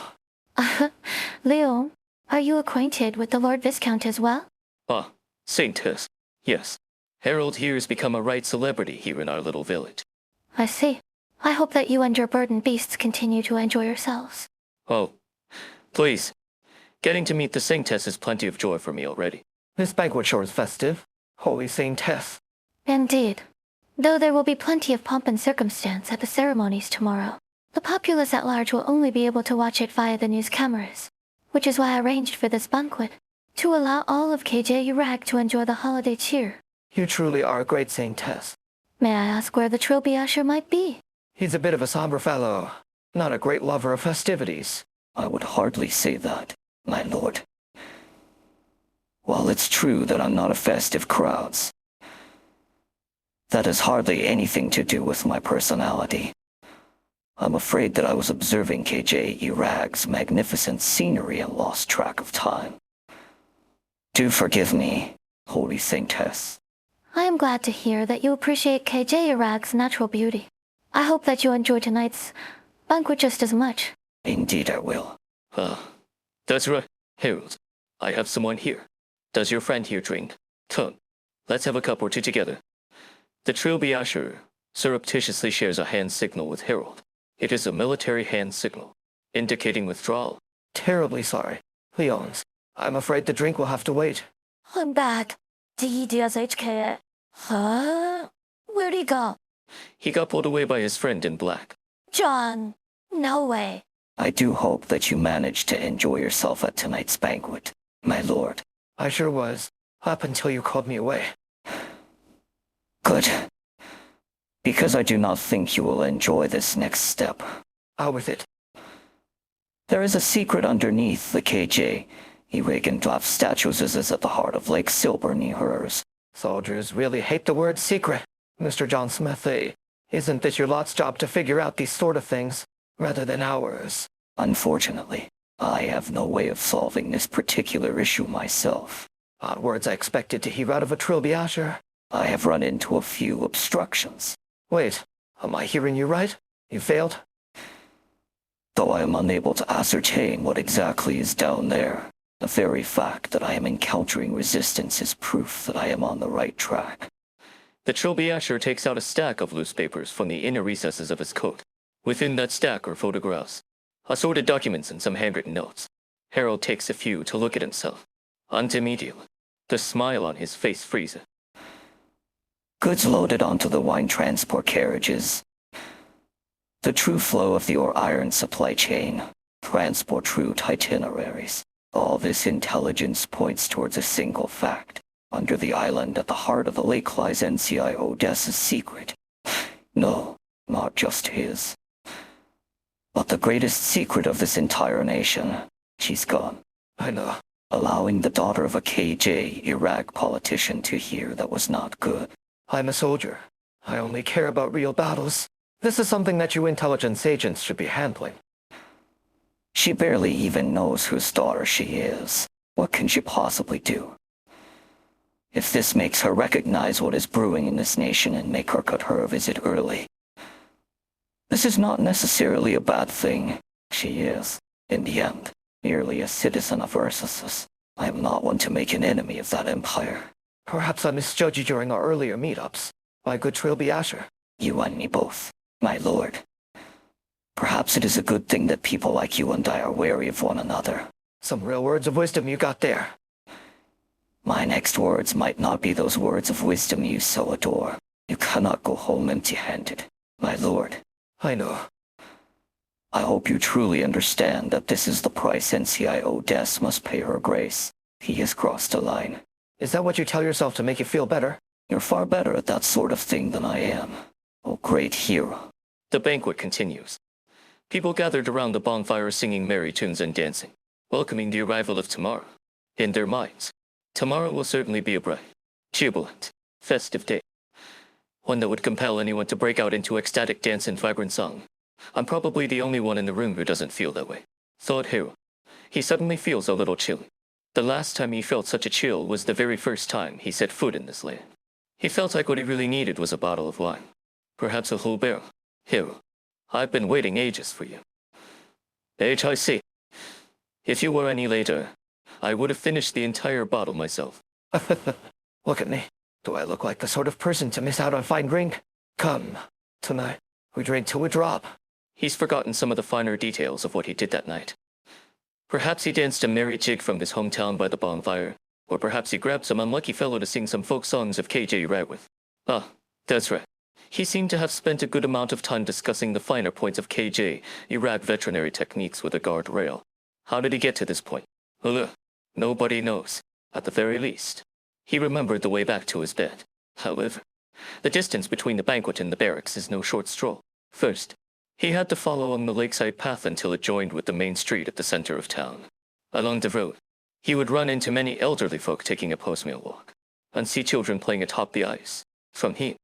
Leo, are you acquainted with the Lord Viscount as well? Ah, Saint Tess. Yes. Harold here has become a right celebrity here in our little village. I see. I hope that you and your bird and beasts continue to enjoy yourselves. Oh, please. Getting to meet the Saintess is plenty of joy for me already. This banquet sure is festive. Holy Saint Tess. Indeed. Though there will be plenty of pomp and circumstance at the ceremonies tomorrow, the populace at large will only be able to watch it via the news cameras, which is why I arranged for this banquet, to allow all of KJ Rag to enjoy the holiday cheer. You truly are a great Saint Tess. May I ask where the Trilby Usher might be? He's a bit of a somber fellow, not a great lover of festivities. I would hardly say that, my lord. While it's true that I'm not a festive crowds, that has hardly anything to do with my personality. I'm afraid that I was observing KJ Rag's magnificent scenery and lost track of time. Do forgive me, Holy Saintess. I am glad to hear that you appreciate KJ Rag's natural beauty. I hope that you enjoy tonight's banquet just as much. Indeed I will. That's right. Harold, I have someone here. Does your friend here drink? Come, let's have a cup or two together. The Trilby Usher surreptitiously shares a hand signal with Harold. It is a military hand signal, indicating withdrawal. Terribly sorry. Leons, I'm afraid the drink will have to wait. I'm back. DSHK. Huh? Where'd he go? He got pulled away by his friend in black. John, no way. I do hope that you managed to enjoy yourself at tonight's banquet, my lord. I sure was, up until you called me away. Good. Because I do not think you will enjoy this next step. Out with it. There is a secret underneath the KJ. Regendraft statues is at the heart of Lake Silberneherze. Soldiers really hate the word secret. Mr. John Smith, isn't this your lot's job to figure out these sort of things? rather than ours. Unfortunately, I have no way of solving this particular issue myself. Odd words I expected to hear out of a Trilby-Asher. I have run into a few obstructions. Wait, am I hearing you right? You failed? Though I am unable to ascertain what exactly is down there, the very fact that I am encountering resistance is proof that I am on the right track. The Trilby Asher takes out a stack of loose papers from the inner recesses of his coat. Within that stack are photographs, assorted documents, and some handwritten notes. Harold takes a few to look at himself. And immediately, the smile on his face freezes. Goods loaded onto the wine transport carriages. The true flow of the ore iron supply chain. Transport route itineraries. All this intelligence points towards a single fact. Under the island at the heart of the lake lies NCIO Odessa's secret. No, not just his. But the greatest secret of this entire nation. She's gone. I know. Allowing the daughter of a KJ Iraq politician to hear that was not good. I'm a soldier. I only care about real battles. This is something that you intelligence agents should be handling. She barely even knows whose daughter she is. What can she possibly do? If this makes her recognize what is brewing in this nation and make her cut her visit early. This is not necessarily a bad thing. She is, in the end, merely a citizen of Ursus. I am not one to make an enemy of that empire. Perhaps I misjudged you during our earlier meetups. My good Trilby-Asher. You and me both, my lord. Perhaps it is a good thing that people like you and I are wary of one another. Some real words of wisdom you got there. My next words might not be those words of wisdom you so adore. You cannot go home empty-handed, my lord. I know. I hope you truly understand that this is the price NCIO Des must pay her grace. He has crossed a line. Is that what you tell yourself to make you feel better? You're far better at that sort of thing than I am. Oh, great hero. The banquet continues. People gathered around the bonfire singing merry tunes and dancing, welcoming the arrival of tomorrow. In their minds, tomorrow will certainly be a bright, jubilant, festive day. One that would compel anyone to break out into ecstatic dance and vibrant song. I'm probably the only one in the room who doesn't feel that way, thought Hero. He suddenly feels a little chilly. The last time he felt such a chill was the very first time he set foot in this land. He felt like what he really needed was a bottle of wine. Perhaps a whole barrel. Hero, I've been waiting ages for you. HIC. If you were any later, I would have finished the entire bottle myself. Look at me. Do I look like the sort of person to miss out on fine drink? Come, tonight, we drink to a drop. He's forgotten some of the finer details of what he did that night. Perhaps he danced a merry jig from his hometown by the bonfire, or perhaps he grabbed some unlucky fellow to sing some folk songs of KJ Iraq with. Ah, that's right. He seemed to have spent a good amount of time discussing the finer points of KJ Iraq veterinary techniques with a guardrail. How did he get to this point? Well, nobody knows, at the very least. He remembered the way back to his bed. However, the distance between the banquet and the barracks is no short stroll. First, he had to follow along the lakeside path until it joined with the main street at the center of town. Along the road, he would run into many elderly folk taking a post-meal walk, and see children playing atop the ice. From here,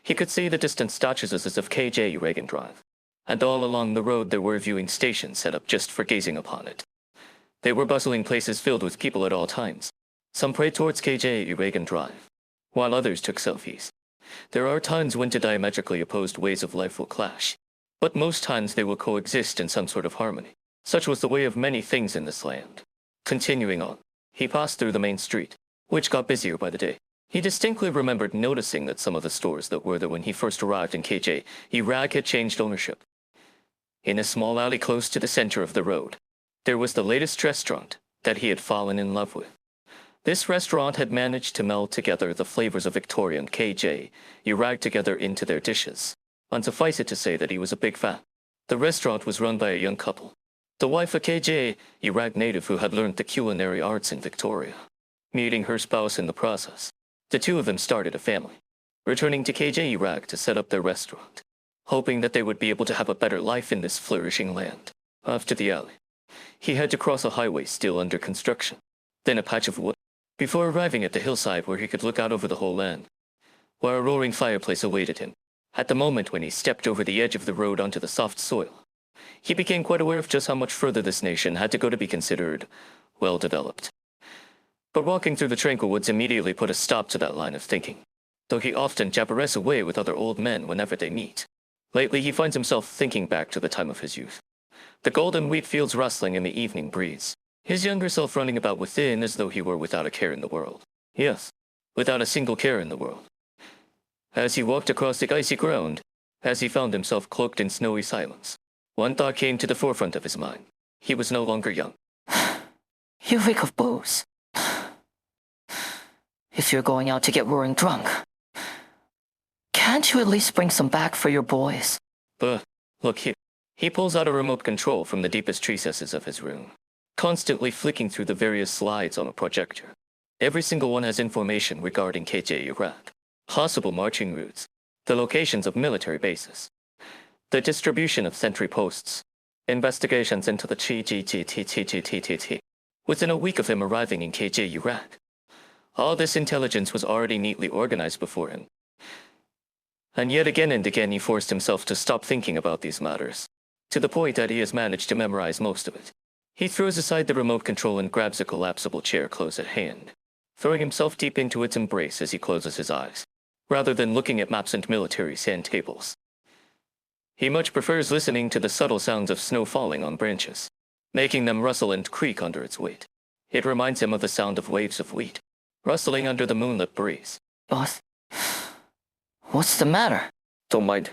he could see the distant statues of KJ Reagan Drive, and all along the road there were viewing stations set up just for gazing upon it. They were bustling places filled with people at all times. Some prayed towards KJ Reagan Drive, while others took selfies. There are times when two diametrically opposed ways of life will clash, but most times they will coexist in some sort of harmony. Such was the way of many things in this land. Continuing on, he passed through the main street, which got busier by the day. He distinctly remembered noticing that some of the stores that were there when he first arrived in KJ Iraq had changed ownership. In a small alley close to the center of the road, there was the latest restaurant that he had fallen in love with. This restaurant had managed to meld together the flavors of Victoria and KJ Iraq together into their dishes, and suffice it to say that he was a big fan. The restaurant was run by a young couple, the wife a KJ Iraq native who had learned the culinary arts in Victoria. Meeting her spouse in the process, the two of them started a family, returning to KJ Iraq to set up their restaurant, hoping that they would be able to have a better life in this flourishing land. After the alley, he had to cross a highway still under construction, then a patch of wood, before arriving at the hillside where he could look out over the whole land, where a roaring fireplace awaited him. At the moment when he stepped over the edge of the road onto the soft soil, He became quite aware of just how much further this nation had to go to be considered well-developed. But walking through the tranquil woods immediately put a stop to that line of thinking, though he often jabbers away with other old men whenever they meet. Lately, he finds himself thinking back to the time of his youth. The golden wheat fields rustling in the evening breeze. His younger self running about within as though he were without a care in the world. Yes, without a single care in the world. As he walked across the icy ground, as he found himself cloaked in snowy silence, one thought came to the forefront of his mind. He was no longer young. You reek of booze. If you're going out to get roaring drunk, can't you at least bring some back for your boys? But, look here. He pulls out a remote control from the deepest recesses of his room, constantly flicking through the various slides on a projector. Every single one has information regarding KJ Iraq, possible marching routes, the locations of military bases, the distribution of sentry posts, investigations into the GGTTTTTT. Within a week of him arriving in KJ Iraq, all this intelligence was already neatly organized before him. And yet again and again he forced himself to stop thinking about these matters, to the point that he has managed to memorize most of it. He throws aside the remote control and grabs a collapsible chair close at hand, throwing himself deep into its embrace as he closes his eyes, rather than looking at maps and military sand tables. He much prefers listening to the subtle sounds of snow falling on branches, making them rustle and creak under its weight. It reminds him of the sound of waves of wheat, rustling under the moonlit breeze. Boss, what's the matter? Don't mind.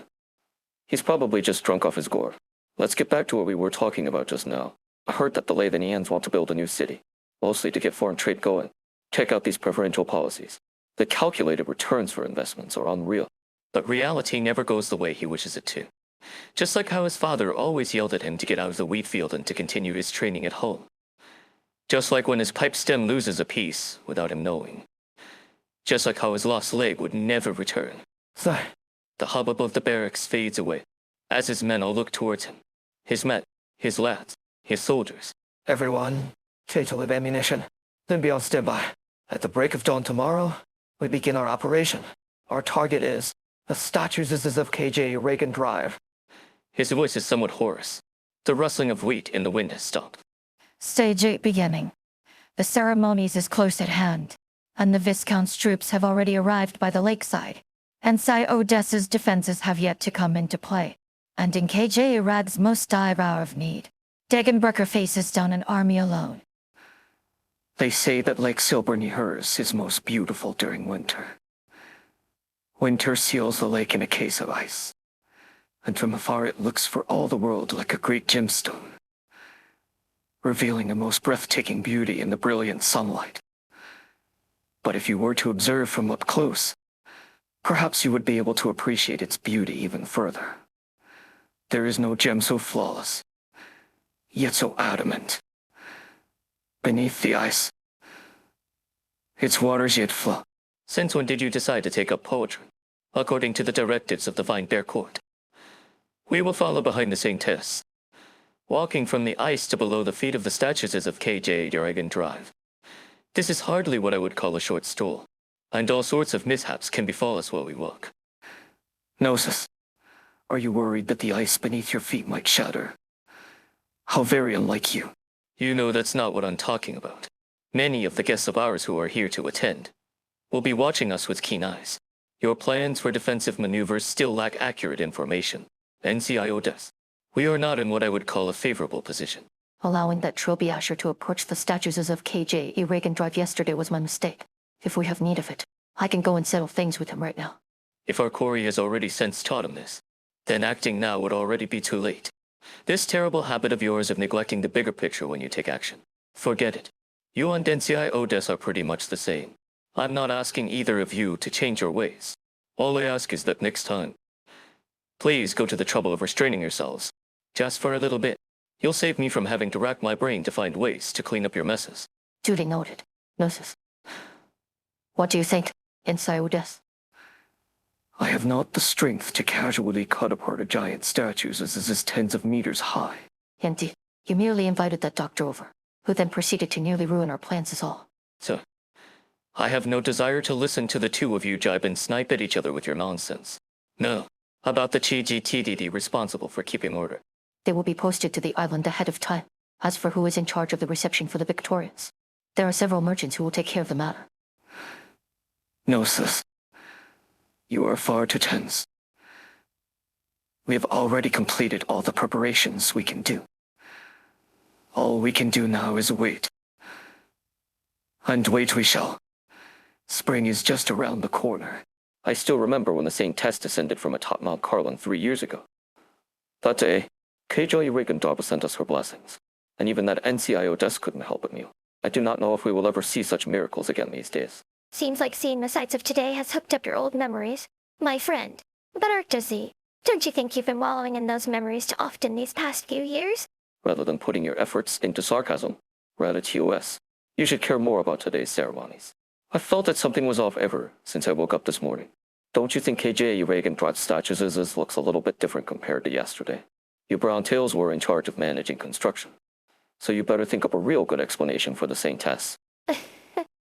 He's probably just drunk off his gourd. Let's get back to what we were talking about just now. I heard that the Latanians want to build a new city, mostly to get foreign trade going. Check out these preferential policies. The calculated returns for investments are unreal. But reality never goes the way he wishes it to. Just like how his father always yelled at him to get out of the wheat field and to continue his training at home. Just like when his pipe stem loses a piece without him knowing. Just like how his lost leg would never return. Sir, The hubbub of the barracks fades away, as his men all look towards him. His men, his lads, his soldiers. everyone, fatal of ammunition. Then be on standby. At the break of dawn tomorrow, we begin our operation. Our target is the statues of KJ Reagan Drive. His voice is somewhat hoarse. The rustling of wheat in the wind has stopped. Stage 8 beginning. The ceremonies is close at hand, and the Viscount's troops have already arrived by the lakeside, and Sai Odessa's defenses have yet to come into play. And in KJ Iraq's most dire hour of need, Degenbrecher faces down an army alone. They say that Lake Silberneherze is most beautiful during winter. Winter seals the lake in a case of ice, and from afar it looks for all the world like a great gemstone, revealing a most breathtaking beauty in the brilliant sunlight. But if you were to observe from up close, perhaps you would be able to appreciate its beauty even further. There is no gem so flawless, yet so adamant. Beneath the ice, its waters yet flow. Since when did you decide to take up poetry? According to the directives of the Vine Bear Court. We will follow behind the same tests, walking from the ice to below the feet of the statues of KJ Reagan Drive. This is hardly what I would call a short stroll, and all sorts of mishaps can befall us while we walk. Gnosis, are you worried that the ice beneath your feet might shatter? How very unlike you. You know that's not what I'm talking about. Many of the guests of ours who are here to attend will be watching us with keen eyes. Your plans for defensive maneuvers still lack accurate information. NCIO does. We are not in what I would call a favorable position. Allowing that trophy Asher to approach the statues of KJ Reagan Drive yesterday was my mistake. If we have need of it, I can go and settle things with him right now. If our quarry has already since taught him this, then acting now would already be too late. This terrible habit of yours of neglecting the bigger picture when you take action. Forget it. You and NCIO Des are pretty much the same. I'm not asking either of you to change your ways. All I ask is that next time, please go to the trouble of restraining yourselves. Just for a little bit. You'll save me from having to rack my brain to find ways to clean up your messes. Duly noted. Gnosis. What do you think, Insaiudes? I have not the strength to casually cut apart a giant statue as is tens of meters high. Indeed, you merely invited that doctor over, who then proceeded to nearly ruin our plans is all. So, I have no desire to listen to the two of you jibe and snipe at each other with your nonsense. No, about the GGTDD responsible for keeping order. They will be posted to the island ahead of time. As for who is in charge of the reception for the Victorians, there are several merchants who will take care of the matter. No, sis. You are far too tense. We have already completed all the preparations we can do. All we can do now is wait. And wait we shall. Spring is just around the corner. I still remember when the same test descended from atop Mount Carlin 3 years ago. That day, KJ Regendorf sent us her blessings, and even that NCIO desk couldn't help but kneel. I do not know if we will ever see such miracles again these days. Seems like seeing the sights of today has hooked up your old memories, my friend. But Arctozy, don't you think you've been wallowing in those memories too often these past few years? Rather than putting your efforts into sarcasm, rather TOS, you should care more about today's ceremonies. I felt that something was off ever since I woke up this morning. Don't you think KJ Regendorf's statues looks a little bit different compared to yesterday? You brown tails were in charge of managing construction, so you better think up a real good explanation for the same tests.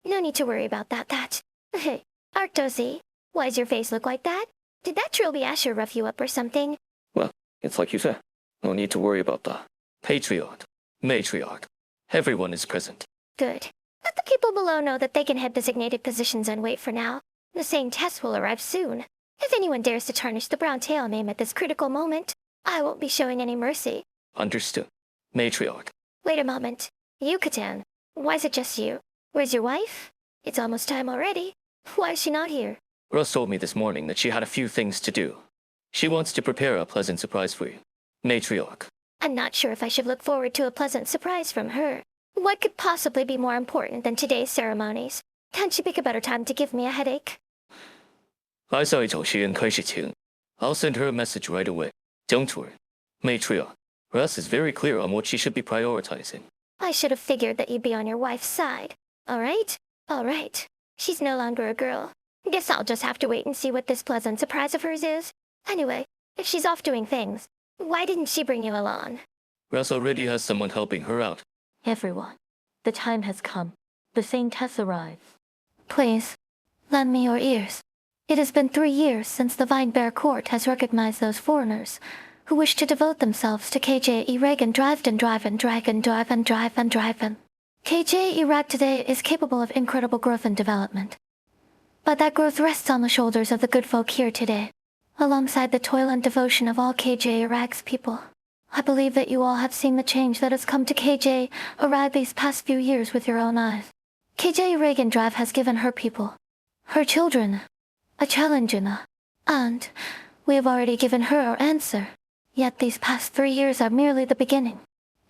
No need to worry about that. Hey, Arctozy, why's your face look like that? Did that Trilby Asher rough you up or something? Well, it's like you said. No need to worry about that. Patriarch, matriarch, everyone is present. Good. Let the people below know that they can head designated positions and wait for now. The same test will arrive soon. If anyone dares to tarnish the brown tail name at this critical moment, I won't be showing any mercy. Understood. Matriarch. Wait a moment. Yucatan, why is it just you? Where's your wife? It's almost time already. Why is she not here? Russ told me this morning that she had a few things to do. She wants to prepare a pleasant surprise for you. Matriarch. I'm not sure if I should look forward to a pleasant surprise from her. What could possibly be more important than today's ceremonies? Can't you pick a better time to give me a headache? 还在找时间开始前, I'll send her a message right away. Don't worry. Matriarch. Russ is very clear on what she should be prioritizing. I should have figured that you'd be on your wife's side. All right. She's no longer a girl. Guess I'll just have to wait and see what this pleasant surprise of hers is. Anyway, if she's off doing things, why didn't she bring you along? Russ already has someone helping her out. Everyone, the time has come. The Saint has arrived. Please, lend me your ears. It has been 3 years since the Vinebear Court has recognized those foreigners who wish to devote themselves to KJ Ireg and drive. KJ Iraq today is capable of incredible growth and development. But that growth rests on the shoulders of the good folk here today, alongside the toil and devotion of all KJ Iraq's people. I believe that you all have seen the change that has come to KJ Iraq these past few years with your own eyes. KJ Reagan Drive has given her people, her children, a challenge and we have already given her our answer. Yet these past 3 years are merely the beginning.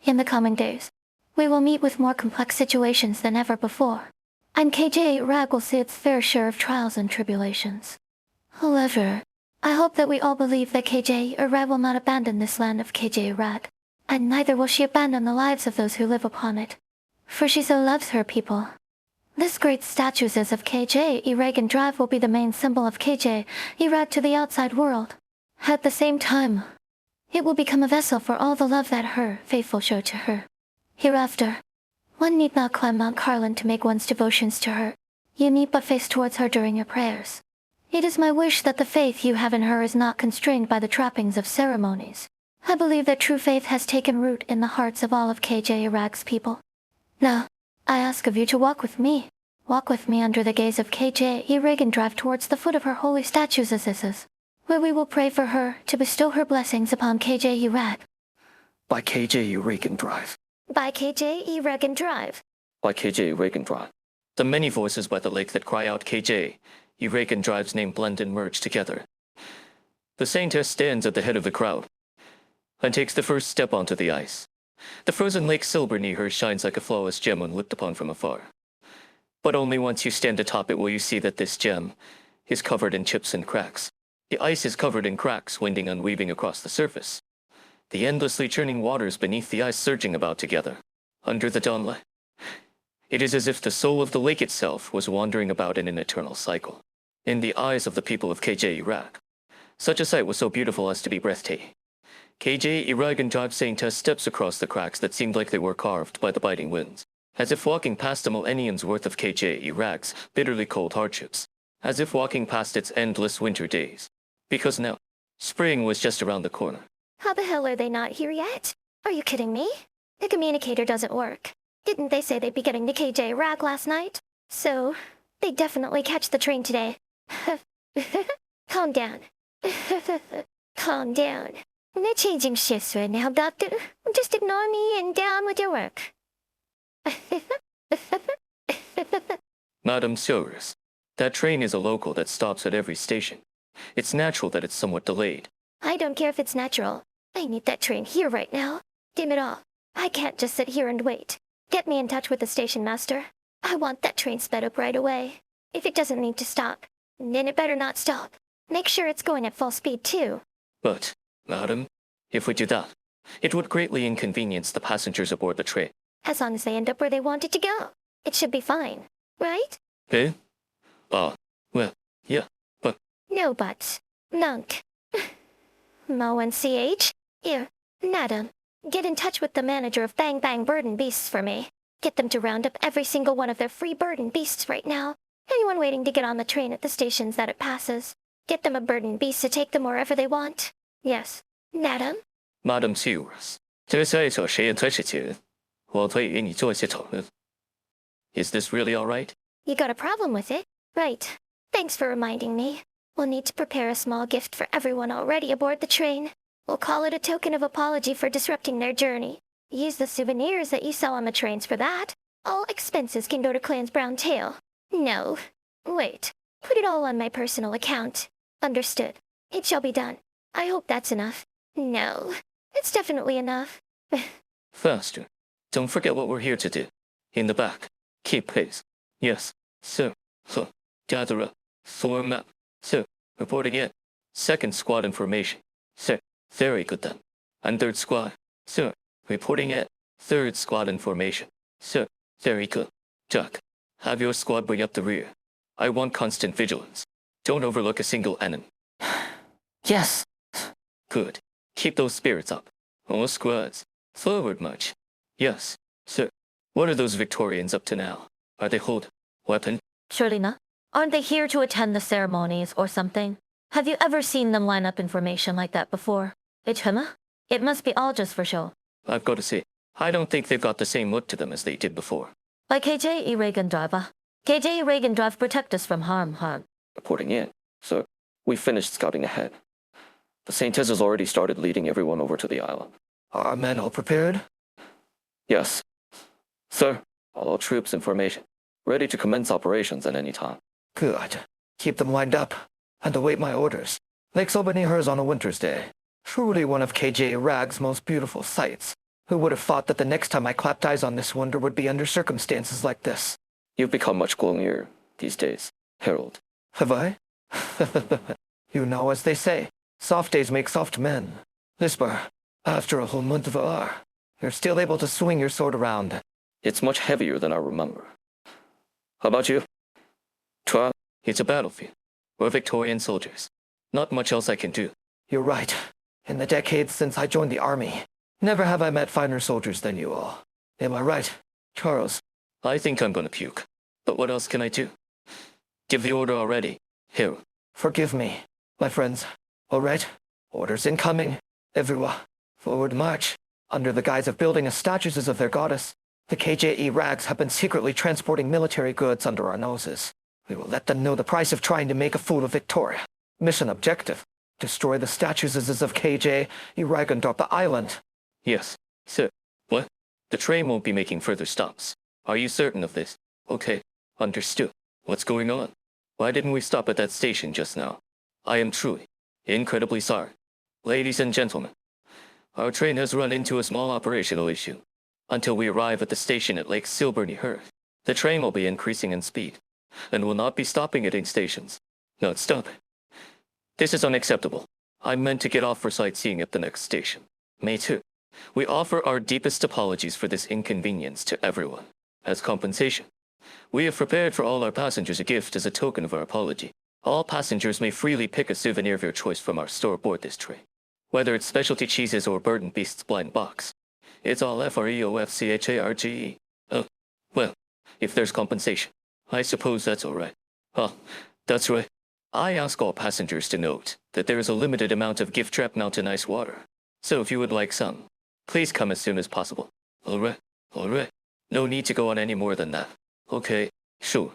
In the coming days, we will meet with more complex situations than ever before, and KJ Iraq will see its fair share of trials and tribulations. However, I hope that we all believe that KJ Iraq will not abandon this land of KJ Iraq, and neither will she abandon the lives of those who live upon it, for she so loves her people. This great statue of KJ Iraq and Drive will be the main symbol of KJ Iraq to the outside world. At the same time, it will become a vessel for all the love that her faithful show to her. Hereafter, one need not climb Mount Carlin to make one's devotions to her. You need but face towards her during your prayers. It is my wish that the faith you have in her is not constrained by the trappings of ceremonies. I believe that true faith has taken root in the hearts of all of KJ Iraq's people. Now, I ask of you to walk with me. Walk with me under the gaze of KJ Iraq and drive towards the foot of her holy statues Assisses, where we will pray for her to bestow her blessings upon KJ Iraq. By KJ Reagan Drive. By KJ Iraq Drive. By KJ Reagan Drive. The many voices by the lake that cry out KJ, Reagan Drive's name blend and merge together. The Saintess stands at the head of the crowd and takes the first step onto the ice. The frozen Lake Silberneherze shines like a flawless gem when looked upon from afar. But only once you stand atop it will you see that this gem is covered in chips and cracks. The ice is covered in cracks, winding and weaving across the surface. The endlessly churning waters beneath the ice surging about together, under the dawnlight. It is as if the soul of the lake itself was wandering about in an eternal cycle. In the eyes of the people of KJ Iraq, such a sight was so beautiful as to be breathtaking. KJ Iraq and Drive Saintess steps across the cracks that seemed like they were carved by the biting winds, as if walking past a millennium's worth of KJ Iraq's bitterly cold hardships, as if walking past its endless winter days. Because now, spring was just around the corner. How the hell are they not here yet? Are you kidding me? The communicator doesn't work. Didn't they say they'd be getting to KJ Rag last night? So, they definitely catch the train today. Calm down. Calm down. No changing shifts right now, Doctor. Just ignore me and down with your work. Madam Silberneherze, that train is a local that stops at every station. It's natural that it's somewhat delayed. I don't care if it's natural. I need that train here right now. Damn it all. I can't just sit here and wait. Get me in touch with the station master. I want that train sped up right away. If it doesn't need to stop, then it better not stop. Make sure it's going at full speed too. But, madam, if we do that, it would greatly inconvenience the passengers aboard the train. As long as they end up where they wanted to go. It should be fine. Right? Eh? Well, yeah, but No buts. Nunk. Mo and CH? Here, Madam. Get in touch with the manager of Bang Bang Bird and Beasts for me. Get them to round up every single one of their free bird and beasts right now. Anyone waiting to get on the train at the stations that it passes. Get them a bird and beast to take them wherever they want. Yes, Madam? Madam Silberneherze, 这个下一首谁也推之前，我可以与你做一些讨论。Is this really all right? You got a problem with it? Right. Thanks for reminding me. We'll need to prepare a small gift for everyone already aboard the train. We'll call it a token of apology for disrupting their journey. Use the souvenirs that you sell on the trains for that. All expenses can go to Clan's Brown Tail. No. Wait. Put it all on my personal account. Understood. It shall be done. I hope that's enough. No. It's definitely enough. Faster. Don't forget what we're here to do. In the back. Keep pace. Yes, sir. Huh. Gather up. Form up. Sir. Reporting in. Second squad information. Sir. Very good then. And third squad. Sir. Reporting in. Third squad information. Sir. Very good. Jack. Have your squad bring up the rear. I want constant vigilance. Don't overlook a single enemy. Yes. Good. Keep those spirits up. All squads. Forward march. Yes, sir. What are those Victorians up to now? Are they holding weapon? Surely not. Aren't they here to attend the ceremonies or something? Have you ever seen them line up information like that before? It must be all just for show. I've got to say, I don't think they've got the same look to them as they did before. Like KJ Reagan driver. KJ Reagan drive protect us from harm. Reporting in. Sir, we finished scouting ahead. The Saintess has already started leading everyone over to the island. Are our men all prepared? Yes. Sir, all troops in formation. Ready to commence operations at any time. Good. Keep them lined up and await my orders. Lake Silberneherze on a winter's day. Truly one of KJ Rag's most beautiful sights. Who would have thought that the next time I clapped eyes on this wonder would be under circumstances like this? You've become much gloomier these days, Harold. Have I? You know, as they say, soft days make soft men. Lisper, after a whole month of R, you're still able to swing your sword around. It's much heavier than I remember. How about you? Try. It's a battlefield. We're Victorian soldiers. Not much else I can do. You're right. In the decades since I joined the army, never have I met finer soldiers than you all. Am I right, Charles? I think I'm gonna puke. But what else can I do? Give the order already. Here. Forgive me, my friends. All right? Orders incoming. Everyone, forward march. Under the guise of building a statues of their goddess, the KJE Rags have been secretly transporting military goods under our noses. We will let them know the price of trying to make a fool of Victoria. Mission objective: destroy the statues of KJ Iragandorp the island. Yes, sir. What? The train won't be making further stops. Are you certain of this? Okay, understood. What's going on? Why didn't we stop at that station just now? I am truly, incredibly sorry. Ladies and gentlemen, our train has run into a small operational issue. Until we arrive at the station at Lake Silberneherze, the train will be increasing in speed, and will not be stopping at any stations. Not stopping. This is unacceptable. I meant to get off for sightseeing at the next station. Me too. We offer our deepest apologies for this inconvenience to everyone. As compensation, we have prepared for all our passengers a gift as a token of our apology. All passengers may freely pick a souvenir of your choice from our store aboard this train. Whether it's specialty cheeses or Bird and Beast's blind box. It's all FREOFCHARGE. Oh, well, if there's compensation, I suppose that's all right. Oh, that's right. I ask all passengers to note that there is a limited amount of gift trap mountain ice water. So if you would like some, please come as soon as possible. Alright, alright. No need to go on any more than that. Okay, sure.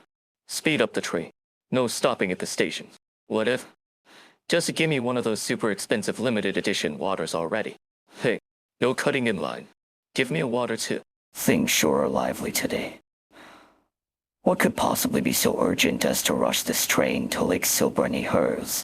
Speed up the train. No stopping at the station. Whatever. Just give me one of those super expensive limited edition waters already. Hey, no cutting in line. Give me a water too. Things sure are lively today. What could possibly be so urgent as to rush this train to Lake Silberneherze?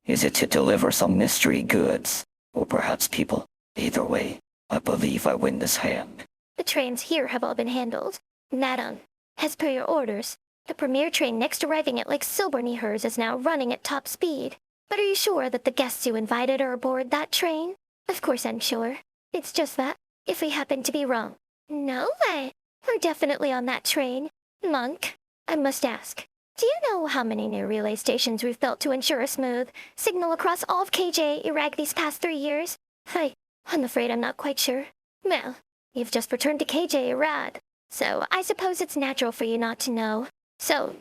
Is it to deliver some mystery goods, or perhaps people? Either way, I believe I win this hand. The trains here have all been handled. Madam, as per your orders, the premier train next arriving at Lake Silberneherze is now running at top speed. But are you sure that the guests you invited are aboard that train? Of course I'm sure. It's just that, if we happen to be wrong. No way. We're definitely on that train. Monk, I must ask, do you know how many new relay stations we've built to ensure a smooth signal across all of KJ Iraq these past 3 years? I'm afraid I'm not quite sure. Well, you've just returned to KJ Iraq, so I suppose it's natural for you not to know. So,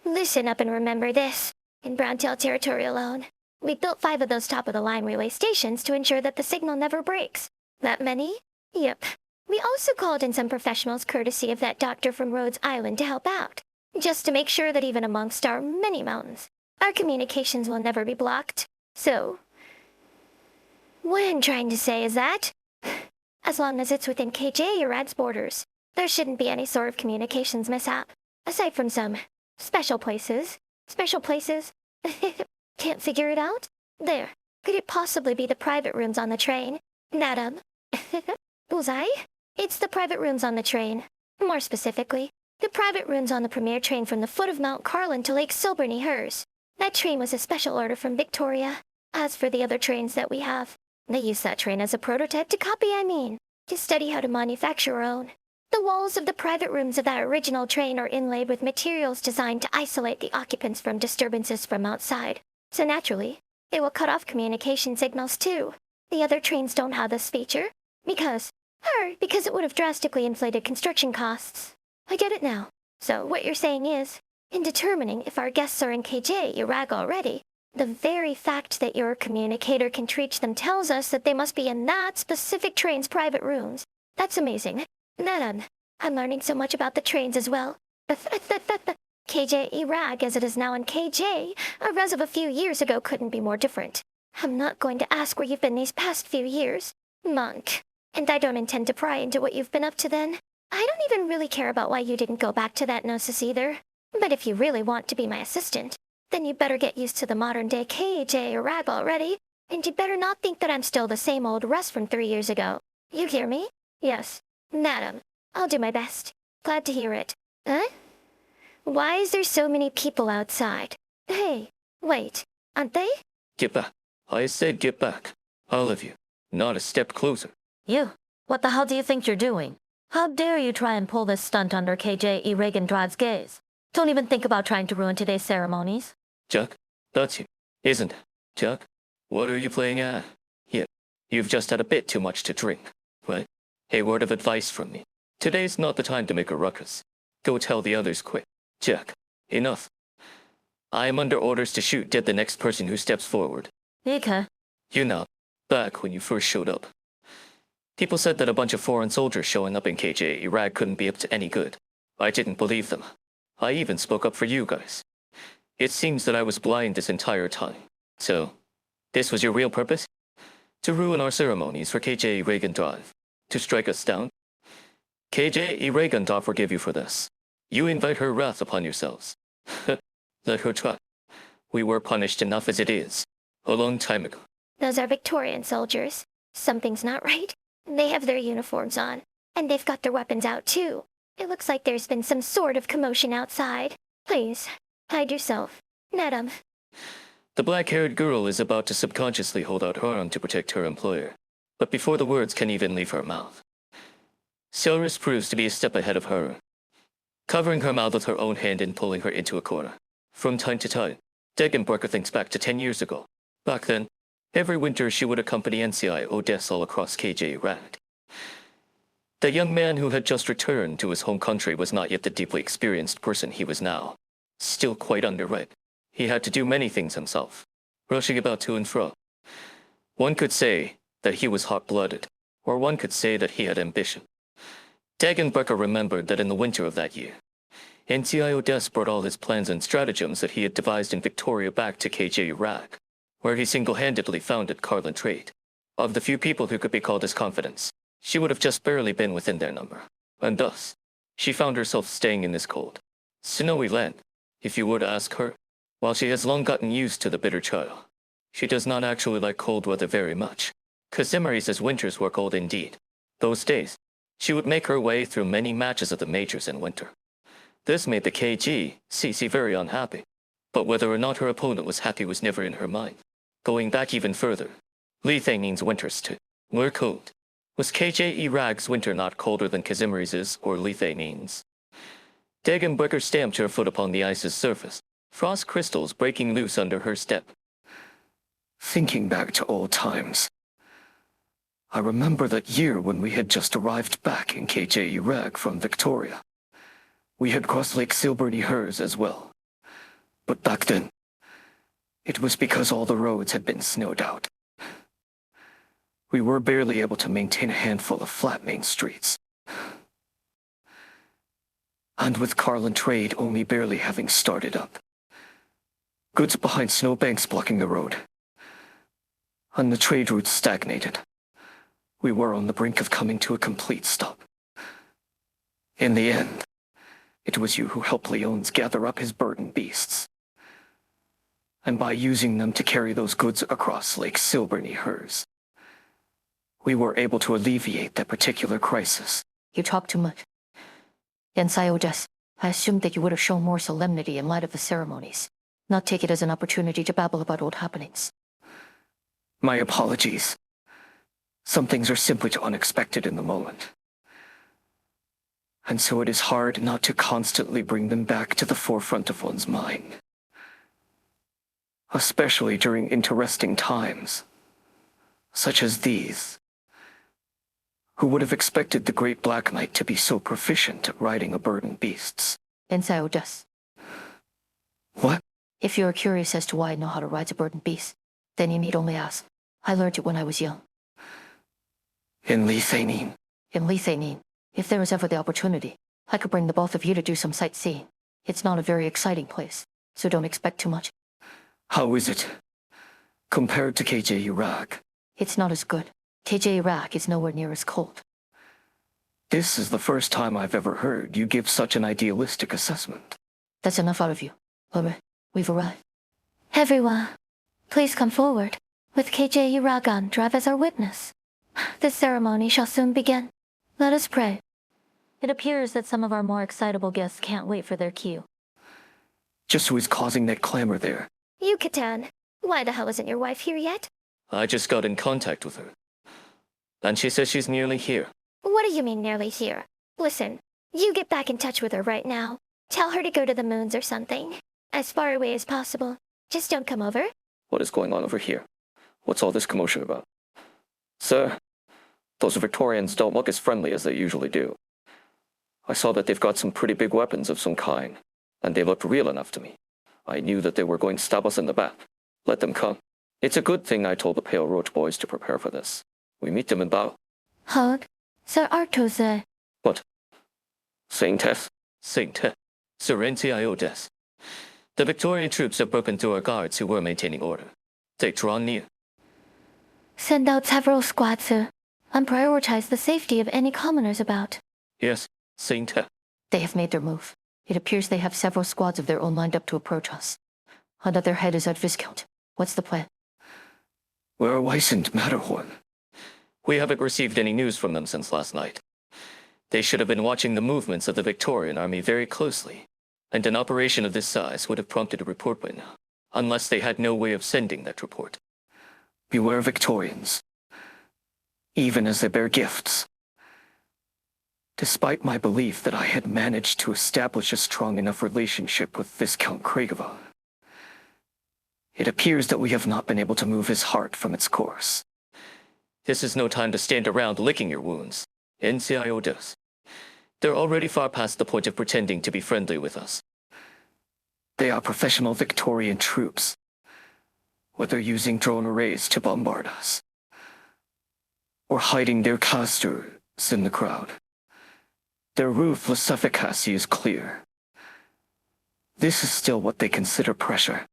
listen up and remember this. In Browntail territory alone, we built 5 of those top-of-the-line relay stations to ensure that the signal never breaks. That many? Yep. We also called in some professionals courtesy of that doctor from Rhodes Island to help out, just to make sure that even amongst our many mountains, our communications will never be blocked. So, what I'm trying to say is that, as long as it's within KJ Irad's borders, there shouldn't be any sort of communications mishap. Aside from some special places. Special places? Can't figure it out? There. Could it possibly be the private rooms on the train? Madam? Bullseye? It's the private rooms on the train. More specifically, the private rooms on the premier train from the foot of Mount Carlin to Lake Silberneherze. That train was a special order from Victoria. As for the other trains that we have, they use that train as a prototype to copy, to study how to manufacture our own. The walls of the private rooms of that original train are inlaid with materials designed to isolate the occupants from disturbances from outside. So naturally, they will cut off communication signals too. The other trains don't have this feature, because it would have drastically inflated construction costs. I get it now. So what you're saying is, in determining if our guests are in KJ Iraq already, the very fact that your communicator can reach them tells us that they must be in that specific train's private rooms. That's amazing. Then I'm learning so much about the trains as well. KJ Iraq as it is now in KJ, as of a few years ago couldn't be more different. I'm not going to ask where you've been these past few years, Monk. And I don't intend to pry into what you've been up to then. I don't even really care about why you didn't go back to that Gnosis either. But if you really want to be my assistant, then you better get used to the modern-day KJ Iraq already, and you better not think that I'm still the same old Russ from 3 years ago. You hear me? Yes. Madam, I'll do my best. Glad to hear it. Huh? Why is there so many people outside? Hey, wait, aren't they? Get back. I said get back. All of you. Not a step closer. You, what the hell do you think you're doing? How dare you try and pull this stunt under KJ Reagandrad's gaze? Don't even think about trying to ruin today's ceremonies. Chuck, that's you, isn't it? Chuck, what are you playing at? Yeah, you've just had a bit too much to drink, right? A word of advice from me. Today's not the time to make a ruckus. Go tell the others quick. Chuck, enough. I am under orders to shoot dead the next person who steps forward. Okay. You know, back when you first showed up. People said that a bunch of foreign soldiers showing up in KJ Iraq couldn't be up to any good. I didn't believe them. I even spoke up for you guys. It seems that I was blind this entire time. So, this was your real purpose? To ruin our ceremonies for KJ Reagandrav? To strike us down? KJ Reagandrav forgive you for this. You invite her wrath upon yourselves. Let her try. We were punished enough as it is. A long time ago. Those are Victorian soldiers. Something's not right. They have their uniforms on, and they've got their weapons out too. It looks like there's been some sort of commotion outside. Please, hide yourself. Madam. The black-haired girl is about to subconsciously hold out her arm to protect her employer. But before the words can even leave her mouth, Cyrus proves to be a step ahead of her, covering her mouth with her own hand and pulling her into a corner. From time to time, Degenberger thinks back to 10 years ago. Back then, every winter she would accompany NCI Odessa all across KJ Iraq. The young man who had just returned to his home country was not yet the deeply experienced person he was now. Still quite underripe. He had to do many things himself, rushing about to and fro. One could say that he was hot-blooded, or one could say that he had ambition. Dagenbrecher remembered that in the winter of that year, NCIO Des brought all his plans and stratagems that he had devised in Victoria back to KJ Iraq, where he single-handedly founded Carlin Trade. Of the few people who could be called his confidants, she would have just barely been within their number, and thus, she found herself staying in this cold, snowy land. If you were to ask her, while she has long gotten used to the bitter child, she does not actually like cold weather very much. Kazimiri's winters were cold indeed. Those days, she would make her way through many matches of the majors in winter. This made the KGCC very unhappy, but whether or not her opponent was happy was never in her mind. Going back even further, Lithanin's winters too were cold. Was KJ Iraq's winter not colder than Kazimiri's or Lithanin's? Dagenbrecher stamped her foot upon the ice's surface, frost crystals breaking loose under her step. Thinking back to old times, I remember that year when we had just arrived back in KJ Iraq from Victoria. We had crossed Lake Silberneherze as well. But back then, it was because all the roads had been snowed out. We were barely able to maintain a handful of flat main streets. And with Carlin Trade only barely having started up. Goods behind snowbanks blocking the road. And the trade routes stagnated. We were on the brink of coming to a complete stop. In the end, it was you who helped Leones gather up his burdened beasts. And by using them to carry those goods across Lake Silberneherze, we were able to alleviate that particular crisis. You talk too much. Yensai Odes, I assumed that you would have shown more solemnity in light of the ceremonies, not take it as an opportunity to babble about old happenings. My apologies. Some things are simply too unexpected in the moment. And so it is hard not to constantly bring them back to the forefront of one's mind. Especially during interesting times, such as these. Who would have expected the great Black Knight to be so proficient at riding a burdened beasts? Yensai Odes. What? If you are curious as to why I know how to ride a burdened beast, then you need only ask. I learned it when I was young. In Lithanin? In Lithanin, if there was ever the opportunity, I could bring the both of you to do some sightseeing. It's not a very exciting place, so don't expect too much. How is it? Compared to KJ Iraq? It's not as good. KJ Iraq is nowhere near as cold. This is the first time I've ever heard you give such an idealistic assessment. That's enough out of you. Lover, we've arrived. Everyone, please come forward, with KJ Iragan drive as our witness. The ceremony shall soon begin. Let us pray. It appears that some of our more excitable guests can't wait for their cue. Just who is causing that clamor there? Yucatan, why the hell isn't your wife here yet? I just got in contact with her, and she says she's nearly here. What do you mean nearly here? Listen, you get back in touch with her right now. Tell her to go to the moons or something. As far away as possible. Just don't come over. What is going on over here? What's all this commotion about? Sir, those Victorians don't look as friendly as they usually do. I saw that they've got some pretty big weapons of some kind, and they looked real enough to me. I knew that they were going to stab us in the back. Let them come. It's a good thing I told the Pale Roach boys to prepare for this. We meet them in Bao. Hug, Sir Artose. What? Saint Tess? Saint Ted, Serentia Des. The Victorian troops have broken through our guards who were maintaining order. They've drawn near. Send out several squads, sir, and prioritize the safety of any commoners about. Yes, Saint Ted. They have made their move. It appears they have several squads of their own lined up to approach us. Another head is at Viscount. What's the plan? Where are Weiss and Matterhorn? We haven't received any news from them since last night. They should have been watching the movements of the Victorian army very closely, and an operation of this size would have prompted a report by now, unless they had no way of sending that report. Beware Victorians, even as they bear gifts. Despite my belief that I had managed to establish a strong enough relationship with Viscount Kragova, it appears that we have not been able to move his heart from its course. This is no time to stand around licking your wounds. NCIO does. They're already far past the point of pretending to be friendly with us. They are professional Victorian troops, whether using drone arrays to bombard us, or hiding their casters in the crowd. Their ruthless efficacy is clear. This is still what they consider pressure.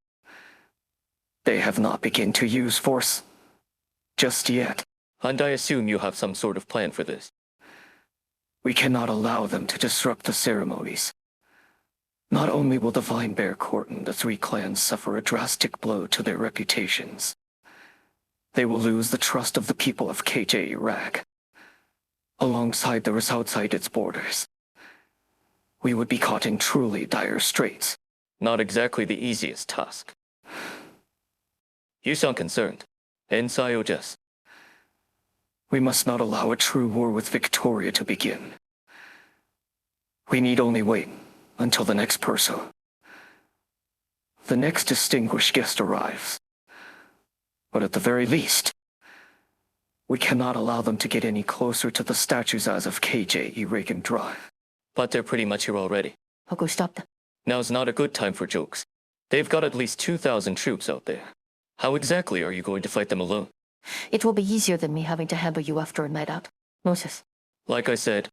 They have not begun to use force just yet. And I assume you have some sort of plan for this. We cannot allow them to disrupt the ceremonies. Not only will the Vine Bear Court and the three clans suffer a drastic blow to their reputations, they will lose the trust of the people of KJ Iraq, alongside those outside its borders. We would be caught in truly dire straits. Not exactly the easiest task. You sound concerned. And Sayo just. We must not allow a true war with Victoria to begin. We need only wait until the next Perso. The next distinguished guest arrives. But at the very least, we cannot allow them to get any closer to the statues as of KJ Reagan Drive. But they're pretty much here already. I'll go stop them. Now's not a good time for jokes. They've got at least 2,000 troops out there. How exactly are you going to fight them alone? It will be easier than me having to handle you after a night out. Moses, Like I said,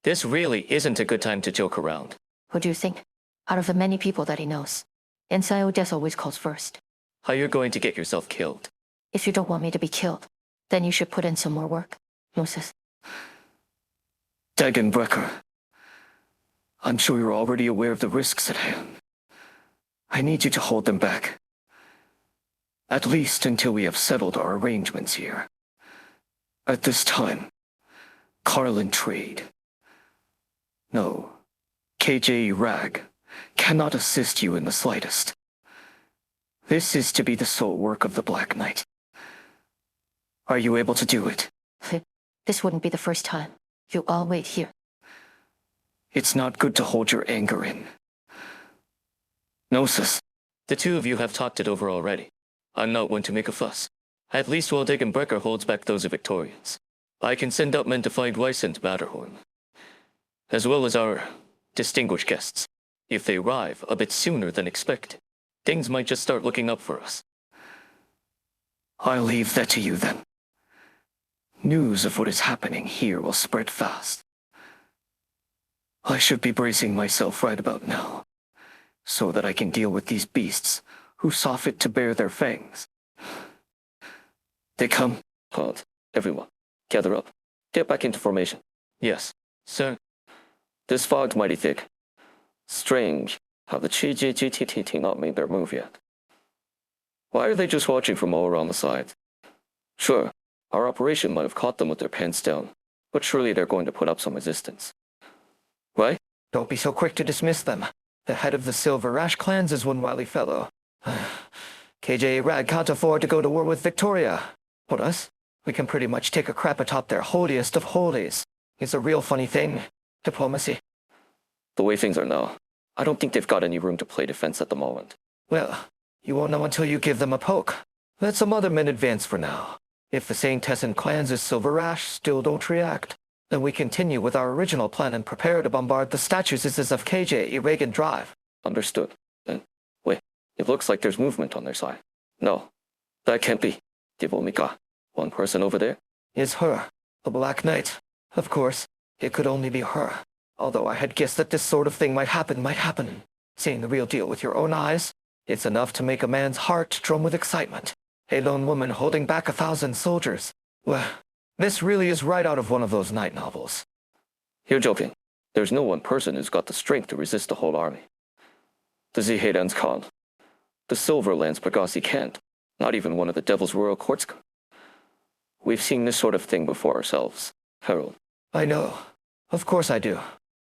this really isn't a good time to joke around. what do you think? Out of the many people that he knows, Ensayo Des always calls first. How you're going to get yourself killed. If you don't want me to be killed, then you should put in some more work. Moses. Dagenbrecher, I'm sure you're already aware of the risks at hand. I need you to hold them back. At least until we have settled our arrangements here. At this time, Carlin Trade. No, KJ Rag cannot assist you in the slightest. This is to be the sole work of the Black Knight. Are you able to do it? This wouldn't be the first time. You all wait here. It's not good to hold your anger in. Gnosis, The two of you have talked it over already. I'm not one to make a fuss. At least while Dagenbrecher holds back those Victorians. I can send up men to find Weiss and Matterhorn, as well as our distinguished guests. If they arrive a bit sooner than expected, things might just start looking up for us. I'll leave that to you then. News of what is happening here will spread fast. I should be bracing myself right about now, so that I can deal with these beasts who saw fit to bare their fangs. They come. Halt. Everyone. Gather up. Get back into formation. Yes, sir. This fog's mighty thick. Strange how the GTT not made their move yet. Why are they just watching from all around the sides? Sure, our operation might have caught them with their pants down, but surely they're going to put up some resistance. Right? Don't be so quick to dismiss them. The head of the Silberneherze clans is one wily fellow. KJ Rag can't afford to go to war with Victoria. But us? We can pretty much take a crap atop their holiest of holies. It's a real funny thing. Diplomacy. The way things are now, I don't think they've got any room to play defense at the moment. Well, you won't know until you give them a poke. Let some other men advance for now. If the St. Tessin clans of Silberneherze still don't react, then we continue with our original plan and prepare to bombard the statues of KJ Reagan Drive. Understood. Then, wait, it looks like there's movement on their side. No, that can't be. They've only got one person over there. Is her, the Black Knight. Of course, it could only be her. Although I had guessed that this sort of thing might happen. Seeing the real deal with your own eyes, it's enough to make a man's heart drum with excitement. A lone woman holding back 1,000 soldiers. Well, this really is right out of one of those night novels. You're joking. There's no one person who's got the strength to resist the whole army. The Zihedans can't. The Silverlands Pegasi can't. Not even one of the Devil's Royal Courts. We've seen this sort of thing before ourselves, Harold. I know. Of course I do.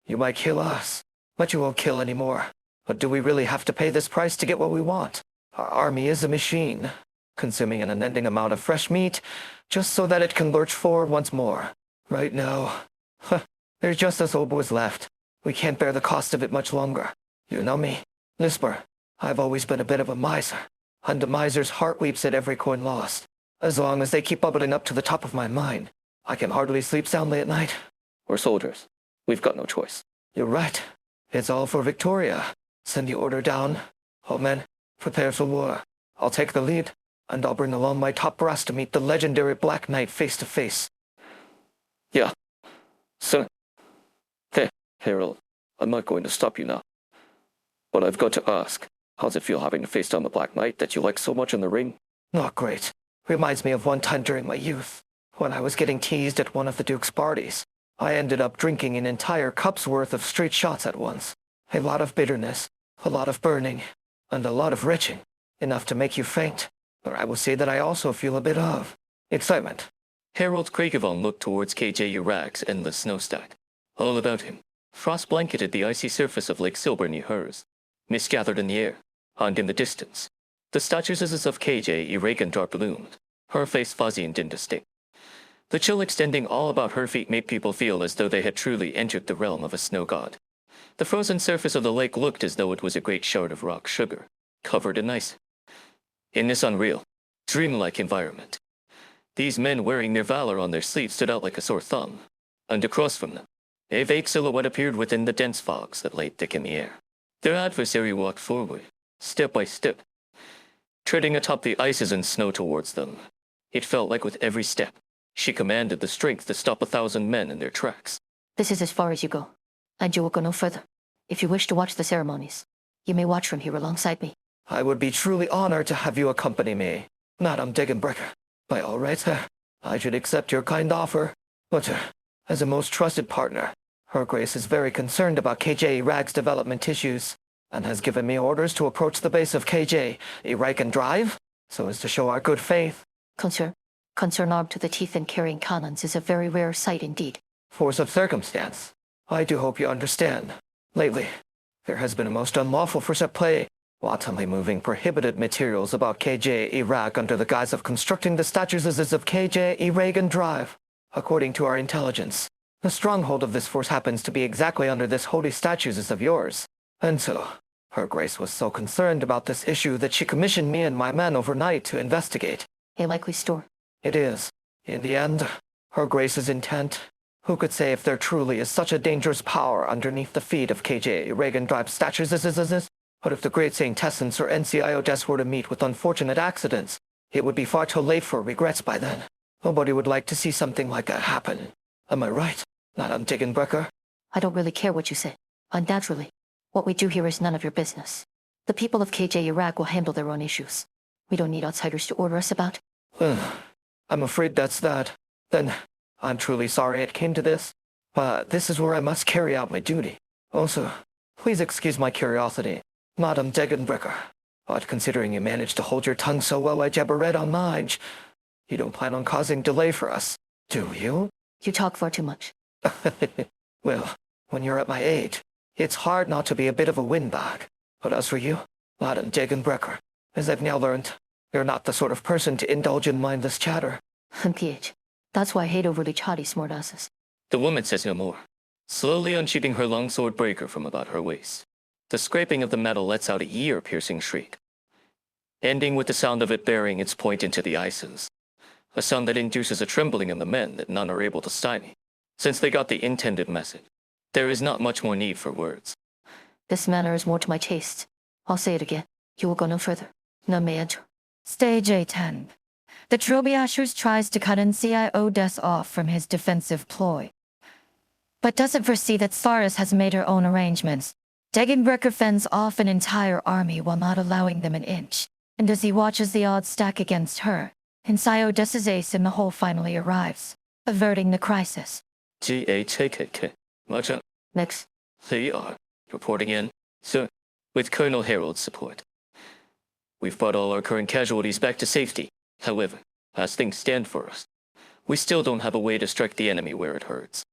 You might kill us, but you won't kill anymore. But do we really have to pay this price to get what we want? Our army is a machine, consuming an unending amount of fresh meat, just so that it can lurch forward once more. Right now, there's just us old boys left. We can't bear the cost of it much longer. You know me, Lisper. I've always been a bit of a miser, and a miser's heart weeps at every coin lost. As long as they keep bubbling up to the top of my mind, I can hardly sleep soundly at night. We're soldiers. We've got no choice. You're right. It's all for Victoria. Send the order down. All men, prepare for war. I'll take the lead. and I'll bring along my top brass to meet the legendary Black Knight face to face. Yeah. So, hey, Harold, I'm not going to stop you now. But I've got to ask, how's it feel having to face down the Black Knight that you like so much in the ring? Not great. Reminds me of one time during my youth, when I was getting teased at one of the Duke's parties. I ended up drinking an entire cup's worth of straight shots at once. A lot of bitterness, a lot of burning, and a lot of retching. Enough to make you faint. Or I will say that I also feel a bit of excitement. Harold Craigavon looked towards KJ Iraq's endless snowstack. All about him, frost blanketed the icy surface of Lake Silberneherze. Mist gathered in the air, and in the distance, the statues of KJ Iraq loomed, her face fuzzy and indistinct. The chill extending all about her feet made people feel as though they had truly entered the realm of a snow god. The frozen surface of the lake looked as though it was a great shard of rock sugar, covered in ice. In this unreal, dreamlike environment, these men wearing their valor on their sleeves stood out like a sore thumb, and across from them, a vague silhouette appeared within the dense fogs that lay thick in the air. Their adversary walked forward, step by step, treading atop the ices and snow towards them. It felt like with every step, she commanded the strength to stop 1,000 men in their tracks. This is as far as you go, and you will go no further. If you wish to watch the ceremonies, you may watch from here alongside me. I would be truly honored to have you accompany me, Madame Degenbrecher. By all rights, I should accept your kind offer, but as a most trusted partner, Her Grace is very concerned about KJ Iraq's development issues, and has given me orders to approach the base of KJ Iraq and Drive, so as to show our good faith. Concern armed to the teeth and carrying cannons is a very rare sight indeed. Force of circumstance. I do hope you understand. Lately, there has been a most unlawful force at play, wantonly moving prohibited materials about KJ Iraq under the guise of constructing the statues of KJ Iraq and Drive. According to our intelligence, the stronghold of this force happens to be exactly under this holy statues of yours. And so, Her Grace was so concerned about this issue that she commissioned me and my men overnight to investigate. A likely store. It is. In the end, Her Grace's intent. Who could say if there truly is such a dangerous power underneath the feet of KJ Reagan Drive statues? But if the great Saint Essence or NCIODES were to meet with unfortunate accidents, it would be far too late for regrets by then. Nobody would like to see something like that happen. Am I right, Madame Degenbrecher? I don't really care what you say. Unnaturally, what we do here is none of your business. The people of KJ Iraq will handle their own issues. We don't need outsiders to order us about. I'm afraid that's that. Then, I'm truly sorry it came to this, but this is where I must carry out my duty. Also, please excuse my curiosity, Madame Degenbrecher. But considering you managed to hold your tongue so well, I jabber read on mine. You don't plan on causing delay for us, do you? You talk far too much. Well, when you're at my age, it's hard not to be a bit of a windbag. But as for you, Madame Degenbrecher, as I've now learned, you're not the sort of person to indulge in mindless chatter. PH. That's why I hate overly chatty smartasses. The woman says no more, slowly unsheathing her long sword breaker from about her waist. The scraping of the metal lets out a ear-piercing shriek, ending with the sound of it bearing its point into the ices, a sound that induces a trembling in the men that none are able to stymie. Since they got the intended message, there is not much more need for words. This manner is more to my taste. I'll say it again. You will go no further. None may enter. Stage A10. The Trilbiashers tries to cut NCIODES off from his defensive ploy, but doesn't foresee that Saris has made her own arrangements. Degenbrecher fends off an entire army while not allowing them an inch, and as he watches the odds stack against her, NCIODES's ace in the hole finally arrives, averting the crisis. GHKK. Watch out. Next. CR. Reporting in. Sir, with Colonel Harold's support. We've brought all our current casualties back to safety. However, as things stand for us, we still don't have a way to strike the enemy where it hurts.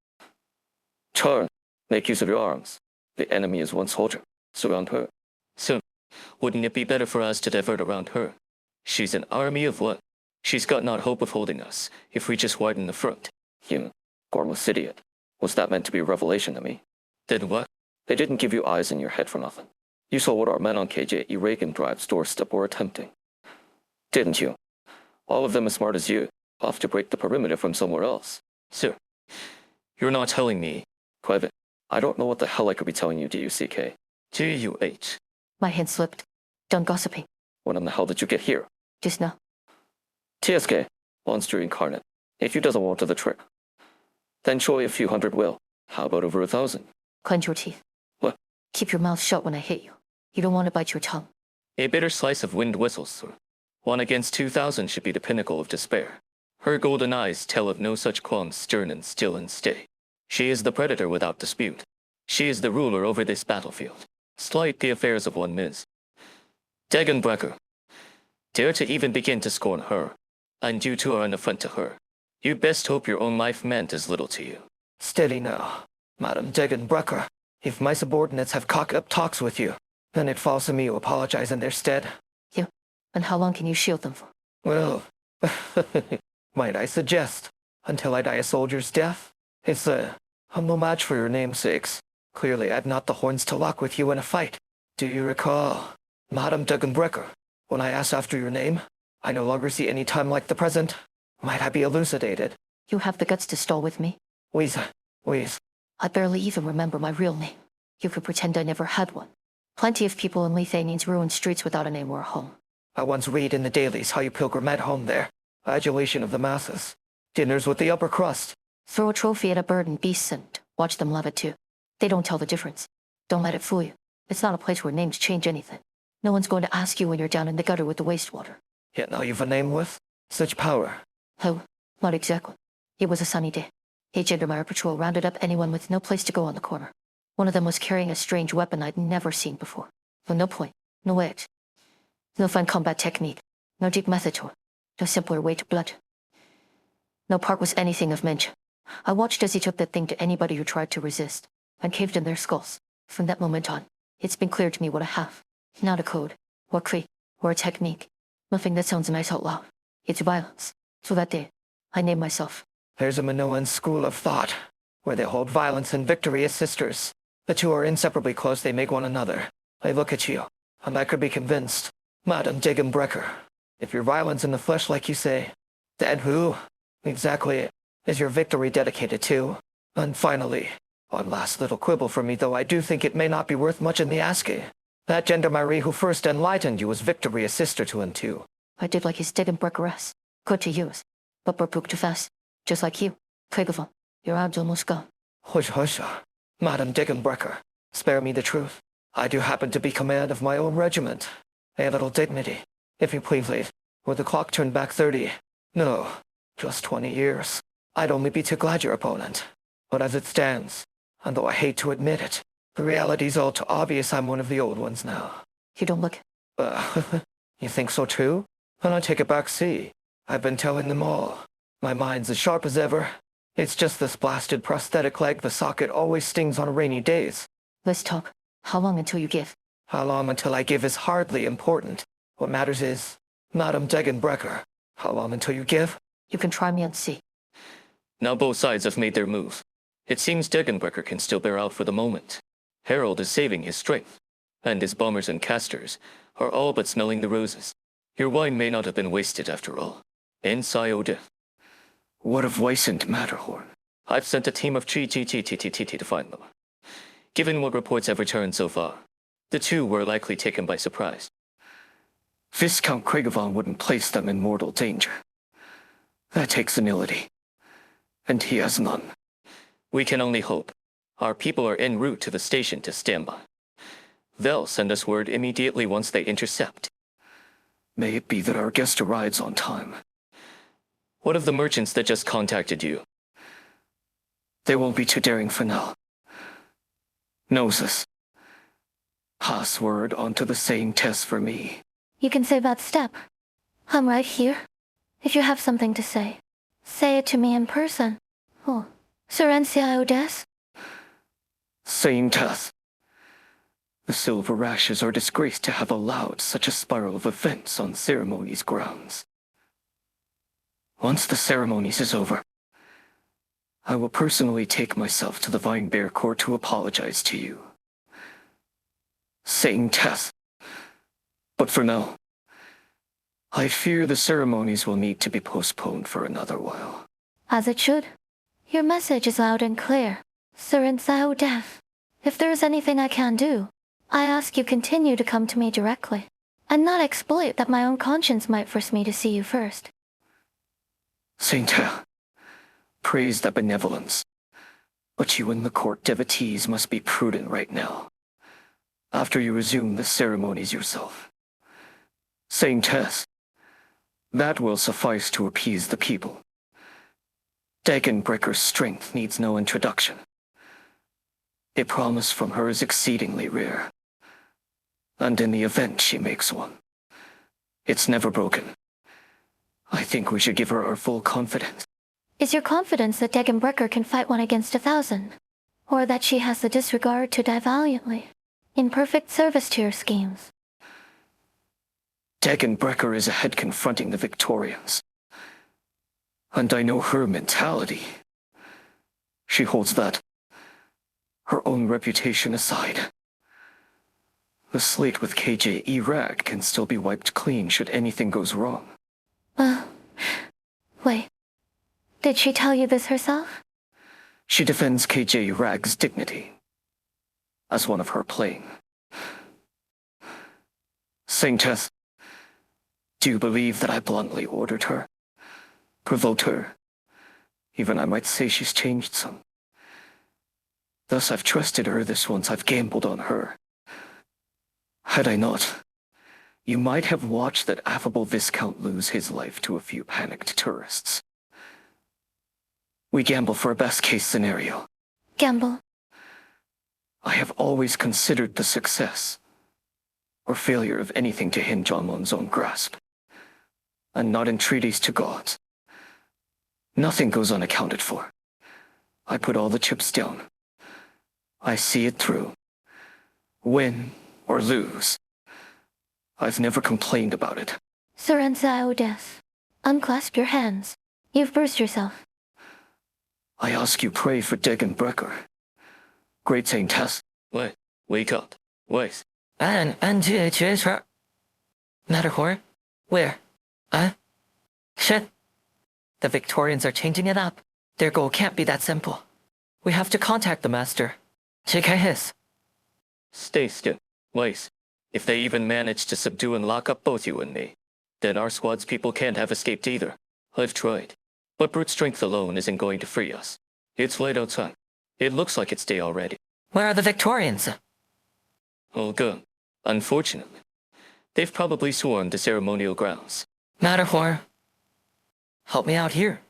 Turn. Make use of your arms. The enemy is one soldier. Surround her. So, wouldn't it be better for us to divert around her? She's an army of one. She's got not hope of holding us, if we just widen the front. You gormless idiot. Was that meant to be a revelation to me? Then what? They didn't give you eyes in your head for nothing. You saw what our men on KJ Iraq Drive's doorstep were attempting. Didn't you? All of them as smart as you, off to break the perimeter from somewhere else. Sir, you're not telling me. Quevet, I don't know what the hell I could be telling you, DUCK. GUH. My head slipped. Done gossiping. When in the hell did you get here? Just now. TSK, monster incarnate. If you doesn't want the trick, then surely a few hundred will. How about over 1,000? Clench your teeth. What? Keep your mouth shut when I hit you. You don't want to bite your tongue. A bitter slice of wind whistles, sir. 1 against 2,000 should be the pinnacle of despair. Her golden eyes tell of no such qualms, stern and still and stay. She is the predator without dispute. She is the ruler over this battlefield. Slight the affairs of one Ms. Degenbrecher. Dare to even begin to scorn her, and you two are an affront to her. You best hope your own life meant as little to you. Steady now, Madam Degenbrecher. If my subordinates have cock-up talks with you, then it falls to me to apologize in their stead. You. And how long can you shield them for? Well, might I suggest, until I die a soldier's death? It's I'm no match for your namesakes. Clearly I've not the horns to lock with you in a fight. Do you recall, Madam Degenbrecher, when I asked after your name? I no longer see any time like the present. Might I be elucidated? You have the guts to stall with me? Wheeze. I barely even remember my real name. You could pretend I never had one. Plenty of people in Lethanian's ruined streets without a name or a home. I once read in the dailies how you pilgrim at home there. Adulation of the masses. Dinners with the upper crust. Throw a trophy at a bird and beasts and watch them love it too. They don't tell the difference. Don't let it fool you. It's not a place where names change anything. No one's going to ask you when you're down in the gutter with the wastewater. Yet now you've a name with such power. Oh, not exactly. It was a sunny day. A Gendarmerie patrol rounded up anyone with no place to go on the corner. One of them was carrying a strange weapon I'd never seen before. But no point, no edge. No fine combat technique. No deep method to it. No simpler way to blood. No part was anything of mention. I watched as he took that thing to anybody who tried to resist, and caved in their skulls. From that moment on, it's been clear to me what I have. Not a code, or creed, or a technique. Nothing that sounds nice out loud. It's violence. So that day, I named myself. There's a Minoan school of thought, where they hold violence and victory as sisters. The two are inseparably close, they make one another. I look at you, and I could be convinced. Madam Degenbrecher, if your violence in the flesh like you say, then who, exactly, is your victory dedicated to? And finally, one last little quibble from me, though I do think it may not be worth much in the asking. That Gendarmerie who first enlightened you was victory a sister to him too. I did like his Degenbrecheress. Good to use, but broke too fast. Just like you, Kriegervon. Your arm's almost gone. Hush, Madam Degenbrecher, spare me the truth. I do happen to be command of my own regiment. A little dignity, if you please, late. Would the clock turn back 30? No, just 20 years. I'd only be too glad your opponent. But as it stands, and though I hate to admit it, the reality's all too obvious I'm one of the old ones now. You don't look. You think so too? Then I take it back, see. I've been telling them all. My mind's as sharp as ever. It's just this blasted prosthetic leg the socket always stings on rainy days. Let's talk. How long until you give? How long until I give is hardly important. What matters is, Madam Degenbrecher, how long until you give? You can try me and see. Now both sides have made their move. It seems Degenbrecher can still bear out for the moment. Harold is saving his strength, and his bombers and casters are all but smelling the roses. Your wine may not have been wasted after all. In Sayode. What of Weiss and Matterhorn? I've sent a team of to find them. Given what reports have returned so far, the two were likely taken by surprise. Viscount Kriegervon wouldn't place them in mortal danger. That takes senility. And he has none. We can only hope. Our people are en route to the station to stand by. They'll send us word immediately once they intercept. May it be that our guest arrives on time. What of the merchants that just contacted you? They won't be too daring for now. Knows us. Pass word onto the same test for me. You can say that step. I'm right here. If you have something to say, say it to me in person. Oh, Serencia Odes? Same test. The Silberneherze are disgraced to have allowed such a spiral of events on ceremonies grounds. Once the ceremonies is over, I will personally take myself to the Vine Bear Court to apologize to you. Same test. But for now, I fear the ceremonies will need to be postponed for another while. As it should. Your message is loud and clear. Serencia Odes. If there is anything I can do, I ask you continue to come to me directly, and not exploit that my own conscience might force me to see you first. Saint He, praise thy benevolence. But you and the court devotees must be prudent right now, after you resume the ceremonies yourself. Saint Tess, that will suffice to appease the people. Dagonbreaker's strength needs no introduction. A promise from her is exceedingly rare. And in the event she makes one, it's never broken. I think we should give her our full confidence. Is your confidence that Dagonbreaker can fight one against 1,000? Or that she has the disregard to die valiantly, in perfect service to your schemes? Dagonbreaker is ahead confronting the Victorians. And I know her mentality. She holds that, her own reputation aside. The slate with KJ Rag can still be wiped clean should anything goes wrong. Wait. Did she tell you this herself? She defends KJ Rag's dignity as one of her playing. Saintess, do you believe that I bluntly ordered her, provoked her? Even I might say she's changed some. Thus I've trusted her this once I've gambled on her. Had I not, you might have watched that affable Viscount lose his life to a few panicked tourists. We gamble for a best-case scenario. Gamble. I have always considered the success or failure of anything to hinge on one's own grasp, and not entreaties to gods. Nothing goes unaccounted for. I put all the chips down. I see it through. Win or lose. I've never complained about it. Serenza Odes. Unclasp your hands. You've bruised yourself. I ask you pray for Dagonbreaker. Great Saintess. Wait, wake up. Wait. Matterhorn? Where? Shit. The Victorians are changing it up. Their goal can't be that simple. We have to contact the master. Check his. Stay still. Wait. If they even manage to subdue and lock up both you and me, then our squad's people can't have escaped either. I've tried. But brute strength alone isn't going to free us. It's late outside. It looks like it's day already. Where are the Victorians? All gone. Unfortunately. They've probably swarmed the ceremonial grounds. Matterhorn. Help me out here.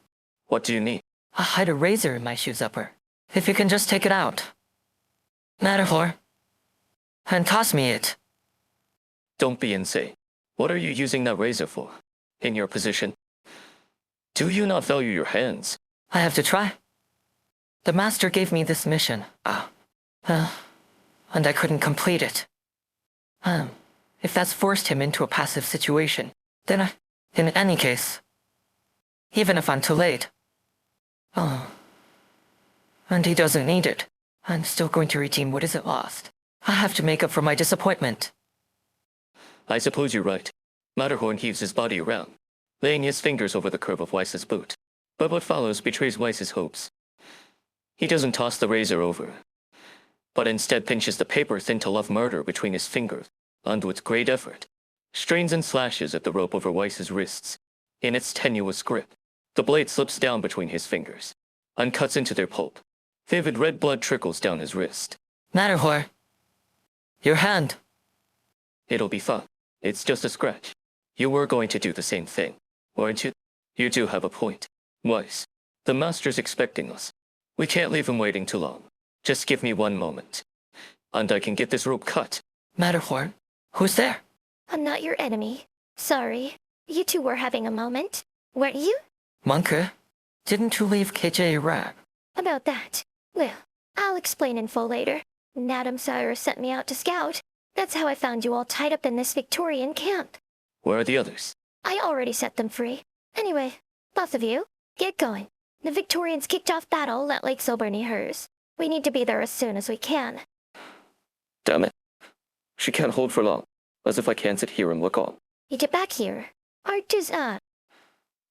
What do you need? I hide a razor in my shoe's upper. If you can just take it out. Matterhorn. And toss me it. Don't be insane. What are you using that razor for? In your position? Do you not value your hands? I have to try. The master gave me this mission. And I couldn't complete it. If that's forced him into a passive situation, then in any case, even if I'm too late. And he doesn't need it. I'm still going to redeem what isn't lost. I have to make up for my disappointment. I suppose you're right. Matterhorn heaves his body around, laying his fingers over the curve of Weiss's boot. But what follows betrays Weiss's hopes. He doesn't toss the razor over, but instead pinches the paper thin to love murder between his fingers, and with great effort, strains and slashes at the rope over Weiss's wrists. In its tenuous grip, the blade slips down between his fingers, and cuts into their pulp. Vivid red blood trickles down his wrist. Matterhorn. Your hand. It'll be fine. It's just a scratch. You were going to do the same thing, weren't you? You do have a point. Weiss, the master's expecting us. We can't leave him waiting too long. Just give me one moment, and I can get this rope cut. Matterhorn, who's there? I'm not your enemy. Sorry. You two were having a moment, weren't you? Monkey, didn't you leave KJ Rag? About that. Well, I'll explain in full later. Madam Cyrus sent me out to scout. That's how I found you all tied up in this Victorian camp. Where are the others? I already set them free. Anyway, both of you, get going. The Victorians kicked off battle at Lake Silberneherze. We need to be there as soon as we can. Damn it. She can't hold for long. As if I can't sit here and look on. You get back here. Art is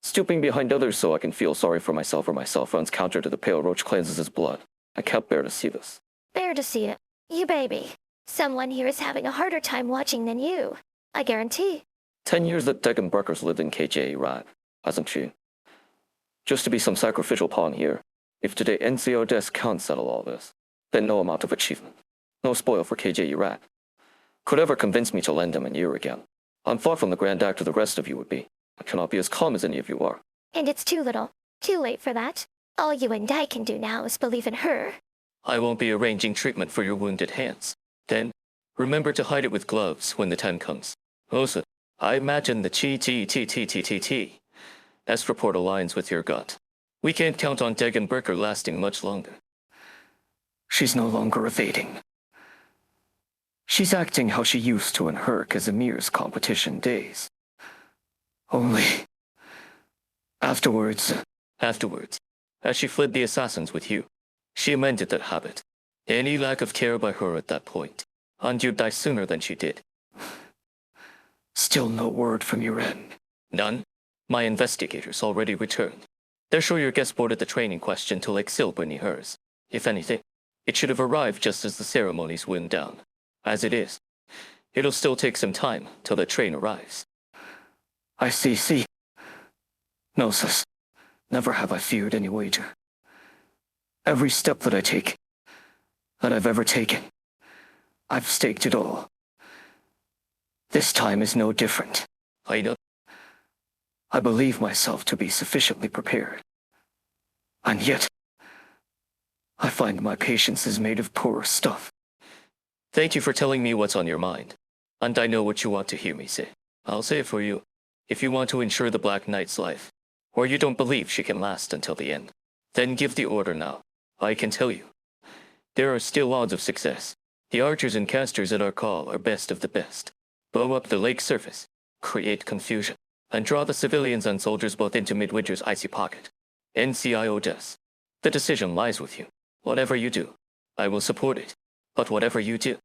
Stooping behind others so I can feel sorry for myself or myself runs counter to the pale roach cleanses his blood. I can't bear to see this. bear to see it. You baby. Someone here is having a harder time watching than you. I guarantee. 10 years that Dagonbreaker's lived in KJ, right? Hasn't she? Just to be some sacrificial pawn here. If today NCO Desk can't settle all this, then no amount of achievement, no spoil for KJ Iraq, could ever convince me to lend him an ear again. I'm far from the grand actor the rest of you would be. I cannot be as calm as any of you are. And it's too little, too late for that. All you and I can do now is believe in her. I won't be arranging treatment for your wounded hands. Then, remember to hide it with gloves when the time comes. Also, I imagine the T. S report aligns with your gut. We can't count on Degenbrecher lasting much longer. She's no longer evading. She's acting how she used to in her Casimir's competition days. Only... Afterwards, as she fled the assassins with you, she amended that habit. Any lack of care by her at that point, and you'd die sooner than she did. still no word from your end. None. My investigators already returned. They're sure your guest boarded the train in question to Lake Silberneherze. If anything, it should have arrived just as the ceremonies wound down. As it is, it'll still take some time till the train arrives. I see. No, sis. Never have I feared any wager. Every step that I take, that I've ever taken, I've staked it all. This time is no different. I know. I believe myself to be sufficiently prepared. And yet, I find my patience is made of poorer stuff. Thank you for telling me what's on your mind. And I know what you want to hear me say. I'll say it for you. If you want to ensure the Black Knight's life, or you don't believe she can last until the end, then give the order now. I can tell you, there are still odds of success. The archers and casters at our call are best of the best. Blow up the lake surface, create confusion, and draw the civilians and soldiers both into Midwinter's icy pocket. NCIO Des. The decision lies with you. Whatever you do, I will support it. But whatever you do,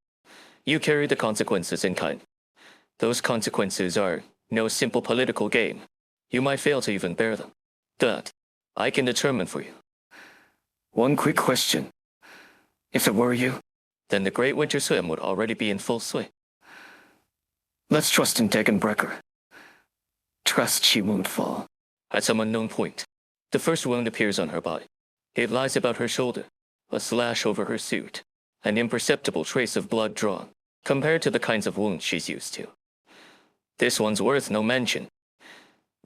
you carry the consequences in kind. Those consequences are no simple political game. You might fail to even bear them. That, I can determine for you. One quick question. If it were you, Then the Great Winter Swim would already be in full swing. let's trust in Degenbrecher. Trust she won't fall. At some unknown point, the first wound appears on her body. It lies about her shoulder, a slash over her suit, an imperceptible trace of blood drawn, compared to the kinds of wounds she's used to. This one's worth no mention.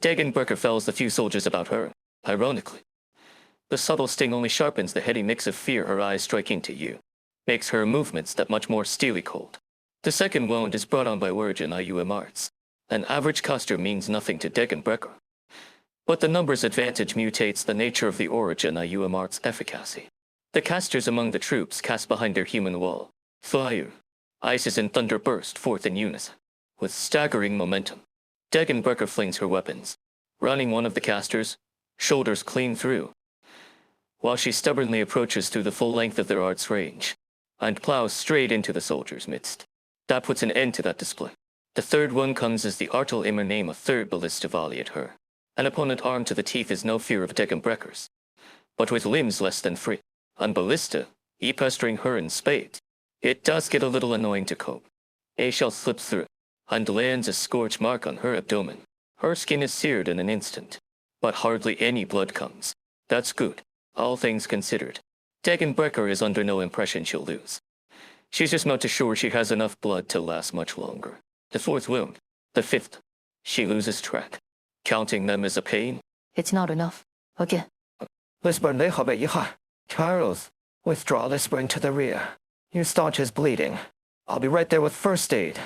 Degenbrecher fells the few soldiers about her, ironically. The subtle sting only sharpens the heady mix of fear her eyes strike into you, makes her movements that much more steely cold. The second wound is brought on by Origin IUM Arts. An average caster means nothing to Degenbrecher. But the numbers advantage mutates the nature of the Origin IUM Arts efficacy. The casters among the troops cast behind their human wall. Fire, ices and thunder burst forth in unison, with staggering momentum. Degenbrecher flings her weapons, running one of the casters, shoulders clean through, while she stubbornly approaches through the full length of their art's range, and plows straight into the soldiers' midst. That puts an end to that display. The third one comes as the Artel Immer name a third ballista volley at her. An opponent armed to the teeth is no fear of Degenbrecher's, but with limbs less than free. On ballista, pestering her in spades, it does get a little annoying to cope. A shell slips through, and lands a scorch mark on her abdomen. Her skin is seared in an instant, but hardly any blood comes. That's good, all things considered. Degenbrecher is under no impression she'll lose. She's just not too sure she has enough blood to last much longer. The fourth wound, the fifth, she loses track. Counting them is a pain. It's not enough. Again. Silberneherze. Charles, withdraw Lisburn to the rear. You staunch his bleeding. I'll be right there with first aid.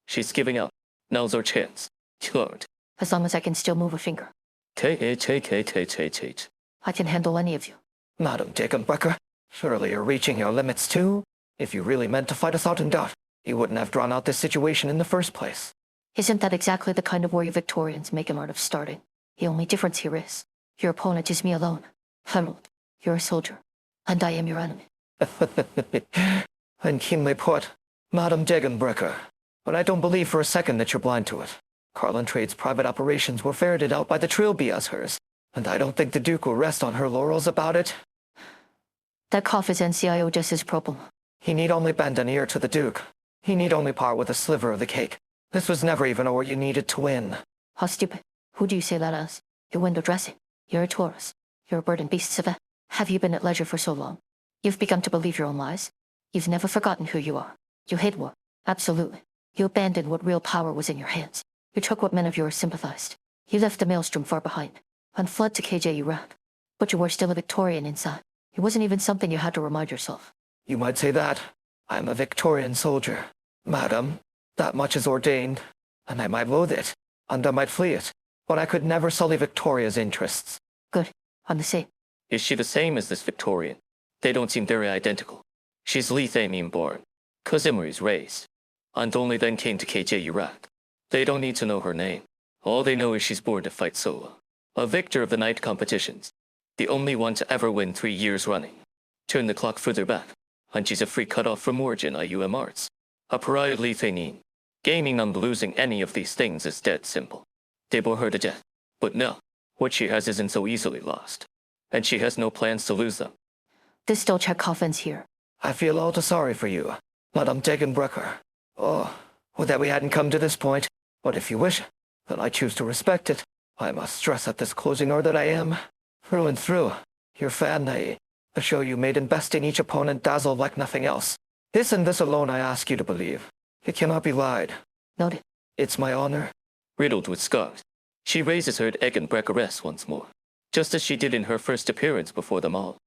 She's giving up. Now's our chance. Lord. As long as I can still move a finger. Take. I can handle any of you. Madam Degenbrecher, surely you're reaching your limits too? If you really meant to fight us out in doubt, you wouldn't have drawn out this situation in the first place. Isn't that exactly the kind of war you Victorians make a art of starting? The only difference here is, your opponent is me alone. Harold, you're a soldier, and I am your enemy. And keenly put, Madam Degenbrecher. But I don't believe for a second that you're blind to it. Carlin Trade's private operations were ferreted out by the Trilbeashers, and I don't think the Duke will rest on her laurels about it. That cough is NCIO Jess's problem. He need only bend an ear to the Duke. He need only part with a sliver of the cake. This was never even a war you needed to win. How stupid. Who do you say that as? Your window dressing. You're a Taurus. You're a bird and beast of a... Have you been at leisure for so long? You've begun to believe your own lies. You've never forgotten who you are. You hate war. Absolutely. You abandoned what real power was in your hands. You took what men of yours sympathized. You left the maelstrom far behind and fled to KJ Iraq. But you were still a Victorian inside. It wasn't even something you had to remind yourself. You might say that. I am a Victorian soldier. Madam, that much is ordained, and I might loathe it, and I might flee it, but I could never sully Victoria's interests. Good. I'm the same. Is she the same as this Victorian? They don't seem very identical. She's Lithuanian born, Kazimiri's raised, and only then came to KJ Iraq. They don't need to know her name. All they know is she's born to fight solo. A victor of the night competitions. The only one to ever win 3 years running. Turn the clock further back, and she's a free cut-off from origin IUM Arts. A pariah Lithuanian. Gaining and losing any of these things is dead simple. They bore her to death. But no, what she has isn't so easily lost. And she has no plans to lose them. This Dolchak ends here. I feel all too sorry for you, Madame Degenbrecher. Oh, would that we hadn't come to this point. But if you wish, then I choose to respect it. I must stress at this closing hour that I am, through and through, your fan. The show you made in besting each opponent dazzled like nothing else. This and this alone I ask you to believe. It cannot be lied. Noted. It's my honor. Riddled with scars, she raises her Degenbrecheress once more, just as she did in her first appearance before them all.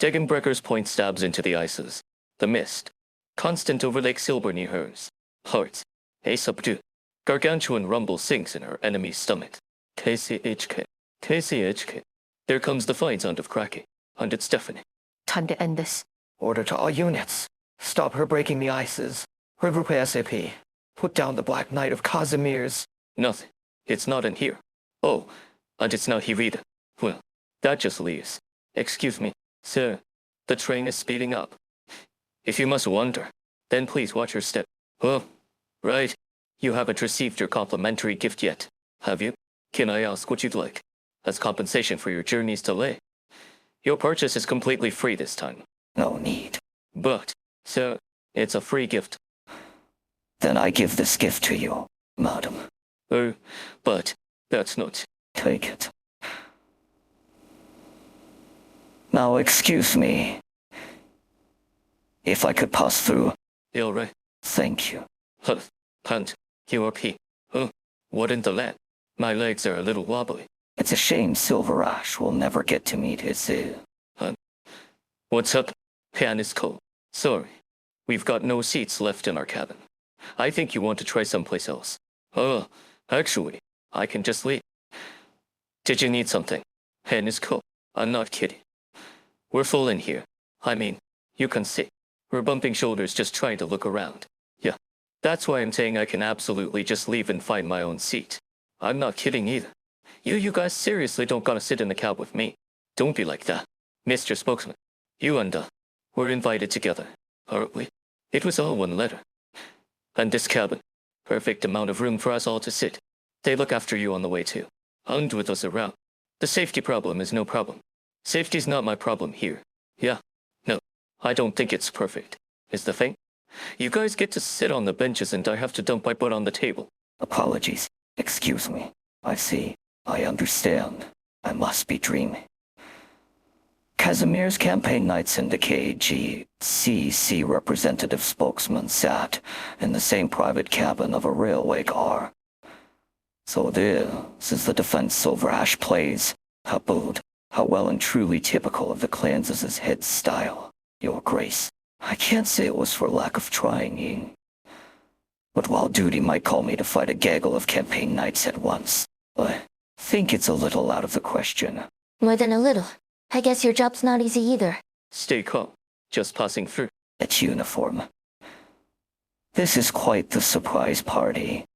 Degenbrecher's point stabs into the ices, the mist, constant over Lake Silberneherze. Hearts, a subdue. Gargantuan rumble sinks in her enemy's stomach. KCHK. KCHK. There comes the fight sound of cracking, and it's deafening. Time to end this. Order to all units. Stop her breaking the ices. Regroup ASAP. Put down the Black Knight of Kazimierz. Nothing. It's not in here. Oh, and it's not here either. Well, that just leaves. Excuse me, sir. The train is speeding up. If you must wonder, then please watch your step. Oh, right. You haven't received your complimentary gift yet, have you? Can I ask what you'd like? As compensation for your journey's delay. Your purchase is completely free this time. No need. But, sir, it's a free gift. Then I give this gift to you, madam. But that's not. Take it. Now excuse me. If I could pass through. All right. Thank you. Hunt, your pee. What in the land? My legs are a little wobbly. It's a shame Silver Ash will never get to meet his, What's up? Pan is cold. Sorry. We've got no seats left in our cabin. I think you want to try someplace else. Actually, I can just leave. Did you need something? Pan is cold. I'm not kidding. We're full in here. I mean, you can see. We're bumping shoulders just trying to look around. Yeah. That's why I'm saying I can absolutely just leave and find my own seat. I'm not kidding either. You guys seriously don't gotta sit in the cab with me. Don't be like that. Mr. Spokesman. You and we're invited together, aren't we? It was all one letter. And this cabin. Perfect amount of room for us all to sit. They look after you on the way too. And with us around. The safety problem is no problem. Safety's not my problem here. Yeah. No. I don't think it's perfect. Is the thing? You guys get to sit on the benches and I have to dump my butt on the table. Apologies. Excuse me. I see. I understand. I must be dreaming. Casimir's campaign nights in the KGCC representative spokesman sat in the same private cabin of a railway car. So this is the defense Silver Ash plays. How bold, how well and truly typical of the Clans' head style. Your Grace, I can't say it was for lack of trying. But while duty might call me to fight a gaggle of campaign knights at once, I think it's a little out of the question. More than a little. I guess your job's not easy either. Stay calm. Just passing through. It's uniform. This is quite the surprise party.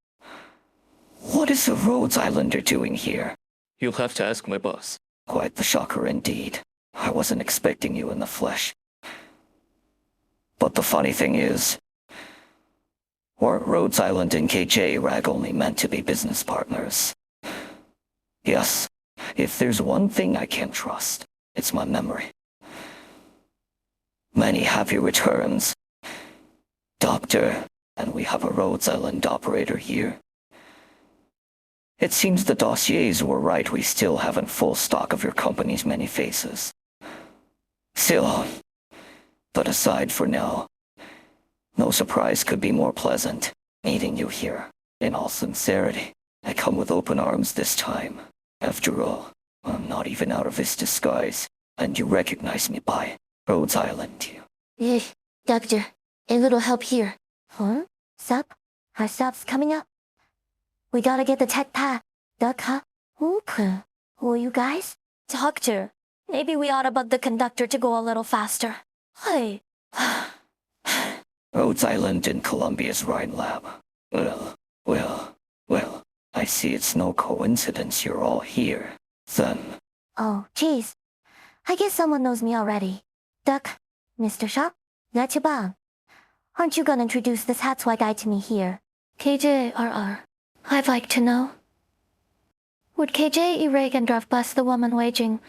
What is a Rhodes Islander doing here? You'll have to ask my boss. Quite the shocker indeed. I wasn't expecting you in the flesh. But the funny thing is, weren't Rhodes Island and KJ Rag only meant to be business partners? Yes, if there's one thing I can't trust, it's my memory. Many happy returns, Doctor, and we have a Rhodes Island operator here. It seems the dossiers were right. We still haven't full stock of your company's many faces. Still, but aside for now, no surprise could be more pleasant, meeting you here. In all sincerity, I come with open arms this time. After all, I'm not even out of this disguise, and you recognize me by Rhodes Island. Doctor, a little help here. Huh? Sup? Our stop's coming up. We gotta get the tech pad. Duck, huh? Okay. Who are you guys? Doctor, maybe we ought to bug the conductor to go a little faster. Hey. Rhodes Island in Columbia's Rhine Lab. Well, I see it's no coincidence you're all here. Then, Oh, geez. I guess someone knows me already. Duck, Mr. Shop, that's your bomb. Aren't you gonna introduce this hat swag guy to me here? KJRR, I'd like to know. Would KJ Regendorf bless the woman waging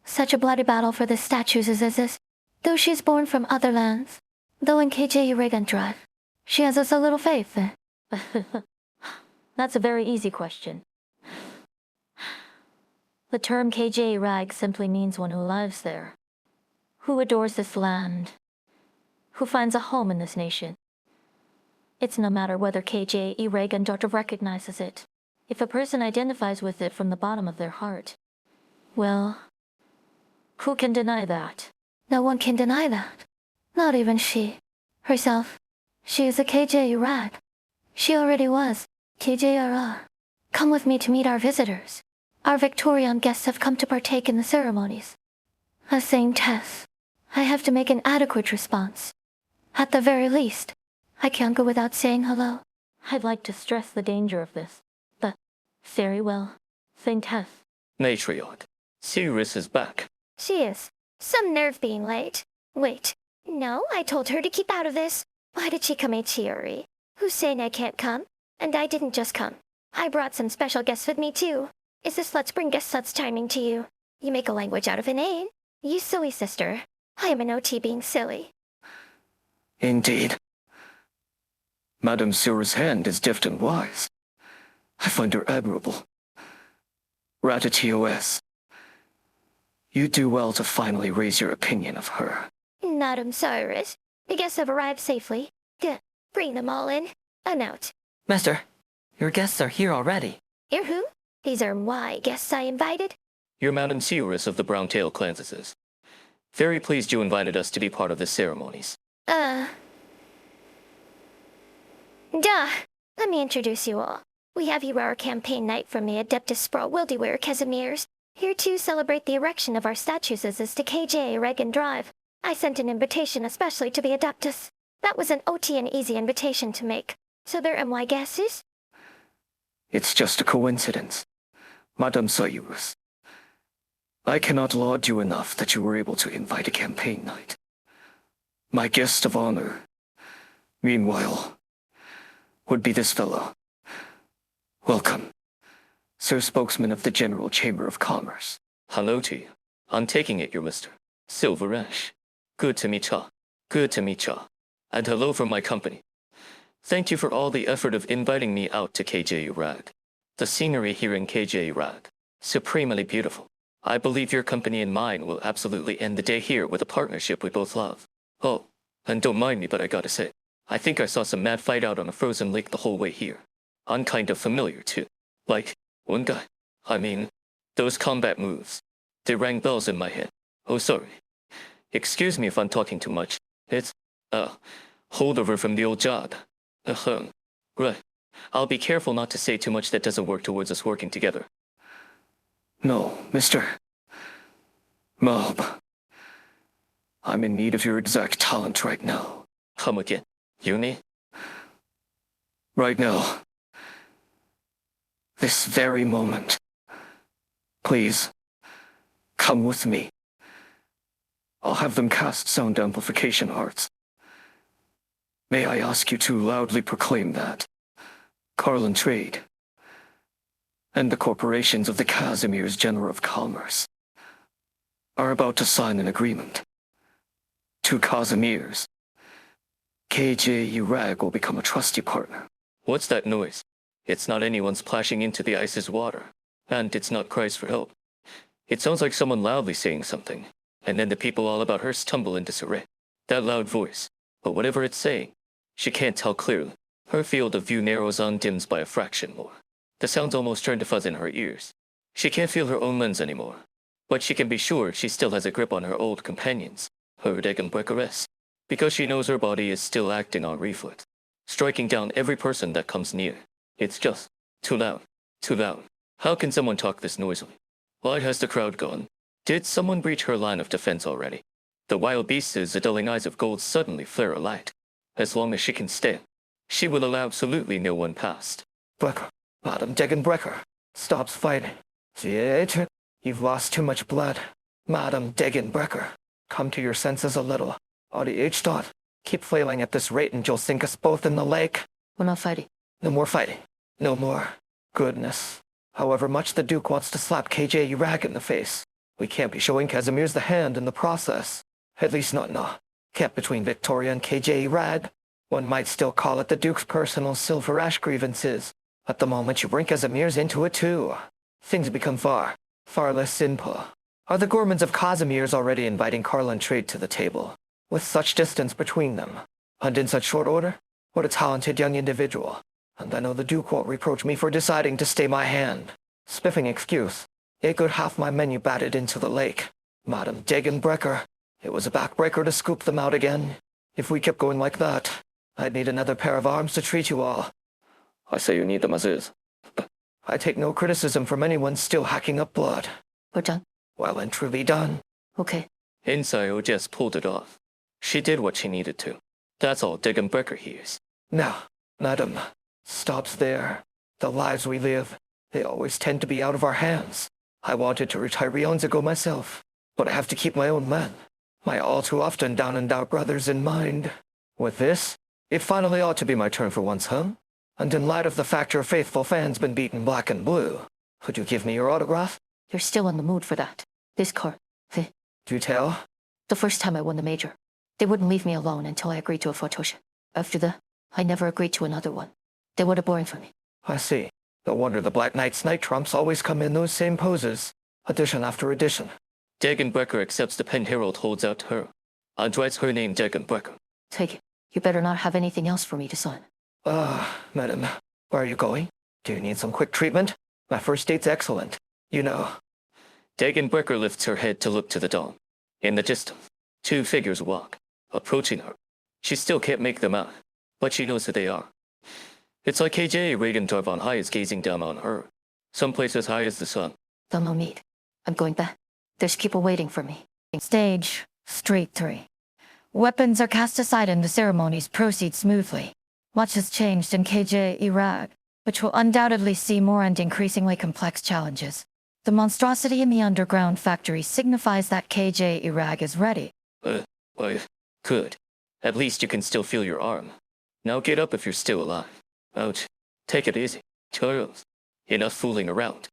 such a bloody battle for the statues as this? Though she's born from other lands, though in KJ Regendorf, she has us a little faith. That's a very easy question. The term KJ Rag simply means one who lives there, who adores this land, who finds a home in this nation. It's no matter whether KJ Regendorf recognizes it. If a person identifies with it from the bottom of their heart, well, who can deny that? No one can deny that. Not even she. Herself. She is a KJ Rag. She already was. KJRR. Come with me to meet our visitors. Our Victorian guests have come to partake in the ceremonies. As Saint Tess, I have to make an adequate response. At the very least, I can't go without saying hello. I'd like to stress the danger of this, but very well. Saint Tess. Matriarch, Sirius is back. She is. Some nerve being late. Wait. No, I told her to keep out of this. Why did she come, Chiori? Who's saying I can't come? And I didn't just come. I brought some special guests with me, too. Is this let's bring guest such timing to you? You make a language out of an A. You silly sister. I am an OT being silly. Indeed. Madame Sura's hand is deft and wise. I find her admirable. Ratatios. You do well to finally raise your opinion of her. Madam Cyrus. The guests have arrived safely. Bring them all in. A note. Master, your guests are here already. You're who? These are my guests I invited. You're Madame Sirius of the Browntail Clanses. Very pleased you invited us to be part of the ceremonies. Duh. Let me introduce you all. We have here our campaign night from the Adeptus Sprawl Wildywear Casimirs. Here to celebrate the erection of our statues as is to KJ Regan Drive. I sent an invitation especially to the Adeptus. That was an OT and easy invitation to make. So there are my guesses? It's just a coincidence. Madame Cyrus. I cannot laud you enough that you were able to invite a campaign night. My guest of honor, meanwhile, would be this fellow. Welcome, Sir Spokesman of the General Chamber of Commerce. Hello to you. I'm taking it you're Mr. Silverneherze. Good to meet ya. Good to meet ya. And hello from my company. Thank you for all the effort of inviting me out to KJ Rag. The scenery here in KJ Rag, supremely beautiful. I believe your company and mine will absolutely end the day here with a partnership we both love. Oh, and don't mind me, but I gotta say, I think I saw some mad fight out on a frozen lake the whole way here. I'm kind of familiar too. Like, one guy. I mean, those combat moves. They rang bells in my head. Oh, sorry. Excuse me if I'm talking too much. It's, holdover from the old job. Right. I'll be careful not to say too much that doesn't work towards us working together. No, Mr. Mob. I'm in need of your exact talent right now. Come again. Uni? Right now. This very moment. Please, come with me. I'll have them cast sound amplification arts. May I ask you to loudly proclaim that Carlin Trade and the corporations of the Casimir's General of Commerce are about to sign an agreement. To Casimir's, KJ Urag will become a trusty partner. What's that noise? It's not anyone splashing into the ice's water, and it's not cries for help. It sounds like someone loudly saying something, and then the people all about her stumble into disarray. That loud voice, but whatever it's saying, she can't tell clearly. Her field of view narrows on, dims by a fraction more. The sounds almost turn to fuzz in her ears. She can't feel her own lens anymore, but she can be sure she still has a grip on her old companions, her Degenbrecheress, because she knows her body is still acting on reflex, striking down every person that comes near. It's just too loud, too loud. How can someone talk this noisily? Why has the crowd gone? Did someone breach her line of defense already? The wild beast's dulling eyes of gold suddenly flare alight. As long as she can stand, she will allow absolutely no one past. Brecker, Madam Degenbrecher, stops fighting. Jietr, you've lost too much blood. Madam Degenbrecher, come to your senses a little. Audi H. Keep flailing at this rate and you'll sink us both in the lake. We're not fighting. No more fighting. No more. Goodness. However much the Duke wants to slap KJ Rag in the face, we can't be showing Casimir's the hand in the process. At least not in a camp between Victoria and KJ Rag. One might still call it the Duke's personal silver ash grievances. At the moment you bring Casimir's into it too, things become far less simple. Are the Gormans of Casimir's already inviting Carlin trade to the table, with such distance between them, and in such short order? What a talented young individual. And I know the Duke won't reproach me for deciding to stay my hand. Spiffing excuse. A good half my menu batted into the lake. Madam Degenbrecher, it was a backbreaker to scoop them out again. If we kept going like that, I'd need another pair of arms to treat you all. I say you need them as is. I take no criticism from anyone still hacking up blood. We're done. Well and truly done. Okay. Insayo just pulled it off. She did what she needed to. That's all Degenbrecher hears. Now, madam, stops there. The lives we live, they always tend to be out of our hands. I wanted to retire eons ago myself, but I have to keep my own men, my all too often down and out brothers in mind. With this, it finally ought to be my turn for once, huh? And in light of the fact your faithful fan's been beaten black and blue, could you give me your autograph? You're still in the mood for that. This car. Do tell? The first time I won the major, they wouldn't leave me alone until I agreed to a photoshoot. After that, I never agreed to another one. They were boring for me. I see. No wonder the Black Knight's night trumps always come in those same poses, edition after edition. Degenbrecher accepts the pen Harold holds out to her, and writes her name Degenbrecher. Take it. You better not have anything else for me to sign. Madam, where are you going? Do you need some quick treatment? My first date's excellent. You know. Degenbrecher lifts her head to look to the dawn. In the distance, two figures walk, approaching her. She still can't make them out, but she knows who they are. It's like KJ Regendorf on high is gazing down on her, someplace as high as the sun. There's no need. I'm going back. There's people waiting for me. Stage, Street 3. Weapons are cast aside and the ceremonies proceed smoothly. Much has changed in KJ Iraq, which will undoubtedly see more and increasingly complex challenges. The monstrosity in the underground factory signifies that KJ Iraq is ready. Well, good. At least you can still feel your arm. Now get up if you're still alive. Ouch. Take it easy. Charles. Enough fooling around.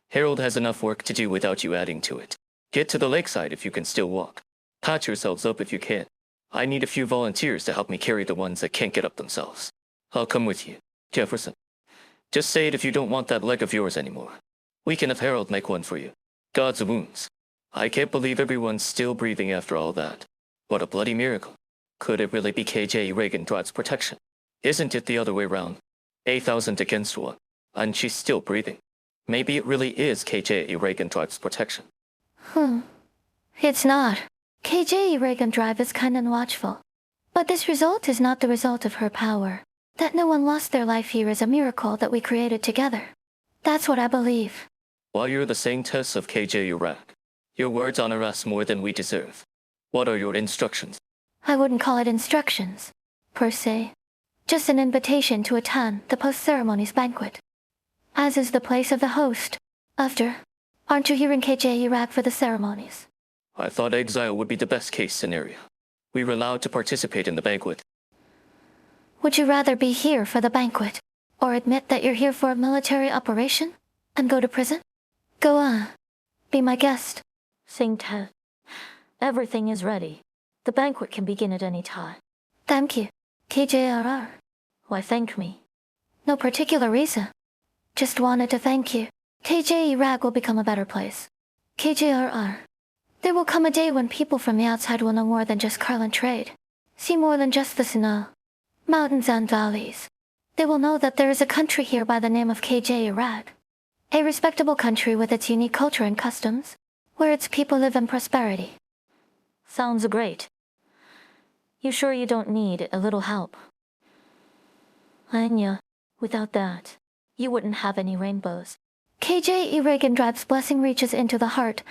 Harold has enough work to do without you adding to it. Get to the lakeside if you can still walk. Patch yourselves up if you can. I need a few volunteers to help me carry the ones that can't get up themselves. I'll come with you, Jefferson. Just say it if you don't want that leg of yours anymore. We can have Harold make one for you. God's wounds. I can't believe everyone's still breathing after all that. What a bloody miracle. Could it really be KJ Regendorf's protection? Isn't it the other way round? 8,000 against 1, and she's still breathing. Maybe it really is KJ Regendorf's protection. It's not. KJ Regendrive is kind and watchful. But this result is not the result of her power. That no one lost their life here is a miracle that we created together. That's what I believe. While you're the saintess of KJ Iraq, your words honor us more than we deserve. What are your instructions? I wouldn't call it instructions, per se. Just an invitation to attend the post-ceremonies banquet. As is the place of the host. After, aren't you here in KJ Iraq for the ceremonies? I thought exile would be the best case scenario. We were allowed to participate in the banquet. Would you rather be here for the banquet, or admit that you're here for a military operation, and go to prison? Go on. Be my guest. Sing Ted. Everything is ready. The banquet can begin at any time. Thank you. KJRR. Why thank me? No particular reason. Just wanted to thank you. KJ Iraq will become a better place. KJRR. There will come a day when people from the outside will know more than just Carlin trade. See more than just the snow, mountains and valleys. They will know that there is a country here by the name of KJ Iraq. A respectable country with its unique culture and customs, where its people live in prosperity. Sounds great. You sure you don't need a little help? Anya, without that, you wouldn't have any rainbows. KJ Iragandrad's blessing reaches into the heart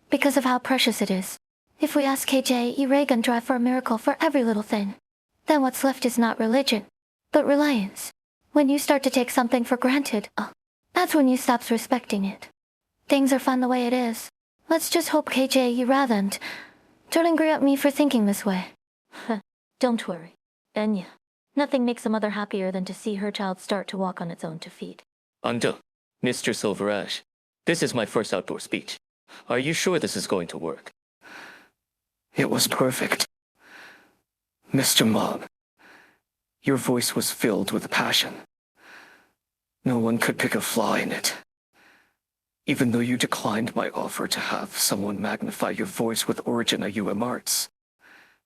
because of how precious it is. If we ask KJ Iragandrad for a miracle for every little thing, then what's left is not religion, but reliance. When you start to take something for granted, that's when you stop respecting it. Things are fine the way it is. Let's just hope KJ Iradand don't angry at me for thinking this way. Don't worry, Enya. Nothing makes a mother happier than to see her child start to walk on its own 2 feet. Ando, Mr. Silverash, this is my first outdoor speech. Are you sure this is going to work? It was perfect. Mr. Mob, your voice was filled with passion. No one could pick a flaw in it. Even though you declined my offer to have someone magnify your voice with Origin UM Arts,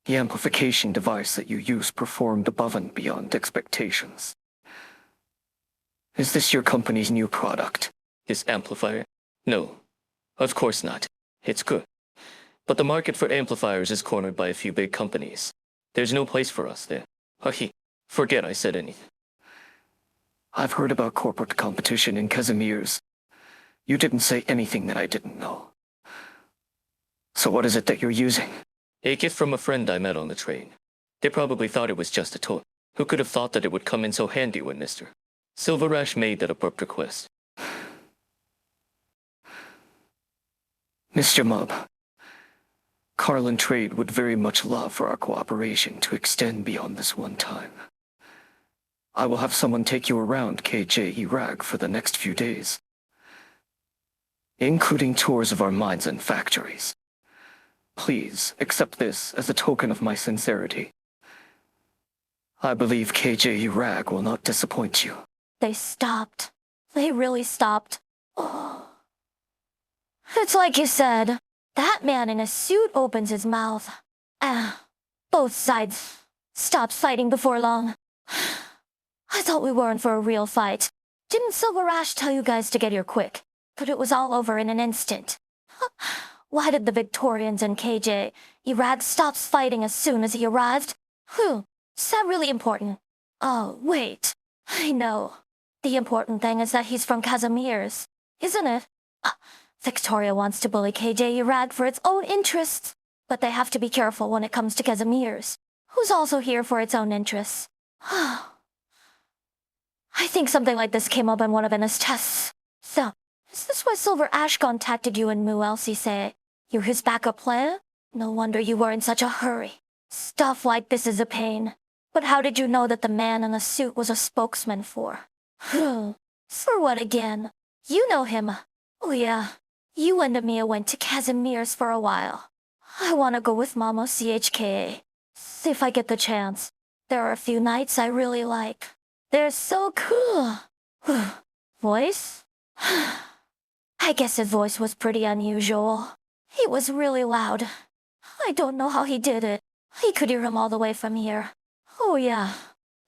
the amplification device that you used performed above and beyond expectations. Is this your company's new product? His amplifier? No, of course not. It's good. But the market for amplifiers is cornered by a few big companies. There's no place for us there. Forget I said anything. I've heard about corporate competition in Casimir's. You didn't say anything that I didn't know. So what is it that you're using? A gift from a friend I met on the train. They probably thought it was just a toy. Who could have thought that it would come in so handy when Mr. Silverash made that abrupt request? Mr. Mub, Carlin Trade would very much love for our cooperation to extend beyond this one time. I will have someone take you around KJ Iraq for the next few days, including tours of our mines and factories. Please accept this as a token of my sincerity. I believe KJ Iraq will not disappoint you. They stopped. They really stopped. Oh. It's like you said. That man in a suit opens his mouth. Both sides stops fighting before long. I thought we weren't for a real fight. Didn't Silverash tell you guys to get here quick? But it was all over in an instant. Why did the Victorians and KJ Iraq stop fighting as soon as he arrived? Is that really important? Oh, wait. I know. The important thing is that he's from Casimir's, isn't it? Victoria wants to bully KJ Iraq for its own interests, but they have to be careful when it comes to Casimir's, who's also here for its own interests. I think something like this came up in one of Enna's tests. So, is this why Silver Ash contacted you and Mu LCC? You're his backup plan? No wonder you were in such a hurry. Stuff like this is a pain. But how did you know that the man in the suit was a spokesman for? For what again? You know him. Oh yeah. You and Amia went to Casimir's for a while. I want to go with Mama CHKA. See if I get the chance. There are a few nights I really like. They're so cool. Voice? I guess his voice was pretty unusual. He was really loud. I don't know how he did it. He could hear him all the way from here. Oh yeah.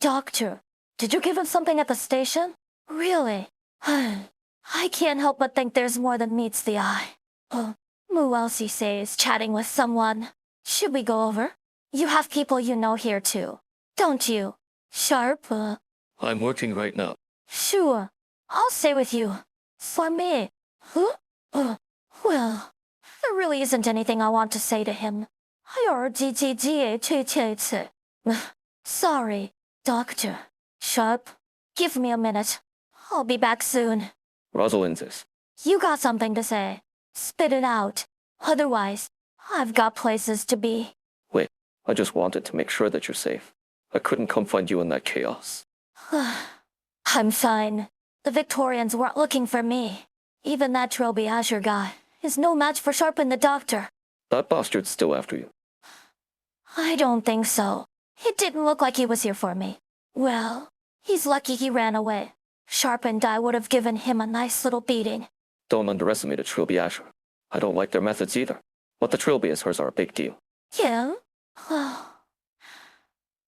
Doctor, did you give him something at the station? Really? I can't help but think there's more than meets the eye. Mu LCC is chatting with someone. Should we go over? You have people you know here too, don't you? Sharp? I'm working right now. Sure. I'll stay with you. For me. Well, there really isn't anything I want to say to him. Sorry, Doctor. Sharp, give me a minute. I'll be back soon. Rosalind's. You got something to say. Spit it out. Otherwise, I've got places to be. Wait, I just wanted to make sure that you're safe. I couldn't come find you in that chaos. I'm fine. The Victorians weren't looking for me. Even that Trilby Azure guy is no match for Sharp and the Doctor. That bastard's still after you. I don't think so. It didn't look like he was here for me. Well, he's lucky he ran away. Sharpened I would have given him a nice little beating. Don't underestimate a Trilby Asher. I don't like their methods either. But the Trilbyashers are a big deal. Yeah?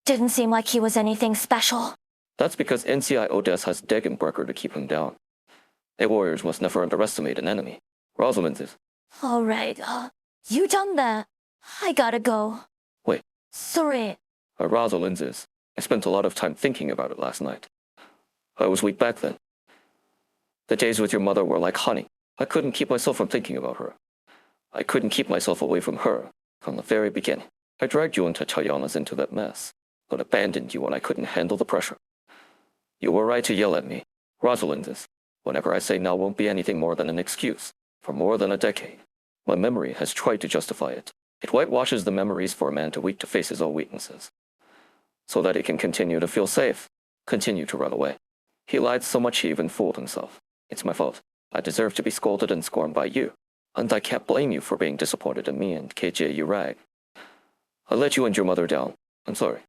Didn't seem like he was anything special. That's because NCI Odessa has Degenbrecher to keep him down. A warriors must never underestimate an enemy. Rosalind is. All right, you done that. I gotta go. Wait. Sorry. Rosalind is. I spent a lot of time thinking about it last night. I was weak back then. The days with your mother were like honey. I couldn't keep myself from thinking about her. I couldn't keep myself away from her from the very beginning. I dragged you and Tatyanas into that mess, but abandoned you when I couldn't handle the pressure. You were right to yell at me. Rosalind is. Whenever I say now won't be anything more than an excuse. For more than a decade. My memory has tried to justify it. It whitewashes the memories for a man too weak to face his own weaknesses. So that he can continue to feel safe. Continue to run away. He lied so much he even fooled himself. It's my fault. I deserve to be scolded and scorned by you. And I can't blame you for being disappointed in me and KJ Urag. I let you and your mother down. I'm sorry.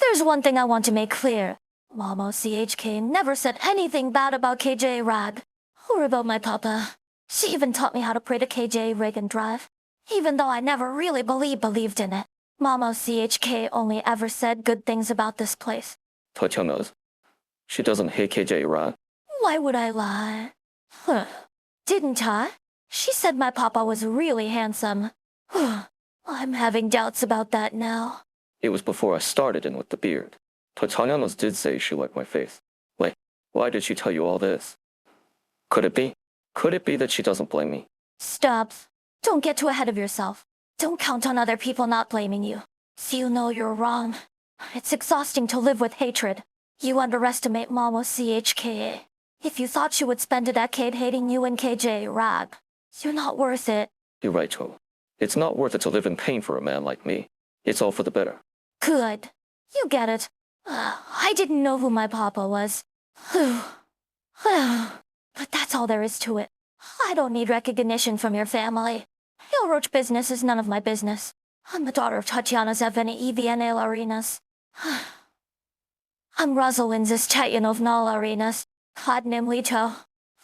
There's one thing I want to make clear. Mama CHK never said anything bad about KJ Rag. Or about my papa. She even taught me how to pray to KJ Reagan Drive. Even though I never really believed in it. Mama CHK only ever said good things about this place. Tatya knows. She doesn't hate KJ Urag. Why would I lie? Didn't I? She said my papa was really handsome. I'm having doubts about that now. It was before I started in with the beard. Tatyanos did say she liked my face. Wait, why did she tell you all this? Could it be? Could it be that she doesn't blame me? Stop. Don't get too ahead of yourself. Don't count on other people not blaming you. So you know you're wrong. It's exhausting to live with hatred. You underestimate Mama CHK. If you thought she would spend a decade hating you and KJ Rag, you're not worth it. You're right, Cho. It's not worth it to live in pain for a man like me. It's all for the better. Good. You get it. I didn't know who my papa was. But that's all there is to it. I don't need recognition from your family. Your roach business is none of my business. I'm the daughter of Tatiana Zeveni EVNL Arenas. I'm Rosalind's Tatyanovna Arenas, Hodnim Lito.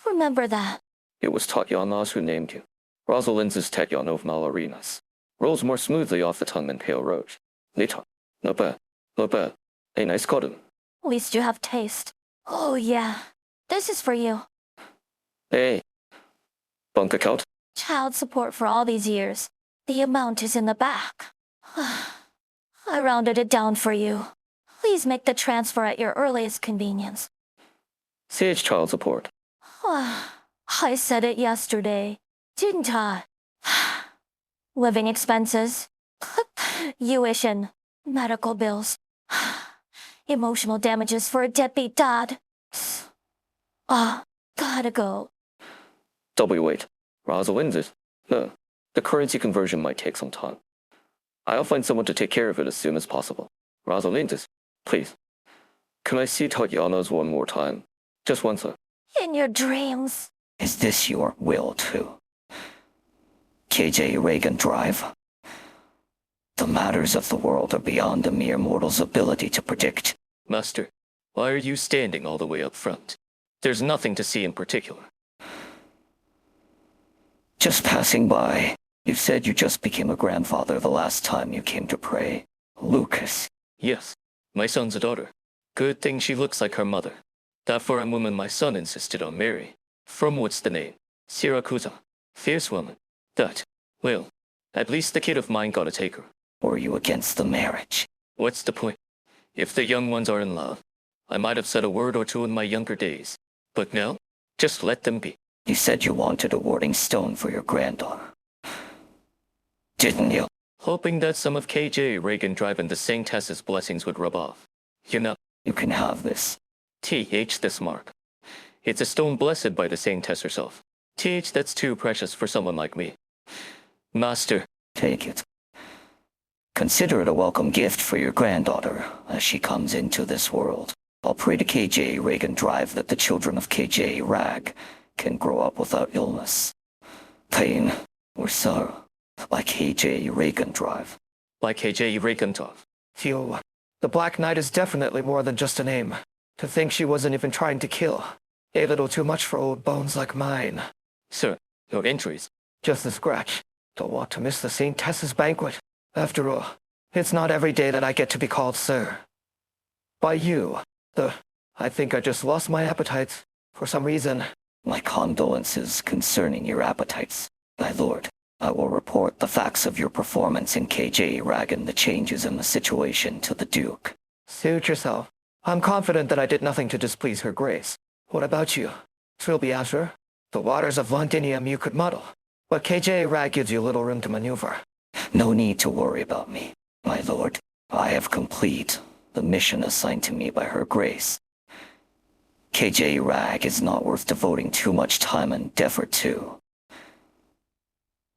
Remember that. It was Tatyanas who named you. Rosalind's is Tatyanovna Arenas. Rolls more smoothly off the tongue than Pale Roach. Lito. Not bad. Not bad. A nice cotton. At least you have taste. Oh yeah. This is for you. Hey. Bank account? Child support for all these years. The amount is in the back. I rounded it down for you. Please make the transfer at your earliest convenience. CH child support. I said it yesterday, didn't I? Living expenses, tuition, medical bills, emotional damages for a deadbeat dad. Gotta go. Wait. Rosalind is. No. The currency conversion might take some time. I'll find someone to take care of it as soon as possible. Rosalind is. Please. Can I see Tatyanas one more time? Just once, sir. In your dreams. Is this your will too? KJ Reagan Drive? The matters of the world are beyond a mere mortal's ability to predict. Master, why are you standing all the way up front? There's nothing to see in particular. Just passing by. You said you just became a grandfather the last time you came to pray. Lucas. Yes, my son's a daughter. Good thing she looks like her mother. That foreign woman my son insisted on marrying. From what's the name? Siracusa. Fierce woman. That. Well, at least the kid of mine gotta take her. Were you against the marriage? What's the point? If the young ones are in love, I might have said a word or two in my younger days. But now, just let them be. You said you wanted a warding stone for your granddaughter. Didn't you? Hoping that some of KJ Reagan Drive and the Saintess's blessings would rub off. You know. You can have this. TH this mark. It's a stone blessed by the Saintess herself. TH that's too precious for someone like me. Master. Take it. Consider it a welcome gift for your granddaughter as she comes into this world. I'll pray to KJ Reagan Drive that the children of KJ Rag can grow up without illness, pain, or sorrow, like KJ Reagan Drive. Like KJ Reagan Drive. Theo, the Black Knight is definitely more than just a name. To think she wasn't even trying to kill. A little too much for old bones like mine. Sir, your injuries. Just a scratch. Don't want to miss the St. Tessa's banquet. After all, it's not every day that I get to be called sir. By you. I think I just lost my appetite. For some reason. My condolences concerning your appetites, my lord. I will report the facts of your performance in KJ Rag and the changes in the situation to the Duke. Suit yourself. I'm confident that I did nothing to displease her grace. What about you? Trilby Asher? The waters of Londinium you could muddle, but KJ Rag gives you little room to maneuver. No need to worry about me, my lord. I have complete the mission assigned to me by her grace. KJ Rag is not worth devoting too much time and effort to.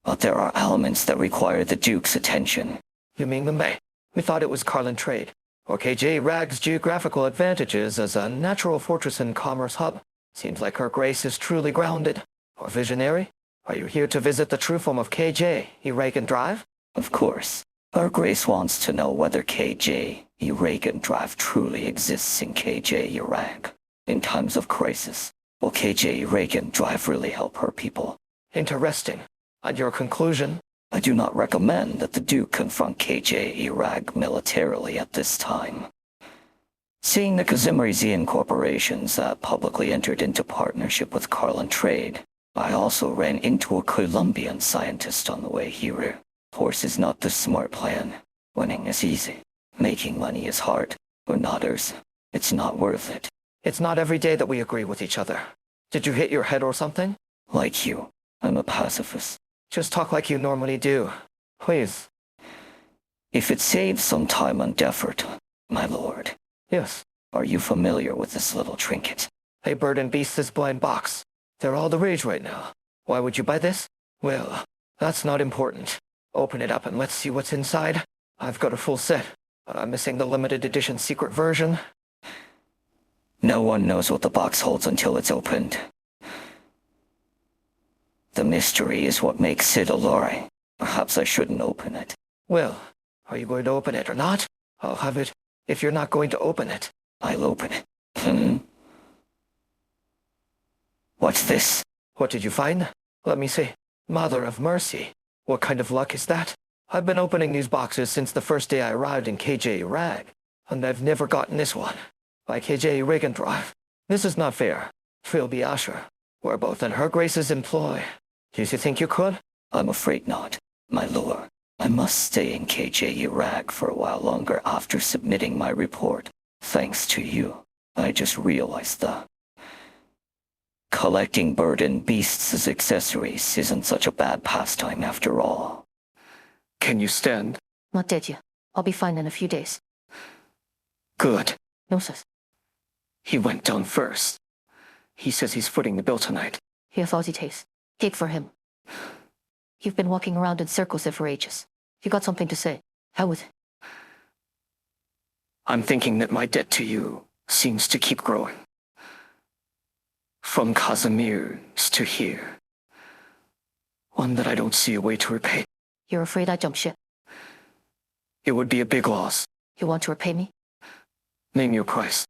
But there are elements that require the Duke's attention. You mean the May? We thought it was Carlin trade, or KJ Rag's geographical advantages as a natural fortress and commerce hub. Seems like her grace is truly grounded. Or visionary? Are you here to visit the true form of KJ, Reagan Drive? Of course. Her grace wants to know whether KJ Reagan Drive truly exists in KJ Iraq. In times of crisis, will KJ Reagan Drive really help her people? Interesting. And your conclusion? I do not recommend that the Duke confront KJ Iraq militarily at this time. Seeing the Kazimirizian corporations that publicly entered into partnership with Carlin Trade, I also ran into a Colombian scientist on the way here. Force is not the smart plan. Winning is easy. Making money is hard. For others, it's not worth it. It's not every day that we agree with each other. Did you hit your head or something? Like you, I'm a pacifist. Just talk like you normally do. Please. If it saves some time and effort, my lord. Yes. Are you familiar with this little trinket? A bird and beast's blind box. They're all the rage right now. Why would you buy this? Well, that's not important. Open it up and let's see what's inside. I've got a full set, but I'm missing the limited edition secret version. No one knows what the box holds until it's opened. The mystery is what makes Sid alluring. Perhaps I shouldn't open it. Well, are you going to open it or not? I'll have it if you're not going to open it. I'll open it. What's this? What did you find? Let me see. Mother of Mercy. What kind of luck is that? I've been opening these boxes since the first day I arrived in KJ Rag, and I've never gotten this one. By KJ Reagan Drive. This is not fair. Trilby Asher. We're both in her grace's employ. Do you think you could? I'm afraid not, my lord. I must stay in KJ Rag for a while longer after submitting my report. Thanks to you. I just realized that collecting bird and beasts as accessories isn't such a bad pastime after all. Can you stand? Not dead yet. I'll be fine in a few days. Good. No, sis. He went down first. He says he's footing the bill tonight. He has lousy taste. Dig for him. You've been walking around in circles there for ages. You got something to say. How was it? I'm thinking that my debt to you seems to keep growing. From Casimir's to here. One that I don't see a way to repay. You're afraid I jump ship. It would be a big loss. You want to repay me? Name your price.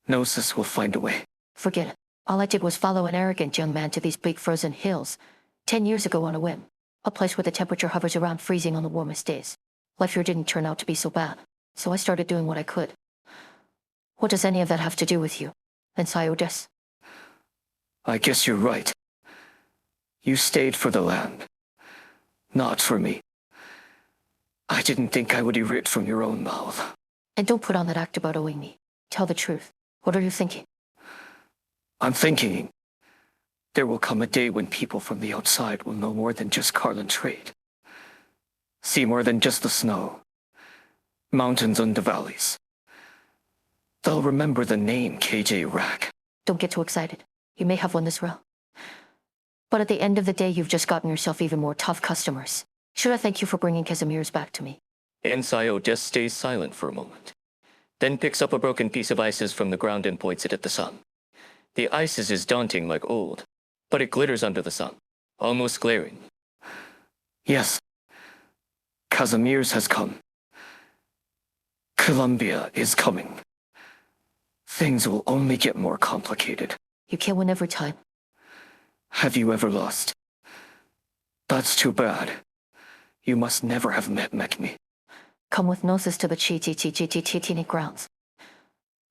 Gnosis will find a way. Forget it. All I did was follow an arrogant young man to these bleak frozen hills 10 years ago on a whim. A place where the temperature hovers around freezing on the warmest days. Life here didn't turn out to be so bad, so I started doing what I could. What does any of that have to do with you? And Siodes? I guess you're right. You stayed for the land. Not for me. I didn't think I would hear it from your own mouth. And don't put on that act about owing me. Tell the truth. What are you thinking? I'm thinking there will come a day when people from the outside will know more than just Carlin Trade. See more than just the snow, mountains and the valleys. They'll remember the name KJ Rack. Don't get too excited. You may have won this round. But at the end of the day, you've just gotten yourself even more tough customers. Should I thank you for bringing Casimir's back to me? Ensio just stays silent for a moment, then picks up a broken piece of ices from the ground and points it at the sun. The ices is daunting like old, but it glitters under the sun, almost glaring. Yes. Casimir's has come. Columbia is coming. Things will only get more complicated. You can't win every time. Have you ever lost? That's too bad. You must never have met me. Come with Gnosis to the Chi grounds.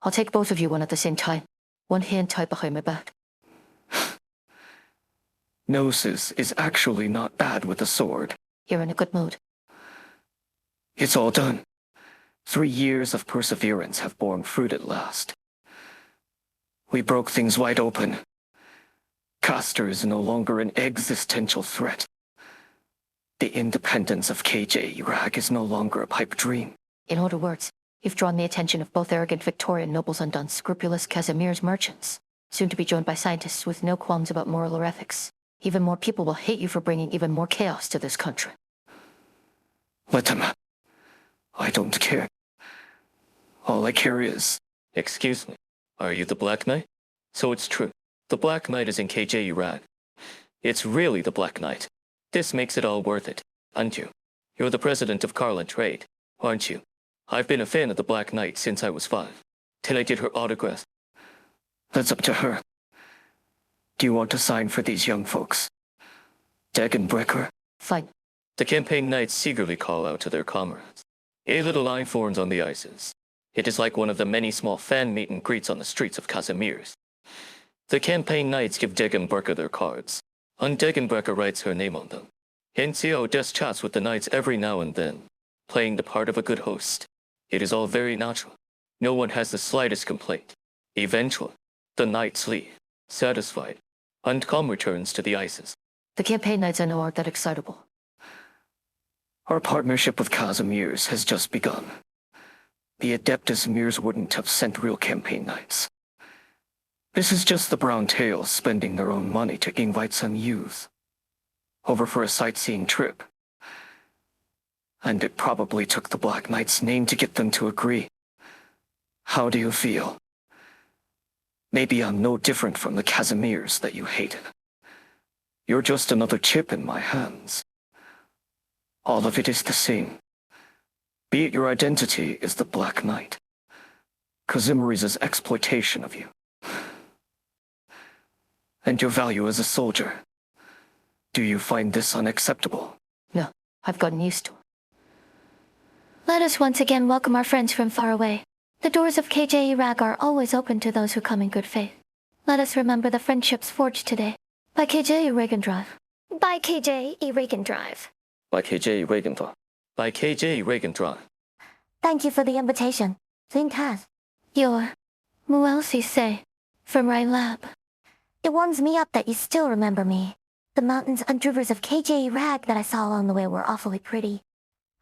I'll take both of you one at the same time. One hand tied behind my back. Gnosis is actually not bad with a sword. You're in a good mood. It's all done. 3 years of perseverance have borne fruit at last. We broke things wide open. Castor is no longer an existential threat. The independence of KJ Iraq is no longer a pipe dream. In other words, you've drawn the attention of both arrogant Victorian nobles and unscrupulous Casimir's merchants, soon to be joined by scientists with no qualms about moral or ethics. Even more people will hate you for bringing even more chaos to this country. Let them. I don't care. All I care is... Excuse me, are you the Black Knight? So it's true. The Black Knight is in KJ Iraq. It's really the Black Knight. This makes it all worth it, aren't you? You're the president of Carlin Trade, aren't you? I've been a fan of the Black Knight since I was 5, till I did her autograph. That's up to her. Do you want to sign for these young folks? Dagenbrecher? Fine. The campaign knights eagerly call out to their comrades. A little eye forms on the ices. It is like one of the many small fan meet and greets on the streets of Casimir's. The campaign knights give Dagenbrecher their cards, and Dagenbrecher writes her name on them. Hencio just chats with the knights every now and then, playing the part of a good host. It is all very natural. No one has the slightest complaint. Eventually, the knights leave, satisfied, and calm returns to the ices. The campaign nights I know aren't that excitable. Our partnership with Casimir's has just begun. The Adeptus Mirs wouldn't have sent real campaign knights. This is just the Brown Tails spending their own money to invite some youth over for a sightseeing trip. And it probably took the Black Knight's name to get them to agree. How do you feel? Maybe I'm no different from the Casimirs that you hated. You're just another chip in my hands. All of it is the same. Be it your identity is the Black Knight. Kazimiri's exploitation of you. And your value as a soldier. Do you find this unacceptable? No, I've gotten used to it. Let us once again welcome our friends from far away. The doors of KJ Iraq are always open to those who come in good faith. Let us remember the friendships forged today. By KJ Reagan Drive. By KJ Reagan Drive. By KJ Regenthal. By KJ Reagan Drive. Thank you for the invitation. Think has. You're Muelsi say from Rye Lab. It warms me up that you still remember me. The mountains and rivers of KJ Rag that I saw along the way were awfully pretty.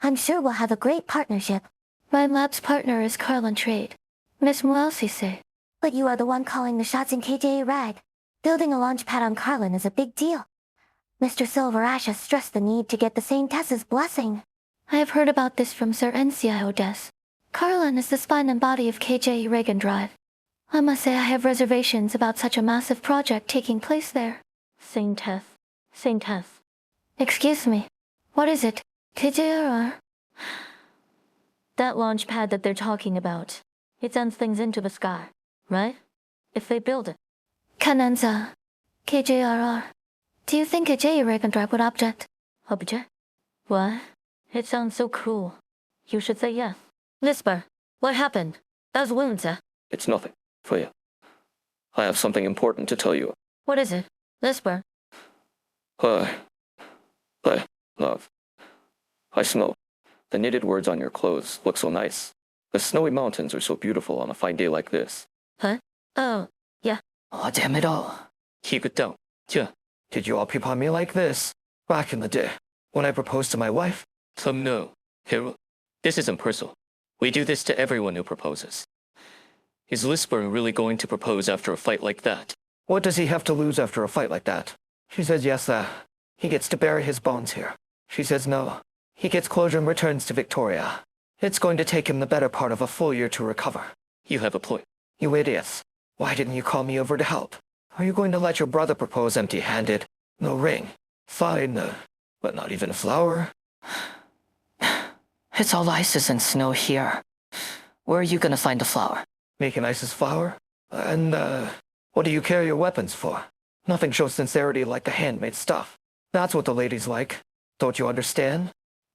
I'm sure we'll have a great partnership. Rye Lab's partner is Carlin Trade. Miss Muelsi say. But you are the one calling the shots in KJ Rag. Building a launch pad on Carlin is a big deal. Mr. Silverash has stressed the need to get the Saint Tessa's blessing. I have heard about this from Sir NCI Des. Carlin is the spine and body of KJ Reagan Drive. I must say I have reservations about such a massive project taking place there. Saint Tess. Saint Tess. Excuse me. What is it? KJRR? That launch pad that they're talking about. It sends things into the sky, right? If they build it. Kananza. KJRR. Do you think KJ Reagan Drive would object? Object? What? It sounds so cool. You should say yes. Lisper, what happened? Those wounds, It's nothing, Freya. I have something important to tell you. What is it? Lisper. Love. I smell. The knitted words on your clothes look so nice. The snowy mountains are so beautiful on a fine day like this. Huh? Oh, yeah. Oh, damn it all. Keep it down. Yeah. Did you all peep on me like this? Back in the day, when I proposed to my wife? No, Hero. This isn't personal. We do this to everyone who proposes. Is Lisper really going to propose after a fight like that? What does he have to lose after a fight like that? She says yes, he gets to bury his bones here. She says no. He gets closure and returns to Victoria. It's going to take him the better part of a full year to recover. You have a point. You idiots. Why didn't you call me over to help? Are you going to let your brother propose empty-handed? No ring. Fine, but not even a flower? It's all ices and snow here. Where are you gonna find a flower? Making Isis flour? And, what do you carry your weapons for? Nothing shows sincerity like the handmade stuff. That's what the ladies like. Don't you understand?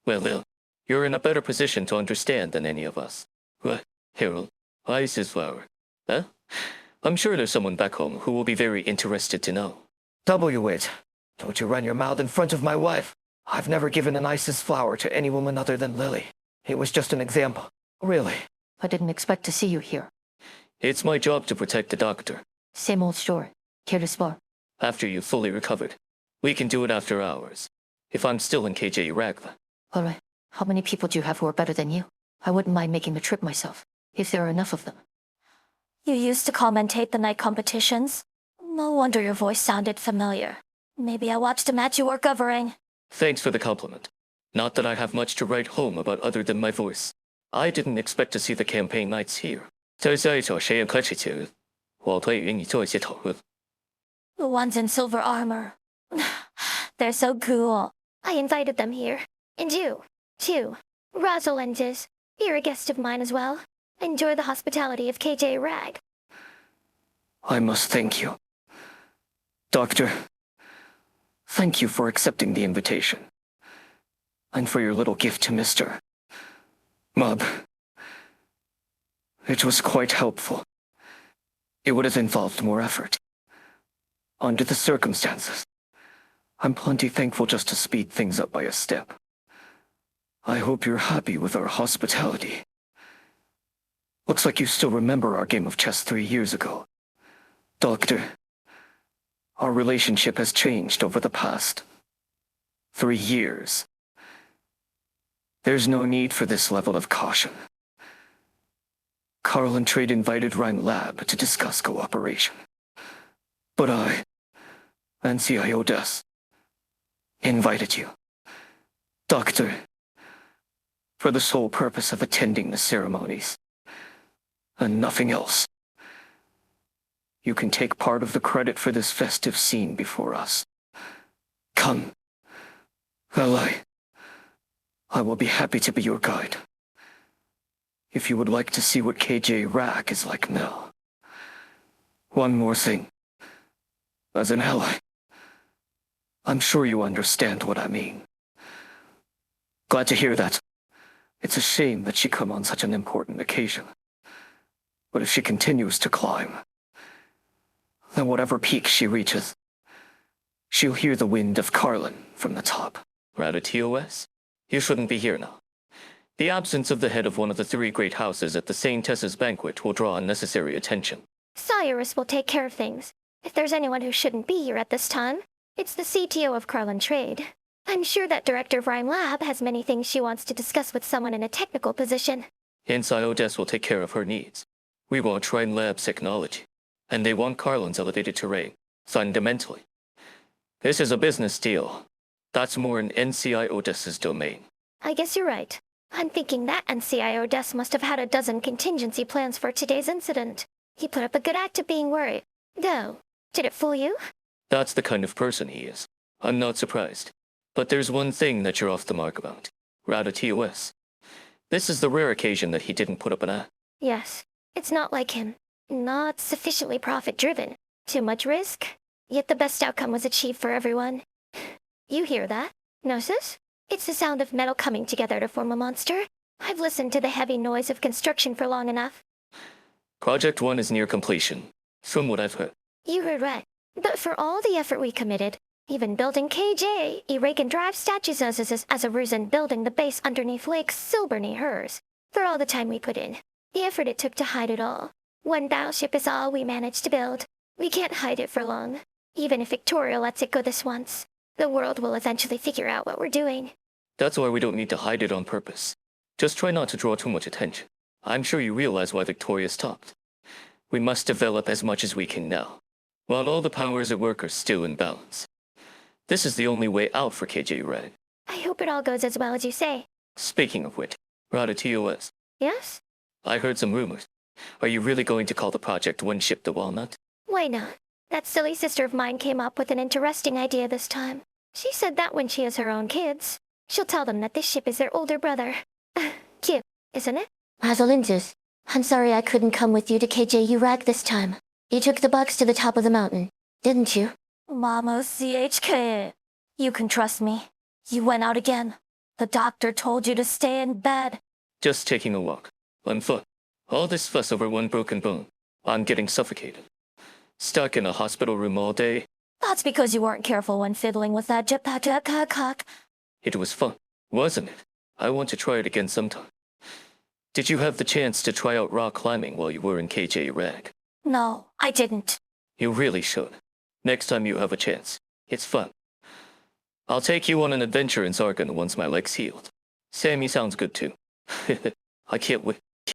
Well, Lil, you're in a better position to understand than any of us. What, Harold? Isis flour? Huh? I'm sure there's someone back home who will be very interested to know. W it. Don't you run your mouth in front of my wife. I've never given an Isis flower to any woman other than Lily. It was just an example. Really. I didn't expect to see you here. It's my job to protect the doctor. Same old story. Here to spar. After you've fully recovered, we can do it after hours. If I'm still in KJ Ragva. All right. How many people do you have who are better than you? I wouldn't mind making the trip myself, if there are enough of them. You used to commentate the night competitions. No wonder your voice sounded familiar. Maybe I watched a match you were covering. Thanks for the compliment. Not that I have much to write home about other than my voice. I didn't expect to see the campaign nights here. 在下一场实验开始前，我可以与你做一些讨论。The ones in silver armor. They're so cool. I invited them here. And you, too. Rosalind is. You're a guest of mine as well. Enjoy the hospitality of KJ Rag. I must thank you. Doctor, thank you for accepting the invitation. And for your little gift to Mr. Mub. It was quite helpful. It would have involved more effort. Under the circumstances, I'm plenty thankful just to speed things up by a step. I hope you're happy with our hospitality. Looks like you still remember our game of chess 3 years ago. Doctor, our relationship has changed over the past 3 years. There's no need for this level of caution. Carl and Trade invited Rhyme Lab to discuss cooperation. But I, and CIO Des, invited you, Doctor, for the sole purpose of attending the ceremonies, and nothing else. You can take part of the credit for this festive scene before us. Come, Ally. I will be happy to be your guide. If you would like to see what KJ Rag is like now. One more thing. As an ally, I'm sure you understand what I mean. Glad to hear that. It's a shame that she come on such an important occasion. But if she continues to climb, then whatever peak she reaches, she'll hear the wind of Carlin from the top. Rather TOS? You shouldn't be here now. The absence of the head of one of the 3 great houses at the St. Tessa's banquet will draw unnecessary attention. Cyrus will take care of things. If there's anyone who shouldn't be here at this time, it's the CTO of Carlin Trade. I'm sure that Director of Rhyme Lab has many things she wants to discuss with someone in a technical position. Inside Odess will take care of her needs. We want Rhyme Lab's technology, and they want Carlin's elevated terrain, fundamentally. This is a business deal. That's more in NCI Odess's domain. I guess you're right. I'm thinking that NCI Odess must have had a dozen contingency plans for today's incident. He put up a good act of being worried. Though, did it fool you? That's the kind of person he is. I'm not surprised. But there's one thing that you're off the mark about. Rather TOS. This is the rare occasion that he didn't put up an act. Yes, it's not like him. Not sufficiently profit-driven. Too much risk. Yet the best outcome was achieved for everyone. You hear that? Gnosis? It's the sound of metal coming together to form a monster. I've listened to the heavy noise of construction for long enough. Project 1 is near completion, from what I've heard. You heard right. But for all the effort we committed, even building KJ, Erake and Drive statues as a reason building the base underneath Lake Silberneherze, for all the time we put in, the effort it took to hide it all. One battleship is all we managed to build. We can't hide it for long. Even if Victoria lets it go this once, the world will eventually figure out what we're doing. That's why we don't need to hide it on purpose. Just try not to draw too much attention. I'm sure you realize why Victoria stopped. We must develop as much as we can now, while all the powers at work are still in balance. This is the only way out for KJ Red. I hope it all goes as well as you say. Speaking of which, Rada TOS. Yes? I heard some rumors. Are you really going to call the project One Ship the Walnut? Why not? That silly sister of mine came up with an interesting idea this time. She said that when she has her own kids, she'll tell them that this ship is their older brother. Cute, isn't it? Rosalind's. I'm sorry I couldn't come with you to KJU Rag this time. You took the bugs to the top of the mountain, didn't you? Mama CHK. You can trust me. You went out again. The doctor told you to stay in bed. Just taking a walk. On foot. All this fuss over one broken bone. I'm getting suffocated. Stuck in a hospital room all day. That's because you weren't careful when fiddling with that jetpack. It was fun, wasn't it? I want to try it again sometime. Did you have the chance to try out rock climbing while you were in KJ Rag? No, I didn't. You really should. Next time you have a chance. It's fun. I'll take you on an adventure in Zargan once my leg's healed. Sammy sounds good too. I can't wait.